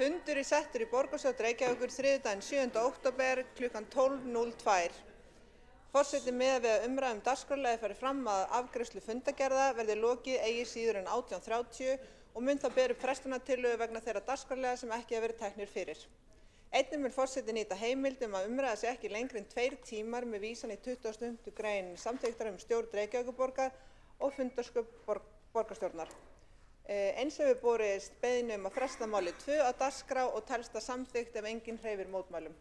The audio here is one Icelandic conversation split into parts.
Fundur settur í Borgarstjórn Reykjavíkur þriðjudaginn 7. október klukkan 12:02. Forseti miðar við að umræða dagskrárliði fari fram að afgreiðslu fundargerða verði lokið eigi síður en 18:30 og mun þá bera upp frestunartillögu vegna þeirra dagskrárliða sem ekki hafa verið teknir fyrir. Einnig mun forseti nýta heimild að umræða sé ekki lengri en 2 tímar með vísan í 25. grein samþykktar stjórn Reykjavíkurborgar og fundarsköp borgarstjórnar. Eins hefur borist beiðni að fresta máli 2 á dagskrá og telst það samþykkt ef enginn hreyfir mótmælum.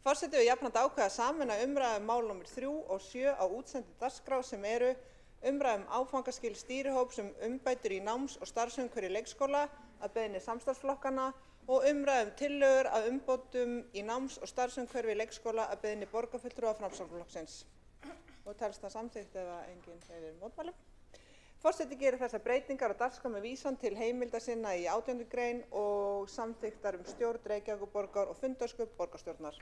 Forseti hefur jafnframt ákveðið að sameina umræðu mál nr. 3 og 7 á útsendu dagskrá sem eru umræðu áfangaskil stýrihóps umbætur í náms- og starfsumhverfi leikskóla að beiðni samstarfsflokkanna og umræðu tillögur að umbótum í náms- og starfsumhverfi leikskóla að beiðni borgarfulltrúa Framsóknarflokksins. Og telst það samþykkt ef enginn hreyfir mótmælum. Forseti gerir þessar breytingar á dagskrá með vísan til heimilda sinna í 18. grein og samþykktar stjórn Reykjavíkurborgar og fundarsköp borgarstjórnar.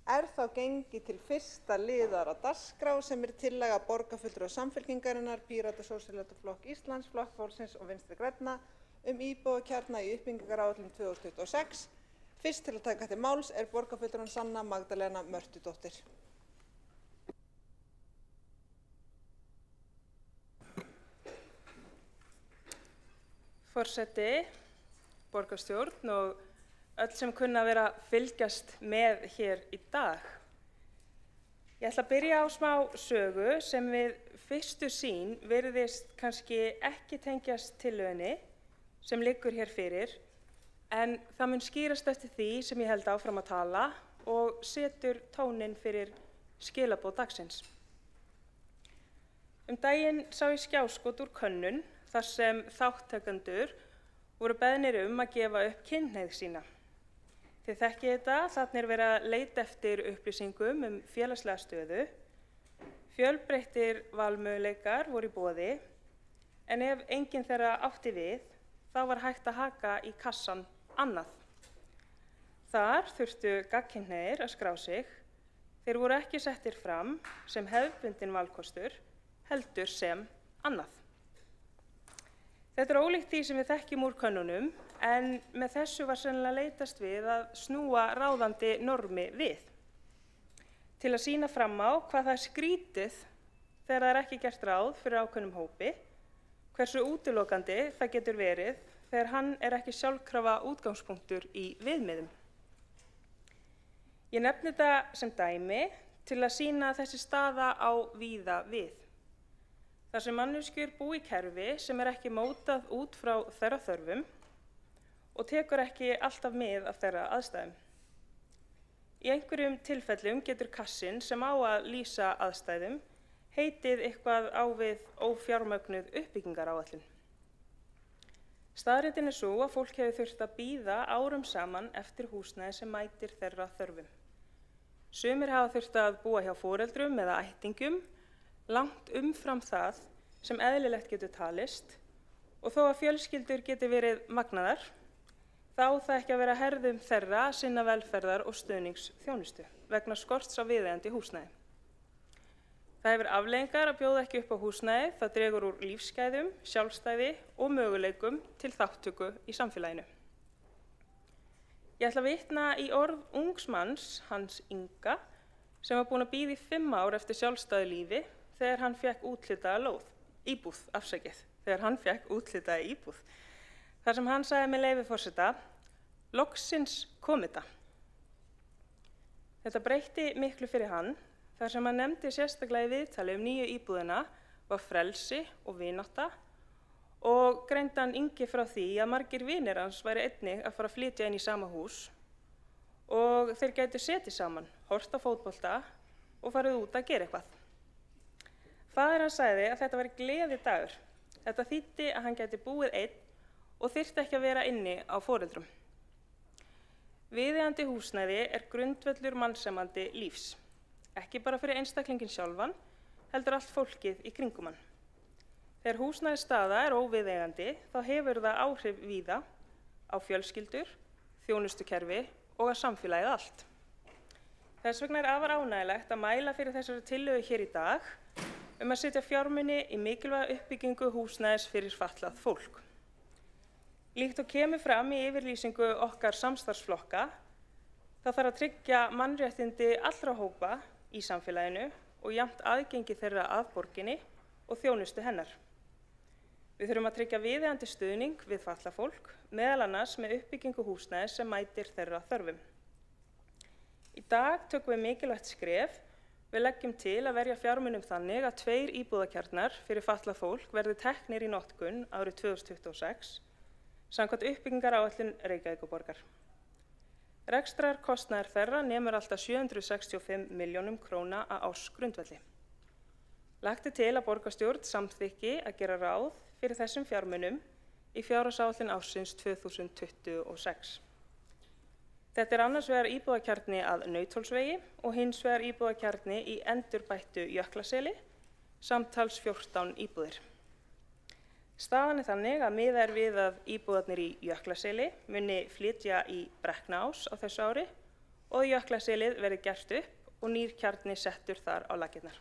Þá gengið til fyrsta liðar á dagskrá sem tillaga borgarfulltrúa Samfylkingarinnar, Pírata, Sósíaldemókrata Íslands, Flokks fólksins og Vinstri grænna íbúðakjarna í uppbyggingaráætlun 2026. Fyrst til að taka til máls borgarfulltrúan Sanna Magdalena Mörtudóttir. Forseti, borgarstjórn og öll sem kunna að vera fylgjast með hér í dag. Ég ætla að byrja á smá sögu sem við fyrstu sýn virðist kannski ekki tengjast tillögunni sem liggur hér fyrir, en það mun skýrast eftir því sem ég held áfram að tala og setur tóninn fyrir skilaboð dagsins. Daginn sá ég skjáskot úr könnun þar sem þátttakendur voru beðnir að gefa upp kynhneigð sína. Þið þekkið þetta, þarna verið að leita eftir upplýsingum félagslega stöðu. Fjölbreyttir valmöguleikar voru í boði, en ef enginn þeirra átti við, þá var hægt að haka í kassan annað. Þar þurftu gagnkynhneigðir að skrá sig. Þeir voru ekki settir fram sem hefðbundinn valkostur, heldur sem annað. Þetta ólíkt því sem við þekkjum úr könnunum, en með þessu var sennilega leitast við að snúa ráðandi normi við. Til að sýna fram á hvað það skrítið þegar það ekki gert ráð fyrir ákveðnum hópi, hversu útilokandi það getur verið þegar hann ekki sjálfkrafa útgangspunktur í viðmiðum. Ég nefni þetta sem dæmi til að sýna þessi staða á víða við. Þar sem manneskjur búa í kerfi sem ekki mótað út frá þeirra þörfum og tekur ekki alltaf mið af þeirra aðstæðum. Í einhverjum tilfellum getur kassinn sem á að lýsa aðstæðum heitið eitthvað á við ófjármögnuð uppbyggingaráætlun. Staðreyndin sú að fólk hefur þurft að bíða árum saman eftir húsnæði sem mætir þeirra þörfum. Sumir hafa þurft að búa hjá foreldrum eða ættingjum, langt umfram það sem eðlilegt getur talist, og þó að fjölskyldur geti verið magnaðar, þá á það ekki að vera herðum þeirra að sinna velferðar og stuðningsþjónustu vegna skorts á viðeigandi húsnæði. Það hefur afleiðingar að bjóða ekki upp á húsnæði, það dregur úr lífsgæðum, sjálfstæði og möguleikum til þátttöku í samfélaginu. Ég ætla að vitna í orð ungs manns, Hans Inga, sem var búinn að bíða í 5 ár eftir sjálfstæðu lífi þegar hann fékk úthlutaða íbúð. Þar sem hann sagði með leyfi forseta, loksins kom þetta. Þetta breytti miklu fyrir hann, þar sem hann nefndi sérstaklega í viðtali nýju íbúðina var frelsi og vinátta og greindi hann Ingi frá því að margir vinir hans væri einnig að fara að flytja inn í sama hús og þeir gætu setið saman, horft á fótbolta og farið út að gera eitthvað. Faðir hans sagði að þetta væri gleðidagur. Þetta þýddi að hann gæti búið einn og þyrfti ekki að vera inni á foreldrum. Viðeigandi húsnæði grundvöllur mannsemandi lífs, ekki bara fyrir einstaklingin sjálfan, heldur allt fólkið í kringum hann. Þegar húsnæðisstaða óviðeigandi, þá hefur það áhrif víða á fjölskyldur, þjónustukerfi og að samfélagið allt. Þess vegna afar ánægjulegt að mæla fyrir þessari tillögu hér í dag að setja fjármuni í mikilvæga uppbyggingu húsnæðis fyrir fatlað fólk. Líkt og kemur fram í yfirlýsingu okkar samstarfsflokka, þá þarf að tryggja mannréttindi allra hópa í samfélaginu og jafnt aðgengi þeirra að borginni og þjónustu hennar. Við þurfum að tryggja viðeigandi stuðning við fatlað fólk, meðal annars með uppbyggingu húsnæðis sem mætir þeirra þörfum. Í dag tökum við mikilvægt skref. Við leggjum til að verja fjármunum þannig að 2 íbúðakjarnar fyrir fatlað fólk verði teknir í notkun árið 2026 samkvæmt uppbyggingaráætlun Reykjavíkurborgar. Rekstrarkostnaður þeirra nemur allt að 765 milljónum króna á ársgrundvelli. Lagt til að borgarstjórn samþykki að gera ráð fyrir þessum fjármunum í fjárhagsáætlun ársins 2026. Þetta annars vegar íbúðakjarni að Nauthólsvegi og hins vegar íbúðakjarni í endurbættu Jöklaseli, samtals 14 íbúðir. Staðan þannig að miðað við að íbúðarnir í Jöklaseli muni flytja í Brekknaás á þessu ári og Jöklaselið verði gert upp og nýr kjarni settur þar á laggirnar.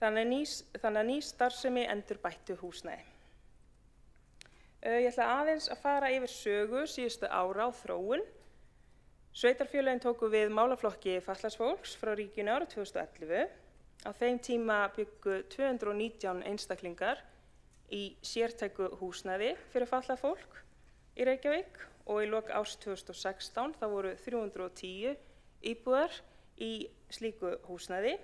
Þannig að ný starfsemi endurbættu húsnæði. Ég ætla aðeins að fara yfir sögu síðustu ára á þróun. Sveitarfélögin tóku við málaflokki fatlaðs fólks frá ríkinu árið 2011. Á þeim tíma byggu 219 einstaklingar í sértæku húsnæði fyrir fatlað fólk í Reykjavík og í lok árs 2016 þá voru 310 íbúðar í slíku húsnæði,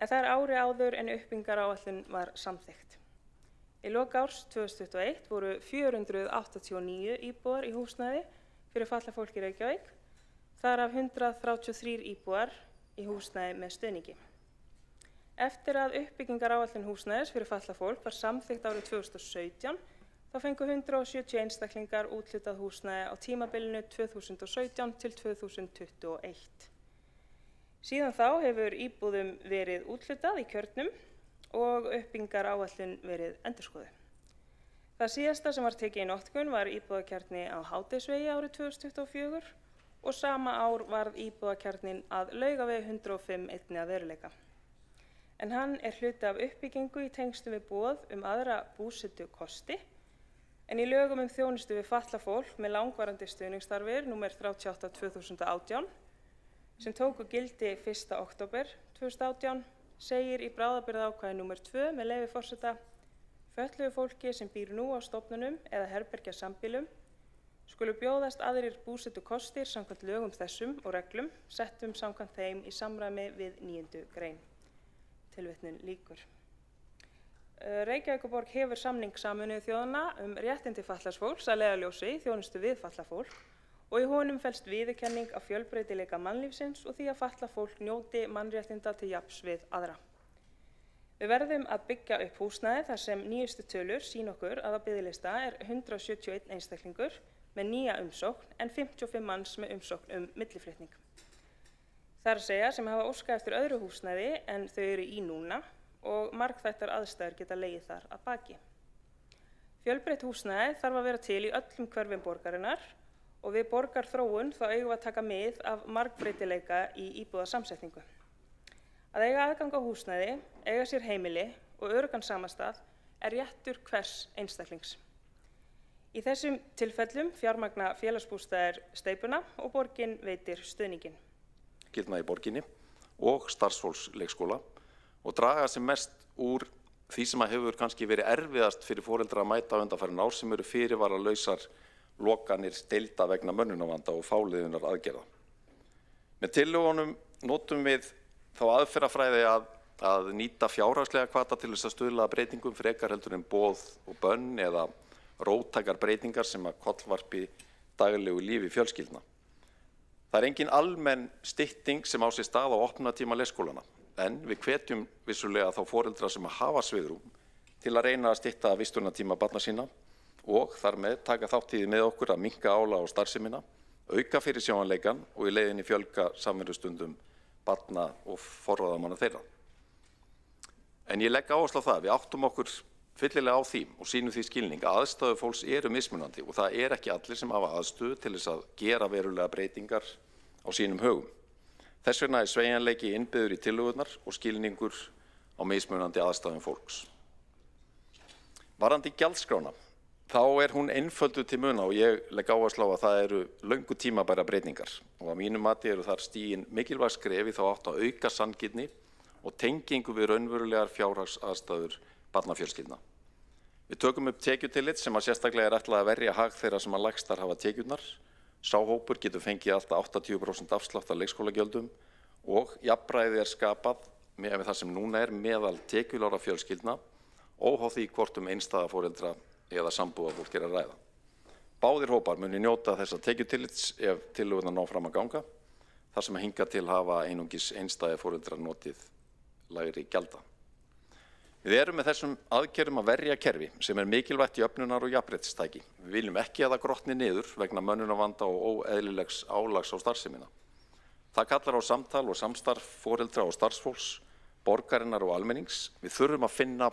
en það ári áður en uppbyggingaráætlun var samþykkt. Í lok árs 2021 voru 489 íbúðar í húsnæði fyrir fatlað fólk í Reykjavík, þar af 133 íbúðar í húsnæði með stuðningi. Eftir að uppbyggingaráætlun húsnæðis fyrir fatlað fólk var samþykkt árið 2017, þá fengu 170 einstaklingar úthlutað húsnæði á tímabilinu 2017 til 2021. Síðan þá hefur íbúðum verið úthlutað í kjörnum og uppbyggingaráætlun verið endurskoðuð. Það síðasta sem var tekið í notkun var íbúðakjarni á Hádegisvegi árið 2024 og sama ár varð íbúðakjarnin að Laugavegi 105 einnig að veruleika. En hann hluti af uppbyggingu í tengslum við boð aðra búsetukosti, en í lögum þjónustu við fatlað fólk með langvarandi stuðningsþarfir nr. 38/2018, sem tóku gildi 1. október 2018, segir í bráðabirgðaákvæði nr. 2 með leyfi forseta: fötluðu fólki sem býr nú á stofnunum eða herbergjasambýlum skulu bjóðast aðrir búsetukostir samkvæmt lögum þessum og reglum settum samkvæmt þeim í samræmi við 9. grein. Tilvitnun lýkur. Reykjavíkurborg hefur samning Sameinuðu þjóðanna réttindi fatlaðs fólks að leiðarljósi í þjónustu við fatlað fólk og í honum felst viðurkenning á fjölbreytileika mannlífsins og því að fatlað fólk njóti mannréttinda til jafns við aðra. Við verðum að byggja upp húsnæði þar sem nýjustu tölur sýna okkur að á biðlista 171 einstaklingur með nýja umsókn en 55 manns með umsókn milliflytning. Það að segja sem hafa óskað eftir öðru húsnæði en þau eru í núna og margþættar aðstæður geta legið þar að baki. Fjölbreytt húsnæði þarf að vera til í öllum hverfum borgarinnar og við borgarþróun þá eigum við að taka mið af margbreytileika í íbúðasamsetningu. Að eiga aðgang á húsnæði, eiga sér heimili og öruggan samastað réttur hvers einstaklings. Í þessum tilfellum fjármagna félagsbústaðir steypuna og borgin veitir stuðninginn. Í borginni og starfsfólks leikskóla og draga sem mest úr því sem hefur kannski verið erfiðast fyrir foreldra að mæta undanfarin ár sem eru fyrirvaralausar lokanir deilda vegna mönnunarvanda og fáliðunar aðgerða. Með tillögunum notum við þá aðferðafræði að nýta fjárhagslega hvata til þess að stuðla að breytingum frekar heldur en boð og bönn eða róttækar breytingar sem að kollvarpi daglegu lífi fjölskyldna. Það engin almenn stytting sem á sér stað á opnunartíma leikskólana, en við hvetjum vissulega þá foreldra sem hafa svigrúm til að reyna að stytta vistunartíma barna sína og þar með taka þátt í því með okkur að minnka álag á starfsemina, auka fyrirsjáanleikann og í leiðinni fjölga samverustundum barna og forráðamanna þeirra. En ég legg áherslu á það, við áttum okkur fyllilega á því og sýnum því skilning að aðstæður fólks eru mismunandi og það ekki allir sem hafa aðstöðu til þess að gera verulega breytingar á sínum högum. Þess vegna sveigjanleiki innbyggður í tillögurnar og skilningur á mismunandi aðstæðum fólks. Varðandi gjaldskrána, þá hún einfölduð til muna og ég legg áherslu á að það eru löngu tímabærar breytingar og að mínu mati eru þar stigin mikilvæg skref í þá átt að auka sanngirni og tengingu við raunverulegar fjárhagsaðstæður barnafjölskyldna. Við tökum upp tekjutillit sem að sérstaklega ætlað að verja hag þeirra sem að lægstar hafa tekjurnar. Sá hópur getur fengið alltaf 80% afslátt af leikskólagjöldum og jafnræði skapað með það sem núna meðal tekjulára fjölskyldna óháð því hvort einstæða foreldra eða sambúðarfólk að ræða. Báðir hópar muni njóta þessa tekjutillits ef tillögurnar ná fram að ganga, þar sem hingað til hafa einungis einstæða foreldrar notið lægri gjalda. Við erum með þessum aðgerðum að verja kerfi sem mikilvægt í öfnunar- og jafnréttistæki. Við viljum ekki að það grotni niður vegna mönnunarvanda og óeðlilegs álags á starfsemina. Það kallar á samtal og samstarf foreldra og starfsfólks, borgarinnar og almennings. Við þurfum að finna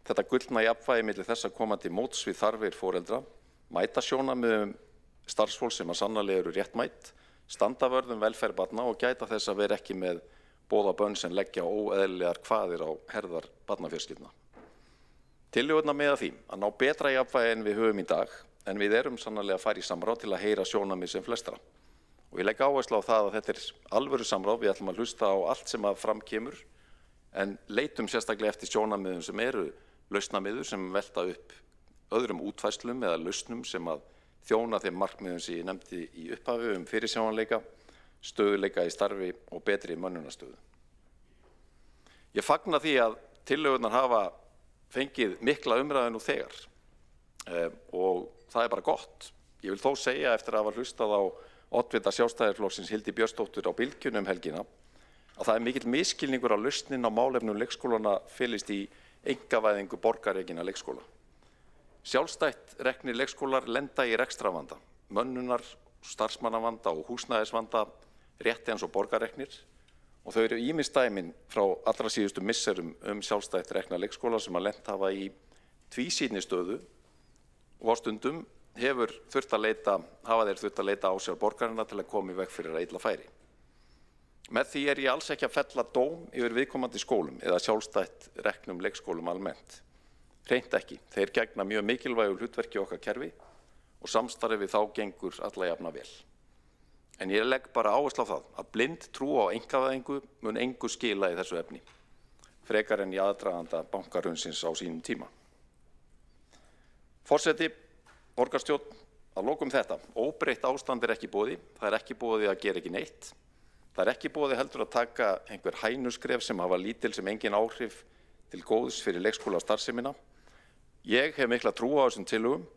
þetta gullna jafnvægi milli þess að koma til móts við þarfir foreldra, mæta sjónarmiðum starfsfólks sem að sannarlega eru réttmætt, standa vörð velferð barna og gæta þess að vera ekki með boða bönn sem leggja óeðlilegar kvaðir á herðar barnafjölskyldna. Tillögurnar miða að því að ná betra jafnvægi en við höfum í dag, en við erum sannarlega að fara í samráð til að heyra sjónarmið sem flestra. Og ég legg áherslu á það að þetta alvöru samráð, við ætlum að hlusta á allt sem að fram kemur, en leitum sérstaklega eftir sjónarmiðum sem eru lausnamiður sem velta upp öðrum útfærslum eða lausnum sem að þjóna þeim markmiðum sem ég nefndi í upphafi fyrirsjáanleika, stöðuleika í starfi og betri mönnunastöðu. Ég fagna því að tillögurnar hafa fengið mikla umræðu nú þegar og það bara gott. Ég vil þó segja eftir að hafa hlustað á oddvita Sjálfstæðisflokksins Hildi Björnsdóttur á Bylgjunni helgina að það mikill misskilningur á lausnin á málefnum leikskólana felist í einkavæðingu borgarrekinna leikskóla. Sjálfstætt reknir leikskólar lenda í rekstravanda, mönnunar, starfsmannavanda og húsnæðisvanda rétti eins og borgarreknir og þau eru ýmis dæmin frá allra síðustu misserum sjálfstætt rekna leikskóla sem að lent hafa í tvísýnni stöðu og á stundum hafa þeir þurft að leita á sér borgarina til að koma í veg fyrir að illa færi. Með því ég alls ekki að fella dóm yfir viðkomandi skólum eða sjálfstætt reknum leikskólum almennt. Hreint ekki, þeir gegna mjög mikilvægu hlutverki okkar kerfi og samstarfið við þá gengur alla jafna vel. En ég legg bara áherslu á það að blind trú á einkavæðingu mun engu skila í þessu efni, frekar en í aðdraganda bankahrunsins á sínum tíma. Forseti, borgarstjórn, að lokum þetta, óbreytt ástand ekki í boði, það ekki í boði að gera ekki neitt, það ekki í boði heldur að taka einhver hænuskref sem hafa lítil sem engin áhrif til góðs fyrir leikskólastarfsemina. Ég hef mikla trú á þessum tillögum,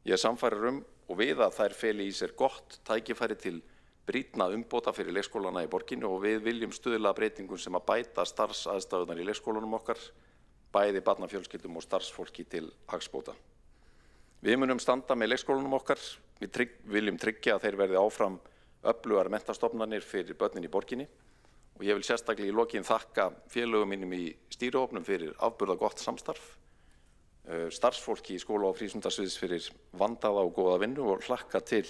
ég sannfærir og við að þær feli í sér gott tækifæri til brýnna umbóta fyrir leikskólana í borginni og við viljum stuðla breytingum sem að bæta starfsaðstæðurnar í leikskólanum okkar, bæði barnafjölskyldum og starfsfólki til hagsbóta. Við munum standa með leikskólanum okkar, við viljum tryggja að þeir verði áfram öflugar menntastofnanir fyrir börnin í borginni og ég vil sérstaklega í lokin þakka félögum mínum í stýrihópnum fyrir afburða gott samstarf, starfsfólki í skóla- og frístundasviðs fyrir vandaða og góða vinnu og hlakka til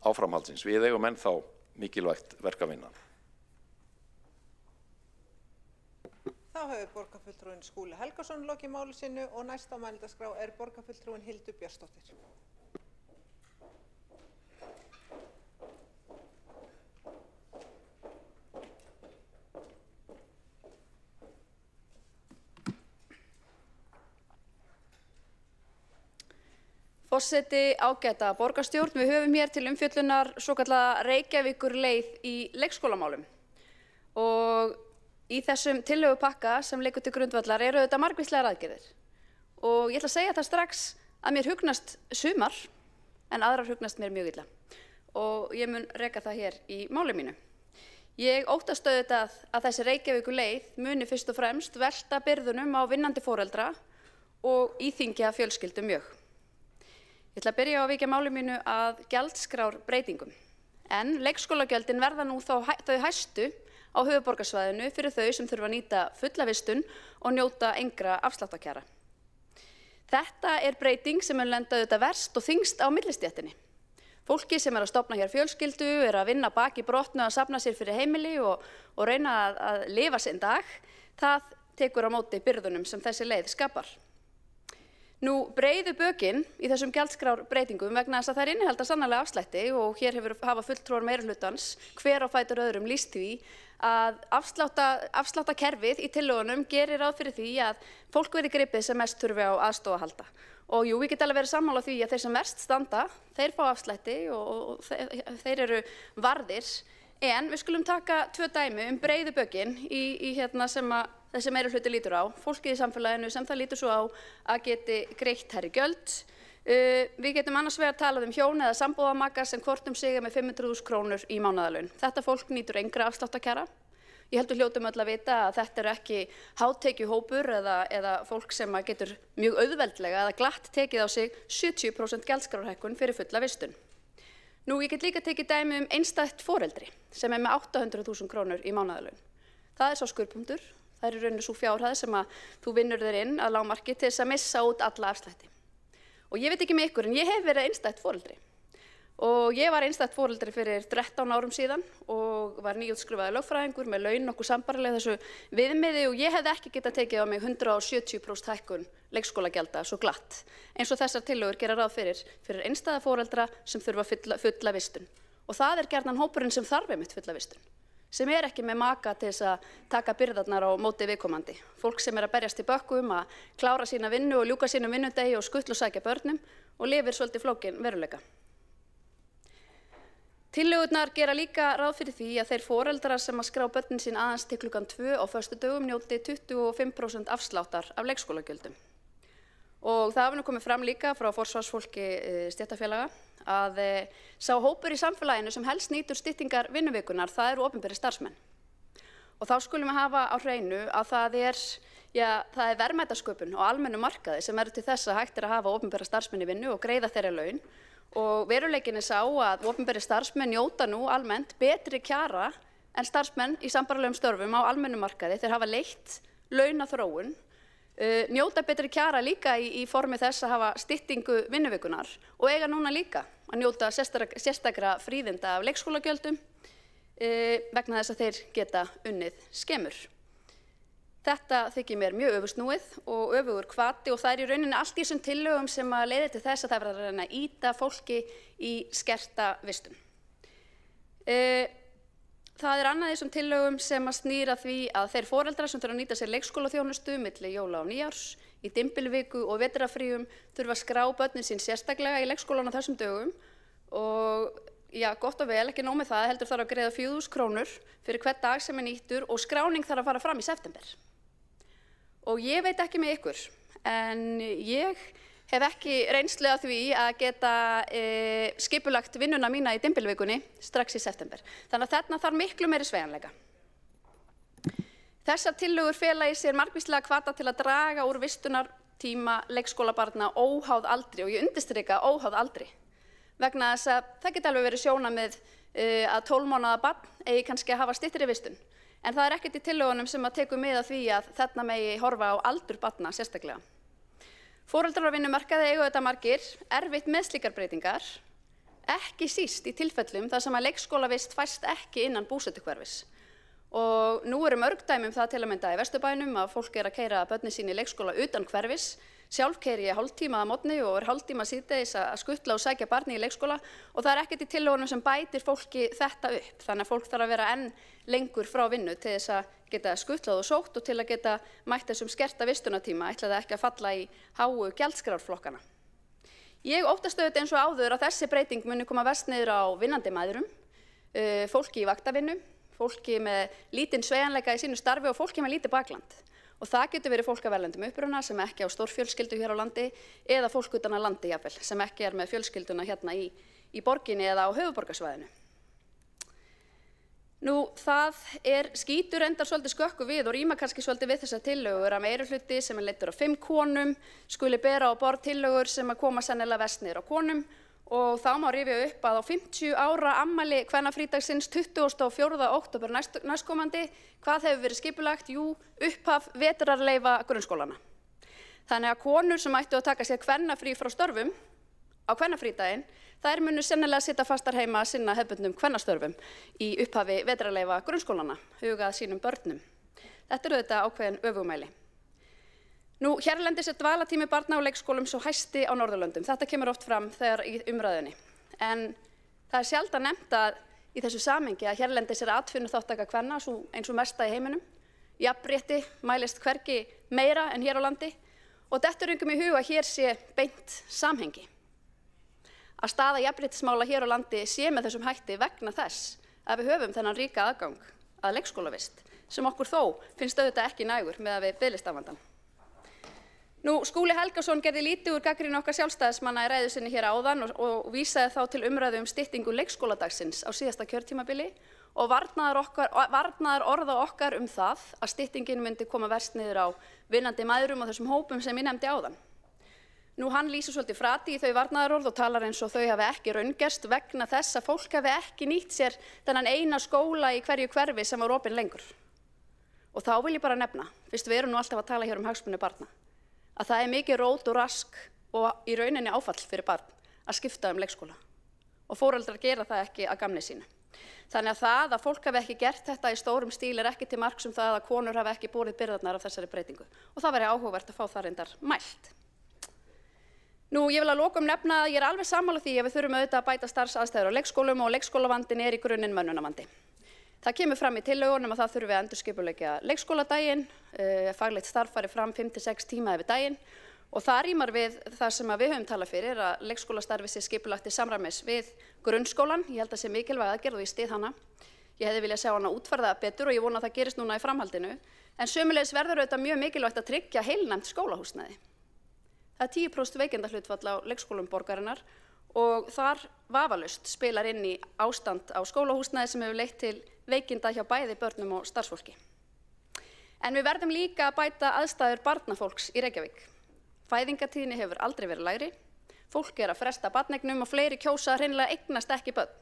áframhaldsins. Við eigum ennþá mikilvægt verk að vinna. Þá hefur borgarfulltrúinn Skúli Helgason lokið máli sínu og næst á mælendaskrá borgarfulltrúinn Hildur Björnsdóttir. Forseti, ágæta borgarstjórn, við höfum hér til umfjöllunar svokallaða Reykjavíkurleið í leikskólamálum. Og í þessum tillögupakka sem liggur til grundvallar eru þetta margvíslegar aðgerðir. Og ég ætla að segja það strax að mér hugnast sumar, en aðrar hugnast mér mjög illa. Og ég mun reka það hér í máli mínu. Ég óttast auðvitað að þessi Reykjavíkurleið muni fyrst og fremst velta byrðunum á vinnandi foreldra og íþyngja fjölskyldum mjög. Ég ætla að byrja á að víkja máli mínu að gjaldskrárbreytingum. En leikskólagjöldin verða nú þau hæstu á höfuðborgarsvæðinu fyrir þau sem þurfa að nýta fulla vistun og njóta engra afsláttarkjara. Þetta breyting sem mun lenda auðvitað verst og þyngst á millistéttinni. Fólki sem að stofna hér fjölskyldu, að vinna baki brotnu að safna sér fyrir heimili og reyna að lifa sinn dag, það tekur á móti byrðunum sem þessi leið skapar. Breiðu bökin í þessum gjaldskrárbreytingum vegna þess að þær innihalda sannarlega afslætti og hér hafa fulltrúar meirihlutans hver á fætur öðrum lýst því að afsláttakerfið í tillögunum gerir ráð fyrir því að fólk verði gripið sem mest þurfi á aðstoð að halda. Og jú, ég get alveg verið sammála því að þeir sem verst standa, þeir fá afslætti og þeir eru varðir. En við skulum taka 2 dæmi breiðu bökin sem þessi meirihluti lítur á, fólkið í samfélaginu sem það lítur svo á að geti greitt hærri gjöld. Við getum annars vegar talað hjón eða sambúðarmaka sem hvort sig með 500.000 krónur í mánaðarlaun. Þetta fólk nýtur engra afsláttarkjara. Ég held við hljótum öll að vita að þetta eru ekki hátekjuhópur eða fólk sem getur mjög auðveldlega eða glatt tekið á sig 70% gjaldskrárhækkun fyrir fulla vistun. Ég get líka tekið dæmi einstætt foreldri sem með 800.000 krónur í mánaðarlaun. Það sá skurðpunktur. Það er í rauninni svo fjárhæð sem að þú vinnur þér inn að lágmarki til þess að missa út alla afslætti. Og ég veit ekki með ykkur en ég hef verið einstætt foreldri. Og ég var einstætt foreldri fyrir 13 árum síðan og var nýútskrifaður lögfræðingur með laun nokkuð sambærileg þessu viðmiði og ég hefði ekki getað tekið á mig 170% hækkun leikskólagjalda svo glatt. Eins og þessar tillögur gera ráð fyrir einstæða foreldra sem þurfa fulla vistun. Og það gjarnan hópurinn sem þarf einmitt fulla vistun, sem ekki með maka til þess að taka byrðarnar á móti viðkomandi. Fólk sem að berjast í bökku að klára sína vinnu og ljúka sínum vinnudegi og skutla og sækja börnum og lifir svolítið flókin veruleika. Tillögurnar gera líka ráð fyrir því að þeir foreldrar sem að skrá börnin sín aðeins til klukkan 2 á föstudögum njóti 25% afsláttar af leikskólagjöldum. Og það hafi komið fram líka frá forsvarsfólki stéttarfélaga að sá hópur í samfélaginu sem helst nýtur styttingar vinnuvikunar, það eru opinberir starfsmenn. Og þá skulum við hafa á hreinu að það er verðmætasköpun á almennum markaði sem til þess að hægt að hafa opinbera starfsmenn í vinnu og greiða þeirra laun. Og veruleikinn sá að opinberir starfsmenn njóta nú almennt betri kjara en starfsmenn í sambærilegum störfum á almennum markaði. Þeir hafa leitt launaþróun, njóta betri kjara líka í formi þess að hafa styttingu vinnuvikunar og eiga núna líka að njóta sérstakra fríðinda af leikskólagjöldum vegna þess að þeir geta unnið skemur. Þetta þykir mér mjög öfugsnúið og öfugur hvati og það í rauninni allt í þessum tillögum sem að leiði til þess að það verður að reyna að ýta fólki í skerta vistun. Það annað í þessum tillögum sem að snýra því að þeir foreldrar sem þurfa að nýta sér leikskólaþjónustu milli jóla og nýjárs, í dymbilviku og vetrarfríum þurfa að skrá börnin sín sérstaklega í leikskólan á þessum dögum og gott og vel, ekki nóg með það, heldur þarf að greiða 4.000 krónur fyrir hvern dag sem nýttur og skráning þarf að fara fram í september. Og ég veit ekki með ykkur, en ég hef ekki reynslu af því að geta skipulagt vinnuna mína í dymbilvikunni strax í september. Þannig að þarna þarf miklu meiri sveigjanleika. Þessar tillögur fela í sér margvíslega hvata til að draga úr vistunartíma leikskólabarna óháð aldri og ég undirstrika óháð aldri. Vegna þess að það geti alveg verið sjónarmið að 12 mánaða barn eigi kannski að hafa styttri vistun. En það ekkert í tillögunum sem að tekur mið af því að þarna megi horfa á aldur barna sérstaklega. Foreldrar á vinnumarkaði eiga þetta margir erfitt með slíkar breytingar, ekki síst í tilfellum þar sem að leikskólavist fæst ekki innan búsetuhverfis. Og nú eru mörg dæmi það til að mynda í Vesturbænum að fólk að keyra börnin sín í leikskóla utan hverfis. Sjálf keyri ég hálftíma að morgni og hálftíma síðdegis að skutla og sækja barni í leikskóla og það ekki í tillögunum sem bætir fólki þetta upp. Þannig að fólk þarf að vera enn lengur frá vinnu til þess að geta skutlað og sótt og til að geta mætt þessum skerta vistunartíma ætlaði ekki að falla í háu gjaldskrárflokkana. Ég óttast auðvitað eins og áður að þessi breyting muni koma verst niður á vinnandi mæðrum, fólki í vaktavinnu, fólki með lítinn sveigjanleika í sínu starfi og fólki með lítið bakland. Og það getur verið fólk af erlendum uppruna sem ekki á stórfjölskyldu hér á landi eða fólk utan að landi jafnvel sem ekki með fjölskylduna hérna í borginni eða á höfuðborgarsvæðinu. Það skýtur endar svolítið skökku við og rýma kannski svolítið við þessar tillögur að meirihluti sem leiddur á 5 konum skuli bera á borð tillögur sem að koma sennilega verst niður á konum og þá má rifja upp að á 50 ára afmæli kvennafrídagsins 24. október næstkomandi, hvað hefur verið skipulagt? Jú, upphaf vetrarleyfa grunnskólana. Þannig að konur sem ættu að taka sér kvennafrí frá störfum á kvennafrídaginn, þær munu sennilega sitja fastar heima að sinna hefðbundnum kvennastörfum í upphafi vetrarleyfa grunnskólana, hugað sínum börnum. Þetta auðvitað ákveðin öfugmæli. Nú, hérlendis dvalartími barna á leikskólum svo hæsti á Norðurlöndum. Þetta kemur oft fram þegar í umræðunni. En það sjaldan nefnt að í þessu samhengi að hérlendis atvinnuþátttaka kvenna eins og mesta í heiminum. Jafnrétti mælist hvergi meira en hér á landi og dettur engum í huga að hér sé beint samhengi. Að staða jafnréttismála hér á landi sé með þessum hætti vegna þess að við höfum þennan ríka aðgang að leikskólavist sem okkur þó finnst auðvitað ekki nægur með að við biðlistavandann. Nú, Skúli Helgason gerði lítið úr gagnrýni okkar sjálfstæðismanna í ræðu sinni hér áðan og vísaði þá til umræðu styttingu leikskóladagsins á síðasta kjörtímabili og varnaðarorða okkar það að styttingin myndi koma verst niður á vinnandi mæðrum og þessum hópum sem ég nefndi áðan. Nú, hann lýsir svolítið frati í þau varnaðarorð og talar eins og þau hafi ekki raungerst vegna þess að fólk hafi ekki nýtt sér þennan eina skóla í hverju hverfi sem var opinn lengur. Og þá vil ég bara nefna, fyrst við erum nú alltaf að tala hér hagsmuni barna, að það mikið rót og rask og í rauninni áfall fyrir barn að skipta leikskóla og foreldrar gera það ekki að gamni sínu. Þannig að það að fólk hafi ekki gert þetta í stórum stíl ekki til marks það að konur hafi ekki borið byrðarnar af þessari breytingu og það væri áhugavert að fá það reyndar mælt. Nú, ég vil að lokum nefna að ég alveg sammála því að við þurfum auðvitað að bæta starfsaðstæður á leikskólum og leikskólavandinn í grunninn mönnunarvandi. Það kemur fram í tillögunum að það þurfi að endurskipuleggja leikskóladaginn, faglegt starf fari fram 5–6 tíma yfir daginn og það rímar við það sem við höfum talað fyrir að leikskólastarfi sé skipulagt í samræmis við grunnskólan. Ég held að sé mikilvæg aðgerð og ég styð hana. Ég hefði viljað sjá hana útfærða betur og ég vona að það gerist núna í framhaldinu. En sömuleiðis verður auðvitað mjög mikilvægt að tryggja heilnæmt skólahúsnæði. Það 10% veikindahlutfall á leikskólum borgarinnar og þar vafalaust spilar inn í ástand á skólahúsnæði sem hefur leitt til veikinda hjá bæði börnum og starfsfólki. En við verðum líka að bæta aðstæður barnafólks í Reykjavík. Fæðingartíðni hefur aldrei verið lægri, fólk að fresta barneignum og fleiri kjósa hreinlega eignast ekki börn.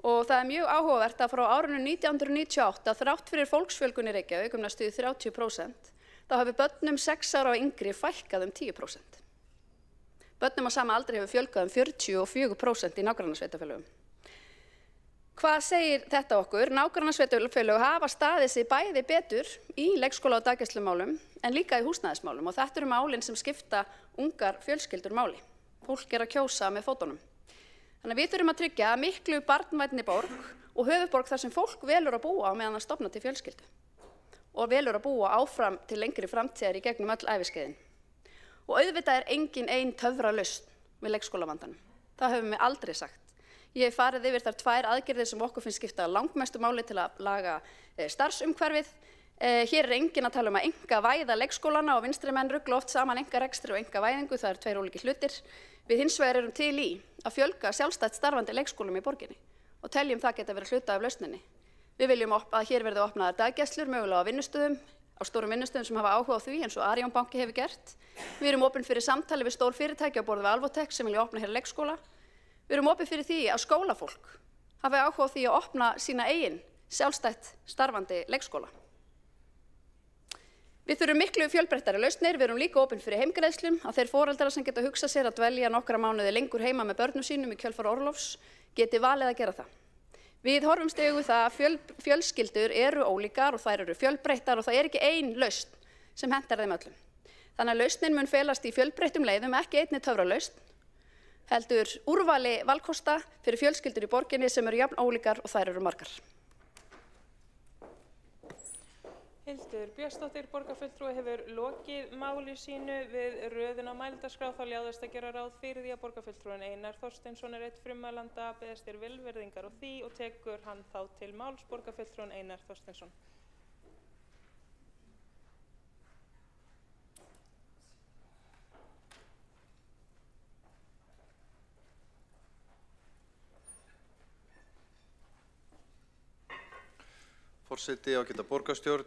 Og það mjög áhugavert að frá árinu 1998 þrátt fyrir fólksfjölgun í Reykjavík næstum 30%, þá hefur börnum 6 ára og yngri fækkað 10%. Börnum á sama aldri hefur fjölgað 44% í nágrannasveitarfélögum. Hvað segir þetta okkur? Nágrannasveitarfélög hafa staðið sig bæði betur í leikskóla- og daggæslumálum en líka í húsnæðismálum og þetta eru málin sem skipta ungar fjölskyldur máli. Fólk að kjósa með fótunum. Þannig að við þurfum að tryggja miklu barnvænni borg og höfuðborg þar sem fólk velur að búa á meðan það stofna til fjölskyldu og velur að búa áfram til lengri framtíðar í gegnum öll æviskeiðin. Og auðvitað engin ein töfralausn við leikskólavandanum. Það höfum við aldrei sagt. Ég hef farið yfir þær 2 aðgerðir sem okkur finnst skipta langmestu máli til að laga starfsumhverfið. Hér enginn að tala að einkavæða leikskólana og vinstri menn rugla oft saman einkarekstri og einkavæðingu, það 2 ólíkir hlutir. Við hins vegar erum til í að fjölga sjálfstætt starfandi leikskólum í borginni og teljum það geta verið hluta af lausninni. Við viljum að hér verði opnaðar daggæslur, mögulega á vinnustöðum, á stórum vinnustöðum sem hafa áhuga á því eins og Arion banki hefur gert. Við erum opin fyrir samtali við stór fyrirtæki á borð við Alvotech sem vilja opna hér leikskóla. Við erum opin fyrir því að skólafólk hafi áhuga á því að opna sína eigin sjálfstætt starfandi leikskóla. Við þurfum miklu fjölbreyttari lausnir, við erum líka opin fyrir heimgreiðslum að þeir foreldrar sem geta hugsað sér að dvelja nokkra mánuði lengur heima með börnum sínum í kjölfar orlofs geti valið að gera það. Við horfumst í augu það að fjölskyldur eru ólíkar og þær eru fjölbreyttar og það ekki ein lausn sem hentar þeim öllum. Þannig að lausnin mun felast í fjölbreyttum leiðum, ekki einni töfralausn, heldur úrvali valkosta fyrir fjölskyldur í borginni sem eru jafn ólíkar og þær eru margar. Hildur Björnsdóttir, borgarfulltrúi, hefur lokið máli sínu við röðin á mælendaskrá. Þá ljáðist að gera ráð fyrir því að borgarfulltrúin Einar Þorsteinsson einn frummælanda, beðist þér velvirðingar á því og tekur hann þá til máls. Borgarfulltrúin Einar Þorsteinsson. Forseti, ágæta borgarstjórn,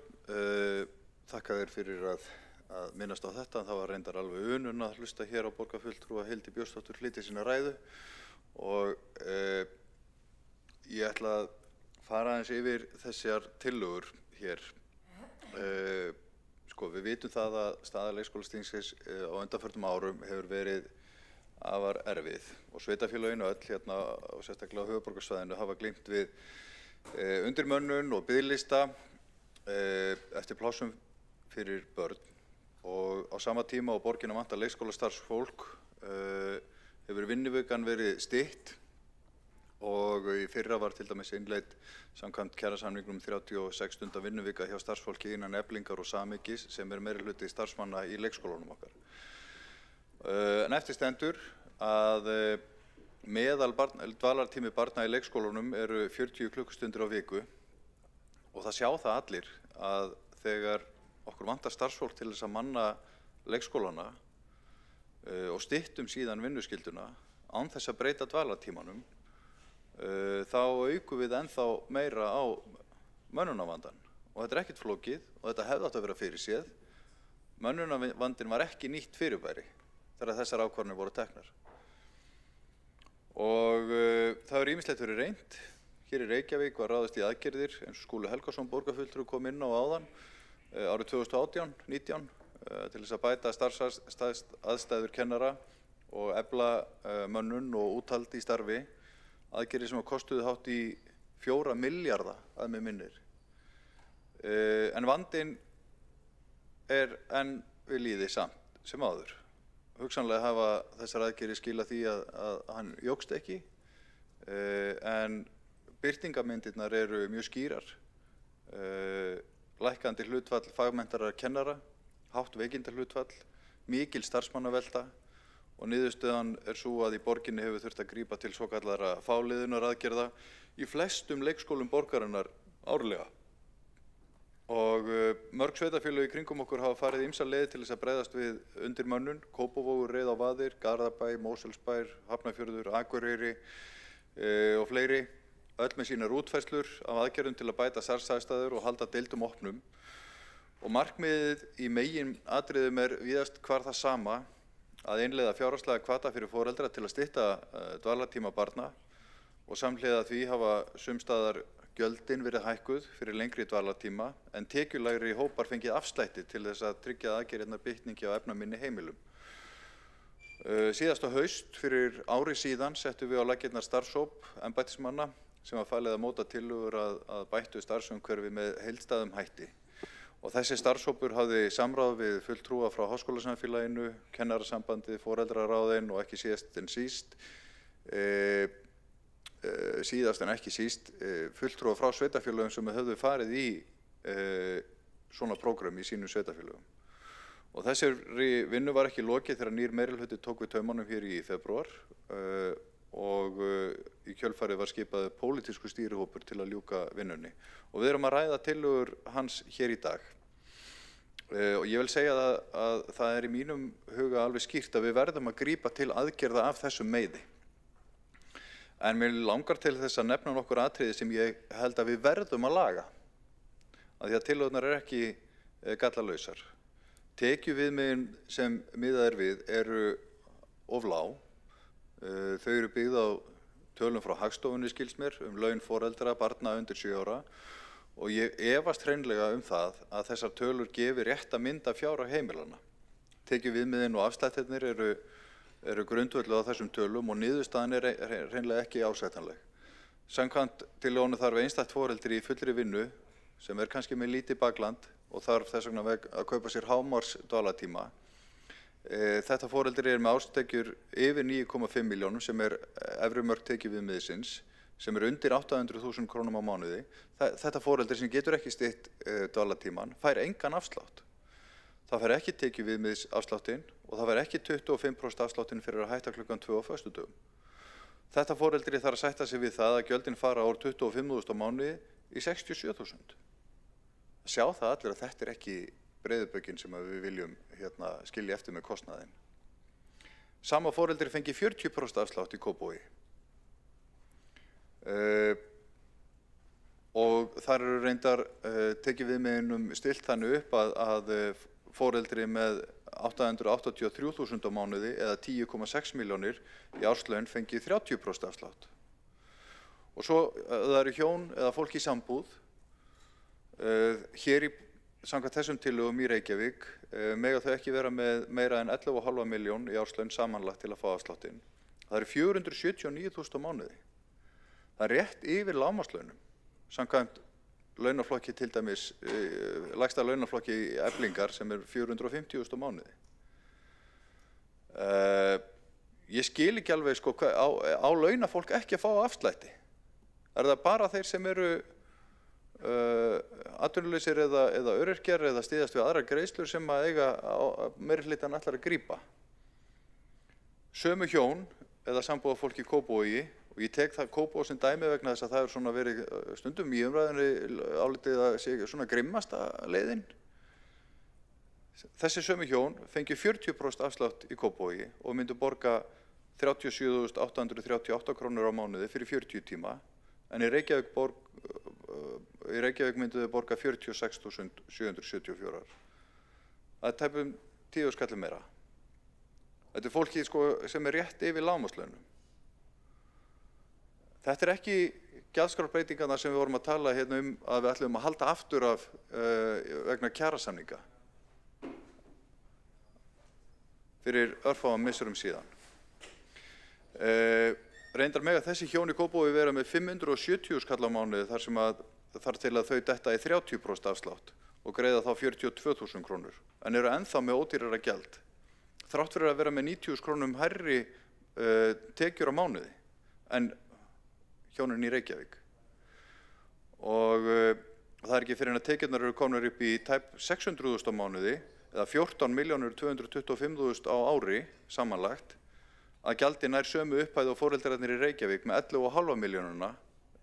þakka þér fyrir að minnast á þetta. Það var reyndar alveg unun að hlusta hér á borgarfulltrúa Hildi Björnsdóttur flytja sína ræðu og ég ætla að fara aðeins yfir þessar tillögur hér. Við vitum það að staða leikskólastigsins á undanförnum árum hefur verið afar erfið og sveitarfélögin öll hérna og sérstaklega á höfuðborgarsvæðinu hafa glímt við undirmönnun og biðlista eftir plássum fyrir börn og á sama tíma og borgina vantar leikskólastarfsfólk hefur vinnuvikan verið stytt og í fyrra var til dæmis innleidd samkvæmt kjarasamningnum 36 stunda vinnuvika hjá starfsfólki innan Eflingar og Samhengis sem meirihluti starfsmanna í leikskólanum okkar. En eftir stendur að meðal dvalartími barna í leikskólanum eru 40 klukkustundir á viku og það sjá það allir að þegar okkur vantar starfsfólk til þess að manna leikskólana og styttum síðan vinnuskylduna án þess að breyta dvalartímanum, þá aukum við ennþá meira á mönnunarvandann og þetta ekkert flókið og þetta hefði átt að vera fyrirséð. Mönnunarvandinn var ekki nýtt fyrirbæri þegar þessar ákvarðanir voru teknar. Og það hefur ýmislegt verið reynt. Hér í Reykjavík var ráðist í aðgerðir eins og Skúli Helgason borgarfulltrúi kom inn á áðan árið 2018-19 til þess að bæta starfsaðstæður kennara og efla mönnun og úthald í starfi. Aðgerðir sem kostuðu hátt í 4 milljarða að mig minnir. En vandinn enn við lýði samt sem áður. Hugsanlega hafa þessar aðgerðir skilað því að hann jókst ekki, en birtingamyndirnar eru mjög skýrar. Lækkandi hlutfall fagmenntaðra kennara, hátt veikindahlutfall, mikil starfsmannavelta og niðurstöðan svo að í borginni hefur þurft að grípa til svokallara fáliðunaraðgerða í flestum leikskólum borgarinnar árlega. Og mörg sveitarfélög í kringum okkur hafa farið ýmsar leiðir til þess að bregðast við undirmönnun, Kópavogur, Reyðarvaðir, Garðabær, Mosfellsbær, Hafnarfjörður, Akureyri og fleiri, öll með sínar útfærslur af aðgerðum til að bæta starfsaðstæður og halda deildum opnum. Og markmiðið í meginatriðum víðast hvar það sama, að innleiða fjárhagslega hvata fyrir foreldra til að stytta dvalartíma barna og samhliða því hafa sums staðar gjöldin verið hækkuð fyrir lengri dvalartíma en tekjulægri hópar fengið afslætti til þess að tryggja aðgerðirnar bitningi á efnaminni heimilum. Síðasta haust fyrir ári síðan settum við á laggirnar starfshóp embættismanna sem var falið að móta tillögur að bættu starfsumhverfi með heildstæðum hætti. Og þessi starfshópur hafði samráð við fulltrúa frá Háskólasamfélaginu, Kennarasambandið, Foreldraráðin og ekki síðast en síst, fulltrúa frá sveitarfélögum sem höfðu farið í svona prógram í sínum sveitarfélögum. Og þessari vinnu var ekki lokið þegar nýr meirihluti tók við taumunum hér í febrúar og í kjölfarið var skipaður pólitískur stýrihópur til að ljúka vinnunni. Og við erum að ræða tillögur hans hér í dag. Og ég vil segja að það í mínum huga alveg skýrt að við verðum að grípa til aðgerða af þessum meiði. En mér langar til þess að nefna nokkur atriði sem ég held að við verðum að laga. Af því að tillögurnar ekki gallalausar. Tekjuviðmiðin sem miðað við eru of lág. Þau eru byggð á tölum frá Hagstofunni skilst mér laun foreldra barna undir 7 ára og ég efast hreinlega það að þessar tölur gefi rétta mynd af fjárhag heimilanna. Tekjuviðmiðin og afslættirnir eru grundvölluð á þessum tölum og niðurstaðan hreinlega ekki ásættanleg. Samkvæmt tillögunum þarf einstætt foreldri í fullri vinnu sem kannski með lítið bakland og þarf þess vegna að kaupa sér hámarks dvalartíma. Þetta foreldri með árstekjur yfir 9,5 milljónum sem efri mörk tekjuviðmiðsins sem undir 800.000 krónum á mánuði. Þetta foreldri sem getur ekki stytt dvalartíman fær engan afslátt. Það fær ekki tekjuviðmiðsafsláttinn og það fær ekki 25% afsláttinn fyrir að hætta klukkan 2 á föstudögum. Þetta foreldri þarf að sætta sig við það að gjöldin fara úr 25.000 á mánuði í 67.000. Sjá það allir að þetta ekki breiðubökin sem við viljum skilja eftir með kostnaðinn. Sama foreldri fengi 40% afslátt í Kópavogi. Og þar eru reyndar tekjuviðmiðunum stilt þannig upp að foreldri með 883.000 á mánuði eða 10,6 milljónir í árslaun fengi 30% afslátt. Og svo það eru hjón eða fólk í sambúð hér samkvæmt þessum tillögum í Reykjavík mega þau ekki vera með meira en 11,5 milljón í árslaun samanlagt til að fá afsláttinn. Það eru 479.000 á mánuði. Það rétt yfir lágmarkslaunum samkvæmt launaflokki til dæmis, lægsta launaflokki Eflingar sem 450.000 á mánuði. Ég skil ekki alveg sko, á launafólk ekki að fá afslætti? Það bara þeir sem eru atvinnulausir eða öryrkjar eða styðjast við aðrar greiðslur sem að eiga meirihlutann ætlar að grípa? Sömu hjón eða sambúðarfólk í Kópavogi, og ég tek það Kópavog sem dæmi vegna þess að það svona verið stundum í umræðinni álitið að sé svona grimmasta leiðin. Þessi sömu hjón fengi 40% afslátt í Kópavogi og myndu borga 37.838 krónur á mánuði fyrir 40 tíma, en í Reykjavík myndu þau borga 46.774. Það tæpum 10 skall meira. Þetta fólki sko, sem rétt yfir lágmarkslaunum. Þetta ekki gjaldskrárbreytingarnar sem við vorum að tala hérna að við ætlum að halda aftur af vegna kjarasamninga fyrir örfáum misserum síðan. Reyndar með að þessi hjón í Kópavogi vera með 570 skall á mánuði þar til að þau detta í 30% afslátt og greiða þá 42.000 krónur, en eru ennþá með ódýrara gjald, þrátt fyrir að vera með 90.000 krónum hærri tekjur á mánuði en hjónin í Reykjavík. Og það ekki fyrir en að tekjurnar eru komnar upp í tæp 600.000 á mánuði eða 14.225.000 á ári samanlagt, að gjaldi nær sömu upphæð og foreldrarnir í Reykjavík með 11,5 milljónuna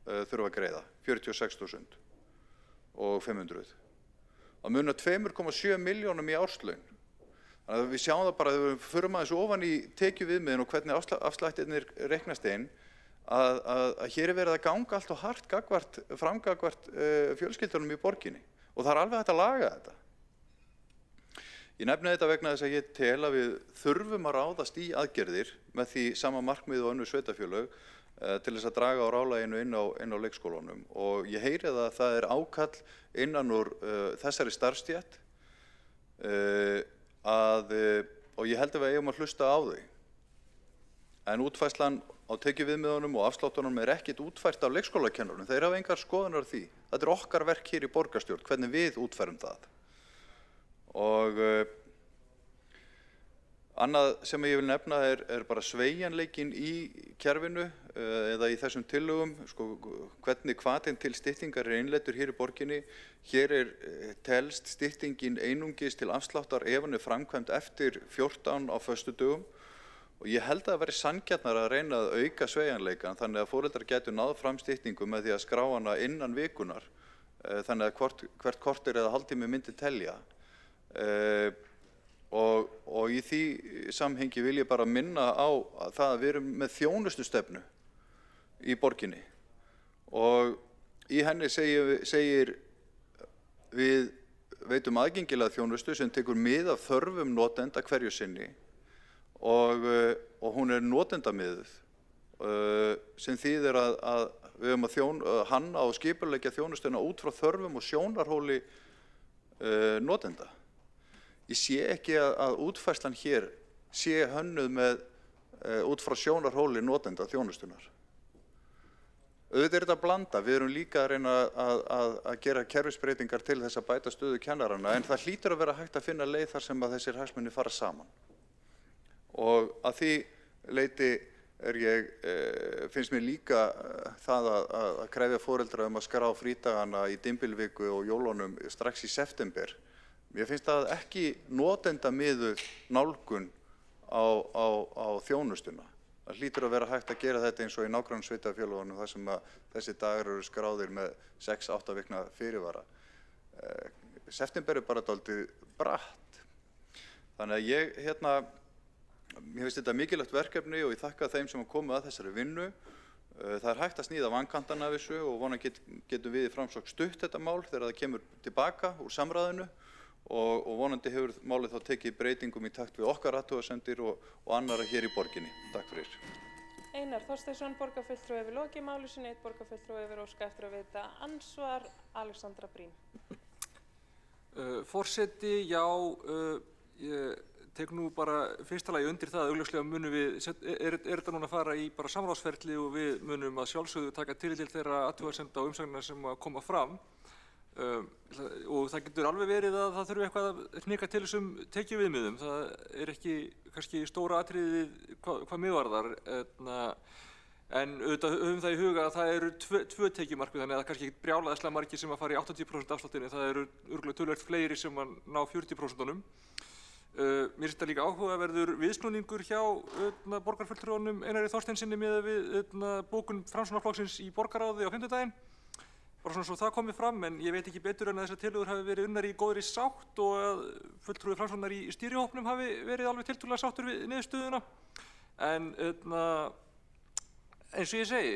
þurfa að greiða, 46.500. Það munar 2,7 milljónum í árslaun. Þannig að við sjáum það bara, þegar við förum aðeins ofan í tekjuviðmiðin og hvernig afslættirnir reiknast inn, að hér verið að ganga allt og hart framgagvart fjölskyldunum í borginni. Og það alveg hægt að laga þetta. Ég nefni þetta vegna þess að ég tel að við þurfum að ráðast í aðgerðir með því sama markmið og önnur sveitarfélög til þess að draga á ráðlaginu inn á leikskólanum. Og ég heyri að það ákall innan úr þessari starfsstétt og ég held að við eigum að hlusta á þau. En útfærslan á tekjuviðmiðunum og afsláttunum ekkert útfært af leikskólakennurum. Þeir hafa engar skoðunar á því. Þetta okkar verk hér í borgarstjórn, hvernig við útfærum það. Og annað sem ég vil nefna bara sveigjanleikinn í kerfinu eða í þessum tillögum, sko, hvernig hvatinn til styttingar innleiddur hér í borginni. Hér telst styttingin einungis til afsláttar ef hann framkvæmd eftir 14 á föstudögum. Og ég held að það væri sanngjarnara að reyna að auka sveigjanleikann þannig að foreldrar gætu náð fram styttingu með því að skrá hana innan vikunar, þannig að hvert korter eða hálftími myndi telja. Og í því samhengi vil ég bara minna á það að við erum með þjónustustefnu í borginni og í henni segir við veitum aðgengilega þjónustu sem tekur mið af þörfum notenda hverju sinni og hún notendamiðuð sem þýðir að við höfum að hanna og skipuleggja þjónustuna út frá þörfum og sjónarhóli notenda. Ég sé ekki að útfærslan hér sé hönnuð með út frá sjónarhóli notenda þjónustunar. Auðvitað þetta blanda, við erum líka að reyna að gera kerfisbreytingar til þess að bæta stöðu kennaranna, en það hlýtur að vera hægt að finna leið þar sem að þessir hagsmunir fara saman. Og að því leyti finnst mér líka það að krefja foreldra að skrá frídagana í dymbilviku og jólunum strax í september. Mér finnst það ekki notendamiðuð nálgun á þjónustuna. Það hlýtur að vera hægt að gera þetta eins og í nágrannasveitarfélögunum þar sem að þessi dagar eru skráðir með 6-8 vikna fyrirvara. September bara dálítið bratt. Þannig að mér finnst þetta mikilvægt verkefni og ég þakka þeim sem komu að þessari vinnu. Það hægt að sníða vankantana af þessu og vona getum við í Framsókn stutt þetta mál þegar það kemur tilbaka úr samræðinu. Og vonandi hefur málið þá tekið breytingum í takt við okkar athugasemdir og annarra hér í borginni. Takk fyrir. Einar Þorsteinsson, borgarfulltrúi hefur lokið máli sínu, einn borgarfulltrúi hefur óskað eftir að veita andsvar. Alexandra Brím. Forseti, já, ég tek nú bara fyrsta lagi undir það að augljóslega munum við, þetta núna að fara í bara samráðsferli og við munum að sjálfsögðu taka tillit til þeirra athugasemda og umsagna sem að koma fram. Og það getur alveg verið að það þurfi eitthvað að hnika til þessum tekjuviðmiðum. Það ekki kannski stóra atriðið hvað mig varðar. En auðvitað höfum það í huga að það eru tvö tekjumarkmið, þannig að það er kannski ekki brjálæðislega margir sem að fara í 80% afsláttinu. Það eru örugglega töluvert fleiri sem að ná 40%-unum. Mér finnst það líka áhugaverður viðsnúningur hjá borgarfulltrúanum Einari Þorsteinsinni miðað við bókun Framsóknarflokksins í borgarráði á fimmtudaginn. Bara svona svo það komið fram, en ég veit ekki betur en að þessar tillögur hafi verið unnar í góðri sátt og að fulltrúi Framsóknar í stýrihópnum hafi verið alveg tiltölulega sáttur við niðurstöðuna. En eins og ég segi,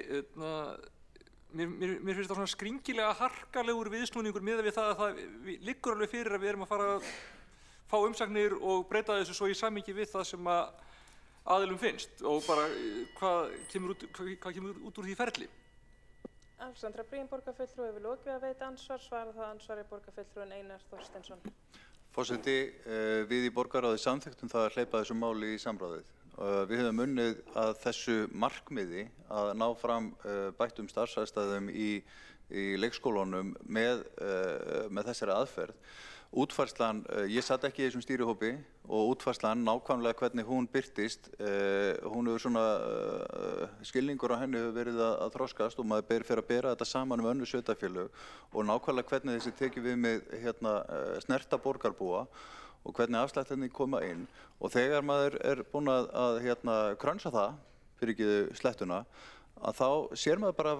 mér finnst það svona skringilega harkalegur viðsnúningur miðað við það að það liggur alveg fyrir að við erum að fara að fá umsagnir og breyta þessu svo í samhengi við það sem að aðilum finnst og bara hvað kemur út úr því ferli. Alexandra Briem, borgarfulltrúi, hefur lokið að veita ansvar, svara það ansvari borgarfulltrúin Einar Þorsteinsson. Forseti, við í borgarráði samþykktum það að hleypa þessu máli í samráðið. Við höfum unnið að þessu markmiði að ná fram bættum starfsaðstæðum í leikskólunum með þessari aðferð. Útfærslan, ég satt ekki í þessum stýrihópi og útfærslan nákvæmlega hvernig hún birtist, hún hefur svona, skilningur á henni hefur verið að þroskast og maður fer að bera þetta saman önnur sveitarfélög og nákvæmlega hvernig þessi tekjuviðmið snerta borgarbúa og hvernig afslættirnir koma inn og þegar maður búinn að krönsa það, fyrir ekki slettuna, að þá sér maður bara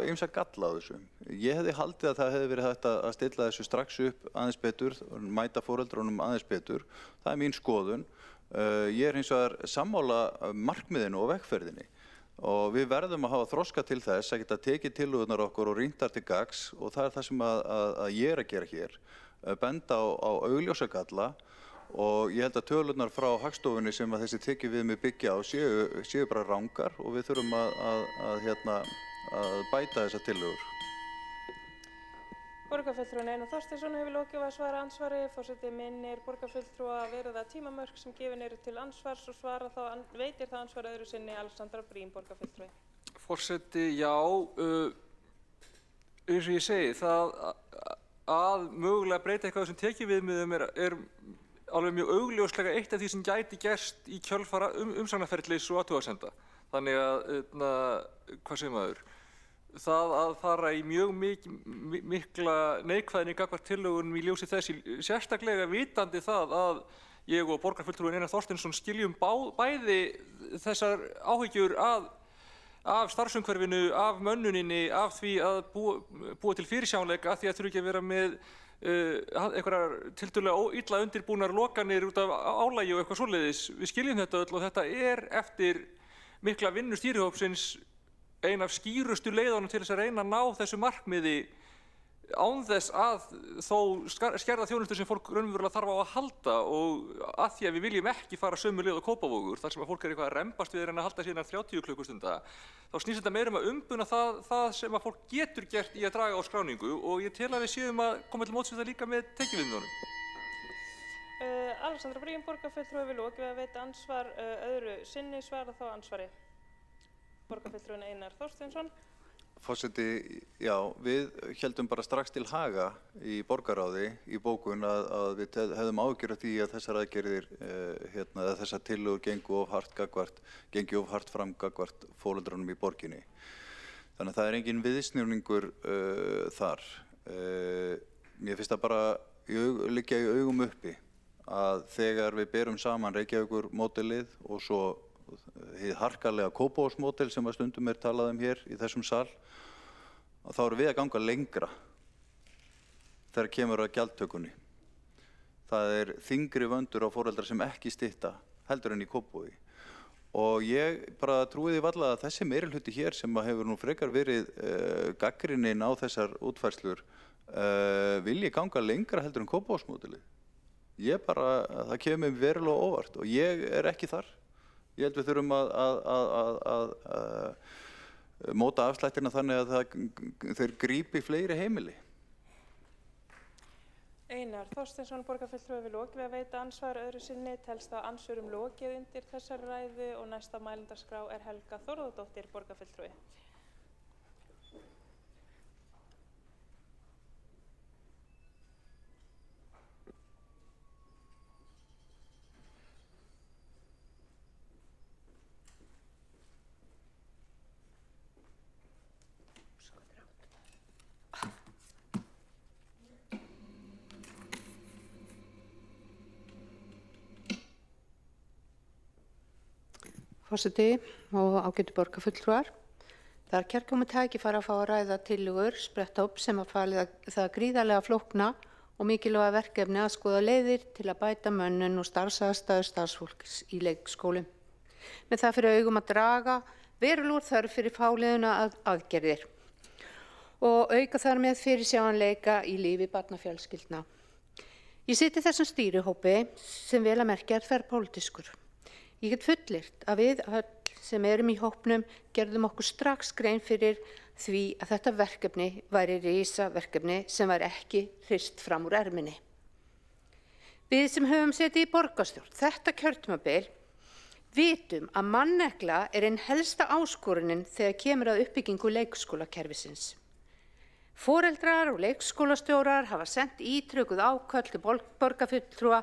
ýmsa galla á þessu. Ég hefði haldið að það hefði verið hægt að stilla þessu strax upp aðeins betur, mæta foreldrunum aðeins betur. Það mín skoðun. Ég hins vegar sammála markmiðinu og vegferðinni og við verðum að hafa þroska til þess að geta tekið tillögurnar okkur og rýndar til gagns og það það sem að ég að gera hér. Benda á augljósa galla og ég held að tölurnar frá Hagstofunni sem að þessi tekjuviðmið byggja á séu bara rangar og við þurfum að bæta þessar tillögur. Borgarfulltrúin Einar Þorsteinsson hefur lokið að svara ansvari. Forseti minnir borgarfulltrúa að verða tímamörk sem gefin eru til ansvars og veitir það ansvar öðru sinni Alexandra Briem, borgarfulltrúi. Forseti, já, eins og ég segi, það að mögulega breyta eitthvað sem tekjuviðmiðum er alveg mjög augljóslega eitt af því sem gæti gerst í kjölfar umsagnarferlis og athugasemda. Þannig að, hvað segir maður, það að fara í mjög mikla neikvæðni gagnvart tillögunum í ljósi þessi, sérstaklega vitandi það að ég og borgarfulltrúin Einar Þorsteinsson skiljum bæði þessar áhyggjur af starfsumhverfinu, af mönnuninni, af því að búa til fyrirsjáanleika, af því að þurfi ekki að vera með einhverjar tiltölulega illa undirbúnar lokanir út af álagi og eitthvað svoleiðis. Við skiljum þetta öll og þetta er eftir mikla vinnu stýrihópsins ein af skýrustu leiðunum til þess að reyna að ná þessu markmiði án þess að þó skerða þjónustu sem fólk raunverulega þarf á að halda og að því að við viljum ekki fara sömu leið og Kópavogur þar sem að fólk eitthvað að rembast við að reyna að halda síðan 30 klukkustunda þá snýst þetta meira að umbuna það sem að fólk getur gert í að draga á skráningu og ég tel að við séum að koma til móts við það líka með tekjuviðmiðunum. Alexandra Briem, borgarfulltrúi, hefur lokið að veita ansvar öðru sinni, svara þá ansvari. Borgarfulltrúin Einar Þorsteinsson. Forseti, já, við héldum bara strax til haga í borgarráði í bókun að við hefðum áhyggjur af því að þessar aðgerðir, þessar tillögur gengu of hart fram gagnvart foreldrunum í borginni. Þannig að það er engin viðsnúningur þar. Mér finnst það bara liggja í augum uppi að þegar við berum saman Reykjavíkurmódelið og svo hið harkalega Kópavogsmódel sem að stundum talað hér í þessum sal, og þá erum við að ganga lengra þegar kemur að gjaldtökunni. Það er þyngri vöndur á foreldra sem ekki stytta heldur en í Kópavogi. Og ég bara trúi því varla að þessi meirihluti hér sem hefur nú frekar verið gagnrýninn á þessar útfærslur vilji ganga lengra heldur en Kópavogsmódelið. Það kemur mér verulega óvart og ég er ekki þar. Ég held við þurfum að móta afslættina þannig að þeir grípi fleiri heimili. Einar Þorsteinsson, borgarfulltrúi, hefur lokið að veita ansvar öðru sinni, telst á ansvörum lokið undir þessari ræðu og næsta mælendaskrá er Helga Þórðardóttir, borgarfulltrúi. Forseti og ágætu borgarfulltrúar. Það er kærkomið tækifæri að fá að ræða tillögur spretthóp sem að falið það gríðarlega flókna og mikilvæga verkefni að skoða leiðir til að bæta mönnun og starfsaðstæður starfsfólks í leikskólum. Með það fyrir augum að draga verulegur þörf fyrir fáliðuna aðgerðir og auka þar með fyrirsjáanleika í lífi barnafjölskyldna. Ég siti þessum stýrihópi sem vel að merkja er þverpólitískur. Ég get fullyrt að við öll sem erum í hópnum gerðum okkur strax grein fyrir því að þetta verkefni væri risaverkefni sem væri ekki hrist fram úr erminni. Við sem höfum setið í borgarstjórn þetta kjörtímabil vitum að mannekla er einn helsta áskorunin þegar kemur að uppbyggingu leikskólakerfisins. Foreldrar og leikskólastjórar hafa sent ítrekuð áköll til borgarfulltrúa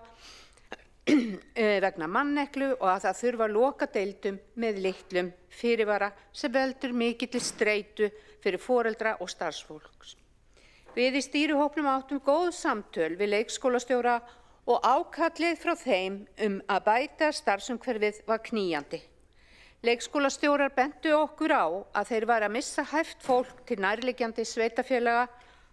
vegna manneklu og að það þurfa að loka deildum með litlum fyrirvara sem veldur mikilli streitu fyrir foreldra og starfsfólks. Við í stýrihópnum áttum góð samtöl við leikskólastjóra og ákallið frá þeim að bæta starfsumhverfið var knýjandi. Leikskólastjórar bentu okkur á að þeir væru að missa hæft fólk til nærliggjandi sveitarfélaga,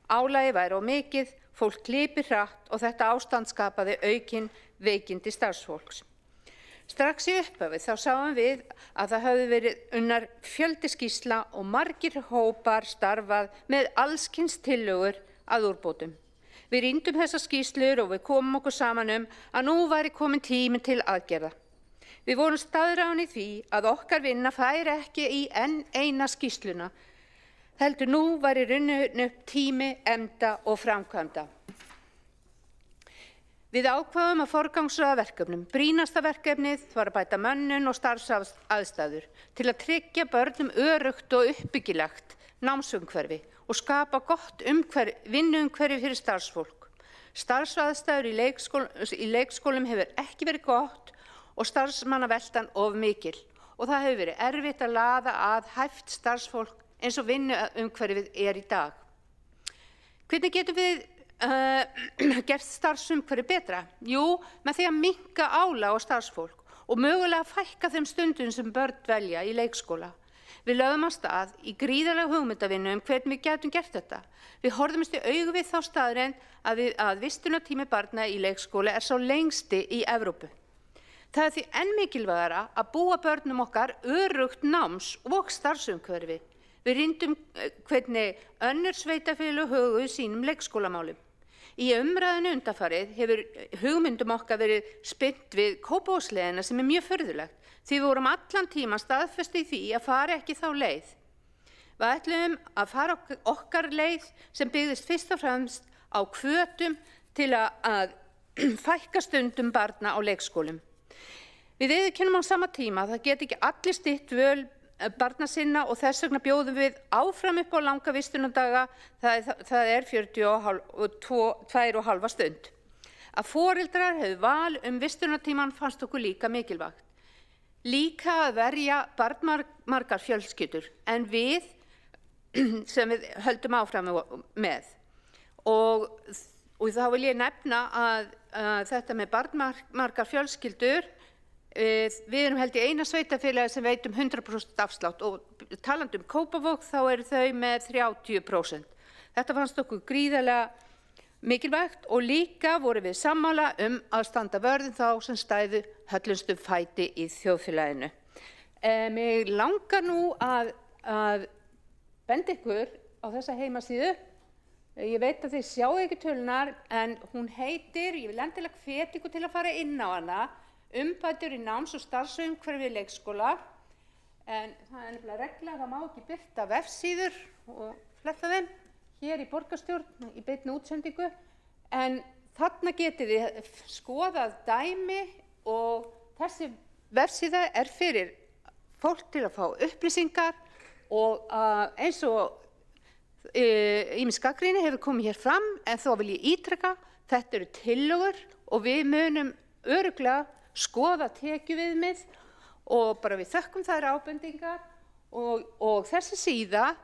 álagið væri of mikið, fólk glýpir hratt og þetta ástand skapaði aukin veikindi starfsfólks. Strax í upphafi þá sáum við að það hafði verið unnar fjöldi skýrsla og margir hópar starfað með allskyns tillögur að úrbótum. Við rýndum þessa skýrslur og við komum okkur saman að nú væri komin tími til aðgerða. Við vorum staðráðin í því að okkar vinna færi ekki í enn eina skýrsluna, heldur nú væri runnin upp tími, efnda og framkvæmda. Við ákváðum að forgangsraða verkefnum. Brýnasta verkefnið var að bæta mönnun og starfsaðstæður til að tryggja börnum öruggt og uppbyggilegt námsumhverfi og skapa gott vinnuumhverfi fyrir starfsfólk. Starfsaðstæður í leikskólum hefur ekki verið gott og starfsmannaveltan of mikil og það hefur verið erfitt að laða að hæft starfsfólk eins og vinnuumhverfið er í dag. Hvernig getum við gert starfsumhverfi betra? Jú, með því að minnka álag á starfsfólk og mögulega fækka þeim stundum sem börn velja í leikskóla. Við lögðum af stað í gríðarlega hugmyndavinnu hvernig við getum gert þetta. Við horfðumst í augu við þá staðreynd að vistunartími barna í leikskóla er sá lengsti í Evrópu. Það er því enn mikilvægara að búa börnum okkar örugt náms- og starfsumhverfi. Við rýndum hvernig önnur sveitarfélög höguðu sínum leikskólamálum. Í umræðinu undanfarið hefur hugmyndum okkar verið spyrnt við Kópavogsleiðina sem er mjög furðulegt, því við vorum allan tíma staðfest í því að fara ekki þá leið. Við ætlum að fara okkar leið sem byggðist fyrst og fremst á hvötum til að fækka stundum barna á leikskólum. Við viðurkennum á sama tíma að það get ekki allir stytt völ barna sinna og þess vegna bjóðum við áfram upp á langa vistunardaga, það er 42,5 stund. Að foreldrar hefðu val vistunartíman fannst okkur líka mikilvægt. Líka að verja barnmargar fjölskyldur en við sem við höldum áfram með. Og þá vil ég nefna að þetta með barnmargar fjölskyldur, við erum held í eina sveitarfélagi sem veit 100% afslátt og talandi Kópavog þá eru þau með 30%. Þetta fannst okkur gríðarlega mikilvægt og líka voru við sammála að standa vörðin þá sem stæðu höllumstum fæti í þjóðfélaginu. Mig langar nú að benda ykkur á þessa heimasíðu. Ég veit að þið sjáu ekki tölunar en hún heitir, ég vil endilega hvetja ykkur til að fara inn á hana, umbætur í náms- og starfsumhverfi leikskóla, en það er nefnilega regla, það má ekki birta vefsíður og fletta þeim hér í borgarstjórn í beinni útsendingu, en þarna getið þið skoðað dæmi og þessi vefsíða er fyrir fólk til að fá upplýsingar og eins og ýmis gagnrýni hefur komið hér fram, en þó vil ég ítreka, þetta eru tillögur og við munum örugglega skoða tekjuviðmið og bara við þökkum þær ábendingar og þessi síða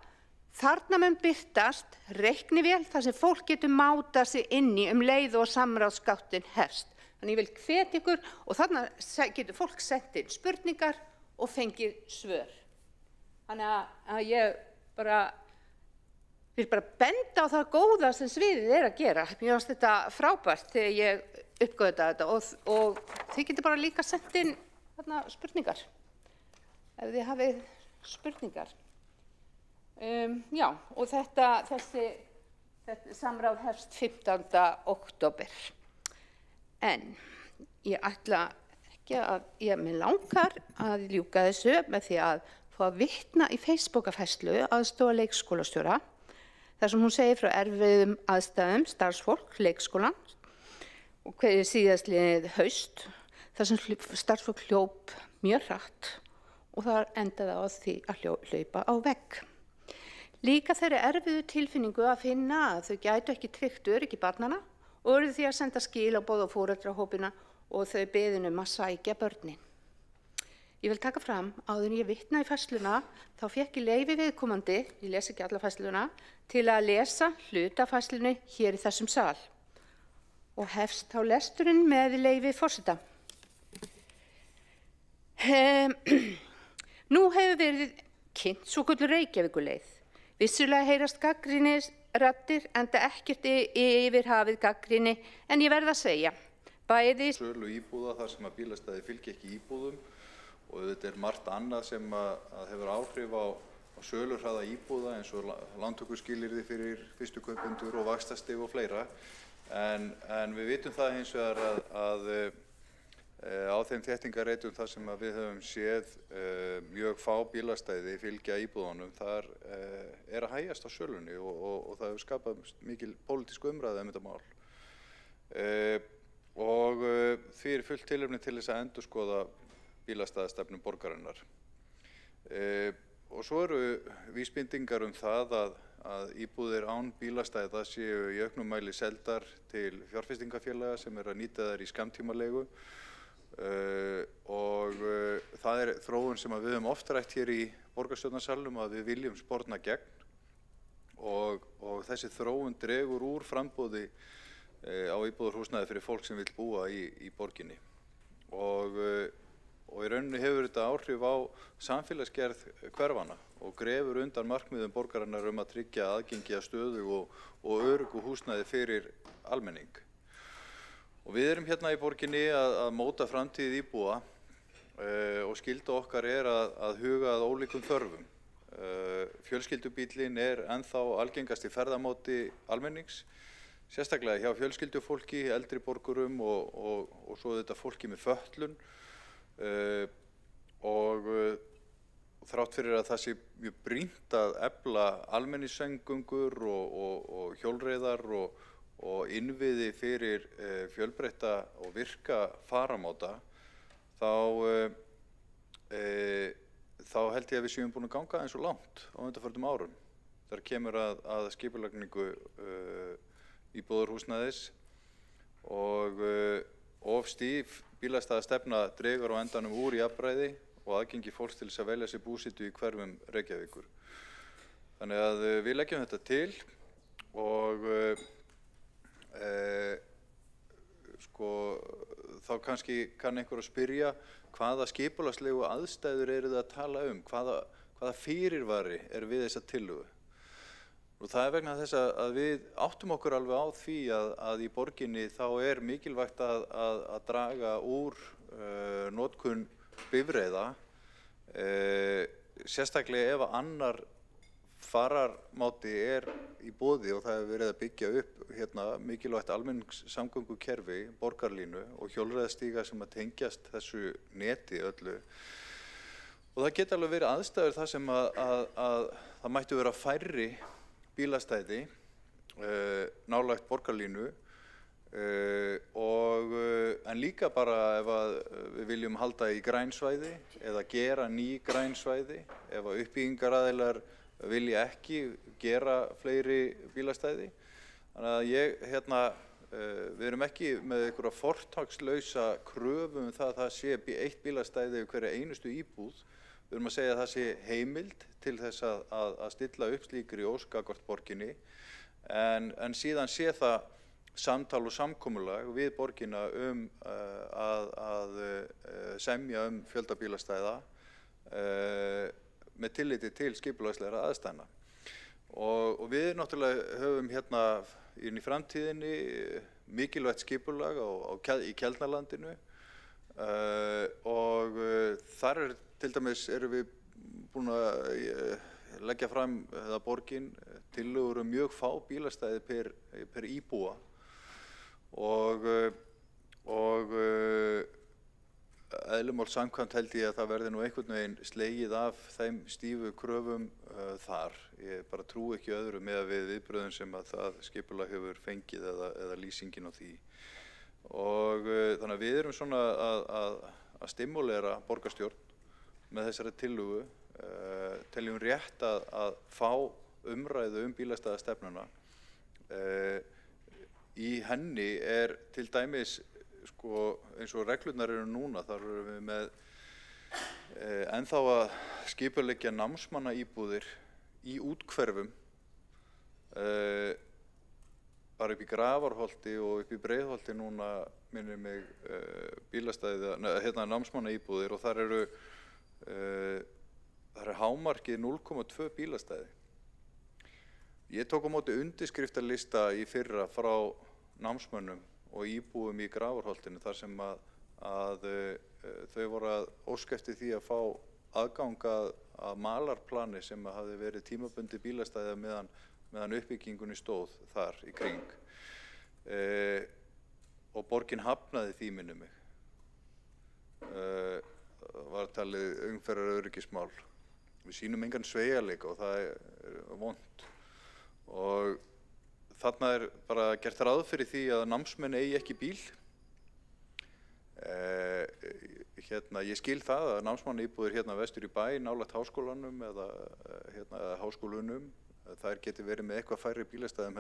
þarna mun birtast reiknivél þar sem fólk getur mátað sig inn í leið og samráðsgáttin hefst. Þannig ég vil hvetja ykkur og þarna getur fólk sent inn spurningar og fengið svör. Þannig að ég vil bara benda á það góða sem sviðið að gera. Mér fannst þetta frábært þegar ég uppgötaði þetta og þið getur bara líka sent inn spurningar, ef þið hafið spurningar. Já, og þessi samráð hefst 15. október. En ég ætla ekki mig langar að ljúka þessu með því að fá að vitna í Facebook-færslu aðstoðar leikskólastjóra, þar sem hún segir frá erfiðum aðstæðum starfsfólk leikskólan og hverju síðastliðið haust, þar sem starfsfólk hljóp mjög hratt og þar endaði á því að hlaupa á vegg. Líka þeirri erfiðu tilfinningu að finna að þau gætu ekki tryggt öryggi barnanna og urðu því að senda skilaboð á foreldrahópina og þau beðin að sækja börnin. Ég vil taka fram áður en ég vitna í færsluna, þá fékk ég leyfi viðkomandi, ég les ekki alla færsluna, til að lesa hluta af færslunni hér í þessum sal og hefst þá lesturinn með leyfi forseta. Nú hefur verið kynnt svokölluð Reykjavíkurleið. Vissulega heyrast gagnrýnisraddir enda ekkert yfir hafið gagnrýni, en ég verð að segja, bæði sölu íbúða þar sem að bílastæði fylgja ekki íbúðum og þetta margt annað sem að hefur áhrif á sölurhraða íbúða eins og lántökuskilyrði fyrir fyrstu kaupendur og vaxtastig og fleira. En við vitum það hins vegar að á þeim þéttingarreitum þar sem að við höfum séð mjög fá bílastæði fylgja íbúðunum, þar að hægjast á sölunni og það hefur skapað mikil pólitísk umræða þetta mál. Og því fullt tilefni til þess að endurskoða bílastæðastefnu borgarinnar. Og svo eru vísbendingar það að íbúðir án bílastæða séu í auknum mæli seldar til fjárfestingafélaga sem að nýta þær í skammtímaleigu og það þróun sem við höfum oft rætt hér í borgarstjórnarsalnum að við viljum sporna gegn og þessi þróun dregur úr framboði á íbúðarhúsnæði fyrir fólk sem vil búa í borginni og í rauninni hefur þetta áhrif á samfélagsgerð hverfanna og grefur undan markmiðum borgarinnar að tryggja aðgengi að stöðu og öruggu húsnæði fyrir almenning. Og við erum hérna í borginni að móta framtíð íbúa og skylda okkar að huga að ólíkum þörfum. Fjölskyldubíllinn ennþá algengasti ferðamáti almennings, sérstaklega hjá fjölskyldufólki, eldri borgurum og svo þetta fólki með fötlun og þrátt fyrir að það sé mjög brýnt að efla almenningssamgöngur og hjólreiðar og innviði fyrir fjölbreytta og virka faramáta, þá held ég að við séum búin að ganga eins og langt á undanförnum árum. Þegar kemur að skipulagningu íbúðarhúsnæðis og of stíf bílastæðastefna dregur á endanum úr jafnræði og aðgengi fólks til þess að velja sér búsetu í hverfum Reykjavíkur. Þannig að við leggjum þetta til og þá kannski kann einhver að spyrja hvaða skipulagslegu aðstæður eru þið að tala hvaða fyrirvari við þessa tillögu. Og það vegna þess að við áttum okkur alveg á því að í borginni þá mikilvægt að draga úr notkun bifreiða, sérstaklega ef annar fararmáti í boði og það hefur verið að byggja upp mikilvægt almenningssamgöngukerfi, borgarlínu og hjólreiðastíga sem að tengjast þessu neti öllu. Og það geta alveg verið aðstæður þar sem að það mættu vera færri bílastæði nálægt borgarlínu en líka bara ef við viljum halda í grænsvæði eða gera ný grænsvæði, ef uppbyggingaraðilar vilja ekki gera fleiri bílastæði. Þannig að við erum ekki með einhverja fortakslausa kröfu það að það sé eitt bílastæði yfir hverja einustu íbúð. Við erum að segja að það sé heimild til þess að stilla upp slíkri ósk gagnvart borginni en síðan sé það samtal og samkomulag við borgina að semja fjölda bílastæða með tilliti til skipulagslegra aðstæðna. Og við náttúrulega höfum hérna inn í framtíðinni mikilvægt skipulag í Keldnalandinu og þar til dæmis erum við búin að leggja fram borgin tillögur mjög fá bílastæði per íbúa og eðlumál samkvæmt held ég að það verði nú einhvern veginn slegið af þeim stífu kröfum þar. Ég bara trúi ekki öðru með við viðbrögðum sem að það skipulag hefur fengið eða lýsingin á því. Og þannig að við erum svona að stimulera borgarstjórn með þessari tillögu, teljum rétt að fá umræðu bílastæðastefnuna. Í henni til dæmis eins og reglurnar eru núna, þar erum við með ennþá að skipuleggja námsmannaíbúðir í úthverfum, bara upp í Grafarholti og upp í Breiðholti núna minnir mig námsmannaíbúðir og þar er hámarkið 0,2 bílastæði. Ég tók á móti undirskriftarlista í fyrra frá námsmönnum og íbúum í Grafarholtinu þar sem að þau voru að óska eftir því að fá aðgang að malarplani sem hafði verið tímabundið bílastæði meðan uppbyggingunni stóð þar í kring. Og borgin hafnaði því minnir mig. Var talið umferðaröryggismál. Við sýnum engan sveigjanleika og það er vont. Og þarna bara gert ráð fyrir því að námsmenn eigi ekki bíl. Ég skil það að námsmannaíbúðir hérna vestur í bæ, nálægt háskólanum eða háskólunum, þær geti verið með eitthvað færri bílastæðum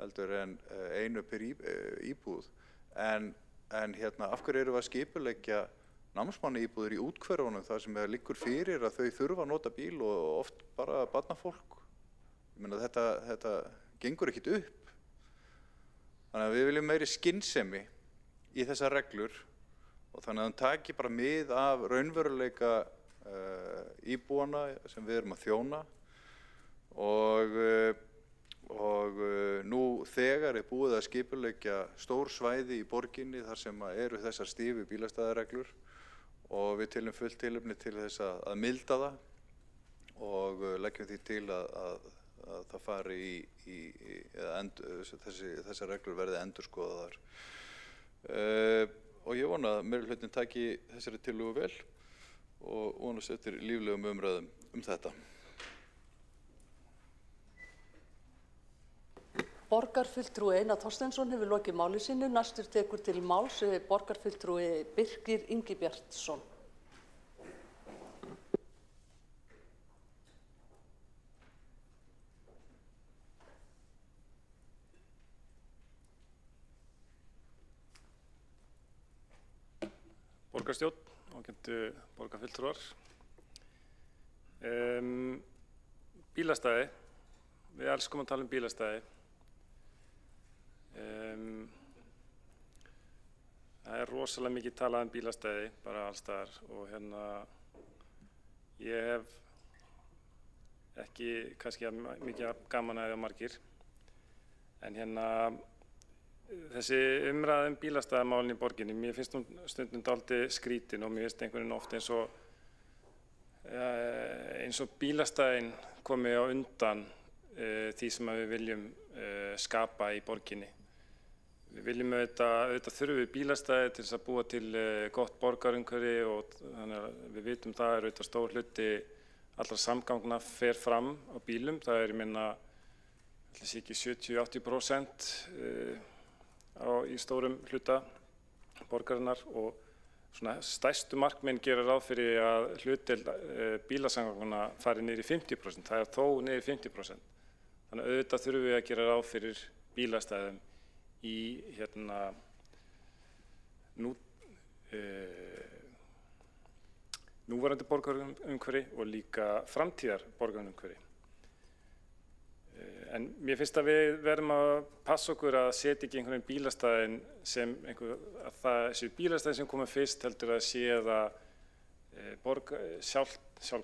heldur en einu per íbúð. En af hverju erum við að skipuleggja námsmannaíbúðir í úthverfunum þar sem liggur fyrir að þau þurfa að nota bíl og oft bara barnafólk? Ég meina þetta gengur ekkert upp. Þannig að við viljum meiri skynsemi í þessar reglur og þannig að hann taki bara mið af raunveruleika íbúana sem við erum að þjóna og nú þegar búið að skipuleggja stór svæði í borginni þar sem eru þessar stífu bílastæðareglur og við teljum fullt tilefni til þess að milda það og leggjum því til að það fari þessar reglur verði endurskoðaðar. Og ég vona að meirihlutin taki þessari tillögu vel og vonast eftir líflegum umræðum þetta. Borgarfulltrúi Einar Þorsteinsson hefur lokið máli sínu. Næstur tekur til máls borgarfulltrúi Birkir Ingibjartsson. Borgarstjórn, ágætu borgarfulltrúar. Bílastæði, við elskum að tala bílastæði. Það rosalega mikið talað bílastæði, bara alls staðar og ég hef ekki kannski mikið gaman að það margir en þessi umræða bílastæðamálin í borginni, mér finnst hún stundum dálítið skrítin og mér finnst einhvern veginn oft eins og bílastæðin komi á undan því sem við viljum skapa í borginni. Við viljum auðvitað þurfum við bílastæði til þess að búa til gott borgarumhverfi og þannig að við vitum það auðvitað stór hluti allra samgangna fer fram á bílum. Það ég meina, ætli sé ekki 70–80% í stórum hluta borgarinnar og svona stærstu markmið gera ráð fyrir að hlutdeild bílasamgangna fari niður í 50%. Það þó niður í 50%. Þannig auðvitað þurfum við að gera ráð fyrir bílastæðum í núverandi borgarumhverfi og líka framtíðar borgarumhverfi. En mér finnst að við verðum að passa okkur að setja ekki einhvern bílastæðin sem þessi bílastæðin sem koma fyrst heldur að sé það sjálf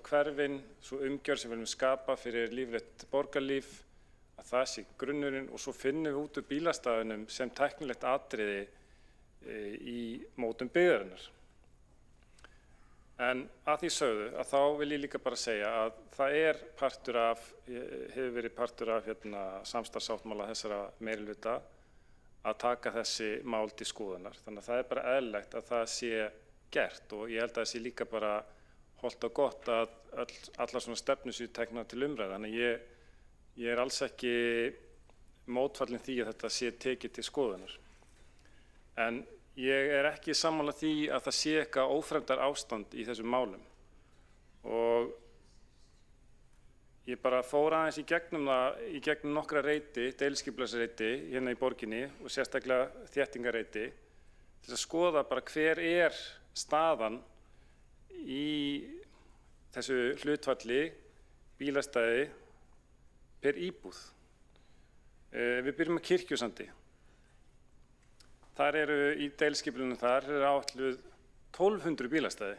hverfin, svo umgjörð sem við viljum skapa fyrir líflegt borgarlíf, að það sé grunnurinn og svo finnum við út úr bílastæðunum sem tæknilegt atriði í mótun byggðarinnar. En að því sögðu að þá vil ég líka bara segja að það hefur verið partur af samstarfssáttmála þessara meirihluta að taka þessi mál til skoðunar. Þannig að það bara eðlilegt að það sé gert og ég held að það sé líka bara hollt og gott að allar svona stefnur séu teknar til umræðu. Þannig að ég alls ekki mótfallinn því að þetta sé tekið til skoðunar. En ég ekki sammála því að það sé eitthvað ófremdar ástand í þessum málum og ég bara fór aðeins í gegnum nokkra reiti, deiliskipulagsreiti hérna í borginni og sérstaklega þéttingareiti til að skoða bara hver staðan í þessu hlutfalli bílastæði per íbúð. Við byrjum með Kirkjusandi. Þar í deiliskipulaginu áætluð 1200 bílastæði.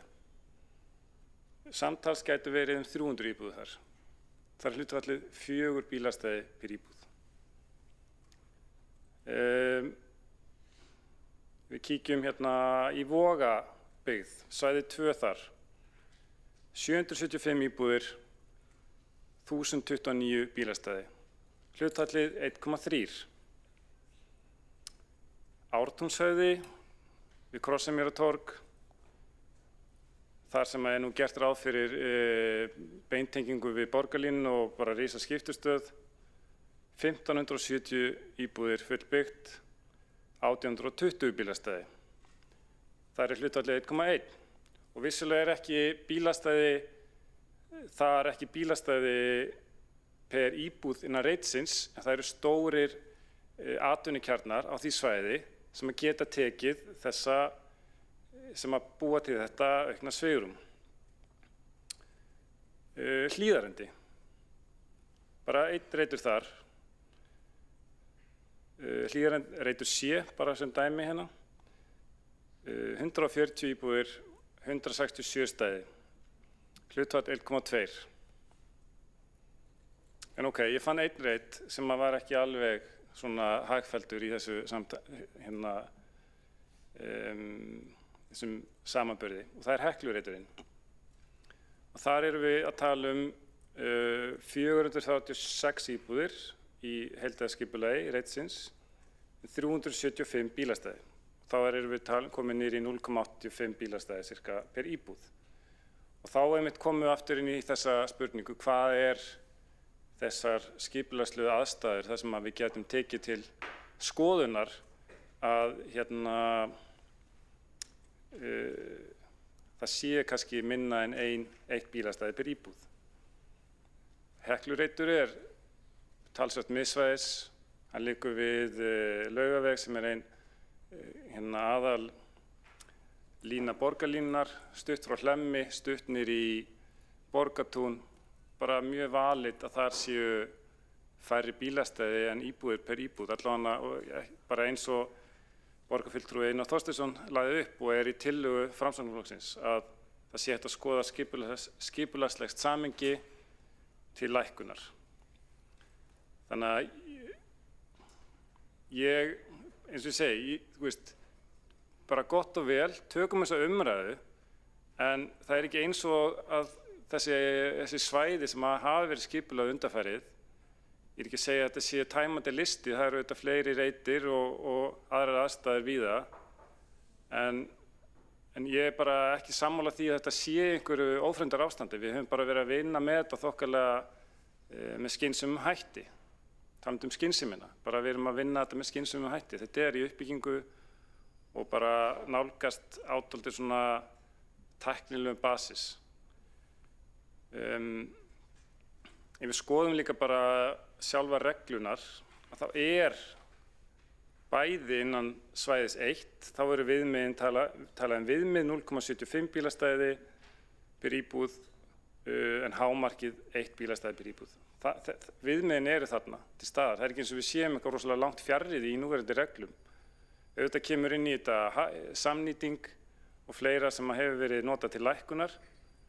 Samtals gætu verið 300 íbúðir þar. Það hlutfallið 4 bílastæði per íbúð. Við kíkjum hérna í Vogabyggð, svæði 2 þar. 775 íbúðir, 1029 bílastæði. Hlutfallið 1,3. Ártúnshöfði við Krossamýratorg, þar sem nú gert ráð fyrir beintengingu við borgarlínu og bara risa skiptustöð, 1570 íbúðir fullbyggt, 1820 bílastæði. Það hlutfallið 1,1 og vissulega ekki bílastæði per íbúð innan reitsins, en það stórir atvinnukjarnar á því svæði sem að geta tekið þessa, sem að búa til þetta aukna svigrúm. Hlíðarendi, bara einn reitur þar. Hlíðareitur C, bara sem dæmi hérna. 140 íbúðir, 167 stæði. Hlutfall 1,2. En ok, ég fann einn reit sem að var ekki alveg svona hagfelldur í þessum samanburði og það Heklureiturinn. Og þar við að tala 436 íbúðir í heildarskipulagi reitsins, 375 bílastæði. Þá við komin niður í 0,85 bílastæði cirka per íbúð. Og þá einmitt komum við aftur inn í þessa spurningu, hvað þessar skipulagslegu aðstæður þar sem við getum tekið til skoðunar að það sé kannski minna en eitt bílastæði per íbúð. Heklureitur talsvert miðsvæðis, hann liggur við Laugaveg sem ein aðal lína borgarlínunar, stutt frá Hlemmi, stutt niður í Borgartún, bara mjög valið að þar séu færri bílastæði en íbúðir per íbúð, allavega bara eins og borgarfulltrúi Einar Þorsteinsson lagði upp og í tillögu Framsóknarflokksins að það sé hægt að skoða skipulagslegt samhengi til lækkunar. Þannig að eins og ég segi, bara gott og vel, tökum þessa umræðu, en það ekki eins og að þessi svæði sem hafa verið skipulagð undanfarið, ég ekki að segja að þetta sé tæmandi listi, það auðvitað fleiri reitir og aðrar aðstæður víða, en ég bara ekki sammála því að þetta sé einhverju ófremdar ástandi. Við höfum bara verið að vinna með þetta þokkalega með skynsömum hætti, talandi skynsemina, bara við erum að vinna þetta með skynsömum hætti. Þetta í uppbyggingu og bara nálgast ádálítið svona tæknilegum basis. Ef við skoðum líka bara sjálfa reglunar, að þá bæði innan svæðis 1, þá viðmiðin talað viðmið 0,75 bílastæði per íbúð, en hámarkið 1 bílastæði per íbúð. Viðmiðin þarna til staðar, það ekki eins og við séum eitthvað rosalega langt fjarrið í núverandi reglum. Auðvitað kemur inn í þetta samnýting og og fleira sem hefur verið notað til lækkunar,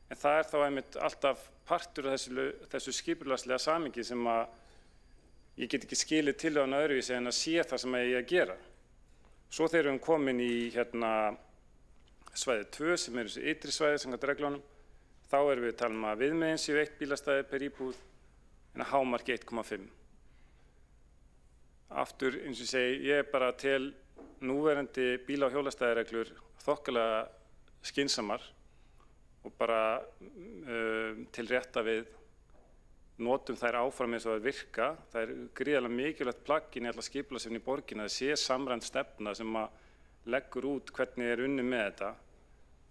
en það þá einmitt alltaf partur af þessu skipulagslega samhengi sem að ég get ekki skilið til á öðruvísi en að sé það sem ég að gera. Svo þegar við komin í svæði 2 sem þessi ytri svæði samkvæmt reglunum, þá erum við að tala að viðmiðin séu 1 bílastæði per íbúð en að hámark 1,5. Aftur, eins og ég segi, ég bara til núverandi bíla- og hjólastæðareglur þokkalega skynsamar og bara til rétt að við notum þær áfram eins og það virka. Það gríðarlega mikilvægt plagg inn í alla skipulagsstefnu í borginni að það sé samræmd stefna sem að leggur út hvernig unnið með þetta.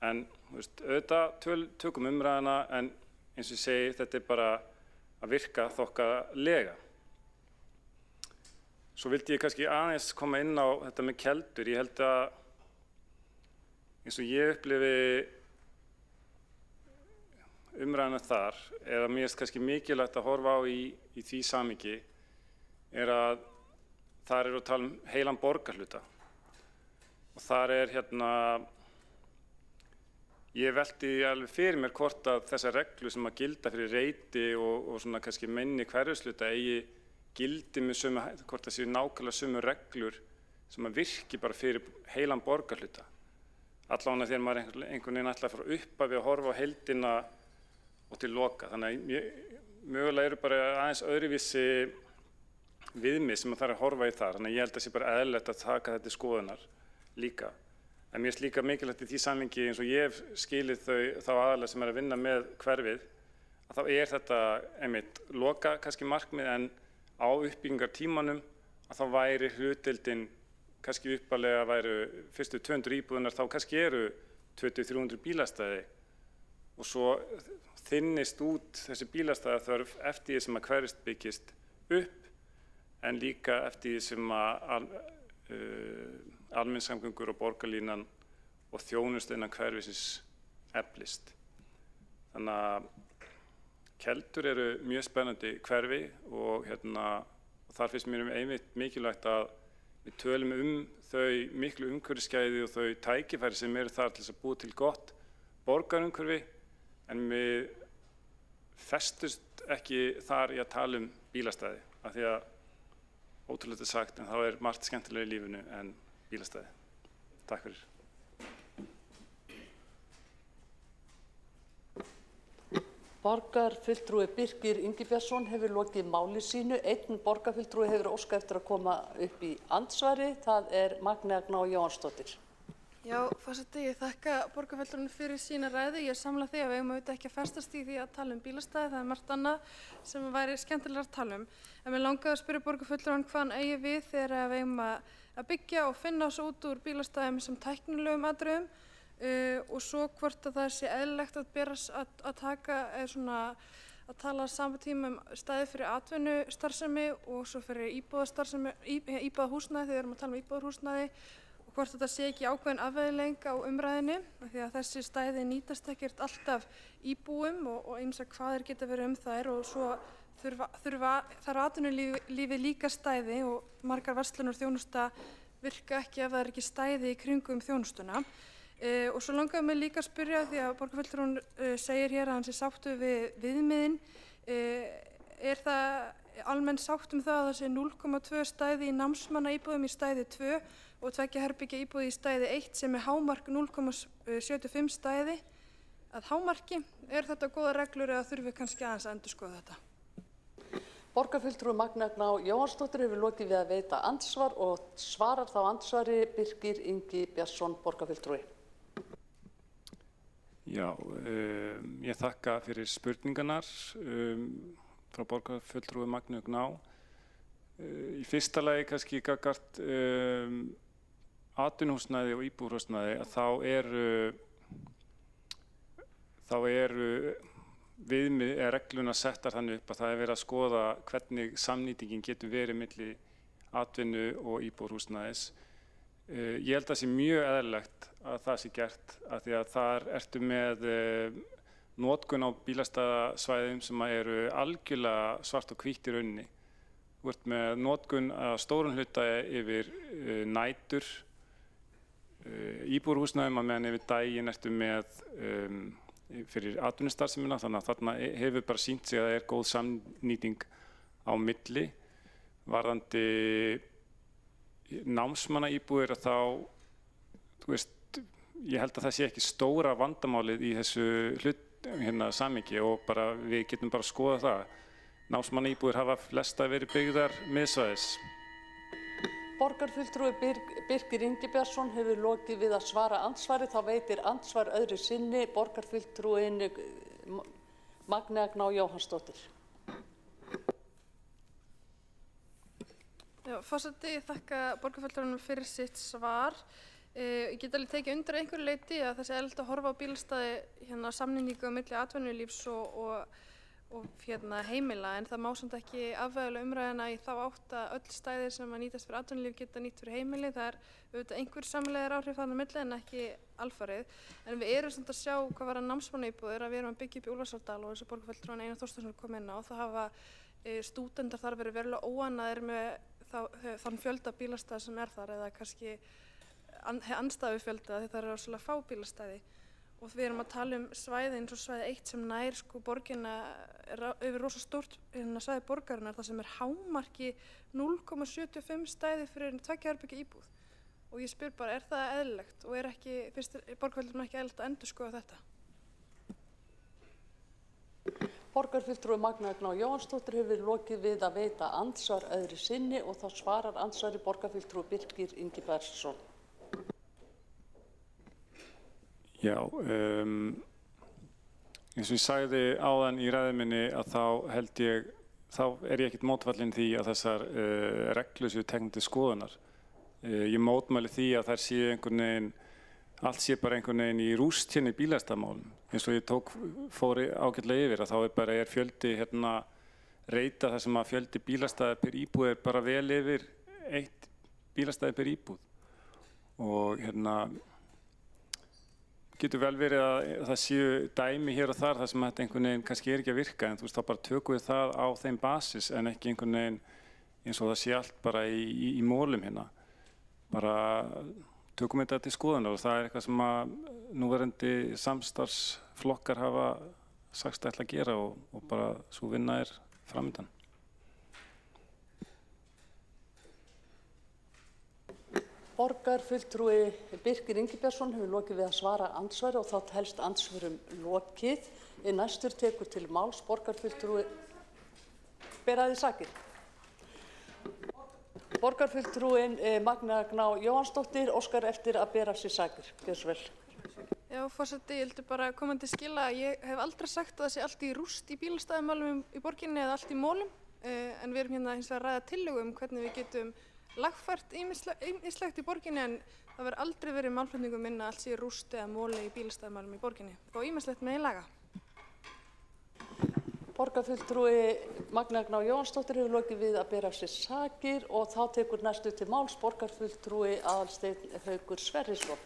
En auðvitað tökum umræðuna en eins og ég segi, þetta bara að virka þokkalega. Svo vildi ég kannski aðeins koma inn á þetta með keldur. Ég held að eins og ég upplifi umræðuna þar, eða mér finnst kannski mikilvægt að horfa á í því samhengi, að þar að tala heilan borgarhluta. Og þar ég velti alveg fyrir mér hvort að þessar reglur sem að gilda fyrir reiti og svona kannski minni hverfishluta eigi gildi með hvort það séu nákvæmlega sömu reglur sem að virki bara fyrir heilan borgarhluta. Allavega þegar maður einhvern veginn ætlar að fara upp að við að horfa á heildina og til loka. Þannig að mögulega eru bara aðeins öðruvísi viðmið sem maður þarf að horfa í þar. Þannig að ég held að það sé bara eðlilegt að taka þetta skoðunar líka. En mér finnst líka mikilvægt í því samhengi eins og ég hef skilið þá aðalega sem að vinna með hverfið, að þá þetta einmitt loka kannski markmið en á uppbyggingartímanum að þá væri hlutdeildin kannski uppalega væru fyrstu 200 íbúðunar þá kannski eru 200-300 bílastæði og svo þynnist út þessi bílastæðaþörf eftir því sem að hverfist byggist upp en líka eftir því sem að almenningssamgöngur og borgarlínan og þjónusta innan hverfisins eflist. Þannig að keldur eru mjög spennandi hverfi og þar finnst mér einmitt mikilvægt að við tölum þau miklu umhverfisgæði og þau tækifæri sem eru þar til þess að búa til gott borgarumhverfi en við festust ekki þar í að tala bílastæði af því að ótrúlega sagt en þá margt skemmtilega í lífinu en bílastæði. Takk fyrir. Borgarfulltrúi Birkir Ingibjartsson hefur lokið máli sínu. Einn borgarfulltrúi hefur óskað eftir að koma upp í andsvari. Það Magnea Gná Jóhannsdóttir. Já, forseti, ég þakka borgarfulltrúinu fyrir sína ræðu. Ég samla því að við eigum auðvitað ekki að festast í því að tala bílastæði. Það margt annað sem væri skemmtilega að tala En mér langaði að spyrja borgarfulltrúin hvað hann eigi við þegar við eigum að byggja og finna oss út úr bílastæðum sem tæknilegum atriðum. Og svo hvort að það sé eðlilegt að taka að tala sama tíma stæði fyrir atvinnustarfsemi og svo fyrir íbúðarhúsnæði þegar við erum að tala íbúðarhúsnæði og hvort þetta sé ekki ákveðin afleiðing á umræðinni því að þessi stæði nýtast ekkert alltaf íbúum og ýmsar kvaðir geta verið þær og svo þarf atvinnulífið líka stæði og margar verslanir og þjónusta virka ekki ef það ekki stæði í kringum þjónustuna. Og svo langaði mig líka að spyrja því að borgarfulltrúin segir hér að hann sé sáttur við viðmiðin. Það almenn sátt það að það sé 0,2 stæði í námsmannaíbúðum í stæði 2 og 2 herbergja íbúði í stæði 1 sem hámark 0,75 stæði að hámarki. Þetta góða reglur eða þurfi kannski aðeins að endurskoða þetta? Borgarfulltrúi Magnea Gná Jóhannsdóttir hefur lokið við að veita andsvar og svarar þá andsvari Birkir Ingibjartsson borgarfulltrúi. Já, ég þakka fyrir spurningarnar frá borgarfulltrúi Magneu Gná. Í fyrsta lagi kannski gagnvart atvinnuhúsnæði og íbúðarhúsnæði að þá eru viðmið regluna settar þannig upp að það verið að skoða hvernig samnýtingin getur verið milli atvinnu og íbúðarhúsnæðis. Ég held að það sé mjög eðlilegt að það sé gert af því að þar ertu með notkun á bílastæðasvæðum sem eru algjörlega svart og hvítt í rauninni. Þú ert með notkun að stórum hluta yfir nætur íbúðarhúsnæðum að meðan yfir daginn ertu með fyrir atvinnustarfsemina, þannig að þarna hefur bara sýnt sig að það góð samnýting á milli. Varðandi námsmannaíbúðir að þá, þú veist, ég held að það sé ekki stóra vandamálið í þessu samhengi og bara við getum bara að skoða það. Námsmannaíbúðir hafa flesta verið byggðar miðsvæðis. Borgarfulltrúi Birkir Ingi Björnsson hefur lokið við að svara andsvari. Þá veitir andsvar öðru sinni borgarfulltrúin Magnea Gná Jóhannsdóttir. Forseti, ég þakka borgarfulltrúanum fyrir sitt svar. Ég get alveg tekið undir einhverju leyti að það sé eðlilegt að horfa á bílastæði samnýtingu á milli atvinnulífs og heimila, en það má samt ekki afvegulega umræðina í þá átt að öll stæðir sem að nýtast fyrir atvinnulíf geta nýtt fyrir heimili. Það auðvitað einhver samlegir áhrif þarna á milli en ekki alfarið. En við erum samt að sjá hvað var að námsmannaíbúðir að við erum að byggja upp í Úlfarsárdal og eins og borgarfulltrúin Einar Þorsteinsson kom inn á, þá hafa stúdentar þar verið verulega óánægðir með þann fjölda bílastæða sem þar eða kannski andstæðu fjölda því það eru rosalega fá bílastæði. Og við erum að tala svæði eins og svæði 1 sem nær borgina yfir rosa stórt svæði borgarinnar þar sem hámarki 0,75 stæði fyrir 2 herbergja íbúð. Og ég spyr bara, það eðlilegt og finnst borgarfulltrúnum ekki eðlilegt að endurskoða þetta? Borgarfulltrúi Magnea Gná Jóhannsdóttir hefur lokið við að veita andsvar öðru sinni og þá svarar andsvari borgarfulltrúi Birkir Ingi Björnsson. Já, eins og ég sagði áðan í ræðu minni að þá er ég ekkert mótfallinn því að þessar reglur séu teknar til skoðunar. Ég mótmæli því að þær séu allt sé bara einhvern veginn í rúst hérna í bílastæðamálum. Eins og ég fór ágætlega yfir að þá bara fjöldi reita þar sem að fjöldi bílastæða per íbúð bara vel yfir 1 bílastæði per íbúð. Og getur vel verið að það séu dæmi hér og þar sem þetta einhvern veginn kannski ekki að virka, en þú veist þá bara tökum við það á þeim basis en ekki einhvern veginn eins og það sé allt bara í mólum hérna. Bara tökum við þetta til skoðunar og það eitthvað sem að núverandi samstarfsflokkar hafa sagst ætla að gera og bara sú vinna framundan. Borgarfulltrúi Birkir Ingi Björnsson hefur lokið við að svara andsvari og þá telst andsvörum lokið. Næstur tekur til máls borgarfulltrúi beraði sakir. Borgarfulltrúin Magnea Gná Jóhannsdóttir óskar eftir að bera sér sakir. Gjörðu svo vel. Já, forseti, ég vildi bara koma til skila að ég hef aldrei sagt að það sé allt í rúst í bílastæðamálum í borginni eða allt í mólum, en við erum hérna hins vegar að ræða tillögu hvernig við getum lagfært ýmislegt í borginni, en það verður aldrei verið málflutningum að allt sé rúst eða móli í bílastæðamálum í borginni og ýmislegt með í laga. Borgarfulltrúi Magnea Gná Jóhannsdóttir hefur lokið við að bera sér sakir og þá tekur næstu til máls borgarfulltrúi Aðalsteinn Haukur Sverrisson.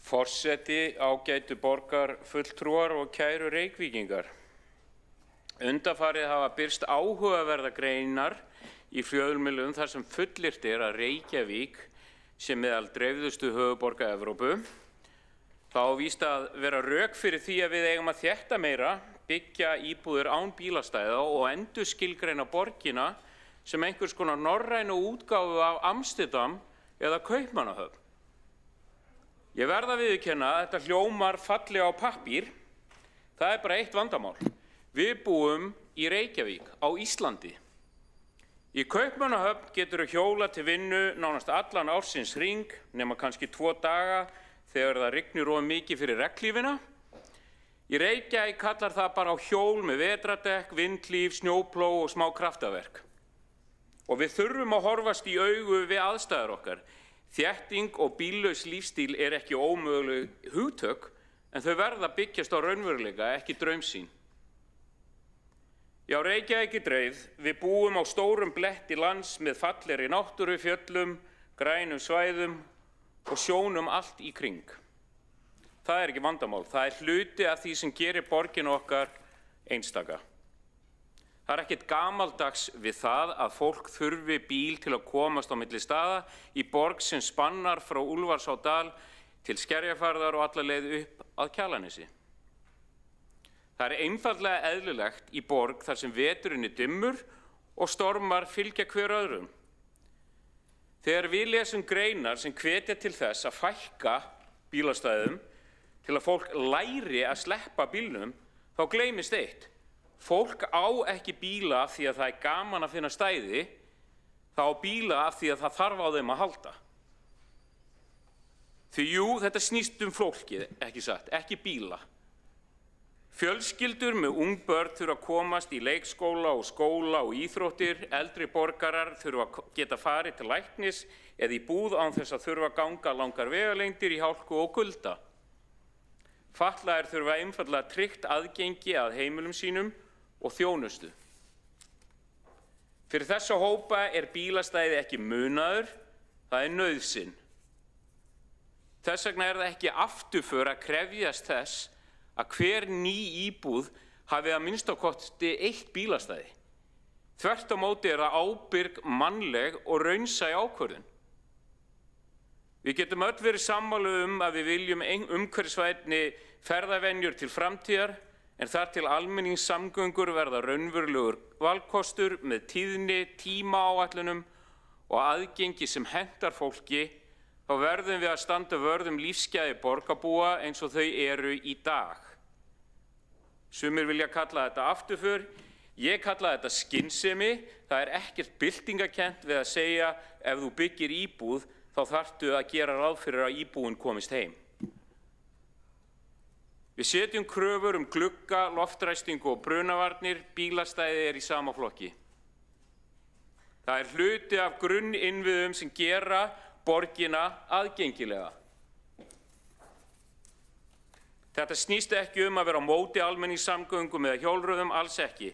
Forseti, ágætu borgarfulltrúar og kæru Reykvíkingar. Undanfarið hafa birst áhugaverðar greinar í fjölmiðlum þar sem fullyrt að Reykjavík sé meðal dreifðustu höfuðborga Evrópu. Þá á víst að vera rök fyrir því að við eigum að þétta meira, byggja íbúðir án bílastæða og endurskilgreina borgina sem einhvers konar norrænu útgáfu af Amsterdam eða Kaupmannahöfn. Ég verð að viðurkenna að þetta hljómar fallega á pappír. Það er bara eitt vandamál. Við búum í Reykjavík á Íslandi. Í Kaupmannahöfn getur þú hjóla til vinnu nánast allan ársins hring nema kannski 2 daga þegar það rignir of mikið fyrir regnhlífina. Í Reykjavík kallar það bara á hjól með vetradekk, vindhlíf, snjóplóg og smá kraftaverk. Og við þurfum að horfast í augu við aðstæður okkar. Þétting og bíllaus lífstíl ekki ómöguleg hugtök, en þau verða byggjast á raunveruleika, ekki draumsýn. Já, Reykjavík dreifð, við búum á stórum bletti lands með fallegri náttúru, fjöllum, grænum svæðum og sjónum allt í kring. Það ekki vandamál, það hluti af því sem gerir borgin okkar einstaka. Það er ekkert gamaldags við það að fólk þurfi bíl til að komast á milli staða í borg sem spannar frá Úlfarsárdal til Skerjafjarðar og alla leið upp að Kjalarnesi. Það er einfaldlega eðlilegt í borg þar sem veturinn er dimmur og stormar fylgja hver öðrum. Þegar við lesum greinar sem hvetja til þess að fækka bílastæðum til að fólk læri að sleppa bílnum, þá gleymist eitt. Fólk á ekki bíla af því að það er gaman að finna stæði, það á bíla af því að það þarf á þeim að halda. Því jú, þetta snýst fólkið, ekki satt, ekki bíla. Fjölskyldur með ung börn þurfa að komast í leikskóla og skóla og íþróttir, eldri borgarar þurfa að geta farið til læknis eða í búð án þess að þurfa að ganga langar vegalengdir í hálku og kulda. Fatlaðir þurfa einfaldlega tryggt aðgengi að heimilum sínum og þjónustu. Fyrir þessa hópa er bílastæði ekki munaður, það er nauðsyn. Þess vegna er það ekki afturför að krefjast þess að hver ný íbúð hafi að minnstakosti eitt bílastæði. Þvert á móti er það ábyrg, mannleg og raunsæ ákvörðun. Við getum öll verið sammála að við viljum umhverfisvænni ferðavenjur til framtíðar, en þar til almenningssamgöngur verða raunverulegur valkostur með tíðni, tímaáætlunum og aðgengi sem hentar fólki, þá verðum við að standa vörð lífsgæði borgarbúa eins og þau eru í dag. Sumir vilja kalla þetta afturför, ég kalla þetta skynsemi. Það er ekkert byltingakennt við að segja ef þú byggir íbúð, þá þarftu að gera ráð fyrir að íbúin komist heim. Við setjum kröfur glugga, loftræstingu og brunavarnir, bílastæði í sama flokki. Það er hluti af grunninnviðum sem gera borgina aðgengilega. Þetta snýst ekki að vera á móti almenningssamgöngum eða hjólröðum, alls ekki.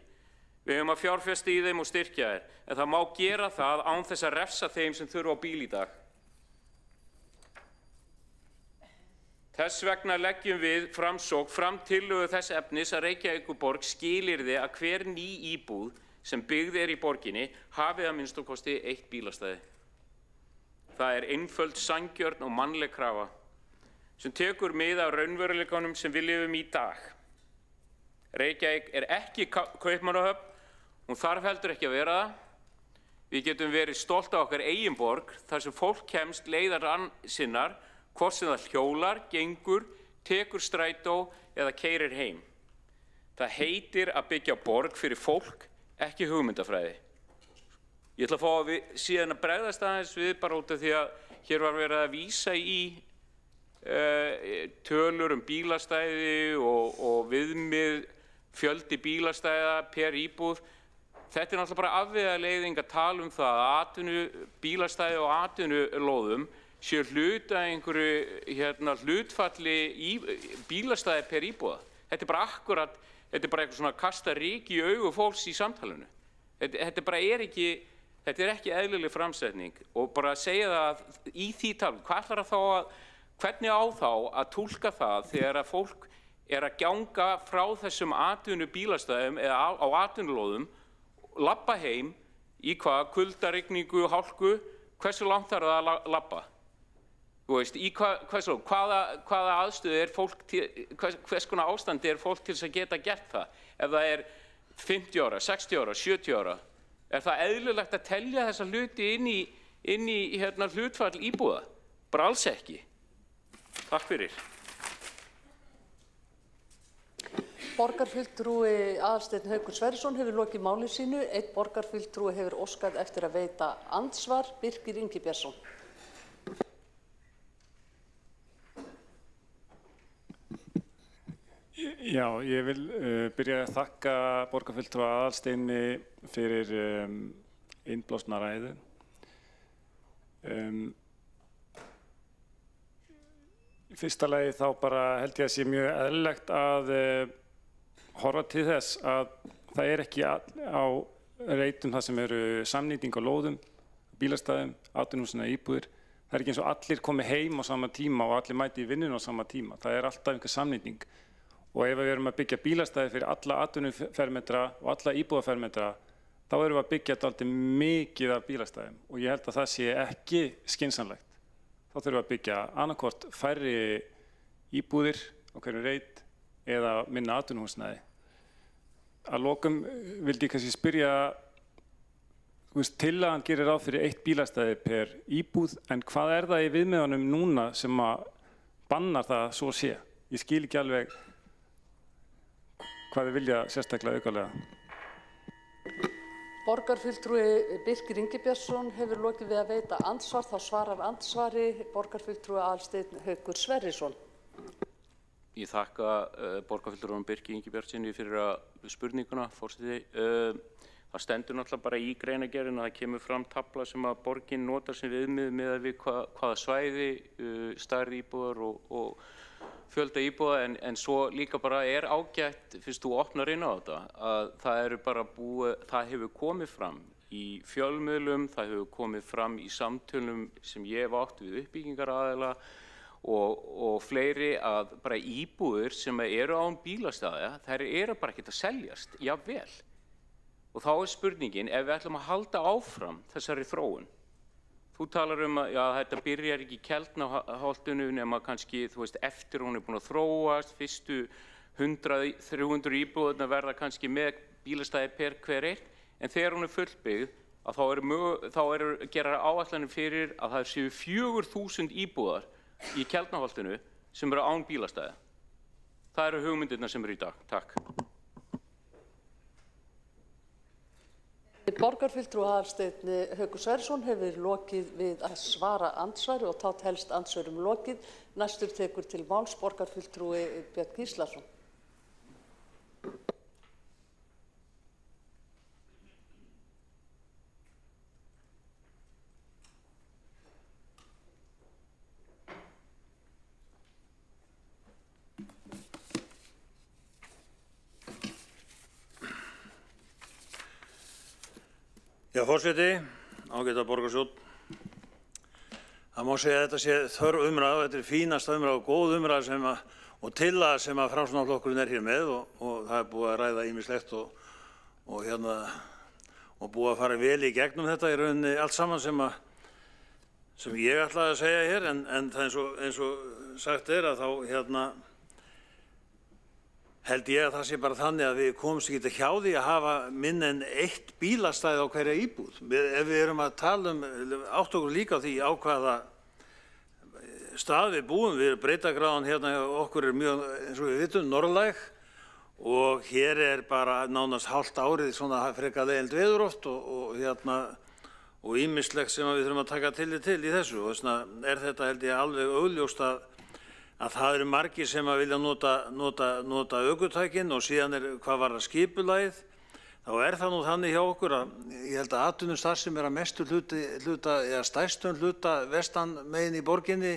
Við höfum að fjárfesta í þeim og styrkja þær, en það má gera það án þess að refsa þeim sem þurfa á bíl í dag. Þess vegna leggjum við Framsókn fram tillögu þess efnis að Reykjavíkurborg skilyrði að hver ný íbúð sem byggð í borginni hafi að minnstakosti eitt bílastæði. Það er einföld, sanngjörn og mannleg krafa sem tekur mið af raunveruleikanum sem við lifum í dag. Reykjavík er ekki kaupmannahöfn, hún þarf heldur ekki að vera það. Við getum verið stolt af okkar eigin borg þar sem fólk kemst leiðar sinnar, hvort sem það hjólar, gengur, tekur strætó eða keyrir heim. Það heitir að byggja borg fyrir fólk, ekki hugmyndafræði. Ég ætla að fá að síðan að bregðast aðeins við bara út af því að hér var verið að vísa í tölur bílastæði og viðmið fjöldi bílastæða per íbúð. Þetta er náttúrulega bara afvegaleiðing að tala það að bílastæði og atvinnulóðum séu hluta einhverju hlutfalli bílastæði per íbúða. Þetta er bara akkurat, þetta er bara eitthvað svona að kasta ryk í augu fólks í samtalinu. Þetta er ekki eðlileg framsetning og bara að segja það í því talum, hvernig á þá að túlka það þegar að fólk er að ganga frá þessum atvinnubílastæðum eða á atvinnulóðum, labba heim í kulda, rigningu, hálku, hversu langt þarf það að labba? Þú veist, hvaða aðstöðu er fólk hvers konar ástandi er fólk til þess að geta gert það? Ef það er 50 ára, 60 ára, 70 ára, er það eðlilegt að telja þessa hluti inn í hlutfall íbúða? Bara alls ekki. Takk fyrir. Borgarfulltrúi Aðalsteinn Haukur Sverrisson hefur lokið máli sínu. Einn borgarfulltrúi hefur óskað eftir að veita andsvar. Birkir Ingi Björnsson. Já, ég vil byrja að þakka borgarfulltrúa Aðalsteini fyrir innblásna ræðu. Í fyrsta lagi þá bara held ég að sé mjög eðlilegt að horfa til þess að það er ekki á reitum það sem eru samnýting á lóðum, bílastæðum, atvinnúsina íbúðir. Það er ekki eins og allir komi heim á sama tíma og allir mæti í vinnuna á sama tíma. Það er alltaf einhver samnýting. Og ef við erum að byggja bílastæði fyrir alla atvinnufermetra og alla íbúðafermetra, þá erum við að byggja dálítið mikið af bílastæðum og ég held að það sé ekki skynsamlegt. Þá þurfum við að byggja annarkvort færri íbúðir á hverjum reit eða minna atvinnuhúsnæði. Að lokum vildi ég kannski spyrja, tillagan gerir ráð fyrir 1 bílastæði per íbúð, en hvað er það í viðmiðunum núna sem að bannar það svo sé? Ég skil ekki alveg hvað þið vilja sérstaklega aukalega. Borgarfulltrúi Birkir Ingibjörnsson hefur lokið við að veita andsvar, þá svarar andsvari borgarfulltrúi Aðalsteinn Haukur Sverrisson. Ég þakka borgarfulltrúanum Birki Ingibjörnssyni fyrir spurninguna, forseti. Það stendur náttúrulega bara í greinargerðinni að það kemur fram tafla sem að borgin notar sem viðmið með við hvaða svæði, stærð íbúðar og fjölda íbúða, en svo líka bara er ágætt, fyrst þú opnar inn á þetta, að það hefur komið fram í fjölmiðlum, það hefur komið fram í samtölum sem ég hef átt við uppbyggingaraðila og fleiri, að bara íbúðir sem eru án bílastæða, þær eru bara ekkert að seljast, jafnvel. Og þá er spurningin, ef við ætlum að halda áfram þessari þróun, þú talar að þetta byrjar ekki í Keldnaholtinu nema kannski, eftir hún er búin að þróast, fyrstu 100-300 íbúðirnar verða kannski með bílastæði per hver eitt, en þegar hún er fullbyggð, þá eru gera áætlanir fyrir að það séu 4.000 íbúðar í Keldnaholtinu sem eru án bílastæði. Það eru hugmyndirnar sem eru í dag. Takk. Borgarfulltrúi Aðalsteinn Haukur Sverrisson hefur lokið við að svara andsvari og þá telst andsvörum lokið. Næstur tekur til máls borgarfulltrúi Björn Gíslason. Já, forseti, ágæta borgarstjórn. Það má segja að þetta sé þörf umræða, þetta er fínasta umræða og góð umræða og tillaga sem að Framsóknarflokkurinn er hér með og það er búið að ræða ýmislegt og búið að fara vel í gegnum þetta í rauninni allt saman sem ég ætlaði að segja hér, en það eins og sagt er að þá held ég að það sé bara þannig að við komumst ekki hjá því að hafa minna en 1 bílastæði á hverja íbúð. Ef við erum að tala átt okkur líka á því á hvaða stað við búum, breiddargráðan hérna okkur er mjög, eins og við vitum, norðlæg og hér er bara nánast hálft árið svona frekar leiðinlegt veður oft og ýmislegt sem við þurfum að taka tillit til í þessu og þess er þetta held ég alveg augljóst að það eru margir sem að vilja nota ökutækin og síðan hvað varðar skipulagið, þá er það nú þannig hjá okkur að ég held að atvinnustarfsemi er að mestu hluta eða stærstum hluta vestanmegin í borginni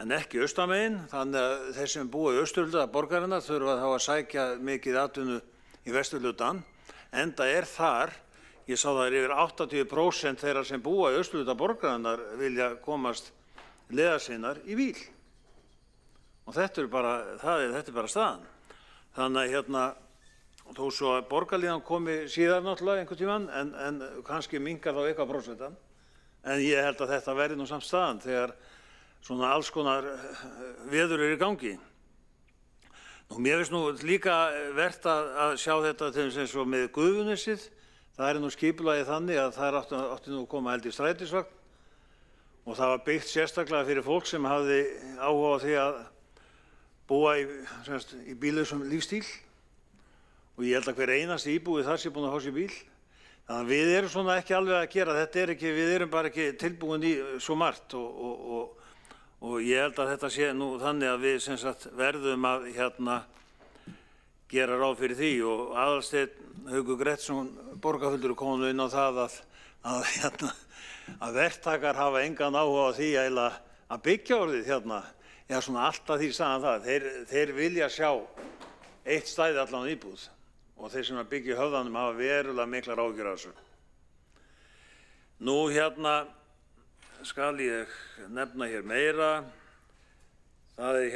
en ekki austamegin, þannig að þeir sem búa í austurhluta borgarinnar þurfa þá að sækja mikið atvinnu í vesturhlutan, enda er þar, ég sá það yfir 80% þeirra sem búa í austurhluta borgarinnar vilja komast leiðar sinnar í bíl. Og þetta er bara staðan. Þannig að þó svo að borgarlínan komi síðar náttúrulega einhvern tímann en kannski minnkar þá eitthvað prósentan. En ég held að þetta verði nú samt staðan þegar svona alls konar veður í gangi. Nú mér finnst nú líka vert að sjá þetta til þess eins og með Gufunessið. Það nú skipulagið þannig að það átti nú að koma held í strætisvagn og það var byggt sérstaklega fyrir fólk sem hafði áhuga á því að búa í bíllausum lífstíl og ég held að hver einasti íbúi þar sé búin að fá sér bíl. Þannig að við erum svona ekki alveg að gera, við erum bara ekki tilbúin í svo margt og ég held að þetta sé nú þannig að við sem sagt verðum að gera ráð fyrir því og Aðalsteinn Haukur Grettsson borgarfulltrúi kom inn á það að verktakar hafa engan áhuga á því að byggja orðið Já, svona alltaf því sagðan það. Þeir vilja sjá eitt stæði allan íbúð og þeir sem að byggja í höfðanum hafa verulega miklar áhyggjur af þessu. Nú skal ég nefna hér meira. Það er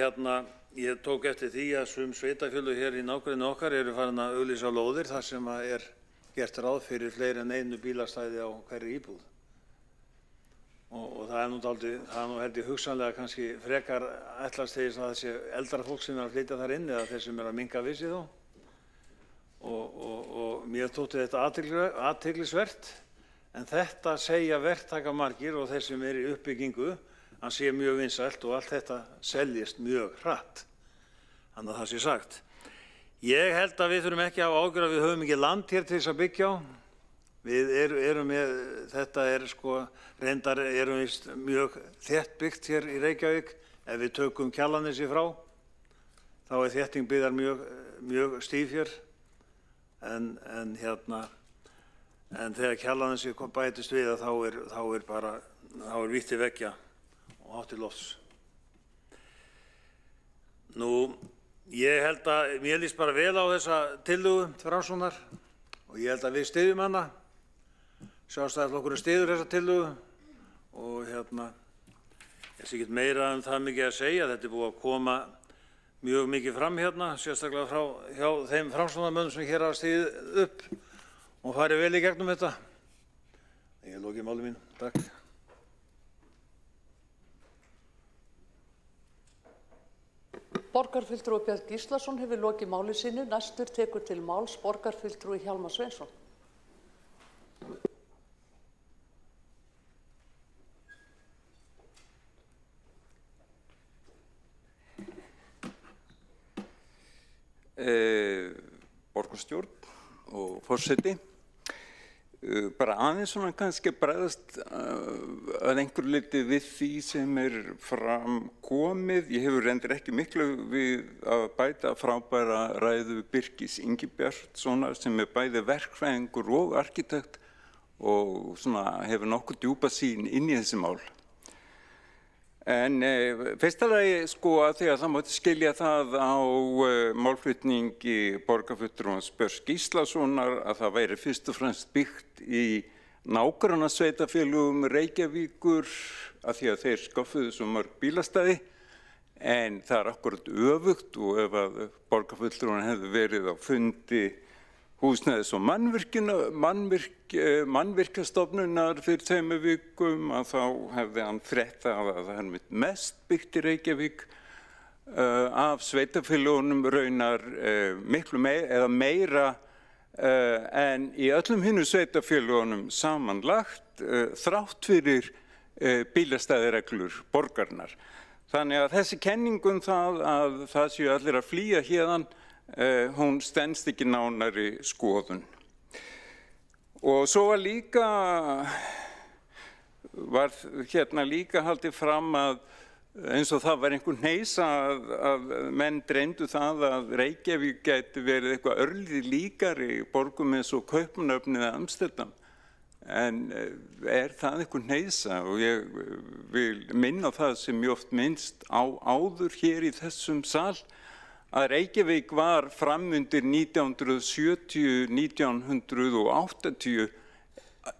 ég tók eftir því að sum sveitarfélög hér í nágrenni okkar eru farin að auglýsa lóðir þar sem er gert ráð fyrir fleiri en einu bílastæði á hverri íbúð. Og það er nú held ég hugsanlega kannski frekar ætlast til þess að þessi eldra fólk sem er að flytja þar inn eða þeir sem er að minnka við sig þá. Og mér þótti þetta athyglisvert, en þetta segja verktakamargir og þeir sem eru í uppbyggingu að sé mjög vinsælt og allt þetta seljist mjög hratt. Þannig að það sé sagt. Ég held að við þurfum ekki að hafa áhyggjur að við höfum ekki land hér til þess að byggja á. Við erum með, þetta er reyndar erum við mjög þétt byggt hér í Reykjavík. Ef við tökum Kjalarnesi frá, þá er þétting byggðar mjög stíf hér. En þegar Kjalarnesi bætist við þá er vítt til veggja og hátt til lofts. Nú, ég held að mér líst bara vel á þessa tillögu Framsóknar og ég held að við styðjum hana. Sjálfstæðisflokkurinn styður þessa tillögu og ég sé ekkert meira það mikið að segja. Þetta er búið að koma mjög mikið fram hérna, sérstaklega hjá þeim Framsóknarmönnum sem hér hafa stigið upp og farið vel í gegnum þetta. Ég loki máli mínu. Takk. Borgarfulltrúi Björn Gíslason hefur lokið máli sínu. Næstur tekur til máls borgarfulltrúi Hjálmar Sveinsson. Borgarstjórn og forseti. Bara aðeins svona kannski bregðast að einhverju leyti við því sem er fram komið. Ég hefur reyndar ekki miklu við að bæta frábæra ræðu Birkis Ingibjartssonar sem er bæði verkfræðingur og arkitekt og svona hefur nokkuð djúpa sýn inn í þessi mál. En fyrsta lagi að því að það mátti skilja það á málflutningi borgarfulltrúans Björns Gíslasonar að það væri fyrst og fremst byggt í nágrannasveitarfélögum Reykjavíkur af því að þeir skaffuðu svo mörg bílastæði, en það er akkúrat öfugt og ef að borgarfulltrúan hefði verið á fundi Húsnæðis- og mannvirkjastofnunar fyrir 2 vikum að þá hefði hann frétt að það er mest byggt í Reykjavík af sveitarfélögunum raunar miklu meira en í öllum hinum sveitarfélögunum samanlagt þrátt fyrir bílastæðireglur borgarinnar. Þannig að þessi kenning það að það séu allir að flýja héðan hún stenst ekki nánari skoðun. Og svo var líka haldið fram að eins og það var einhver hneisa að menn dreymdu það að Reykjavík gæti verið eitthvað örlítið líkari borgum eins og Kaupmannahöfn eða Amsterdam. En er það einhver hneisa og ég vil minna það sem ég oft minnst á áður hér í þessum sal að Reykjavík var framundir 1970, 1980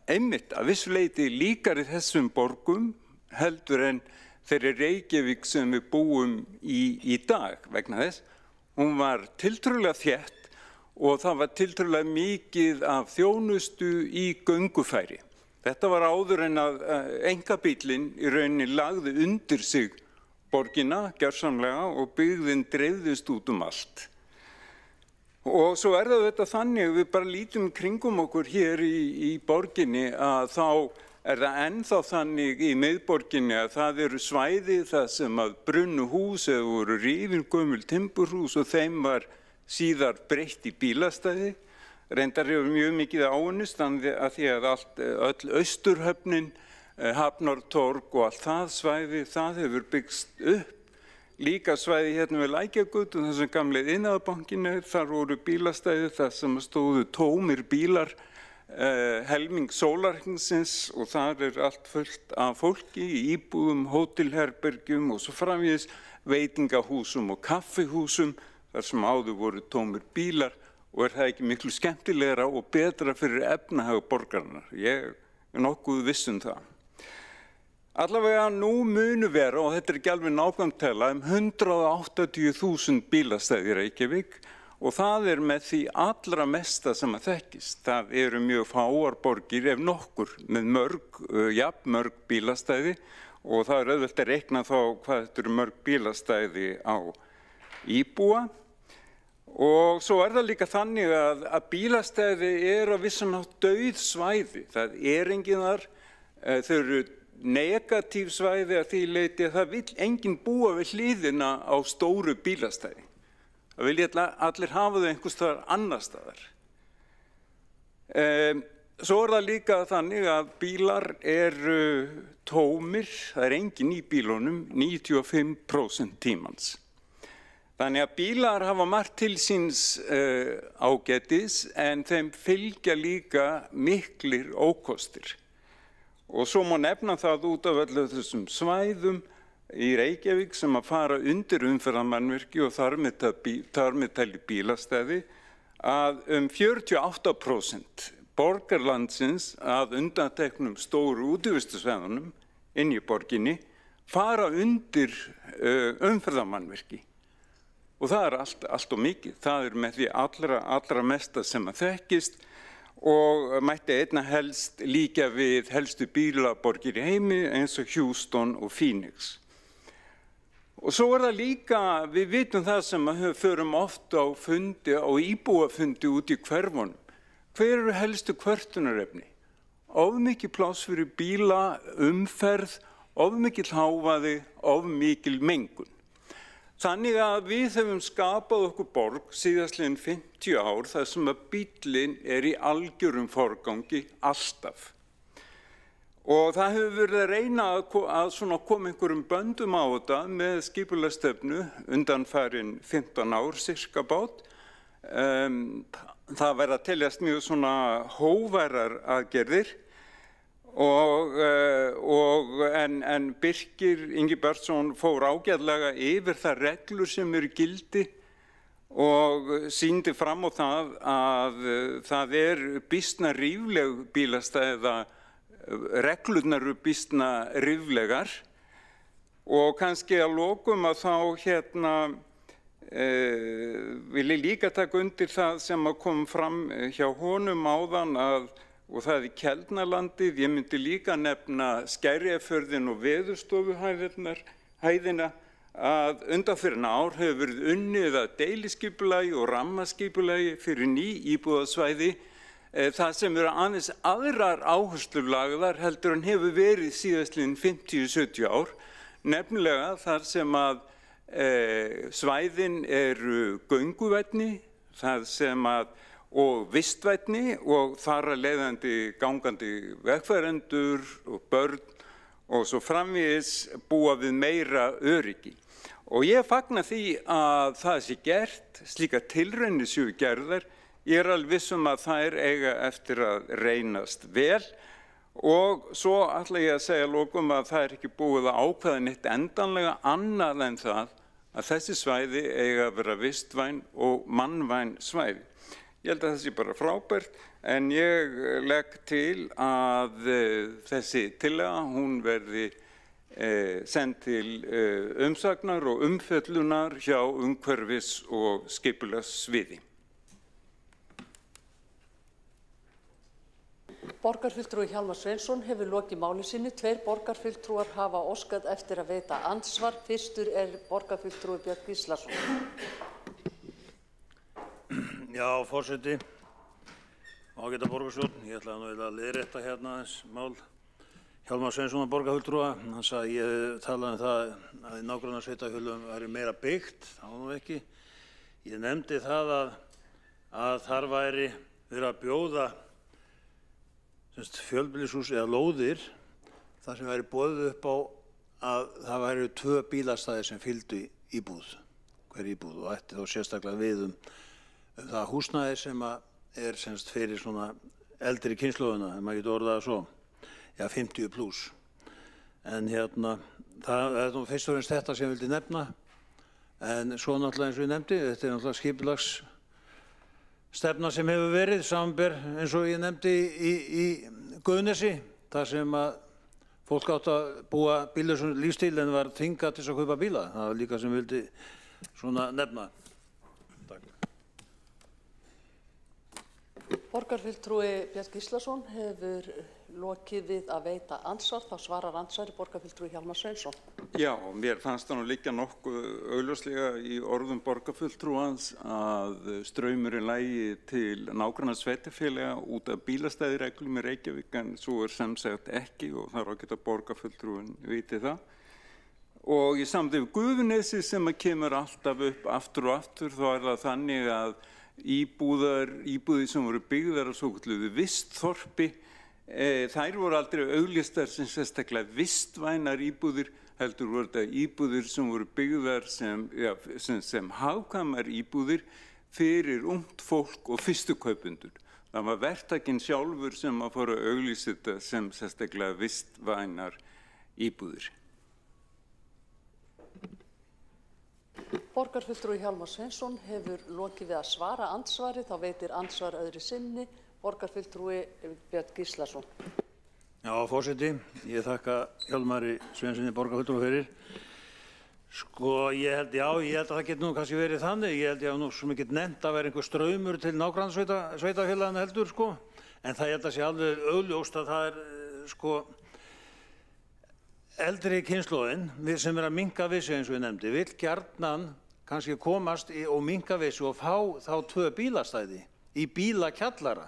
einmitt að vissu leyti líkari þessum borgum heldur en þeirri Reykjavík sem við búum í dag vegna þess. Hún var tiltölulega þétt og það var tiltölulega mikið af þjónustu í göngufæri. Þetta var áður en að einkabíllinn í rauninni lagði undir sig borgina gjörsamlega og byggðin dreifðist út allt. Og svo það þetta þannig, við bara lítum kringum okkur hér í borginni að þá það ennþá þannig í miðborginni að það eru svæði það sem að brunnu hús eða voru rifin gömul timburhús og þeim var síðar breytt í bílastæði. Reyndar hefur mjög mikið áunnist að því að öll Austurhöfnin Hafnartorg og allt það svæði, það hefur byggst upp. Líka svæði hérna við Lækjargötu, þar sem gamli Iðnaðarbankinn þar voru bílastæði þar sem stóðu tómir bílar, helming sólarhringsins og þar allt fullt af fólki í íbúðum, hótelherbergjum og svo framvegis veitingahúsum og kaffihúsum þar sem áður voru tómir bílar og það ekki miklu skemmtilegra og betra fyrir efnahag borgarinnar. Ég nokkuð viss það. Allavega nú munu vera, og þetta ekki alveg nákvæmt tala, 180.000 bílastæði í Reykjavík og það með því allra mesta sem að þekkist. Það eru mjög fáar borgir ef nokkur með jafn mörg bílastæði og það auðvelt að reikna þá hvað þetta eru mörg bílastæði á íbúa. Og svo það líka þannig að bílastæði á vissan hátt dauð svæði. Það enginn þar, þau eru negatív svæði að því leyti að það vill enginn búa við hliðina á stóru bílastæði. Það vilja allir hafa þau einhvers staðar annar staðar. Svo það líka þannig að bílar eru tómir, það enginn í bílunum 95% tímans. Þannig að bílar hafa margt til síns ágætis en þeim fylgja líka miklir ókostir. Og svo má nefna það út af öllu þessum svæðum í Reykjavík sem að fara undir umferðarmannvirki og þar með tali bílastæði að 48% borgarlandsins að undanteknum stóru útivistarsvæðunum inn í borginni fara undir umferðarmannvirki. Og það allt og mikið. Það með því allra mesta sem að þekkist og mætti einna helst líka við helstu bílaborgir í heimi eins og Houston og Phoenix. Og svo það líka, við vitum það sem að förum oft á fundi, á íbúafundi út í hverfunum. Hver eru helstu kvörtunarefni? Of mikið pláss fyrir bíla, umferð, of mikil hávaði, of mikil mengun. Þannig að við höfum skapað okkur borg síðastliðin 50 ár þar sem að bíllinn í algjörum forgangi alltaf. Og það hefur verið að reyna að koma einhverjum böndum á þetta með skipulagsstefnu undanfarin 15 ár sirka bát. Það verða að teljast mjög svona hógværar aðgerðir. En Birkir Ingibertsson fór ágætlega yfir þær reglur sem eru í gildi og sýndi fram á það að það býsna rífleg bílastæða, reglurnar eru býsna ríflegar og kannski að lokum að þá vil ég líka taka undir það sem að kom fram hjá honum áðan og það í Keldnalandið, ég myndi líka nefna Skerjafjörðinn og Veðurstofuhæðina að undanfarin ár hefur verið unnið að deiliskipulagi og rammaskipulagi fyrir ný íbúðasvæði það sem eru aðeins aðrar áherslur lagðar heldur en hefur verið síðastliðin 50-70 ár, nefnilega þar sem að svæðin eru gönguvænni, það sem að og vistvænni og þar að leiðandi gangandi vegfarendur og börn og svo framvegis búa við meira öryggi. Og ég fagna því að það sé gert, slíka tilraunir séu gerðar, ég alveg viss að þær eiga eftir að reynast vel og svo ætla ég að segja lokum að það ekki búið að ákveða neitt endanlega annað en það að þessi svæði eiga að vera vistvæn og mannvæn svæði. Ég held að það sé bara frábært en ég legg til að þessi tillaga hún verði send til umsagnar og umfjöllunar hjá umhverfis- og skipulagssviði. Borgarfulltrúi Hjálmar Sveinsson hefur lokið máli sinni. 2 borgarfulltrúar hafa óskað eftir að veita andsvar. Fyrstur borgarfulltrúi Björn Gíslason. Já, forseti, ágæta borgarstjórn, ég ætlaði að leiðrétta hérna aðeins mál Hjálmar Sveinssonar borgarfulltrúa. Hann sagði ég talaði það að í nágrannasveitarfélögum væri meira byggt, það var nú ekki. Ég nefndi það að þar væri verið að bjóða fjölbýlishús eða lóðir þar sem væri boðið upp á að það væri 2 bílastæðir sem fylgdu íbúð, hver íbúð og ætti þá sérstaklega við það húsnæði sem fyrir svona eldri kynslóðina, ef maður getur orðað það svo, já 50 pluss. En það nú fyrst og fremst þetta sem ég vildi nefna, en svo náttúrulega eins og ég nefndi, þetta náttúrulega skipulagsstefna sem hefur verið, samanber eins og ég nefndi í Guðnesi, þar sem að fólk átt að búa bíllausum lífstíl en var þvingað til þess að kaupa bíla. Það var líka sem vildi svona nefna. Borgarfulltrúi Björn Gíslason hefur lokið við að veita andsvar. Þá svarar andsvari borgarfulltrúi Hjálmar Sveinsson. Já, mér fannst það nú líka nokkuð augljóslega í orðum borgarfulltrúans að straumurinn lægi til nágranna sveitarfélaga út af bílastæðireglum í Reykjavík, en svo sem sagt ekki og það er ágætt að borgarfulltrúin viti það. Og í samtöfu Gufunesi sem kemur alltaf upp aftur og aftur, þá er það þannig að íbúðir sem voru byggðar á svokölluðu vistþorpi, þær voru aldrei auglýstar sem sérstaklega vistvænar íbúðir, heldur voru þetta íbúðir sem voru byggðar sem hagkvæmar íbúðir fyrir ungt fólk og fyrstu kaupendur. Það var verktakinn sjálfur sem að fór að auglýsa þetta sem sérstaklega vistvænar íbúðir. Borgarfulltrúi Hjálmar Sveinsson hefur lokið við að svara andsvari. Þá veitir andsvar öðru sinni borgarfulltrúi Björn Gíslason. Já, forseti, ég þakka Hjálmari Sveinssoni borgarfulltrúi fyrir. Sko, ég held að það geti nú kannski verið þannig. Ég held ég að nú sem ekki nefnt að vera einhver straumur til nágrannasveitarfélagana heldur, sko. En það held að sé alveg augljóst að það sko, eldri kynslóðin sem að minnka við sig eins og ég nefndi, vill gjarnan kannski komast og minnka við sig og fá þá 2 bílastæði í bílakjallara.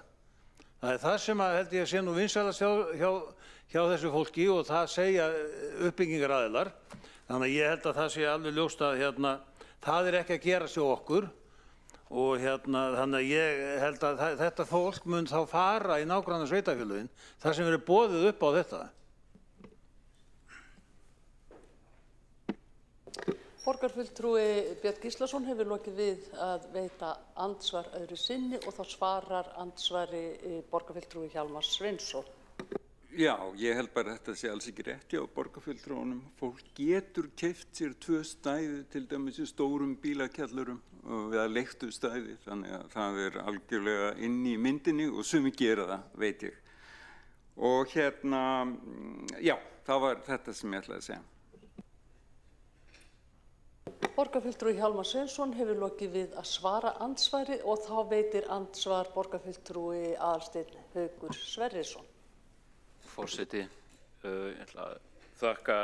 Það er það sem að held ég að sé nú vinsælast hjá þessu fólki og það segja uppbyggingaraðilar. Þannig að ég held að það sé alveg ljóst að það er ekki að gera sig okkur og þannig að ég held að þetta fólk mun þá fara í nágrannasveitarfélögin þar sem verið boðið upp á þetta. Borgarfulltrúi Björn Gíslason hefur lokið við að veita andsvar öðru sinni og þá svarar andsvari borgarfulltrúi Hjálmar Sveinsson. Já, ég held bara að þetta sé alls ekki rétt hjá borgarfulltrúunum. Fólk getur keypt sér 2 stæði til dæmis í stórum bílakjallarum eða leigtu stæði, þannig að það er algjörlega inn í myndinni og sumir gera það, veit ég. Og já, það var þetta sem ég ætlaði að segja. Borgarfulltrúi Hjálmar Sveinsson hefur lokið við að svara andsvari og þá veitir andsvar borgarfulltrúi Aðalsteinn Haukur Sverrisson. Forseti, ég ætla að þakka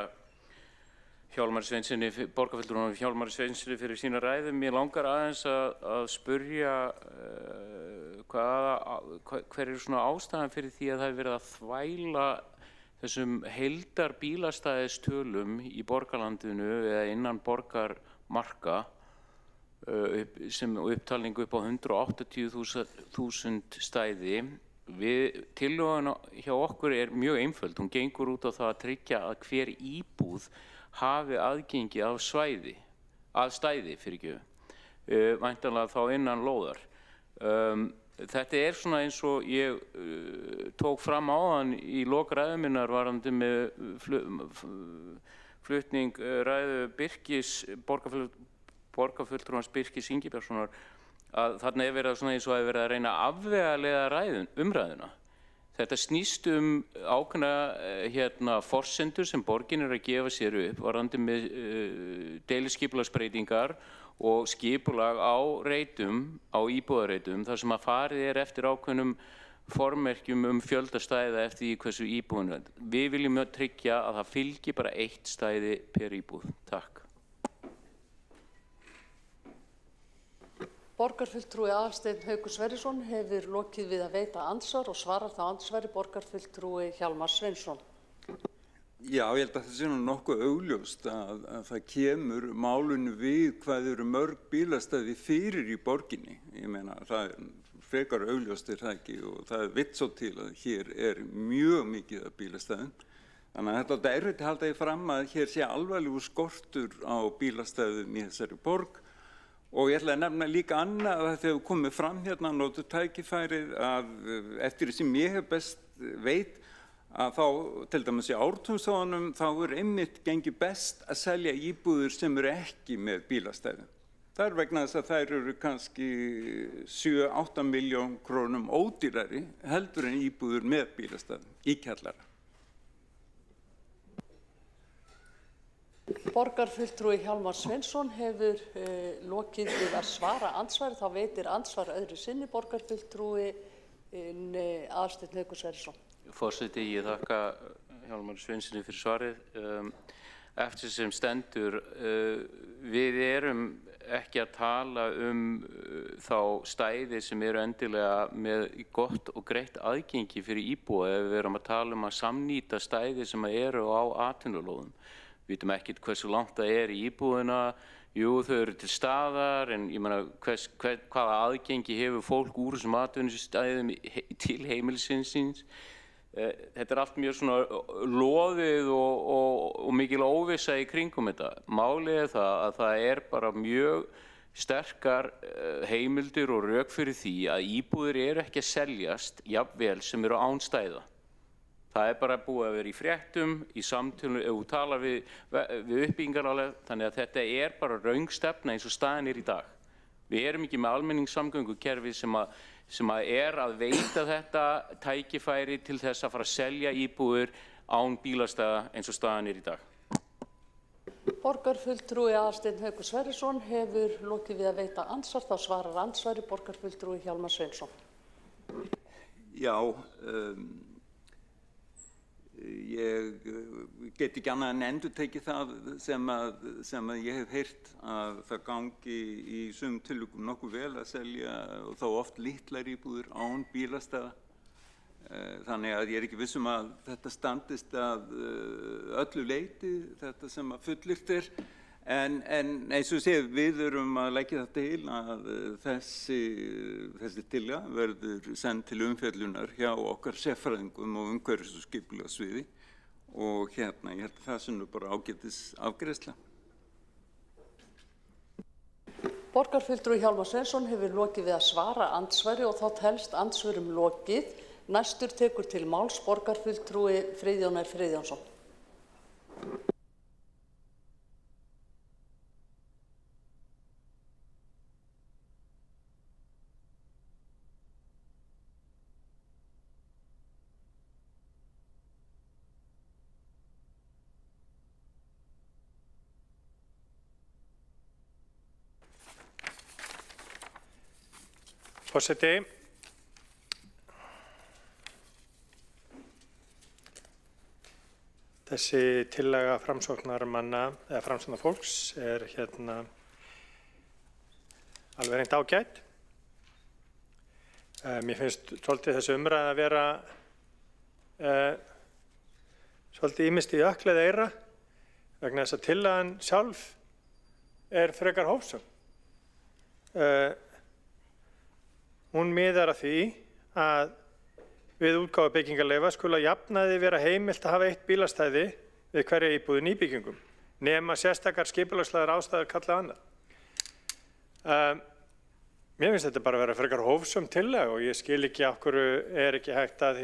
Hjálmari Sveinssoni, borgarfulltrúanum Hjálmari Sveinssoni fyrir sína ræðu. Mér langar aðeins að spurja hver er svona ástæðan fyrir því að það hefur verið að þvæla þessum heildarbílastæðistölum í borgarlandinu eða innan borgarmarka sem upptalningu upp á 180.000 stæði. Tillögun hjá okkur er mjög einföld. Hún gengur út á það að tryggja að hver íbúð hafi aðgengi að stæði, væntanlega þá innan lóðar. Þetta er svona eins og ég tók fram áðan í lok ræðu minnar varðandi með flutning ræðu borgarfulltrúans Birkis Ingibjargssonar að þarna er verið svona eins og að verið að reyna að afvegaleiða umræðuna. Þetta snýst ákveðna forsendur sem borgin er að gefa sér upp varðandi með deiliskipulagsbreytingar og skipulag á íbúðarreitum þar sem að farið er eftir ákveðnum formerkjum fjölda stæða eftir því hversu íbúðin er. Við viljum tryggja að það fylgi bara 1 stæði per íbúð. Takk. Borgarfulltrúi Aðalsteinn Haukur Sverrisson hefur lokið við að veita andsvar og svarar þá andsvari borgarfulltrúi Hjálmar Sveinsson. Já, ég held að það sé nú nokkuð augljóst að það kemur málinu við hvað eru mörg bílastæði fyrir í borginni. Ég meina, það er frekar augljóst er það ekki og það vill svo til að hér er mjög mikið af bílastæðum. Þannig að þetta er erfitt að halda því fram að hér sé alvarlegur skortur á bílastæðum í þessari borg. Og ég ætla að nefna líka annað að þetta hefur komið fram hérna nótu tækifærið að eftir því sem ég hef best veit að þá til dæmis í Ártúnshóðanum þá er einmitt gengið best að selja íbúðir sem eru ekki með bílastæðum. Það er vegna þess að þær eru kannski 7-8 milljón krónum ódýrari heldur en íbúðir með bílastæðum í kjallara. Borgarfulltrúi Hjálmar Sveinsson hefur lokið við að svara andsvari. Þá veitir andsvar öðru sinni borgarfulltrúi Aðalsteinn Haukur Sverrisson. Forseti, ég þakka Hjálmari Sveinsyni fyrir svarið. Eftir sem stendur, við erum ekki að tala þá stæði sem eru endilega með gott og greitt aðgengi fyrir íbúa, ef við erum að tala að samnýta stæði sem eru á atvinnulóðum. Við vitum ekkert hversu langt það er í íbúðina. Jú, þau eru til staðar, en ég meina hvaða aðgengi hefur fólk úr þessum atvinnustæðum til heimilisins síns. Þetta allt mjög svona loðið og mikil óvissa í kringum þetta. Málið það að það bara mjög sterkar heimildir og rök fyrir því að íbúðir eru ekki að seljast jafnvel sem eru án stæða. Það bara búið að vera í fréttum, í samtölum, ef þú talar við uppbyggingarálag, þannig að þetta bara röng stefna eins og staðan í dag. Við erum ekki með almenningssamgöngukerfi sem að veita þetta tækifæri til þess að fara að selja íbúðir án bílastæða eins og staðan í dag. Borgarfulltrúi Aðalsteinn Haukur Sverrisson hefur lokið við að veita andsvar. Þá svarar andsvari borgarfulltrúi Hjálmar Sveinsson. Já, ég get ekki annað en endurtekið það sem að ég hef heyrt, að það gangi í sumum tilvikum nokkuð vel að selja og þá oft litlar íbúðir án bílastæða. Þannig að ég ekki viss að þetta standist að öllu leyti, þetta sem að fullyrt en eins og sé, við erum að leggja það til að þessi tillaga verður send til umfjöllunar hjá okkar sérfræðingum og umhverfis- og skipulagssviði og ég held að það sem bara ágætis afgreiðsla. Borgarfulltrúi Hjálmar Sveinsson hefur lokið við að svara andsvari og þá telst andsvörum lokið. Næstur tekur til máls borgarfulltrúi Friðjón R. Friðjónsson. Forseti, þessi tillaga framsóknarmanna eða framsóknarfólks alveg reynd ágæt. Mér finnst svolítið þessi umræða að vera svolítið ýmist í ökla eða eyra vegna þess að tillagan sjálf frekar hófsöm. Hún miðar að því að við útgáfu byggingarleyfa skuli að jafnaði vera heimilt að hafa eitt bílastæði við hverja íbúð í nýbyggingum, nema sérstakar skipulagslegar ástæður kalla annað. Mér finnst þetta bara að vera frekar hófsöm tillaga og ég skil ekki af hverju ekki hægt að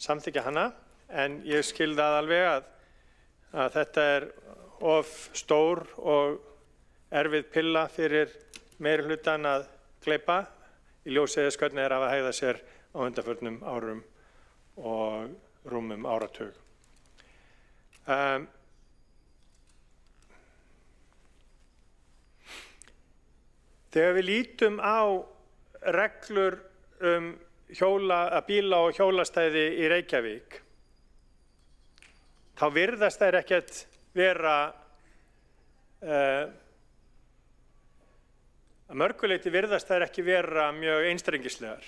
samþykkja hana, en ég skil það alveg að þetta of stór og erfið pilla fyrir meirihlutann að gleypa í ljósi þess hvernig að hegða sér á undanförnum árum og rúmum áratug. Þegar við lítum á reglur bíla og hjólastæði í Reykjavík, þá virðast þær ekkert vera að mörgu leyti virðast þær ekki vera mjög einstrengislegar.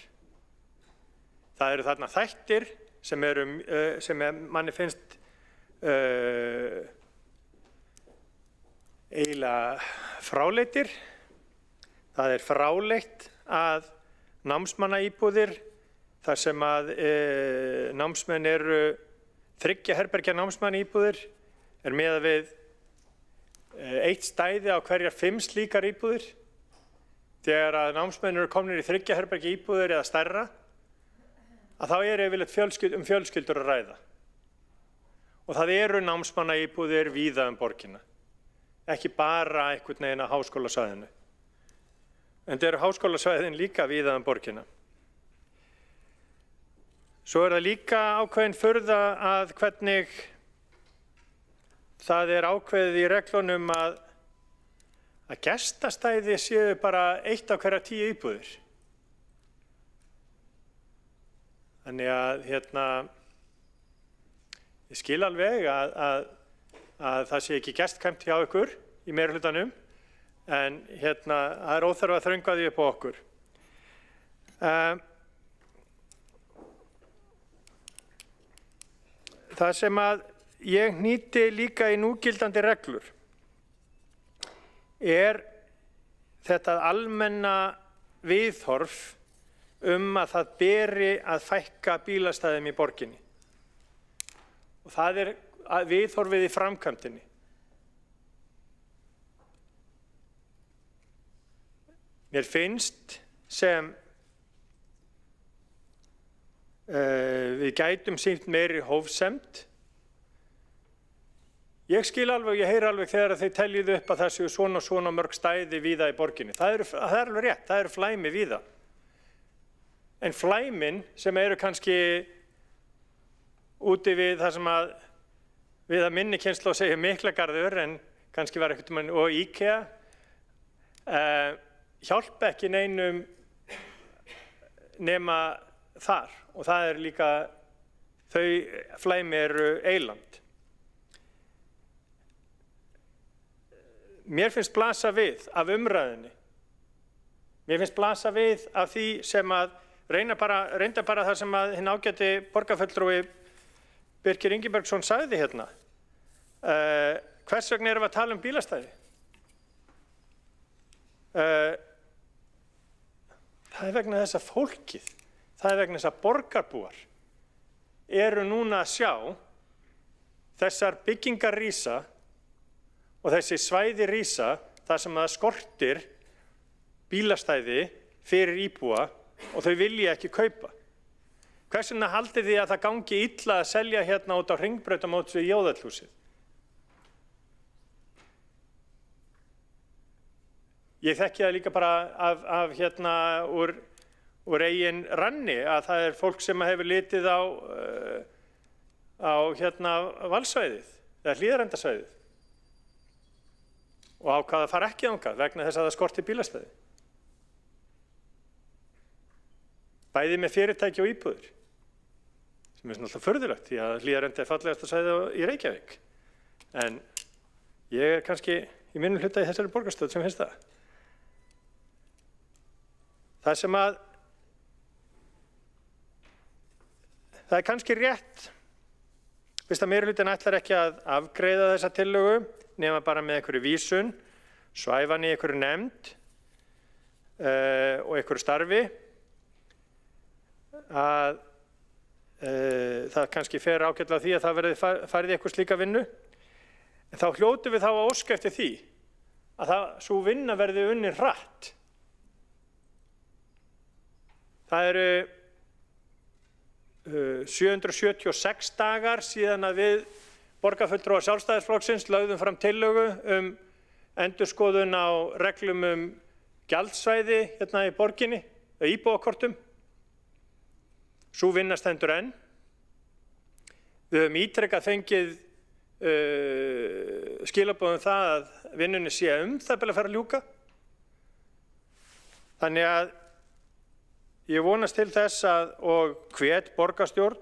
Það eru þarna þættir sem manni finnst eiginlega fráleitir. Það fráleitt að námsmannaíbúðir þar sem að námsmenn eru 3 herbergja námsmannaíbúðir miðað við 1 stæði á hverjar 5 slíkar íbúðir. Þegar að námsmenn eru komnir í 3 herbergja íbúðir eða stærra, að þá yfirleitt fjölskyldur að ræða. Og það eru námsmannaíbúðir víða borgina, ekki bara einhvern veginn á háskólasvæðinu. En það eru háskólasvæðin líka víða borgina. Svo það líka ákveðin furða að hvernig það ákveðið í reglunum að gestastæði séu bara 1 af hverja 10 íbúðir. Þannig að ég skil alveg að það sé ekki gestkæmt hjá ykkur í meirihlutanum, en það óþarfi að þröngva því upp á okkur. Það sem að ég hnýti líka í núgildandi reglur þetta almenna viðhorf að það beri að fækka bílastæðum í borginni. Og það viðhorfið í framkvæmdinni. Mér finnst sem við gætum sýnt meiri hófsemd. Ég skil alveg, ég heyri alveg þegar þeir teljið upp að það séu svona og svona mörg stæði víða í borginni. Það er alveg rétt, það eru flæmi víða. En flæmin sem eru kannski úti við það sem við að minni kynslóð segja Miklagarður, en kannski var ekkert og IKEA, hjálpa ekki neinum nema þar. Og það líka, þau flæmi eru eyland. Mér finnst blasa við af umræðinni. Mér finnst blasa við af því sem reynda bara það sem hinn ágæti borgarfulltrúi Birkir Ingibergsson sagði hérna. Hvers vegna erum við að tala um bílastæði? Það vegna þess að fólkið, það vegna þess að borgarbúar eru núna að sjá þessar byggingar rísa og þessi svæði rísa þar sem það skortir bílastæði fyrir íbúa og þau vilja ekki kaupa. Hvers vegna haldið þið að það gangi illa að selja hérna út á Hringbrautarmóts við Jóðallhúsið? Ég þekki það líka bara úr eigin ranni að það fólk sem hefur litið á valsvæðið eða Hlíðarendasvæðið og ákvað að fara ekki þangað vegna þess að það skorti bílastæði. Bæði með fyrirtæki og íbúðir, sem náttúrulega furðulegt því að Hlíðarenda fallegasta svæði í Reykjavík. En ég kannski í minnum hluta í þessari borgarstöð sem finnst það. Það sem það kannski rétt, fyrst að meirihlutin ætlar ekki að afgreiða þessa tillögu, nema bara með einhverju vísun, svæfan í einhverju nefnd og einhverju starfi, að það kannski fer ágætlega því að það verði farið í eitthvað slíka vinnu. En þá hljótum við þá að óska eftir því að sú vinna verði unnin hratt. Það eru 776 dagar síðan að við borgarfulltrúar Sjálfstæðisflokksins lögðum fram tillögu endurskoðun á reglum gjaldsvæði hérna í borginni, íbúakortum. Sú vinna stendur enn. Við höfum ítrekað fengið skilaboð það að vinnunni sé það bil að fara að ljúka. Þannig að ég vonast til þess og hvet borgarstjórn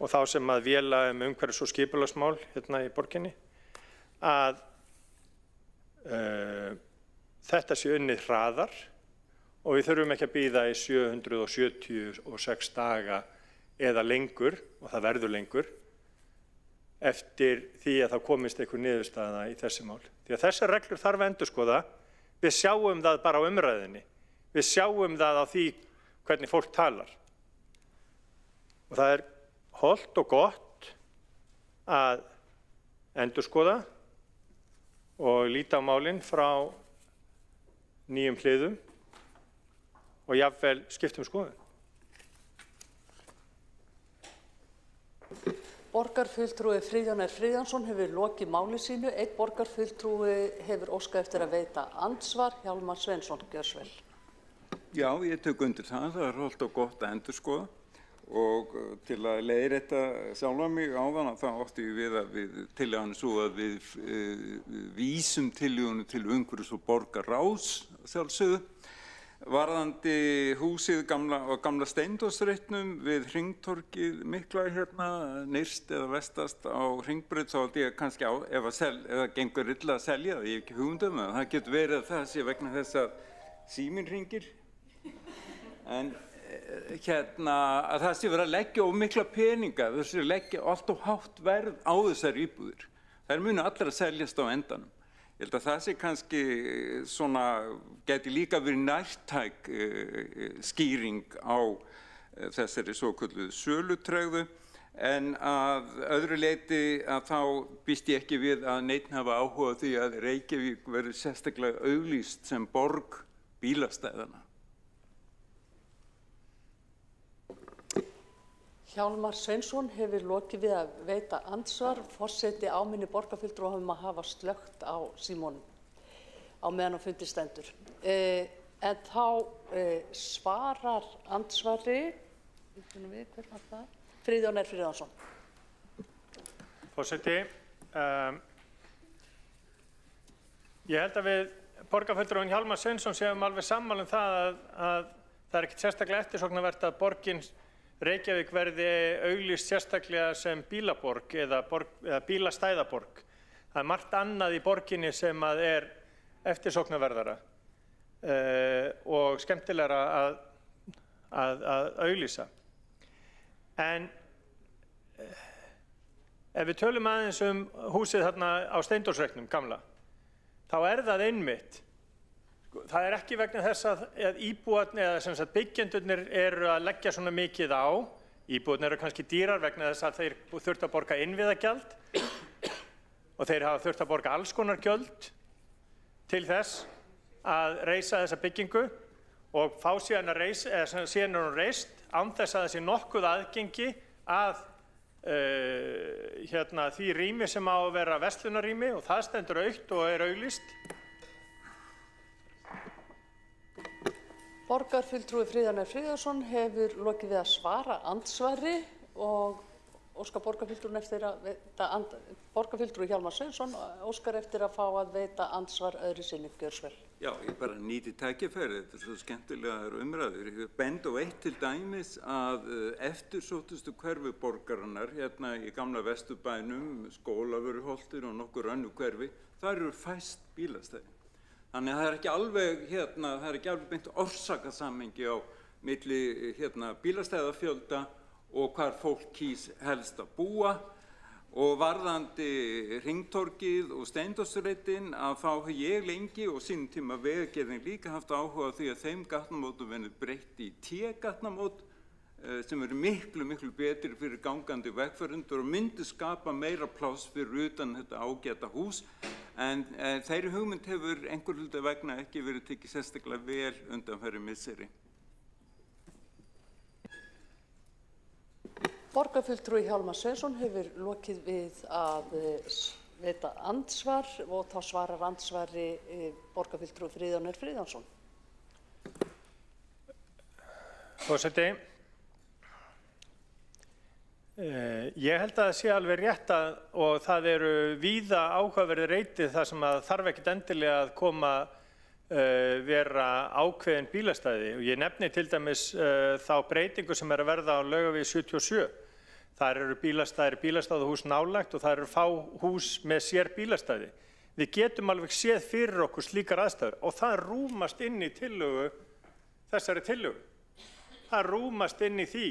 og þá sem að véla umhverfis- og skipulagsmál hérna í borginni að þetta sé unnið hraðar og við þurfum ekki að bíða í 776 daga eða lengur, og það verður lengur, eftir því að það komist einhver niðurstaða í þessi mál. Því að þessar reglur þarf að endurskoða. Við sjáum það bara á umræðinni. Við sjáum það á því hvernig fólk talar. Og það hollt og gott að endurskoða og líta á málin frá nýjum hliðum og jafnvel skiptum skoðun. Borgarfulltrúi Friðjón R. Friðjónsson hefur lokið máli sínu. Einn borgarfulltrúi hefur óskað eftir að veita andsvar. Hjálmar Sveinsson, gjörðu svo vel. Já, ég tek undir það. Það hollt og gott að endurskoða og til að leiðrétta sjálfa mig áðan þá átti ég við að við tillagan svo að við vísum tillögunni til umhverfis- og borgarráðs sjálfsögðu. Varðandi húsið gamla Steindórsreitnum við Hringtorgið mikla hérna nyrst eða vestast á Hringbraut, þá held ég kannski á ef það gengur illa að selja það, ég hef ekki hugmynd um það. Það getur verið að það sé vegna þess að síminn hringir. En hérna að það sé verið að leggja of mikla peninga, það sé að leggja allt of hátt verð á þessar íbúðir. Þær munu allir að seljast á endanum. Ég held að það sé kannski svona, geti líka verið nærtæk skýring á þessari svokölluðu sölutregðu, en að öðru leyti að þá býst ég ekki við að neinn hafa áhuga á því að Reykjavík verður sérstaklega auglýst sem borg bílastæðanna. Hjálmar Sveinsson hefur lokið við að veita andsvar. Forseti áminni borgarfulltrúa um að hafa slökkt á símónum á meðan á fundi stendur. En þá svarar andsvari, hver var það? Friðjón R. Friðjónsson. Forseti, ég held að við borgarfulltrúinn Hjálmar Sveinsson séum alveg sammála um það að það er ekkert sérstaklega eftirsóknarvert að borgin Reykjavík verði auglýst sérstaklega sem bílaborg eða bílastæðaborg. Það er margt annað í borginni sem er eftirsóknarverðara og skemmtilegra að auglýsa. En ef við tölum aðeins húsið þarna á Steindórsreitnum gamla, þá það einmitt. Það er ekki vegna þess að íbúarnir eða sem sagt byggjendurnir eru að leggja svona mikið á. Íbúarnir eru kannski dýrar vegna þess að þeir þurft að borga innviðagjald og þeir hafa þurft að borga alls konar gjöld til þess að reisa þessa byggingu og fá síðan hún reist án þess að það sé nokkuð aðgengi að því rými sem á að vera verslunarrými og það stendur autt og er auglýst. Borgarfulltrúi Friðjón R. Friðjónsson hefur lokið við að svara andsvari og óskar borgarfulltrúi Hjálmar Sveinsson óskar eftir að fá að veita andsvar öðru sinni. Gjörsvel. Já, ég bara nýti tækifærið, þetta er svo skemmtilegar umræður. Ég bend á eitt til dæmis að eftirsóttustu hverfi borgarinnar hérna í gamla Vesturbænum, Skólavörðuholtir og nokkur önnur hverfi, þar eru fæst bílastæði. Þannig að það er ekki alveg beint orsakasamhengi á milli bílastæðafjölda og hvar fólk kýs helst að búa. Og varðandi Hringtorgið og Steindórsreitin að þá hef ég lengi og sínum tíma Vegagerðin líka haft áhuga á því að þeim gatnamótum verði breytt í T-gatnamót sem eru miklu betri fyrir gangandi vegfarendur og myndi skapa meira pláss fyrir utan þetta ágæta hús. En þeirri hugmynd hefur einhver hluta vegna ekki verið tekið sérstaklega vel undanfarin misseri. Borgarfulltrúi Hjálmar Sveinsson hefur lokið við að veita andsvar og þá svarar andsvari borgarfulltrúi Friðjón R. Friðjónsson. Forseti, ég held að það sé alveg rétt og það eru víða áhugaverðir reitið þar sem að þarf ekkert endilega að koma vera ákveðin bílastæði. Og ég nefni til dæmis þá breytingu sem að verða á Laugavegi 77. Þar eru bílastæðahús nálægt og þar eru fá hús með sér bílastæði. Við getum alveg séð fyrir okkur slíkar aðstæður og það rúmast inn í þessari tillögu. Það rúmast inn í því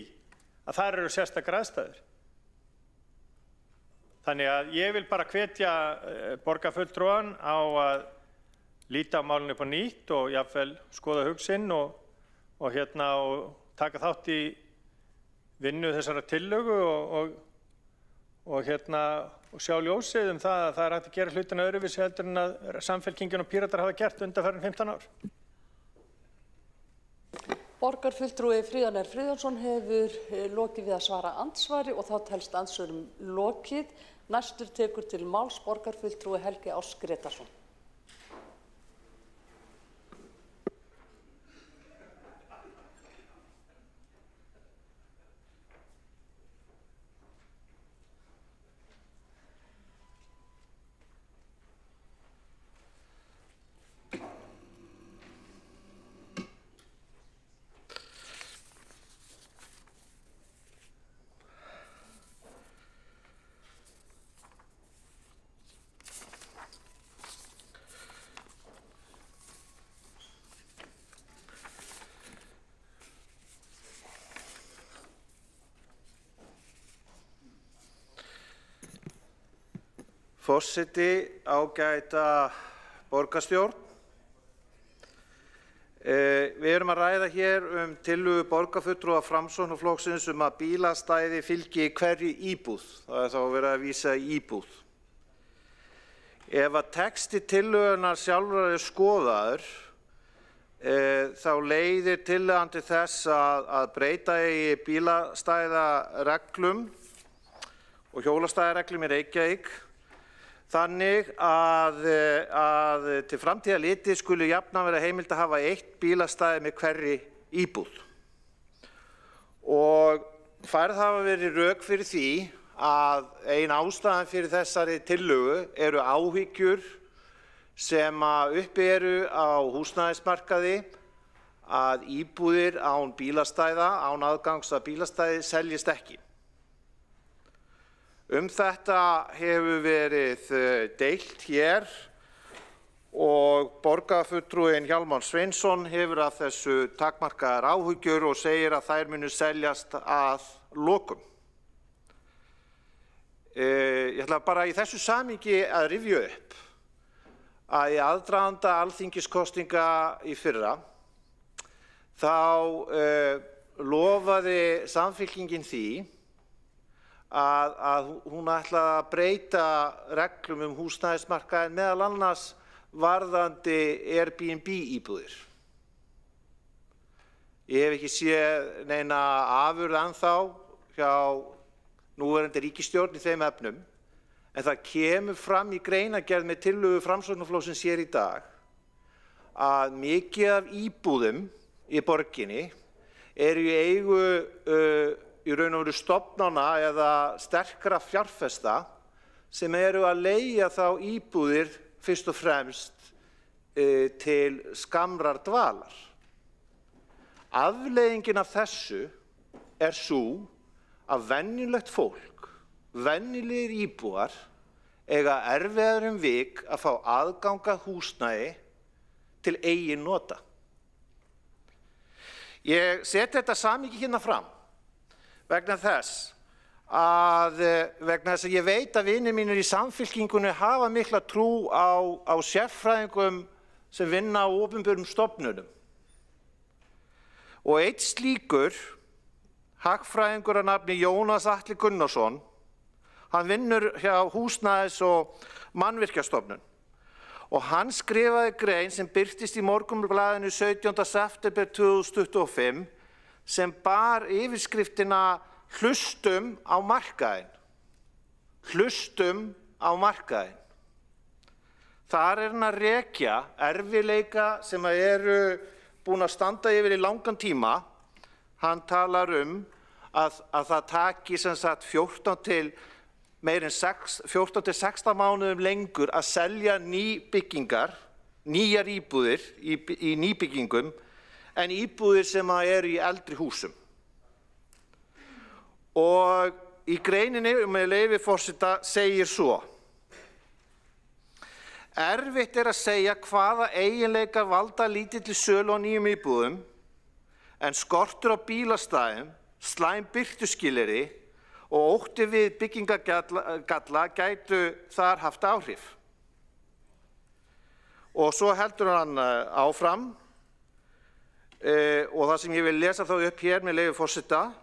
að þar eru sérstakar aðstæður. Þannig að ég vil bara hvetja borgarfulltrúan á að líta á málinu upp á nýtt og jafnvel skoða hug sinn og taka þátt í vinnu þessara tillögu og sjá ljósið það að það er hægt að gera hlutina öðruvísi heldur en að Samfylkingin og Píratar hafa gert undanfarin 15 ár. Borgarfulltrúi Friðjón R. Friðjónsson hefur lokið við að svara andsvari og þá telst andsvörum lokið. Næstur tekur til máls borgarfulltrúi Helgi Áss Grétarsson. Forseti, ágæta borgarstjórn. Við erum að ræða hér tillögu borgarfulltrúa Framsóknarflokksins að bílastæði fylgi hverri íbúð. Það þá verið að vísa í íbúð. Ef að texti tillögunnar sjálfrar skoðaður, þá leiðir tillagan til þess að breyta í bílastæðareglum og hjólastæðareglum í Reykjavík þannig að til framtíðar litið skuli jafnan vera heimilt að hafa eitt bílastæði með hverri íbúð. Og færð hafa verið rök fyrir því að ein ástæðan fyrir þessari tillögu eru áhyggjur sem uppi eru á húsnæðismarkaði að íbúðir án bílastæða, án aðgangs að bílastæði seljist ekki. Þetta hefur verið deilt hér og borgarfulltrúinn Hjálmar Sveinsson hefur af þessu takmarkaðar áhyggjur og segir að þær munu seljast að lokum. Ég ætla bara í þessu samhengi að rifja upp að í aðdraganda alþingiskosninga í fyrra þá lofaði Samfylkingin því að hún ætlaði að breyta reglum húsnæðismarkaðinn meðal annars varðandi Airbnb íbúðir. Ég hef ekki séð neina afurð ennþá hjá núverandi ríkisstjórn í þeim efnum, en það kemur fram í greinargerð með tillögu Framsóknarflokksins hér í dag að mikið af íbúðum í borginni eru í eigu í raun og veru stofnana eða sterkra fjárfesta sem eru að leigja þá íbúðir fyrst og fremst til skammrar dvalar. Afleiðingin af þessu sú að venjulegt fólk, venjulegir íbúar, eiga erfiðar vik að fá aðgang að húsnæði til eigin nota. Ég set þetta samhengi hérna fram vegna þess að ég veit að vinir mínir í Samfylkingunni hafa mikla trú á sérfræðingum sem vinna á opinberum stofnunum. Og einn slíkur, hagfræðingur að nafni Jónas Atli Gunnarsson, hann vinnur hjá Húsnæðis- og Mannvirkjastofnun. Og hann skrifaði grein sem birtist í Morgunblaðinu 17. september 2025 sem bar yfirskriftina Hlustum á markaðinn. Hlustum á markaðinn. Þar hann að rekja erfiðleika sem eru búin að standa yfir í langan tíma. Hann talar að það taki sem sagt 14 til 16 mánuðum lengur að selja nýbyggingar, nýjar íbúðir í nýbyggingum en íbúðir sem eru í eldri húsum. Og í greininni með leyfi forseta segir svo: Erfitt að segja hvaða eiginleikar valda lítilli sölu á nýjum íbúðum, en skortur á bílastæðum, slæm birtuskilyrði og ótti við byggingagalla gætu þar haft áhrif. Og svo heldur hann áfram, og það sem ég vil lesa þá upp hér með leyfi forseta: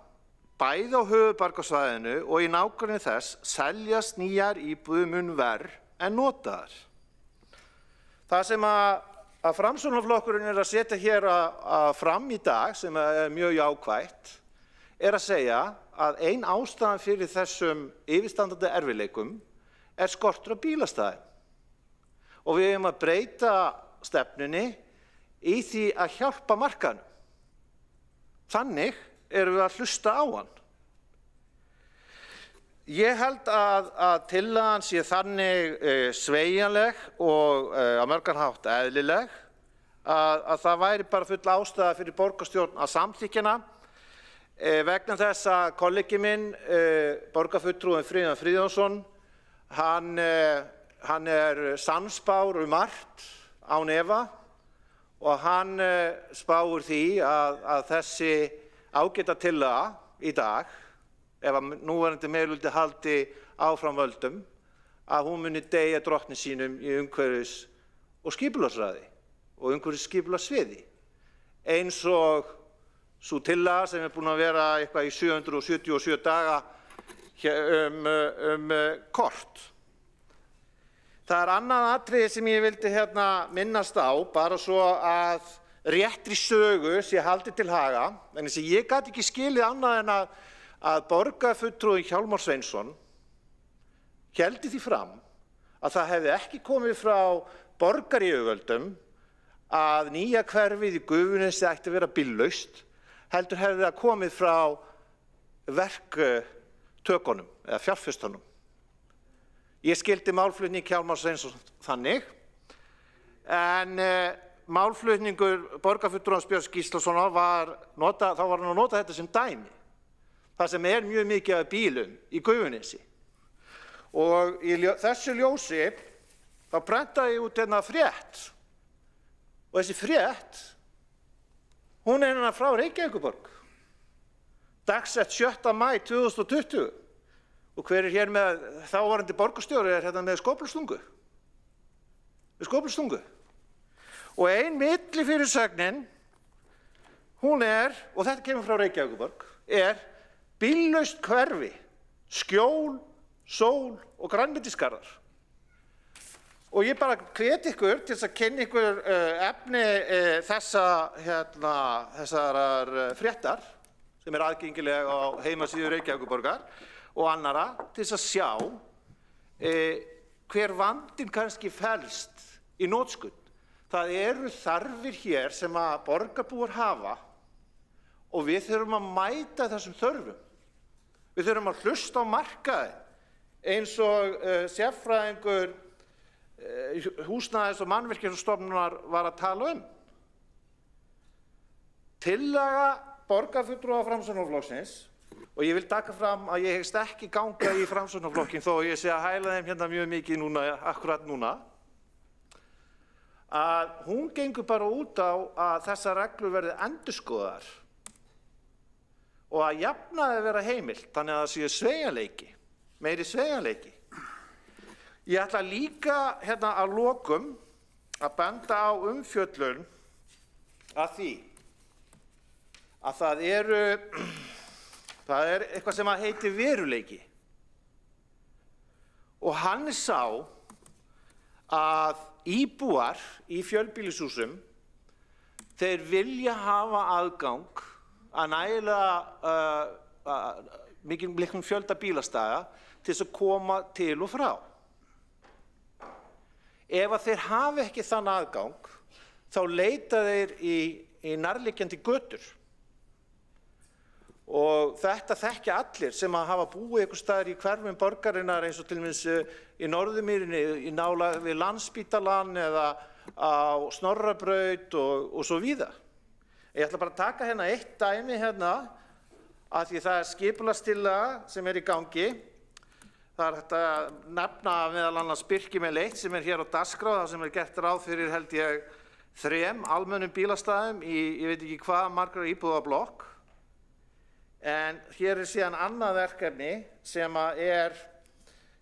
Bæði á höfuðborgarsvæðinu og í nágrenni þess seljast nýjar íbúðir mun verr en notaðar. Það sem að Framsóknarflokkurinn að setja hér fram í dag, sem mjög jákvætt, að segja að ein ástæðan fyrir þessum yfirstandandi erfiðleikum skortur á bílastæðum. Og við eigum að breyta stefnunni í því að hjálpa markaðnum. Þannig erum við að hlusta á hann. Ég held að tillagan sé þannig sveigjanleg og á mörgan hátt eðlileg að það væri bara full ástæða fyrir borgarstjórn að samþykkja hana vegna þess að kollegi minn, borgarfulltrúinn Friðjón Friðjónsson, hann sannspár margt án efa og hann spáir því að þessi ágæta tillaga í dag, ef að núverandi meirihluti haldi áfram völdum, að hún muni deyja drottni sínum í umhverfis- og skipulagsráði og umhverfisskipulagssviði, eins og sú tillaga sem búin að vera eitthvað í 777 daga kort. Það er annað atriði sem ég vildi minnast á, bara svo að réttri sögu sé haldið til haga, en þess að ég gat ekki skilið annað en að borgarfulltrúi Hjálmar Sveinsson héldi því fram að það hefði ekki komið frá borgaryfirvöldum að nýja hverfið í Gufunesi ætti að vera bíllaust, heldur hefði það komið frá verktökunum eða fjárfestunum. Ég skildi málflutning Hjálmar Sveinsson þannig, en málflutningur borgarfulltrúans Björns Gíslasonar var hann að nota þetta sem dæmi. Það sem er mjög mikið af bílum í Gufunesi. Og í þessu ljósi þá prentaði ég út frétt. Og þessi frétt, hún er frá Reykjavíkurborg. Dagsett 7. maí 2020. Og hver er hér með þáverandi borgarstjóri er með skóflustungu. Og ein millifyrirsögnin, hún er, og þetta kemur frá Reykjavíkurborg, er bíllaust hverfi, skjól, sól og grænmetisgarðar. Og ég bara hvet ykkur til að kynna ykkur efni þessarar fréttar, sem er aðgengileg á heimasíðu Reykjavíkurborgar, og annara til að sjá hver vandinn kannski felst í notkun. Það eru þarfir hér sem að borgarbúar hafa og við þurfum að mæta þessum þörfum. Við þurfum að hlusta á markaðinn eins og sérfræðingur Húsnæðis- og Mannvirkjastofnunar var að tala um. Tillaga borgarfulltrúa Framsóknarflokksins, og ég vil taka fram að ég hyggst ekki ganga í Framsóknarflokkinn þó ég sé að hæla þeim mjög mikið akkurat núna, að hún gengur bara út á að þessar reglur verði endurskoðaðar og að jafnaði vera heimilt, þannig að það sé sveigjanleiki, meiri sveigjanleiki. Ég ætla líka að lokum að benda á umfjöllun að því að það er eitthvað sem heitir veruleiki. Og hann sá að íbúar í fjölbýlishúsum, þeir vilja hafa aðgang að nægilega miklum fjölda bílastæða til þess að koma til og frá. Ef að þeir hafi ekki þann aðgang, þá leita þeir í nærliggjandi götur. Og þetta þekkja allir sem að hafa búið einhvers staðar í hverfum borgarinnar eins og til dæmis í Norðurmýrinni, í nálægð við Landspítalann eða á Snorrabraut og svo víða. Ég ætla bara að taka eitt dæmi að því það er skipulagstillaga sem er í gangi. Það er hægt að nefna meðal annars Birkimel 1 sem er hér á dagskrá, það sem er gert ráð fyrir held ég 3 almennum bílastæðum í ég veit ekki hvað margra íbúða blokk. En hér er síðan annað verkefni sem er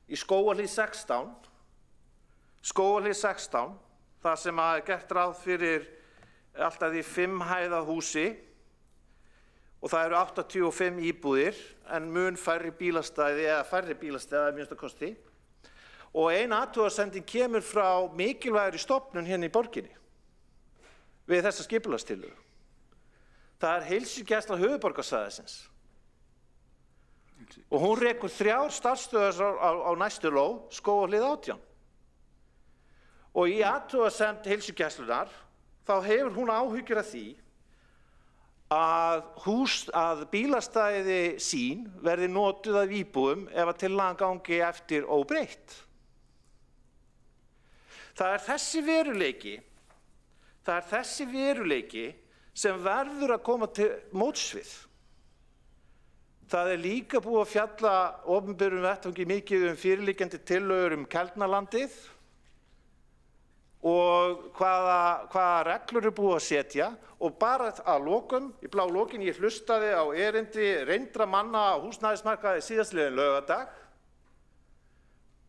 í Skógarhlíð 16. Skógarhlíð 16, það sem er gert ráð fyrir alltaf því 5 hæða húsi og það eru 85 íbúðir en mun færri bílastæði að minnsta kosti. Og ein athugasemdin kemur frá mikilvægri stofnun hérna í borginni við þessa skipulagstillögu. Það er heilsugæsla höfuðborgarsvæðisins. Og hún rekur 3 starfsstöðvar á næstu lóð, Skógarhlíð 18. Og í athugasemd heilsugæslunnar, þá hefur hún áhyggjur af því að bílastæði sín verði notuð af íbúum ef að tillagan gangi eftir óbreytt. Það er þessi veruleiki sem verður að koma til móts við. Það er líka búið að fjalla opinberum vettvangi mikið fyrirliggjandi tillögur Keldnalandið og hvaða reglur búið að setja og bara að lokum, í blá lokin, ég hlustaði á erindi reyndra manna á húsnæðismarkaði síðastliðinn laugardag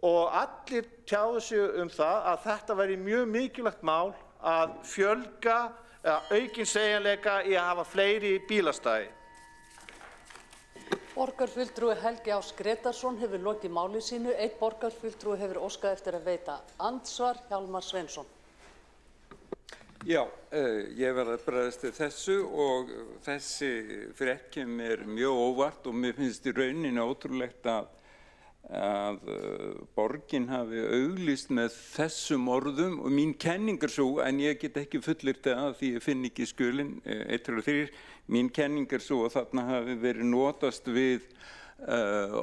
og allir tjáðu sig það að þetta væri mjög mikilvægt mál að fjölga aukinn sveigjanleika í að hafa fleiri bílastæði. Borgarfulltrúi Helgi Ás Gretarsson hefur lokið máli sínu. Einn borgarfulltrúi hefur óskað eftir að veita andsvar, Hjálmar Sveinsson. Já, ég verð að bregðast við þessu og þessi frétt kemur mjög óvart og mér finnst í rauninni ótrúlegt að borgin hafi auglýst með þessum orðum og mín kenning svo, en ég get ekki fullyrt það því ég finn ekki skjölin 1 og 3, mín kenning svo að þarna hafi verið notast við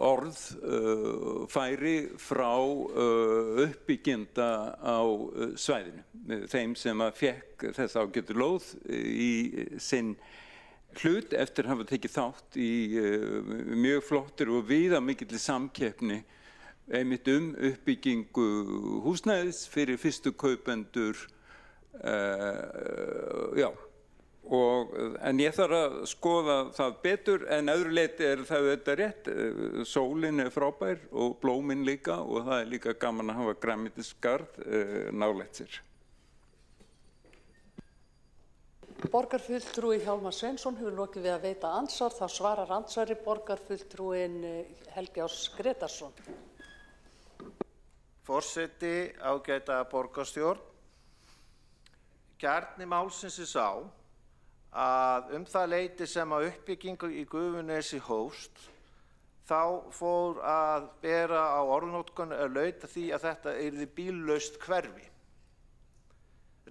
orðfæri frá uppbyggjenda á svæðinu, þeim sem að fekk þess ágætu lóð í sinn hlut eftir að hafa tekið þátt í mjög flottir og viðamikilli samkeppni einmitt uppbyggingu húsnæðis fyrir fyrstu kaupendur. En ég þarf að skoða það betur, en öðru leyti það auðvitað rétt. Sólin frábær og blómin líka og það líka gaman að hafa grænmetisgarð nálægt sér. Borgarfulltrúi Hjálmar Sveinsson hefur lokið við að veita andsvar. Þá svarar andsvari borgarfulltrúin Helgi Ás Gretarsson. Forseti, ágæta borgarstjórn. Kjarni málsins sá að það leyti sem að uppbyggingu í Gufunesi hófst, þá fór að bera á orðnotkun að lauta því að þetta yrði bíllaust hverfi.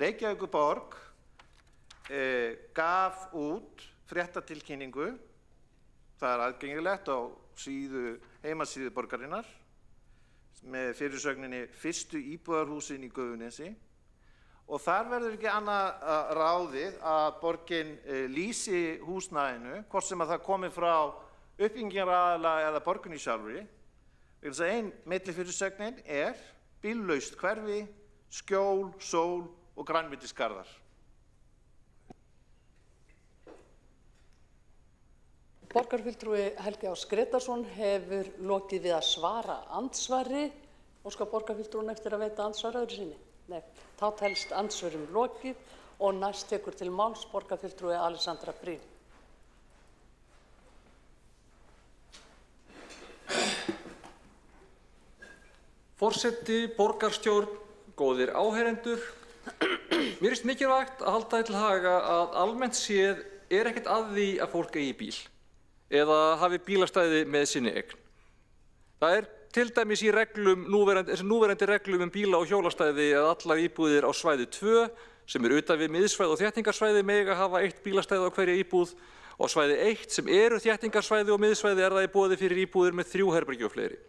Reykjavíkurborg gaf út fréttatilkynningu, það aðgengilegt á heimasíðu borgarinnar, með fyrirsögninni fyrstu íbúðarhúsin í Gufunesi, og þar verður ekki annað ráðið að borgin lýsi húsnæðinu, hvort sem að það komi frá uppbyggingaraðila eða borginni sjálfri. Ein millifyrirsögnin bíllaust hverfi, skjól, sól og grænmetisgarðar. Borgarfulltrúi Helgi Ás Gretarsson hefur lokið við að svara andsvari. Óskar borgarfulltrúin eftir að veita andsvar öðru sinni? Nei, þá telst andsvörum lokið og næst tekur til máls borgarfulltrúi Alexandra Briem. Forseti, borgarstjórn, góðir áheyrendur. Mér finnst mikilvægt að halda því til haga að almennt séð ekkert að því að fólk eigi bíl eða hafi bílastæði með sinni eign. Það til dæmis í núverandi reglum bíla- og hjólastæði að allar íbúðir á svæði 2 sem utan við miðsvæði og þéttingarsvæði mega hafa 1 bílastæði á hverja íbúð og svæði 1 sem eru þéttingarsvæði og miðsvæði það í boði fyrir íbúðir með 3 herbergi og fleiri.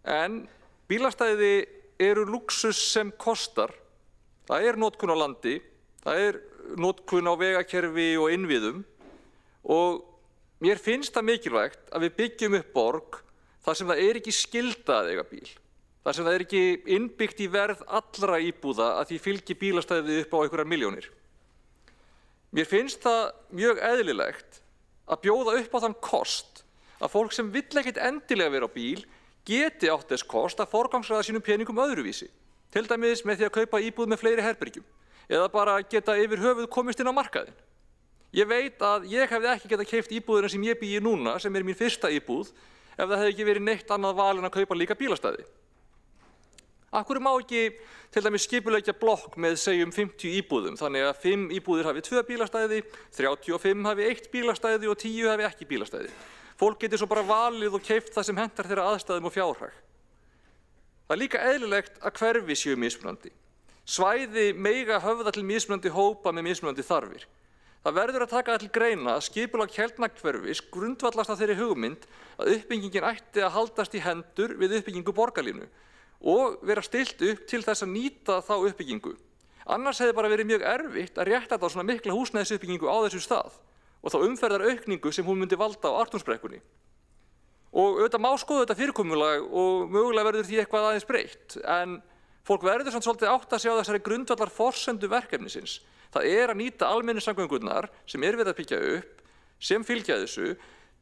En bílastæði eru lúxus sem kostar. Það notkun á landi, það notkun á vegakerfi og innviðum og mér finnst það mikilvægt að við byggjum upp borg þar sem það ekki skylda að eiga bíl, þar sem það ekki innbyggt í verð allra íbúða að því fylgi bílastæði upp á einhverjar milljónir. Mér finnst það mjög eðlilegt að bjóða upp á þann kost að fólk sem vill ekkert endilega vera á bíl geti átt þess kost að forgangsraða sínum peningum öðruvísi, til dæmis með því að kaupa íbúð með fleiri herbergjum eða bara geta yfir höfuð komist inn á markaðinn. Ég veit að ég hefði ekki getað keypt íbúðina sem ég bý í núna, sem mín fyrsta íbúð, ef það hefði ekki verið neitt annað val en að kaupa líka bílastæði. Af hverju má ekki til dæmis skipuleggja blokk með segjum 50 íbúðum, þannig að 5 íbúðir hafi 2 bílastæði, 35 hafi 1 bílastæði og 10 hafi ekki bílastæði. Fólk getur svo bara valið og keypt það sem hentar þeirra aðstæðum og fjárhag. Það líka eðlilegt að hverfi séu mismunandi. Svæði mega höfða til mismunandi hópa með mismunandi þarfir. Það verður að taka það til greina að skipulag Keldnahverfis grundvallast á þeirri hugmynd að uppbyggingin ætti að haldast í hendur við uppbyggingu borgarlínu og vera stillt upp til þess að nýta þá uppbyggingu. Annars hefði bara verið mjög erfitt að rétta þetta á svona mikla húsnæðisuppbyggingu á þessu stað og þá umferðaraukningu sem hún myndi valda á Ártúnsbrekkunni. Og auðvitað má skoða þetta fyrirkomulag og mögulega verður því eitthvað aðeins breytt, en fólk verður samt svolítið átt að sjá þessari grundvallar forsendu verkefnisins. Það að nýta almenningssamgöngurnar sem verið að byggja upp, sem fylgja þessu,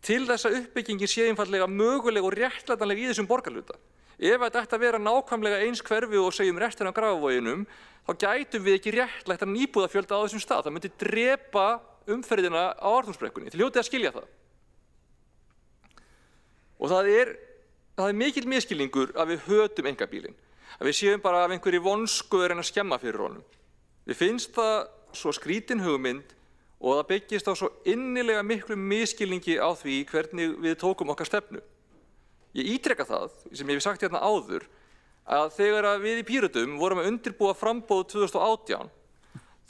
til þess að uppbyggingin sé einfaldlega möguleg og réttlætanleg í þessum borgarhluta. Ef þetta ætti að vera nákvæmlega eins hverfi og segjum restina af Grafarvoginum, þá gætum við ekki réttlætt að íbúðafjölda á þessum stað. Það myndi drepa umferðina á Ártúnsbrekkunni. Þið hljótið að skilja það. Og það er mikil misskilningur að við hötum einkabílinn. Að við séum bara af einhverju vonsku að reyna að skemma fyrir honum. Við finnst það svo skrítin hugmynd og það byggist á svo innilega miklu misskilningi á því hvernig við tókum okkar stefnu. Ég ítreka það, sem ég hef sagt hérna áður, að þegar við í Pírötum vorum að undirbúa framboð 2018,